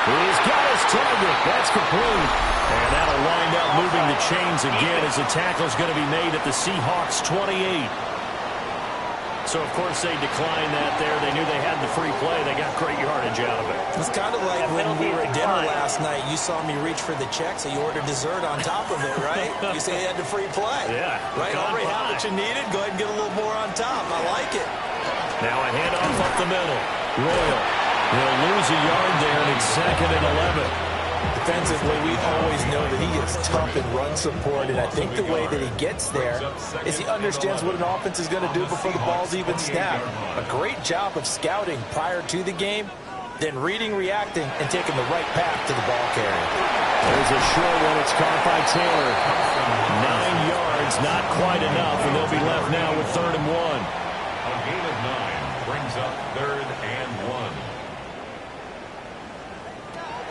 He's got his target. That's complete. And that'll wind up moving the chains again as the tackle's going to be made at the Seahawks 28. So, of course, they declined that there. They knew they had the free play. They got great yardage out of it. It's kind of like when we were at dinner last night. You saw me reach for the check, so you ordered dessert on top of it, right? You say you had the free play. Yeah. Right? Already had what you needed. Go ahead and get a little more on top. I like it. Now a handoff up the middle. Royal. They'll lose a yard there, and it's 2nd and 11. Defensively, we always know that he is tough in run support, and I think the way that he gets there is he understands what an offense is going to do before the ball's even snapped. A great job of scouting prior to the game, then reading, reacting, and taking the right path to the ball carrier. There's a short one. It's caught by Taylor. 9 yards, not quite enough, and they'll be left now with 3rd and 1. A gain of 9 brings up 3rd and 1.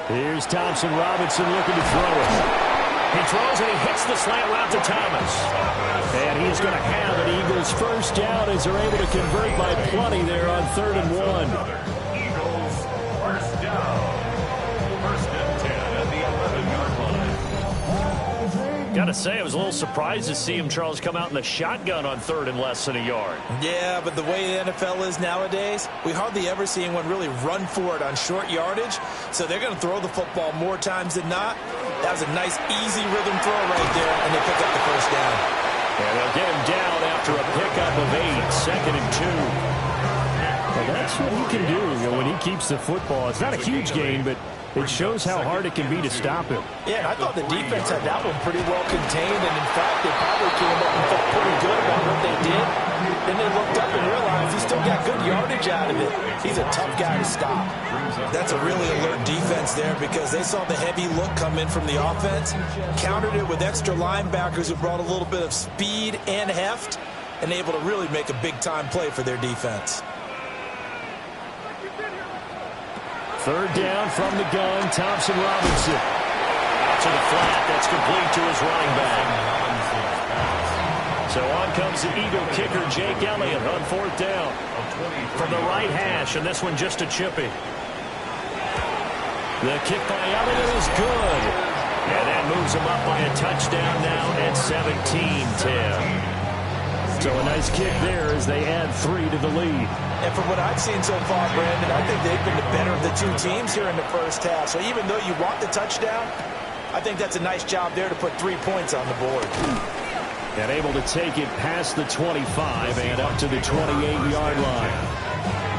Here's Thompson Robinson looking to throw it. He throws and he hits the slant route to Thomas. And he's going to have an Eagles 1st down as they're able to convert by plenty there on 3rd and 1. Eagles 1st down. 1st and 10 at the 11-yard line. Got to say, I was a little surprised to see him, Charles, come out in the shotgun on 3rd and less than a yard. Yeah, but the way the NFL is nowadays, we hardly ever see anyone really run for it on short yardage. So they're going to throw the football more times than not. That was a nice, easy rhythm throw right there, and they pick up the 1st down. And they'll get him down after a pickup of 8. 2nd and 2. Well, that's what he can do when he keeps the football. It's not a huge gain, but it shows how hard it can be to stop him. Yeah, and I thought the defense had that one pretty well contained, and in fact, they probably came up and felt pretty good about what they did. Then they looked up and realized he still got good yardage out of it. He's a tough guy to stop. That's a really alert defense there because they saw the heavy look come in from the offense, countered it with extra linebackers who brought a little bit of speed and heft, and able to really make a big-time play for their defense. 3rd down from the gun, Thompson Robinson. Out to the flat, that's complete to his running back. So on comes the Eagle kicker, Jake Elliott, on 4th down. From the right hash, and this one just a chippy. The kick by Elliott is good. And that moves him up by a touchdown now at 17-10. So a nice kick there as they add 3 to the lead. And from what I've seen so far, Brandon, I think they've been the better of the two teams here in the first half. So even though you want the touchdown, I think that's a nice job there to put 3 points on the board. And able to take it past the 25 and up to the 28-yard line.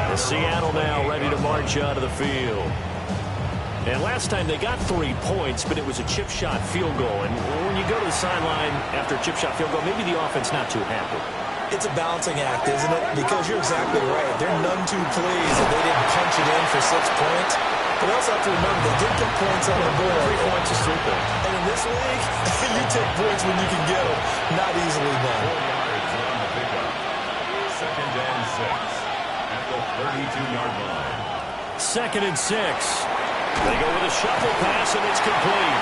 And Seattle now ready to march out of the field. And last time they got 3 points, but it was a chip shot field goal. And when you go to the sideline after a chip shot field goal, maybe the offense not too happy. It's a balancing act, isn't it? Because you're exactly right. They're none too pleased that they didn't punch it in for 6 points. But also have to remember, they did put points on the board. 3 points is 3 points. And in this league, you take points when you can get them. Not easily done. 4 yards on the pickup. 2nd and 6 at the 32-yard line. 2nd and 6. They go with a shuffle pass, and it's complete.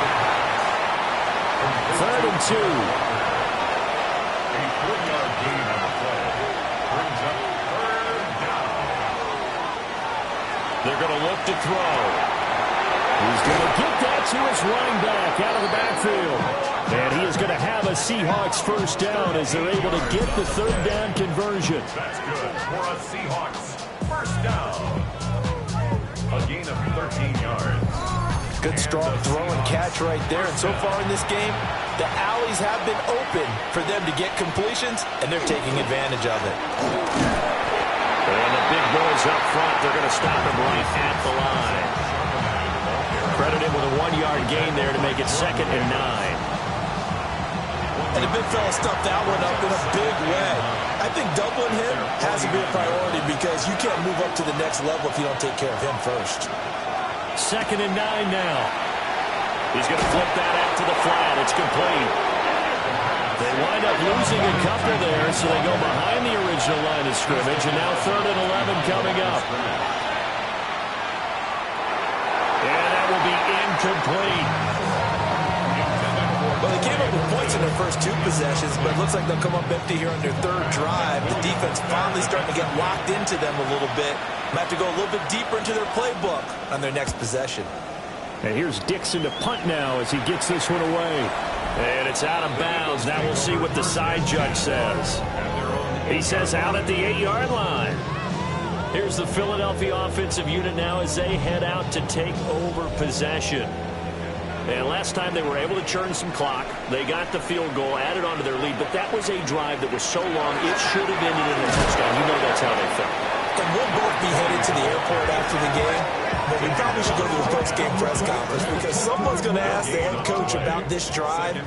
3rd and 2. A 4-yard gain on the play. Brings up 3rd down. They're going to look to throw. He's going to get that to his running back out of the backfield. And he is going to have a Seahawks 1st down as they're able to get the 3rd down conversion. That's good for a Seahawks 1st down. A gain of 13 yards. Good strong throw and catch right there. And so far in this game, the alleys have been open for them to get completions, and they're taking advantage of it. And the big boys up front, they're going to stop him right at the line. Credited with a 1-yard gain there to make it 2nd and 9. And the big fella stuffed that one up in a big way. I think doubling him has to be a priority because you can't move up to the next level if you don't take care of him first. 2nd and 9 now. He's going to flip that out to the flat. It's complete. They wind up losing a couple there, so they go behind the original line of scrimmage, and now 3rd and 11 coming up. And that will be incomplete. Well, they came up with points in their first 2 possessions, but it looks like they'll come up empty here on their 3rd drive. The defense finally starting to get locked into them a little bit. Might have to go a little bit deeper into their playbook on their next possession. And here's Dixon to punt now as he gets this one away. And it's out of bounds. Now we'll see what the side judge says. He says out at the 8-yard line. Here's the Philadelphia offensive unit now as they head out to take over possession. And last time they were able to churn some clock. They got the field goal, added on to their lead, but that was a drive that was so long it should have ended in a touchdown. You know that's how they felt. And we'll both be headed to the airport after the game, but we probably should go to the post-game press conference because someone's going to ask the head coach about this drive,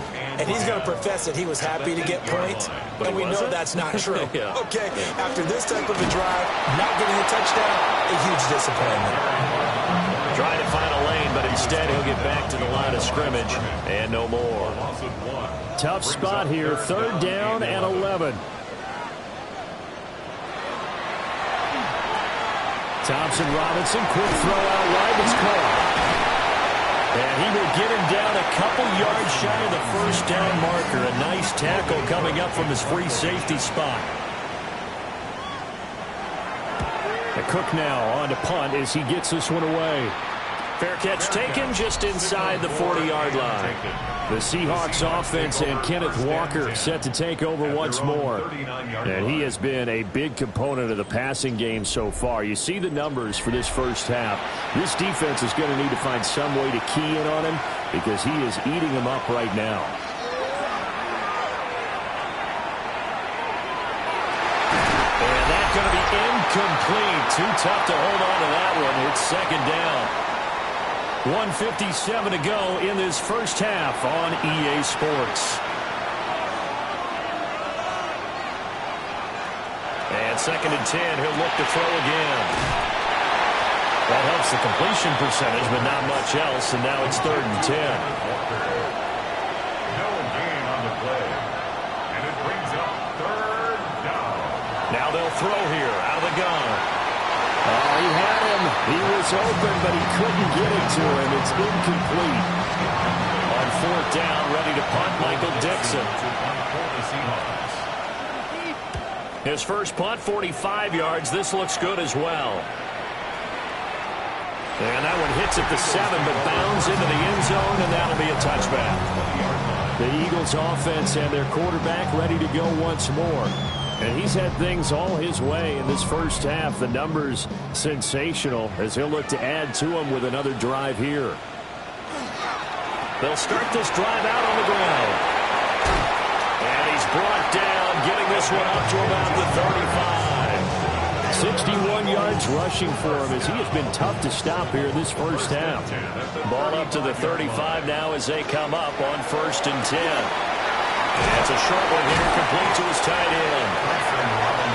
and he's going to profess that he was happy to get points, and we know that's not true. Yeah. Okay, after this type of a drive, not getting a touchdown, a huge disappointment. Trying to find a lane, but instead he'll get back to the line of scrimmage and no more. Tough spot here, 3rd down and 11. Thompson Robinson, quick throw out wide, it's caught. And he will get him down a couple yards shy of the 1st down marker. A nice tackle coming up from his free safety spot. The Cook now on to punt as he gets this one away. Fair catch taken just inside the 40-yard line. The Seahawks offense and Kenneth Walker set to take over once more. And he has been a big component of the passing game so far. You see the numbers for this first half. This defense is going to need to find some way to key in on him because he is eating them up right now. And Incomplete. Too tough to hold on to that one. It's second down. 1:57 to go in this first half on EA Sports. And second and 10, he'll look to throw again. That helps the completion percentage, but not much else, and now it's third and 10. No gain on the play. And it brings up third down. Now they'll throw here out of the gun. Oh, he had him. He was open, but he couldn't get it to him. It's incomplete. On fourth down, ready to punt, Michael Dixon. His first punt, 45 yards. This looks good as well. And that one hits at the 7, but bounds into the end zone, and that'll be a touchback. The Eagles offense and their quarterback ready to go once more. And he's had things all his way in this first half. The numbers sensational as he'll look to add to them with another drive here. They'll start this drive out on the ground. And he's brought down, getting this one up to about the 35. 61 yards rushing for him as he has been tough to stop here in this first half. Ball up to the 35 now as they come up on first and 10. And it's a short one here, complete to his tight end.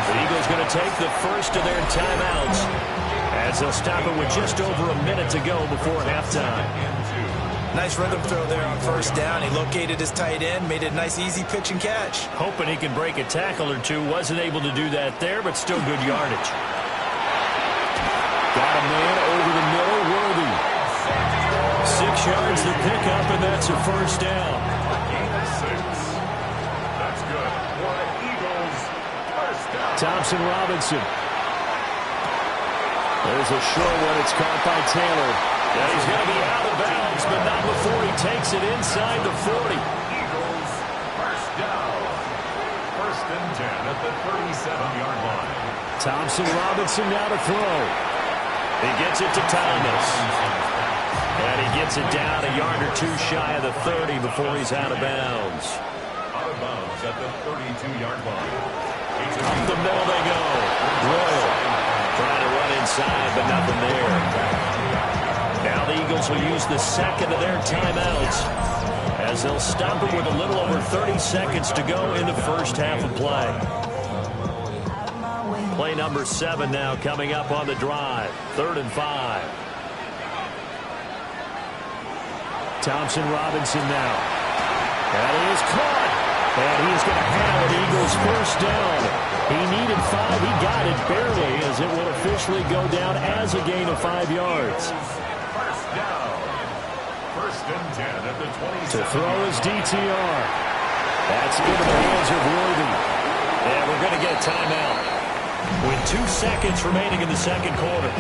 The Eagles going to take the first of their timeouts as they'll stop it with just over a minute to go before halftime. Nice rhythm throw there on first down. He located his tight end, made it a nice easy pitch and catch. Hoping he can break a tackle or two. Wasn't able to do that there, but still good yardage. Got a man over the middle, Worthy. 6 yards to pick up, and that's a first down. Gain of 6. That's good for the Eagles. First down. Thompson Robinson. There's a short one. It's caught by Taylor. Yeah, he's going to be out of bounds, but not before he takes it inside the 40. Eagles, first down. First and 10 at the 37-yard line. Thompson Robinson now to throw. He gets it to Thomas. And he gets it down a yard or two shy of the 30 before he's out of bounds. Out of bounds at the 32-yard line. Up the middle they go. Royal trying to run inside, but nothing there. Now the Eagles will use the second of their timeouts as they'll stop it with a little over 30 seconds to go in the first half of play. Play number 7 now coming up on the drive. 3rd and 5. Thompson Robinson now. That is caught. And he's going to have an Eagles first down. He needed 5. He got it barely as it will officially go down as a gain of 5 yards. First down. First and 10 at the 27. To throw his DTR. That's into the hands of Worthy. And we're going to get a timeout with 2 seconds remaining in the second quarter.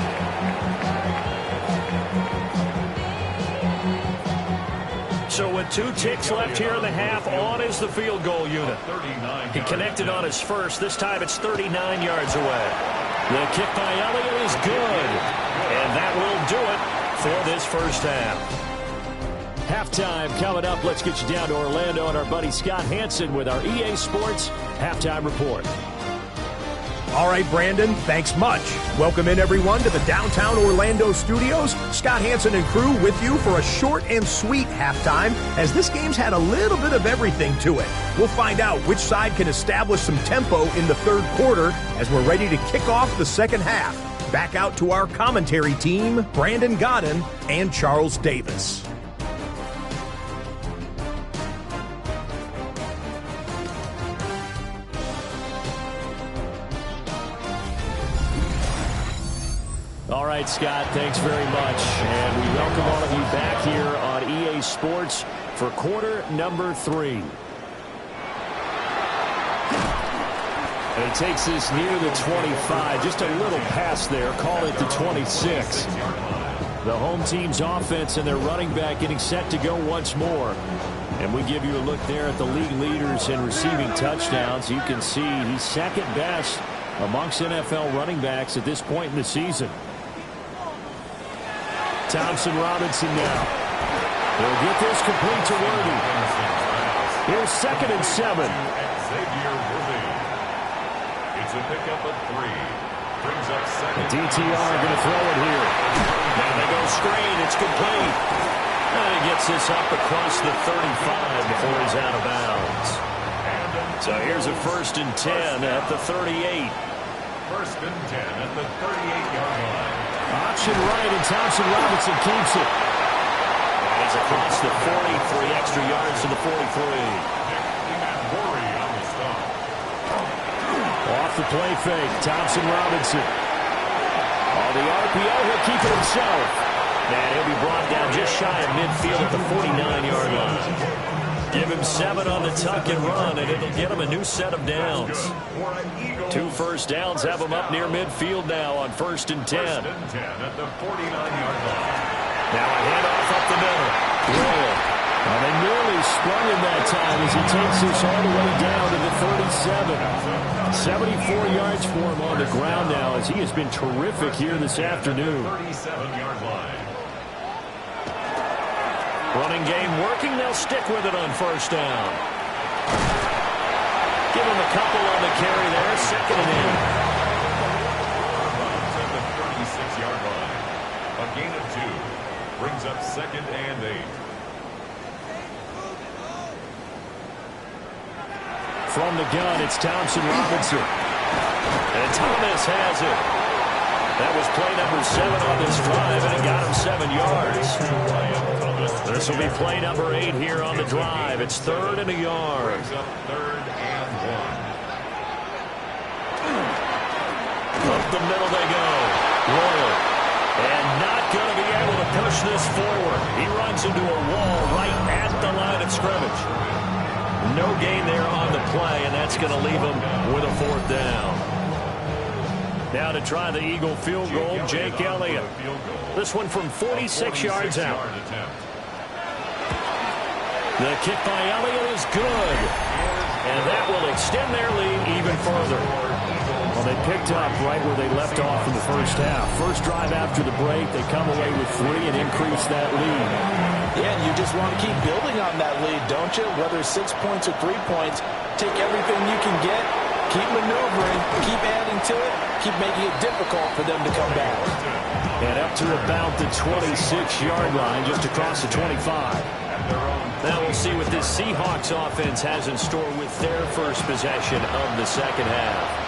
So with 2 ticks left here in the half, on is the field goal unit. He connected on his first. This time it's 39 yards away. The kick by Elliott is good. And that will do it for this first half. Halftime coming up. Let's get you down to Orlando and our buddy Scott Hansen with our EA Sports Halftime Report. All right, Brandon, thanks much. Welcome in, everyone, to the downtown Orlando studios. Scott Hansen and crew with you for a short and sweet halftime, as this game's had a little bit of everything to it. We'll find out which side can establish some tempo in the third quarter as we're ready to kick off the second half. Back out to our commentary team, Brandon Godden and Charles Davis. All right, Scott, thanks very much. And we welcome all of you back here on EA Sports for quarter number 3. And he takes this near the 25, just a little pass there, call it the 26. The home team's offense and their running back getting set to go once more. And we give you a look there at the league leaders in receiving touchdowns. You can see he's second best amongst NFL running backs at this point in the season. Thompson Robinson now. He'll get this complete to Worthy. Here's 2nd and 7. Xavier Worthy. It's a pickup of 3. Brings up second. DTR going to throw it here. Now they go screen. It's complete. And he gets this up across the 35 before he's out of bounds. So here's a 1st and 10 at the 38. 1st and 10 at the 38-yard line. Option right, and Thompson Robinson keeps it. And he's across the 40, 3 extra yards to the 43. Off the play fake, Thompson Robinson. On the RPO, he'll keep it himself. And he'll be brought down just shy of midfield at the 49-yard line. Give him 7 on the tuck and run, and it'll get him a new set of downs. 2 first downs have him up near midfield now on 1st and 10. 1st and 10 at the 49-yard line. Now a handoff up the middle. Royal. Well, they nearly sprung him that time as he takes this all the way down to the 37. 74 yards for him on the ground now as he has been terrific here this afternoon. 37-yard line. Running game working. They'll stick with it on 1st down. Give him a couple on the carry there. 2nd and 8. At the 36-yard line. A gain of 2. Brings up 2nd and 8. From the gun, it's Thompson Robinson. And Thomas has it. That was play number 7 on this drive, and it got him 7 yards. This will be play number 8 here on the drive. It's 3rd and a yard. Brings up 3rd and 1. Up the middle they go. Royal. And not going to be able to push this forward. He runs into a wall right at the line of scrimmage. No gain there on the play, and that's going to leave him with a 4th down. Now to try the Eagle field goal, Jake Elliott. This one from 46 yards out. The kick by Elliott is good. And that will extend their lead even further. Well, they picked up right where they left off in the first half. First drive after the break, they come away with 3 and increase that lead. Yeah, and you just want to keep building on that lead, don't you? Whether 6 points or 3 points, take everything you can get, keep maneuvering, keep adding to it, keep making it difficult for them to come back. And up to about the 26-yard line, just across the 25. Now we'll see what this Seahawks offense has in store with their first possession of the second half.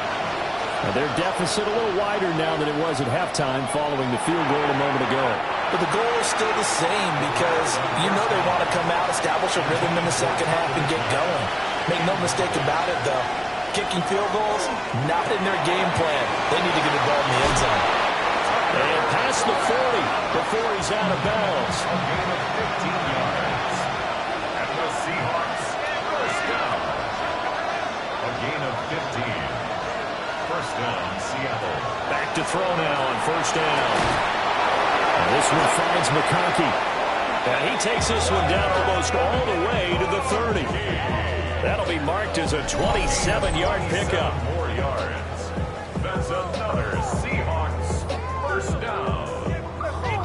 Now their deficit a little wider now than it was at halftime following the field goal a moment ago. But the goal is still the same because you know they want to come out, establish a rhythm in the second half, and get going. Make no mistake about it, though. Kicking field goals, not in their game plan. They need to get the ball in the end zone. And past the 40 before he's out of bounds. A gain of 15 yards. And the Seahawks, 1st down. A gain of 15. 1st down, Seattle. Back to throw now on 1st down. And this one finds McConkey. And he takes this one down almost all the way to the 30. That'll be marked as a 27-yard pickup. 4 yards. That's another Seahawks 1st down.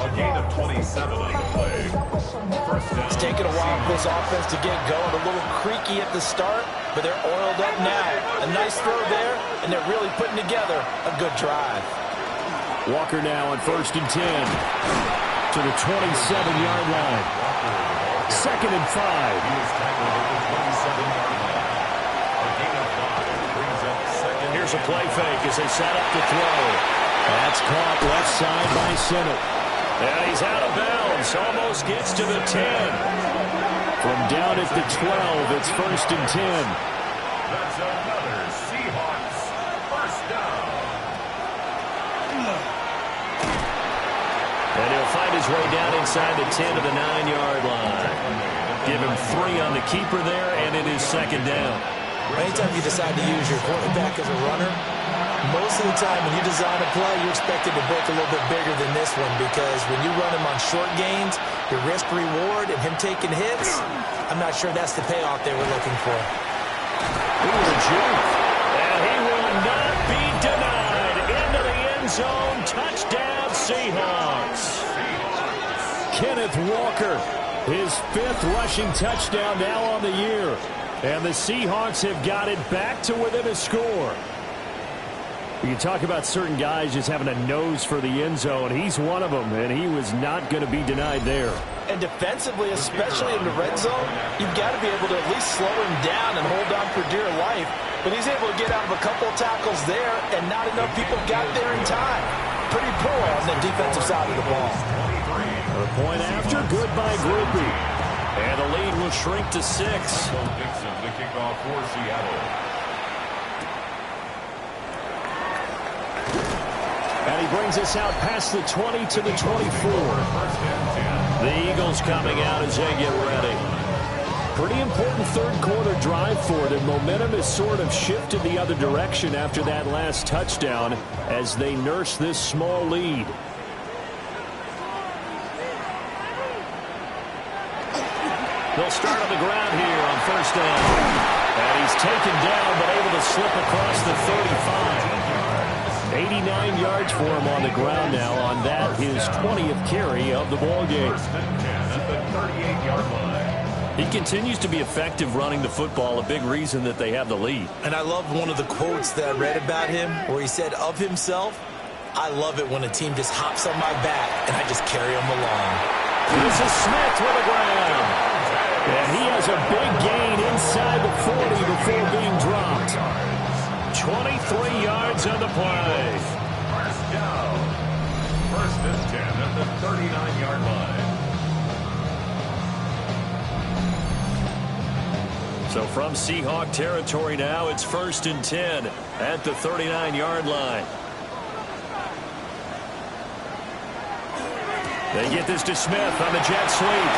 A gain of 27 on the play. 1st down. It's taken a while for this offense to get going. A little creaky at the start, but they're oiled up now. A nice throw there, and they're really putting together a good drive. Walker now on 1st and 10 to the 27-yard line. 2nd and 5. He is tackled at the 27-yard line. A gain of 5 brings up 2nd. Here's a play fake as they set up the throw. That's caught left side by Sinnott. And he's out of bounds. Almost gets to the 10. From down at the 12, it's 1st and 10. That's another Seahawks 1st down. And he'll find his way down inside the 10 to the 9-yard line. Give him 3 on the keeper there, and it is 2nd down. Anytime you decide to use your quarterback as a runner, most of the time when you design a play, you're expected to break a little bit bigger than this one because when you run him on short gains, your risk-reward and him taking hits, I'm not sure that's the payoff they were looking for. Ooh, a juke. And he will not be denied. Into the end zone. Touchdown, Seahawks. Kenneth Walker, his 5th rushing touchdown now on the year. And the Seahawks have got it back to within a score. You talk about certain guys just having a nose for the end zone. He's one of them, and he was not going to be denied there. And defensively, especially in the red zone, you've got to be able to at least slow him down and hold on for dear life. But he's able to get out of a couple of tackles there, and not enough people got there in time. Pretty poor on the defensive side of the ball. A point after, good by Groupie. And the lead will shrink to 6. Dixon to kick off for Seattle. And he brings us out past the 20 to the 24. The Eagles coming out as they get ready. Pretty important third quarter drive for them. Momentum has sort of shifted the other direction after that last touchdown as they nurse this small lead. They'll start on the ground here on first down. And he's taken down but able to slip across the 35. 89 yards for him on the ground now on that, his 20th carry of the ball game. First and 10 at the 38-yard line. He continues to be effective running the football, a big reason that they have the lead. And I love one of the quotes that I read about him where he said of himself, I love it when a team just hops on my back and I just carry them along. This is Smith with the ground. And he has a big gain inside the 40 before being dropped. 23 yards on the play. First down. First and 10 at the 39-yard line. So from Seahawk territory now, it's first and 10 at the 39-yard line. They get this to Smith on the jet sweep.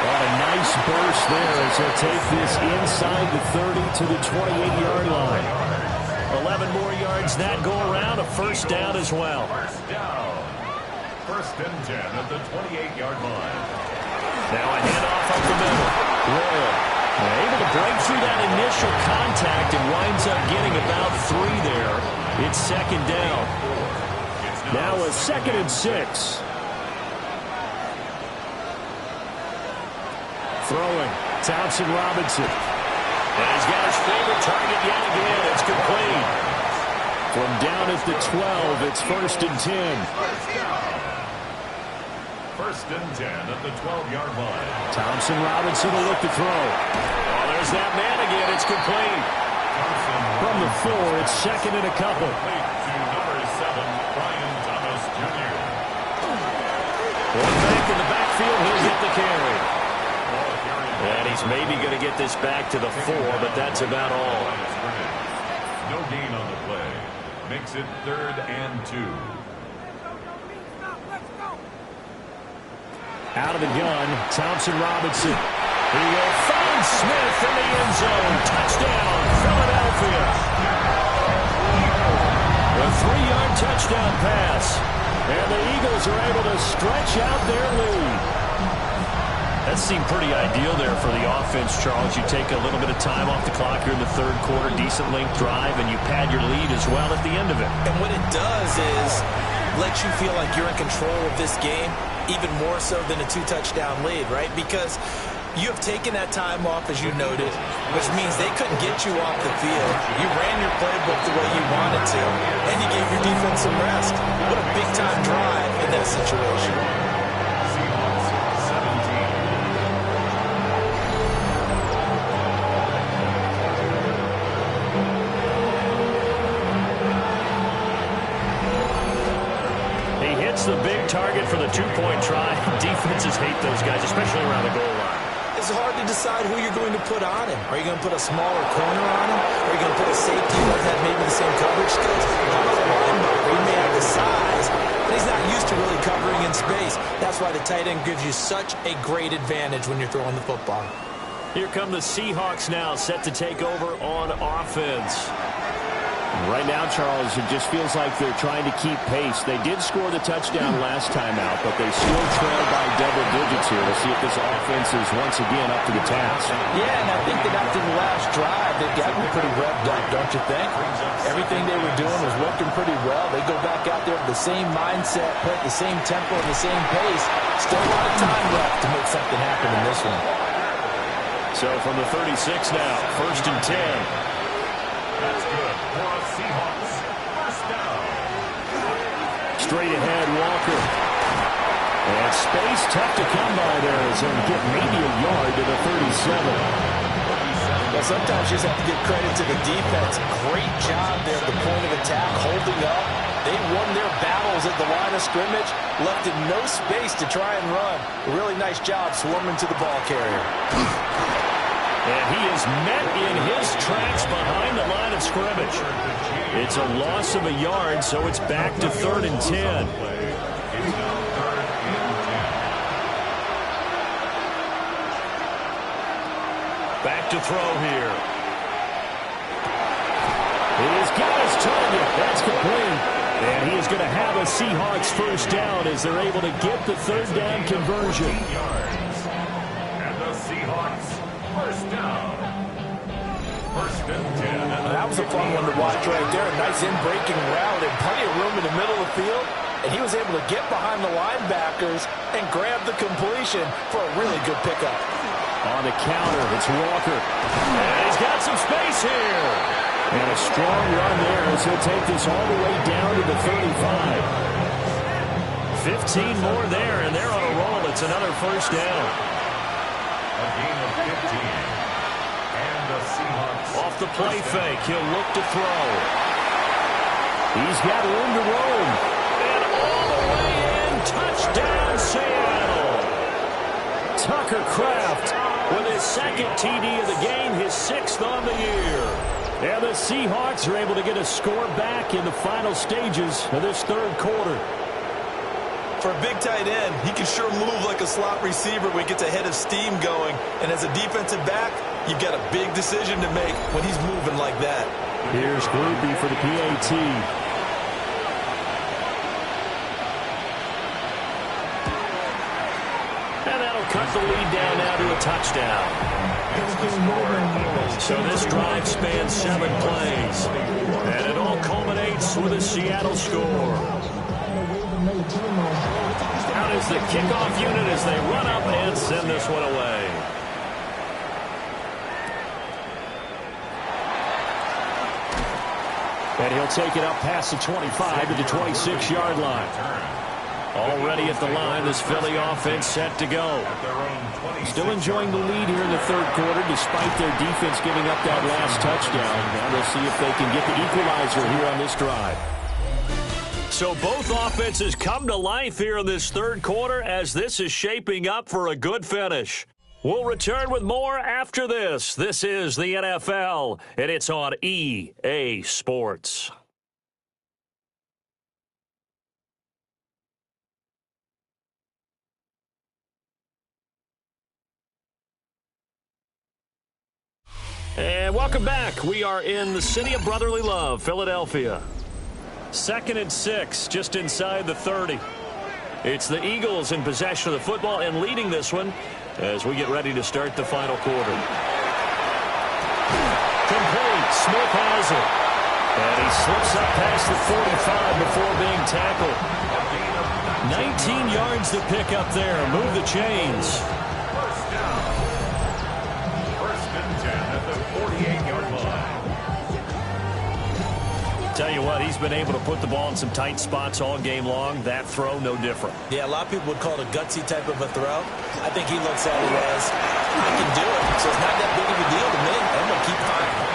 What a nice burst there as he'll take this inside the 30 to the 28-yard line. 11 more yards that go around, a first down as well. First down. First and 10 at the 28-yard line. Now a handoff up the middle. Royal able to break through that initial contact and winds up getting about 3 there. It's second down. Now a second and 6. Throwing. Thompson Robinson. And he's got his favorite target yet again. It's complete. From down at the 12, it's first and 10. First and 10 at the 12-yard line. Thompson Robinson will look to throw. Oh, there's that man again. It's complete. From the 4, it's second and a couple. To number 7, Brian Thomas Jr. One back in the backfield. He'll get the carry. And he's maybe going to get this back to the 4, but that's about all. No gain on the play. Makes it 3rd and 2. Out of the gun, Thompson Robinson. He will find Smith in the end zone. Touchdown, Philadelphia. A 3-yard touchdown pass. And the Eagles are able to stretch out their lead. That seemed pretty ideal there for the offense, Charles. You take a little bit of time off the clock here in the third quarter, decent length drive, and you pad your lead as well at the end of it. And what it does is let you feel like you're in control of this game, even more so than a 2-touchdown lead, right? Because you have taken that time off, as you noted, which means they couldn't get you off the field. You ran your playbook the way you wanted to, and you gave your defense some rest. What a big-time drive in that situation. The big target for the 2-point try. Defenses hate those guys, especially around the goal line. It's hard to decide who you're going to put on him. Are you going to put a smaller corner on him? Are you going to put a safety that has maybe the same coverage skills? How about a linebacker? He may have the size, but he's not used to really covering in space. That's why the tight end gives you such a great advantage when you're throwing the football. Here come the Seahawks now, set to take over on offense. Right now, Charles, it just feels like they're trying to keep pace. They did score the touchdown last time out, but they still trail by double digits here. We'll see if this offense is once again up to the task. Yeah, and I think that after the last drive, they've gotten pretty revved up, don't you think? Everything they were doing was working pretty well. They go back out there with the same mindset, play at the same tempo and the same pace. Still a lot of time left to make something happen in this one. So from the 36 now, first and 10. That's good for a Seahawks. Straight ahead, Walker. And space tough to come by there as he'll get maybe a yard to the 37. Well, sometimes you just have to give credit to the defense. Great job there at the point of attack, holding up. They won their battles at the line of scrimmage, left in no space to try and run. A really nice job swarming to the ball carrier. And he is met in his tracks behind the line of scrimmage. It's a loss of a yard, so it's back to 3rd and 10. Back to throw here. He's got his target. That's complete. And he is going to have a Seahawks first down as they're able to get the 3rd down conversion. And the Seahawks first down. 1st and 10. That was a fun one to watch right there. A nice in-breaking route and plenty of room in the middle of the field. And he was able to get behind the linebackers and grab the completion for a really good pickup. On the counter, it's Walker. And he's got some space here. And a strong run there as he'll take this all the way down to the 35. 15 more there, and they're on a roll. It's another first down. A gain of 15. And the Seahawks. Off the play fake, he'll look to throw. He's got room to roam. And all the way in, touchdown Seattle. Tucker Kraft with his 2nd TD of the game, his 6th on the year. And the Seahawks are able to get a score back in the final stages of this 3rd quarter. For a big tight end, he can sure move like a slot receiver when he gets a head of steam going. And as a defensive back, you've got a big decision to make when he's moving like that. Here's Groupie for the PAT. And that'll cut the lead down now to a touchdown. So this drive spans 7 plays. And it all culminates with a Seattle score. Out is the kickoff unit as they run up and send this one away. And he'll take it up past the 25 to the 26-yard line. Already at the line, this Philly offense set to go. Still enjoying the lead here in the 3rd quarter despite their defense giving up that last touchdown. Now they'll see if they can get the equalizer here on this drive. So both offenses come to life here in this 3rd quarter as this is shaping up for a good finish. We'll return with more after this. This is the NFL, and it's on EA Sports. And welcome back. We are in the city of brotherly love, Philadelphia. 2nd and 6, just inside the 30. It's the Eagles in possession of the football and leading this one as we get ready to start the final quarter. Complete. Smith has it. And he slips up past the 45 before being tackled. 19 yards to pick up there. Move the chains. First down. 1st and 10 at the 48-yard line. Tell you what, he's been able to put the ball in some tight spots all game long. That throw, no different. Yeah, a lot of people would call it a gutsy type of a throw. I think he looks at it as, I can do it, so it's not that big of a deal to me. I'm going to keep firing.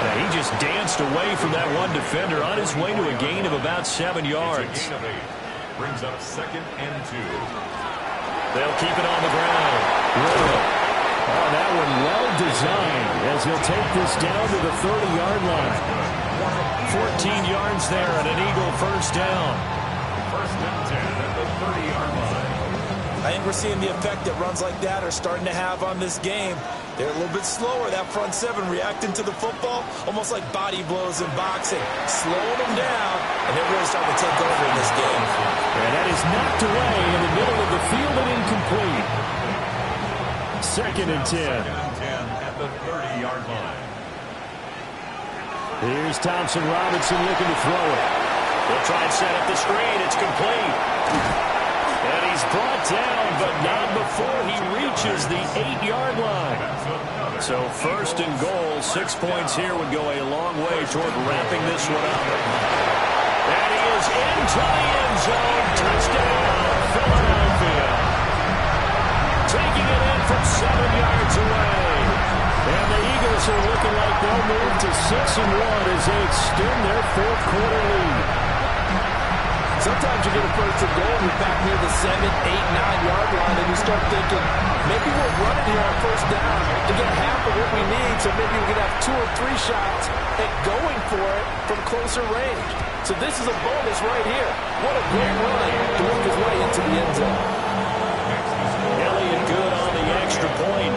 Yeah, he just danced away from that one defender on his way to a gain of about 7 yards. It's a gain of 8. Brings up 2nd and 2. They'll keep it on the ground. Royal. Oh, that one well designed as he'll take this down to the 30-yard line. 14 yards there and an Eagle first down. 1st and 10 at the 30-yard line. I think we're seeing the effect that runs like that are starting to have on this game. They're a little bit slower, that front 7 reacting to the football, almost like body blows in boxing, slowing them down, and they're really starting to take over in this game. And that is knocked away in the middle of the field and incomplete. 2nd and 10. 2nd and 10 at the 30-yard line. Here's Thompson Robinson looking to throw it. They'll try and set up the screen. It's complete. And he's brought down, but not before he reaches the 8-yard line. So 1st and goal, 6 points here would go a long way toward wrapping this one up. And And he is into the end zone. Touchdown, Philadelphia. Taking it in from 7 yards away. And the Eagles are looking like they'll move to 6-1 as they extend their fourth quarter lead. Sometimes you get a first and goal, you're back near the 7, 8, 9-yard line, and you start thinking, maybe we're running here on first down to get half of what we need, so maybe we can have 2 or 3 shots at going for it from closer range. So this is a bonus right here. What a great run to work his way into the end zone. Elliott good on the extra point,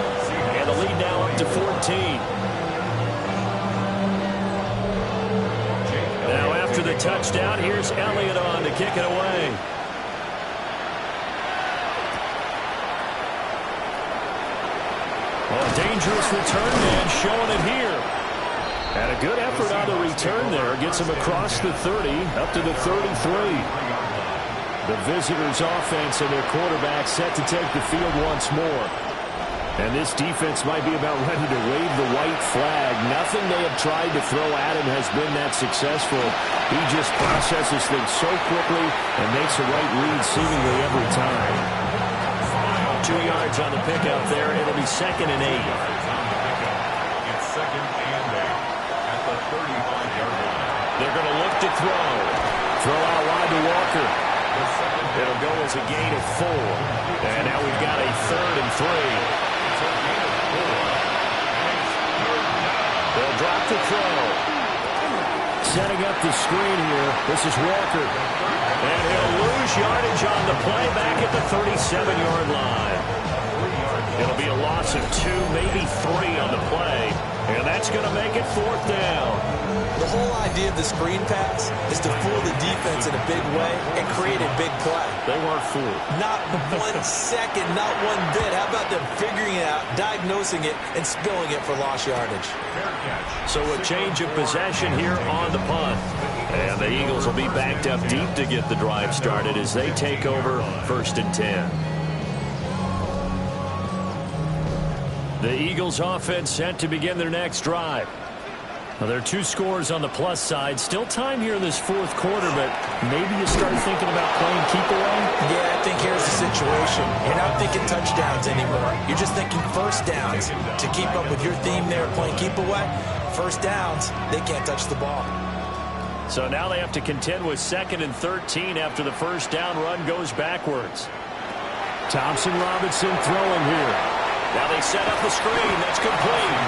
and the lead now up to 14. Now after the touchdown, here's Elliott on to kick it away. A dangerous return man showing it here. And a good effort on the return there. Gets him across the 30, up to the 33. The visitors' offense and their quarterback set to take the field once more. And this defense might be about ready to wave the white flag. Nothing they have tried to throw at him has been that successful. He just processes things so quickly and makes the right read seemingly every time. 2 yards on the pickup there. It'll be 2nd and 8. It's 2nd and 8 at the 35-yard line. They're going to look to throw. Throw out wide to Walker. It'll go as a gain of 4. And now we've got a 3rd and 3. They'll drop the throw. Setting up the screen here. This is Walker. And he'll lose yardage on the play back at the 37-yard line. It'll be a loss of 2, maybe 3 on the play. And that's going to make it 4th down. The whole idea of the screen pass is to fool the defense in a big way and create a big play. They weren't fooled. Not 1 second, not 1 bit. How about them figuring it out, diagnosing it, and spilling it for lost yardage? So a change of possession here on the punt. And the Eagles will be backed up deep to get the drive started as they take over 1st and 10. The Eagles offense set to begin their next drive. Well, there are 2 scores on the plus side. Still time here in this 4th quarter, but maybe you start thinking about playing keep away? Yeah, I think here's the situation. You're not thinking touchdowns anymore. You're just thinking first downs. To keep up with your theme there, playing keep away, first downs, they can't touch the ball. So now they have to contend with 2nd and 13 after the first down run goes backwards. Thompson Robinson throwing here. Now they set up the screen. That's complete.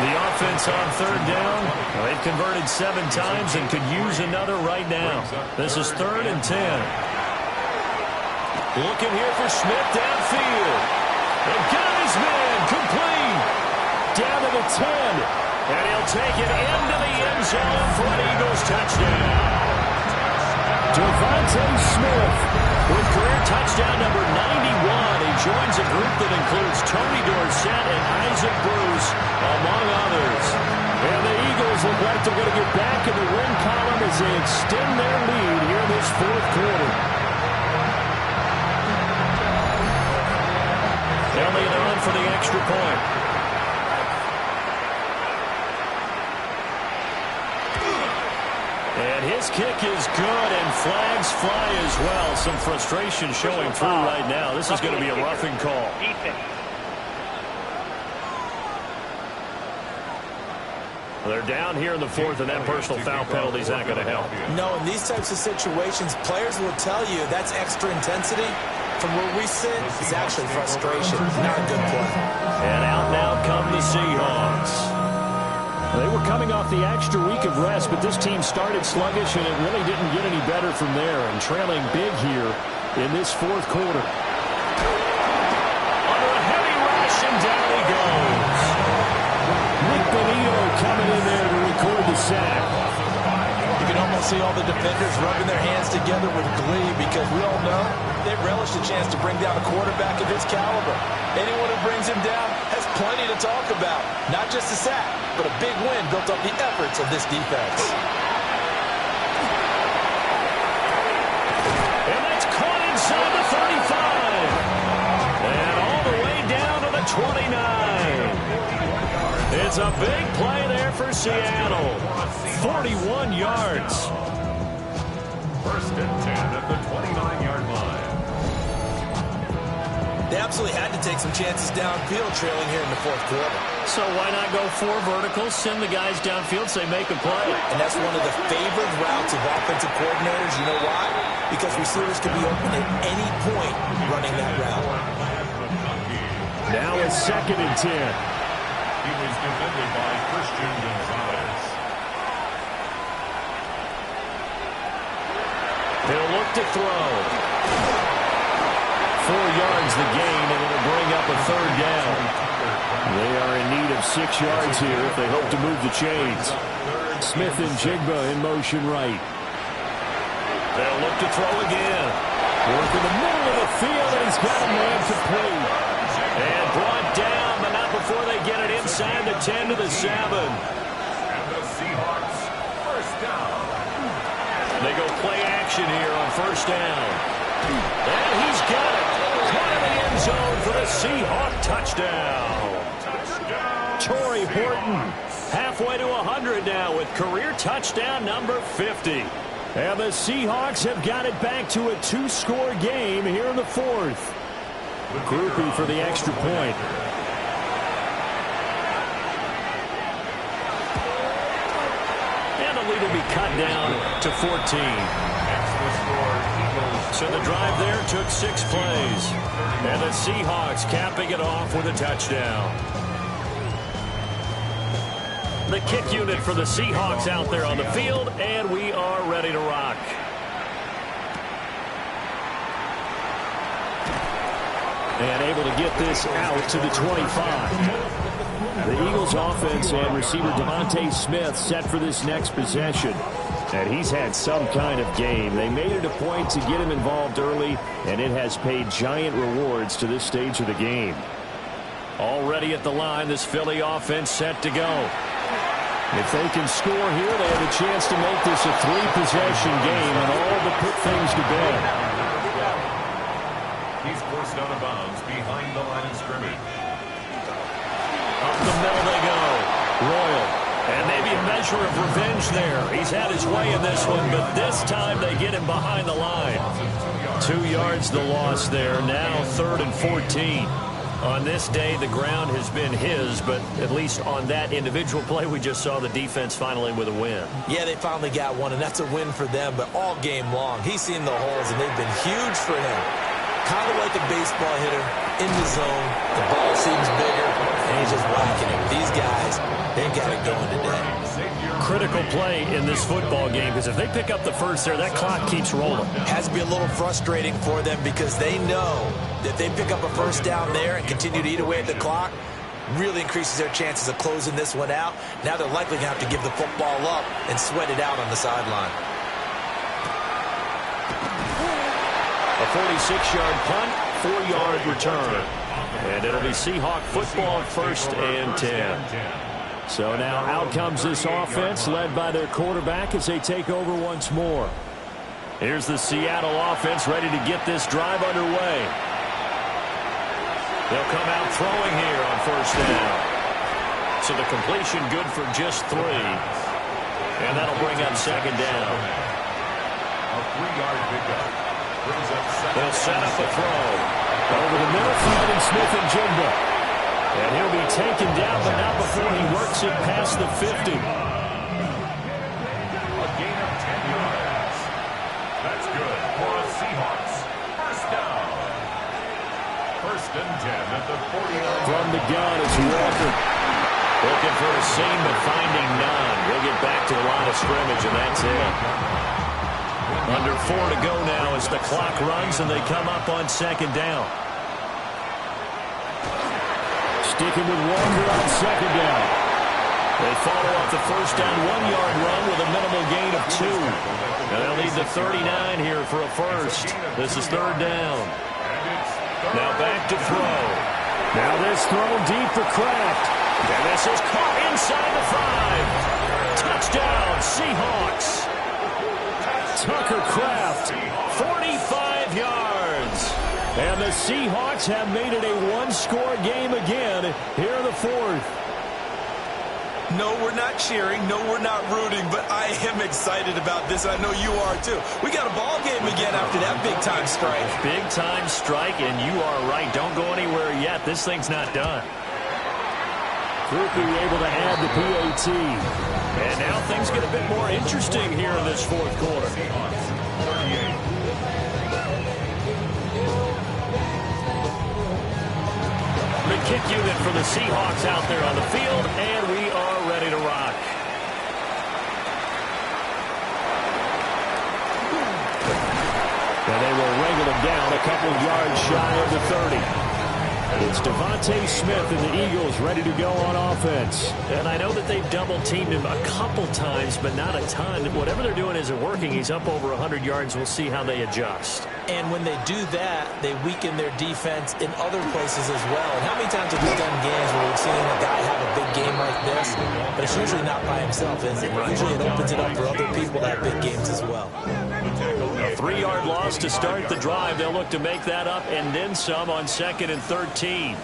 The offense on 3rd down. Well, they've converted 7 times and could use another right now. This is 3rd and 10. Looking here for Smith downfield. And got his man complete. Down to the 10. And he'll take it into the end zone for an Eagles touchdown. Devontae Smith with career touchdown number 91. He joins a group that includes Tony Dorsett and Isaac Bruce, among others. And the Eagles look like they're going to get back in the win column as they extend their lead here in this 4th quarter. Elliott on for the extra point. And his kick is good, and flags fly as well. Some frustration showing through right now. This is going to be a roughing call. They're down here in the 4th, and that personal foul penalty is not going to help. No, in these types of situations, players will tell you that's extra intensity. From where we sit, it's actually frustration. Not a good play. And out now come the Seahawks. They were coming off the extra week of rest, but this team started sluggish, and it really didn't get any better from there, and trailing big here in this 4th quarter. Under a heavy rush, and down he goes. Nick Bonito coming in there to record the sack. You can almost see all the defenders rubbing their hands together with glee because we all know they relish the chance to bring down a quarterback of his caliber. Anyone who brings him down has plenty to talk about. Not just a sack, but a big win built up the efforts of this defense. And that's caught inside the 35. And all the way down to the 29. It's a big play there for Seattle. 41 yards. First and 10 at the 29-yard line. They absolutely had to take some chances downfield trailing here in the fourth quarter. So why not go 4 verticals, send the guys downfield, say make a play? And that's one of the favored routes of offensive coordinators. You know why? Because receivers can be open at any point running that route. Now it's 2nd and 10. He was defended by Christian Gonzalez. They'll look to throw. 4 yards the gain, and it'll bring up a 3rd down. They are in need of 6 yards here if they hope to move the chains. Smith and Jigba in motion right. They'll look to throw again. Work in the middle of the field, and he's got a man complete. And brought down, but not before they get it inside the 10 to the 7. And the Seahawks, first down. They go play action here on 1st down. And he's got it. Caught in the end zone for the Seahawk touchdown. Torrey Horton halfway to 100 now with career touchdown number 50. And the Seahawks have got it back to a 2-score game here in the 4th. Groupie for the extra point. And the lead will be cut down to 14. So the drive there took 6 plays. And the Seahawks capping it off with a touchdown. The kick unit for the Seahawks out there on the field, and we are ready to rock. And able to get this out to the 25. The Eagles offense and receiver Devontae Smith set for this next possession. And he's had some kind of game. They made it a point to get him involved early, and it has paid giant rewards to this stage of the game. Already at the line, this Philly offense set to go. If they can score here, they have a chance to make this a 3-possession game and all but put things to bed. He's forced out of bounds behind the line of scrimmage. Up the middle they go. Royal. And maybe a measure of revenge there. He's had his way in this one, but this time they get him behind the line. 2 yards the loss there. Now 3rd and 14. On this day, the ground has been his, but at least on that individual play, we just saw the defense finally with a win. Yeah, they finally got one, and that's a win for them, but all game long, he's seen the holes, and they've been huge for him. Kind of like a baseball hitter in the zone. The ball seems bigger, and he's just whacking it. These guys, they got it going today. Critical play in this football game, because if they pick up the first there, that clock keeps rolling. Has to be a little frustrating for them because they know that they pick up a first down there and continue to eat away at the clock, really increases their chances of closing this one out. Now they're likely going to have to give the football up and sweat it out on the sideline. A 46-yard punt, 4-yard return. And it'll be Seahawk football, 1st and 10. So now out comes this offense led by their quarterback as they take over once more. Here's the Seattle offense ready to get this drive underway. They'll come out throwing here on 1st down. So the completion good for just 3. And that'll bring up 2nd down. A 3-yard pickup. They'll set up a throw. Over the middle, finding Smith and Jigba. And he'll be taken down, but not before he works it past the 50. A gain of 10 yards. That's good for a Seahawks. First down. 1st and 10 at the 40-yard line. From the gun, it's Walker. Looking for a seam, but finding none. He'll get back to the line of scrimmage, and that's it. Under 4 to go now as the clock runs, and they come up on 2nd down. Sticking with Walker on 2nd down. They follow up the 1st down 1-yard run with a minimal gain of 2. And they'll need the 39 here for a first. This is 3rd down. Now back to throw. Now this throw deep for Kraft. And this is caught inside the 5. Touchdown, Seahawks. Tucker Kraft, 45 yards. And the Seahawks have made it a 1-score game again here in the 4th. No, we're not cheering. No, we're not rooting. But I am excited about this. I know you are, too. We got a ball game again after that big-time strike. Big-time strike, and you are right. Don't go anywhere yet. This thing's not done. Groupie able to add the PAT. And now things get a bit more interesting here in this fourth quarter. The kick unit for the Seahawks out there on the field, and we are ready to rock. And they will wrangle him down a couple of yards shy of the 30. It's Devontae Smith and the Eagles ready to go on offense. And I know that they've double-teamed him a couple times, but not a ton. Whatever they're doing isn't working. He's up over 100 yards. We'll see how they adjust. And when they do that, they weaken their defense in other places as well. And how many times have we done games where we've seen a guy have a big game like this, but it's usually not by himself, is it? Usually it opens it up for other people to have big games as well. A 3-yard loss to start the drive. They'll look to make that up and then some on 2nd and 13.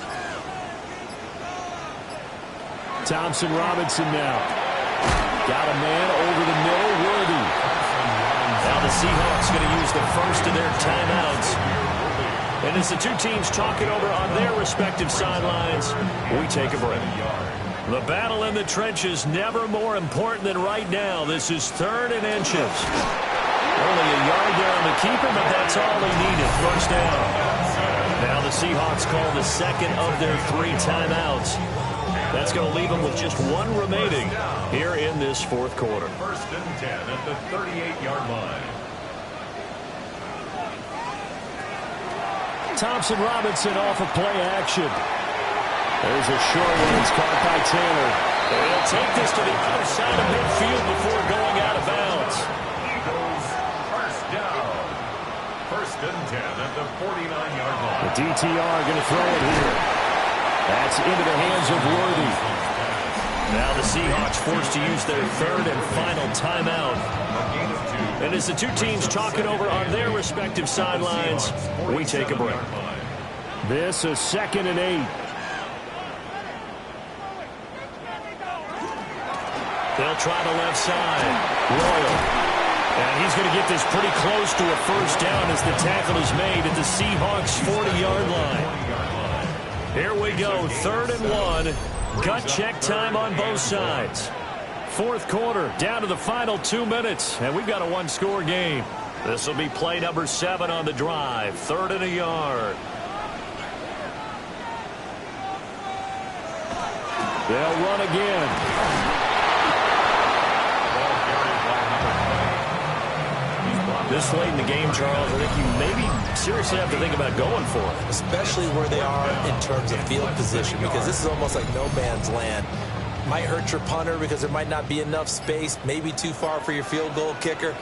Thompson Robinson now. Got a man over the middle, Worthy. Now the Seahawks going to use the first of their timeouts. And as the two teams talk it over on their respective sidelines, we take a break. The battle in the trenches never more important than right now. This is 3rd and inches. Only a yard there on the keeper, but that's all he needed. First down. Now the Seahawks call the second of their 3 timeouts. That's going to leave them with just 1 remaining here in this fourth quarter. 1st and 10 at the 38-yard line. Thompson Robinson off of play action. There's a short one. It's caught by Taylor. They'll take this to the other side of midfield before going out of bounds. Eagles first down. 1st and 10 at the 49-yard line. The DTR going to throw it here. That's into the hands of Worthy. Now the Seahawks forced to use their 3rd and final timeout. And as the two teams talk it over on their respective sidelines, we take a break. This is 2nd and 8. They'll try the left side. Royal. And he's going to get this pretty close to a first down as the tackle is made at the Seahawks' 40-yard line. Here we go, 3rd and 1. Gut check time on both sides. Fourth quarter, down to the final 2 minutes, and we've got a 1-score game. This will be play number 7 on the drive, 3rd and a yard. They'll run again. This late in the game, Charles, I think you maybe seriously have to think about going for it. Especially where they are in terms of field position, because this is almost like no man's land. Might hurt your punter because there might not be enough space, maybe too far for your field goal kicker.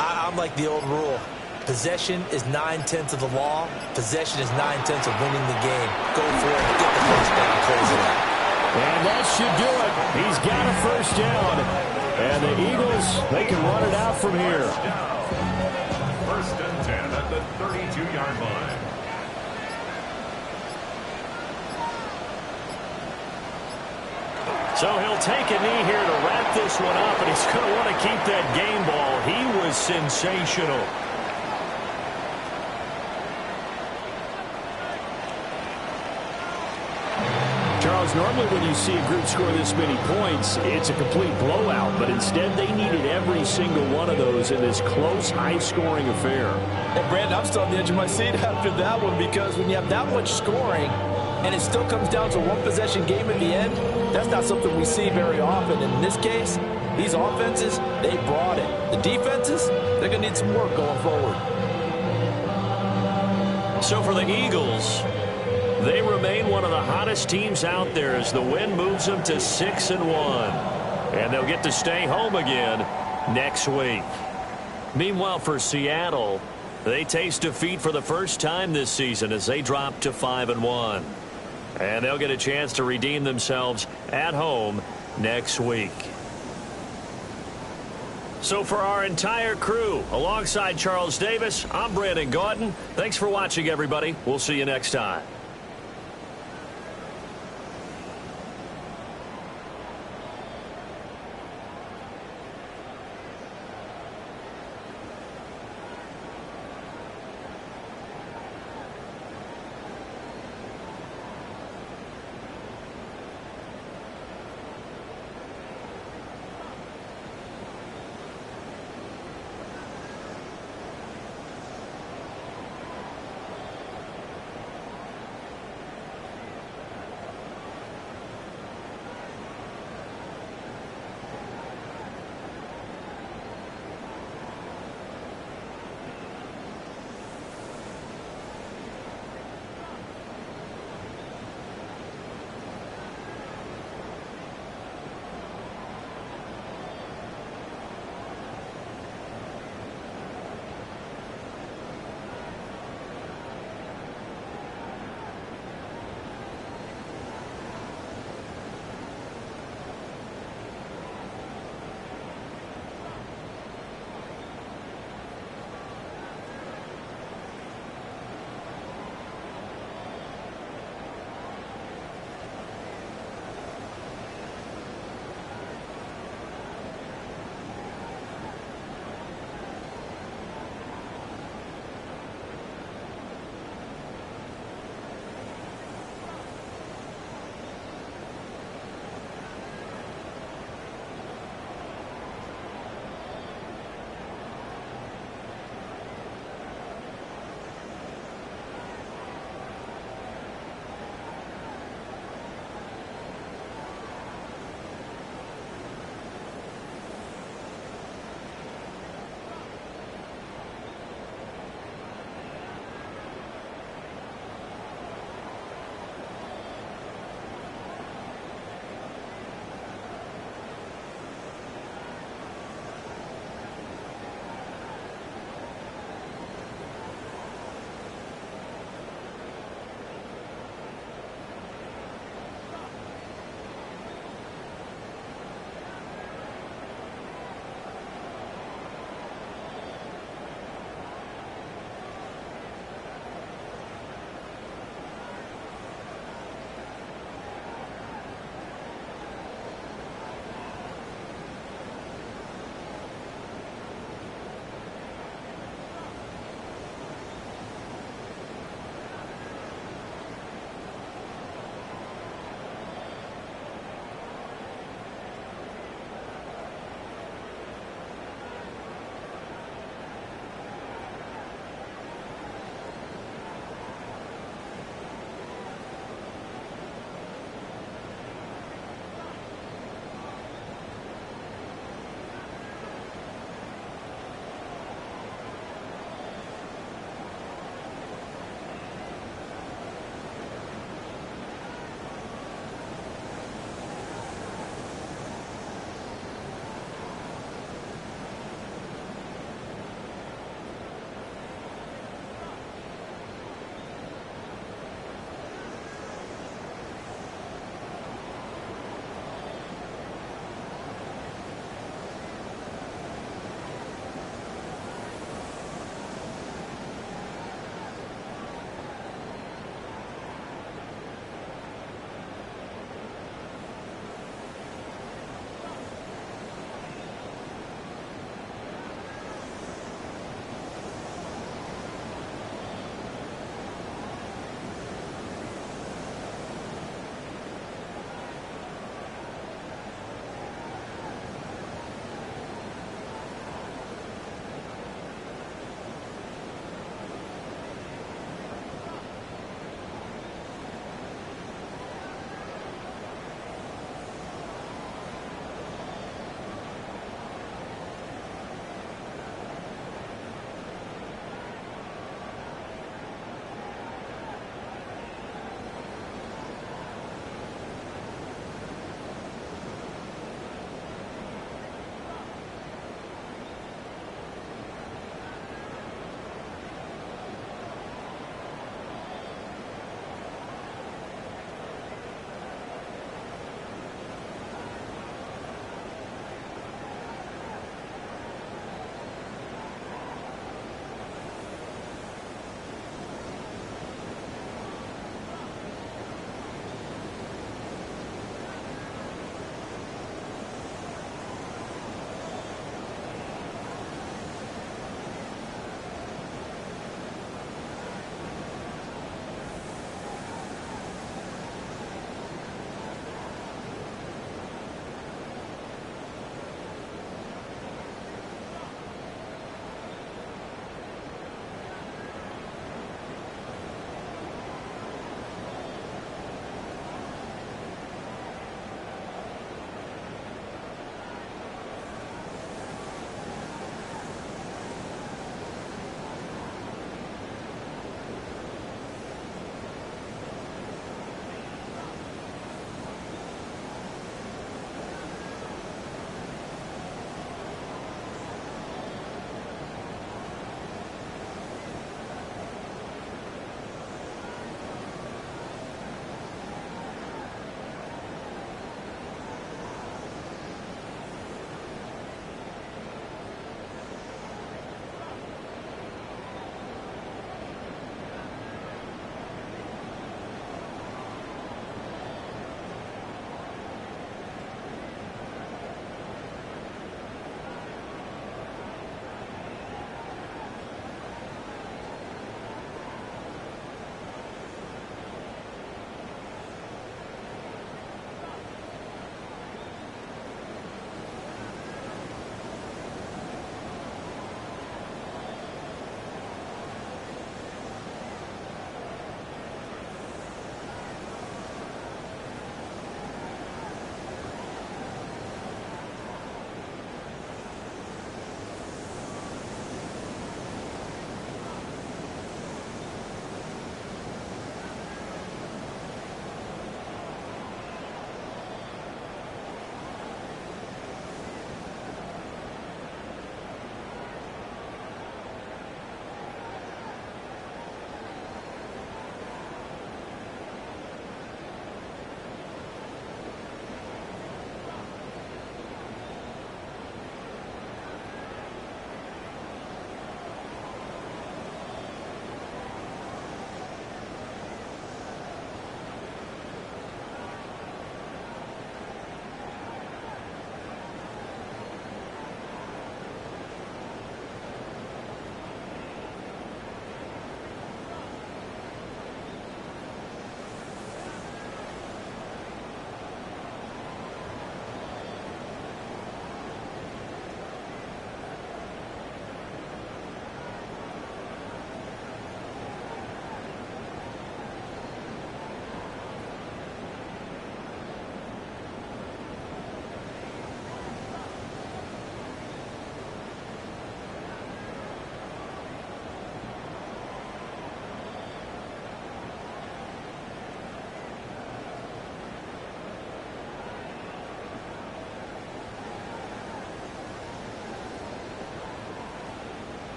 I'm like the old rule. Possession is 9/10 of the law. Possession is 9/10 of winning the game. Go for it. Get the first down. Close it out. And that should do it. He's got a first down. And the Eagles, they can run it out from here. 1st and 10 at the 32-yard line. So he'll take a knee here to wrap this one up, and he's going to want to keep that game ball. He was sensational. Charles, normally when you see a group score this many points, it's a complete blowout. But instead, they needed every single one of those in this close, high-scoring affair. And, Brandon, I'm still on the edge of my seat after that one, because when you have that much scoring and it still comes down to a one-possession game at the end, that's not something we see very often. And in this case, these offenses, they brought it. The defenses, they're going to need some work going forward. So for the Eagles, they remain one of the hottest teams out there as the win moves them to 6-1. And they'll get to stay home again next week. Meanwhile, for Seattle, they taste defeat for the first time this season as they drop to 5-1. And they'll get a chance to redeem themselves at home next week. So for our entire crew, alongside Charles Davis, I'm Brandon Gaudin. Thanks for watching, everybody. We'll see you next time.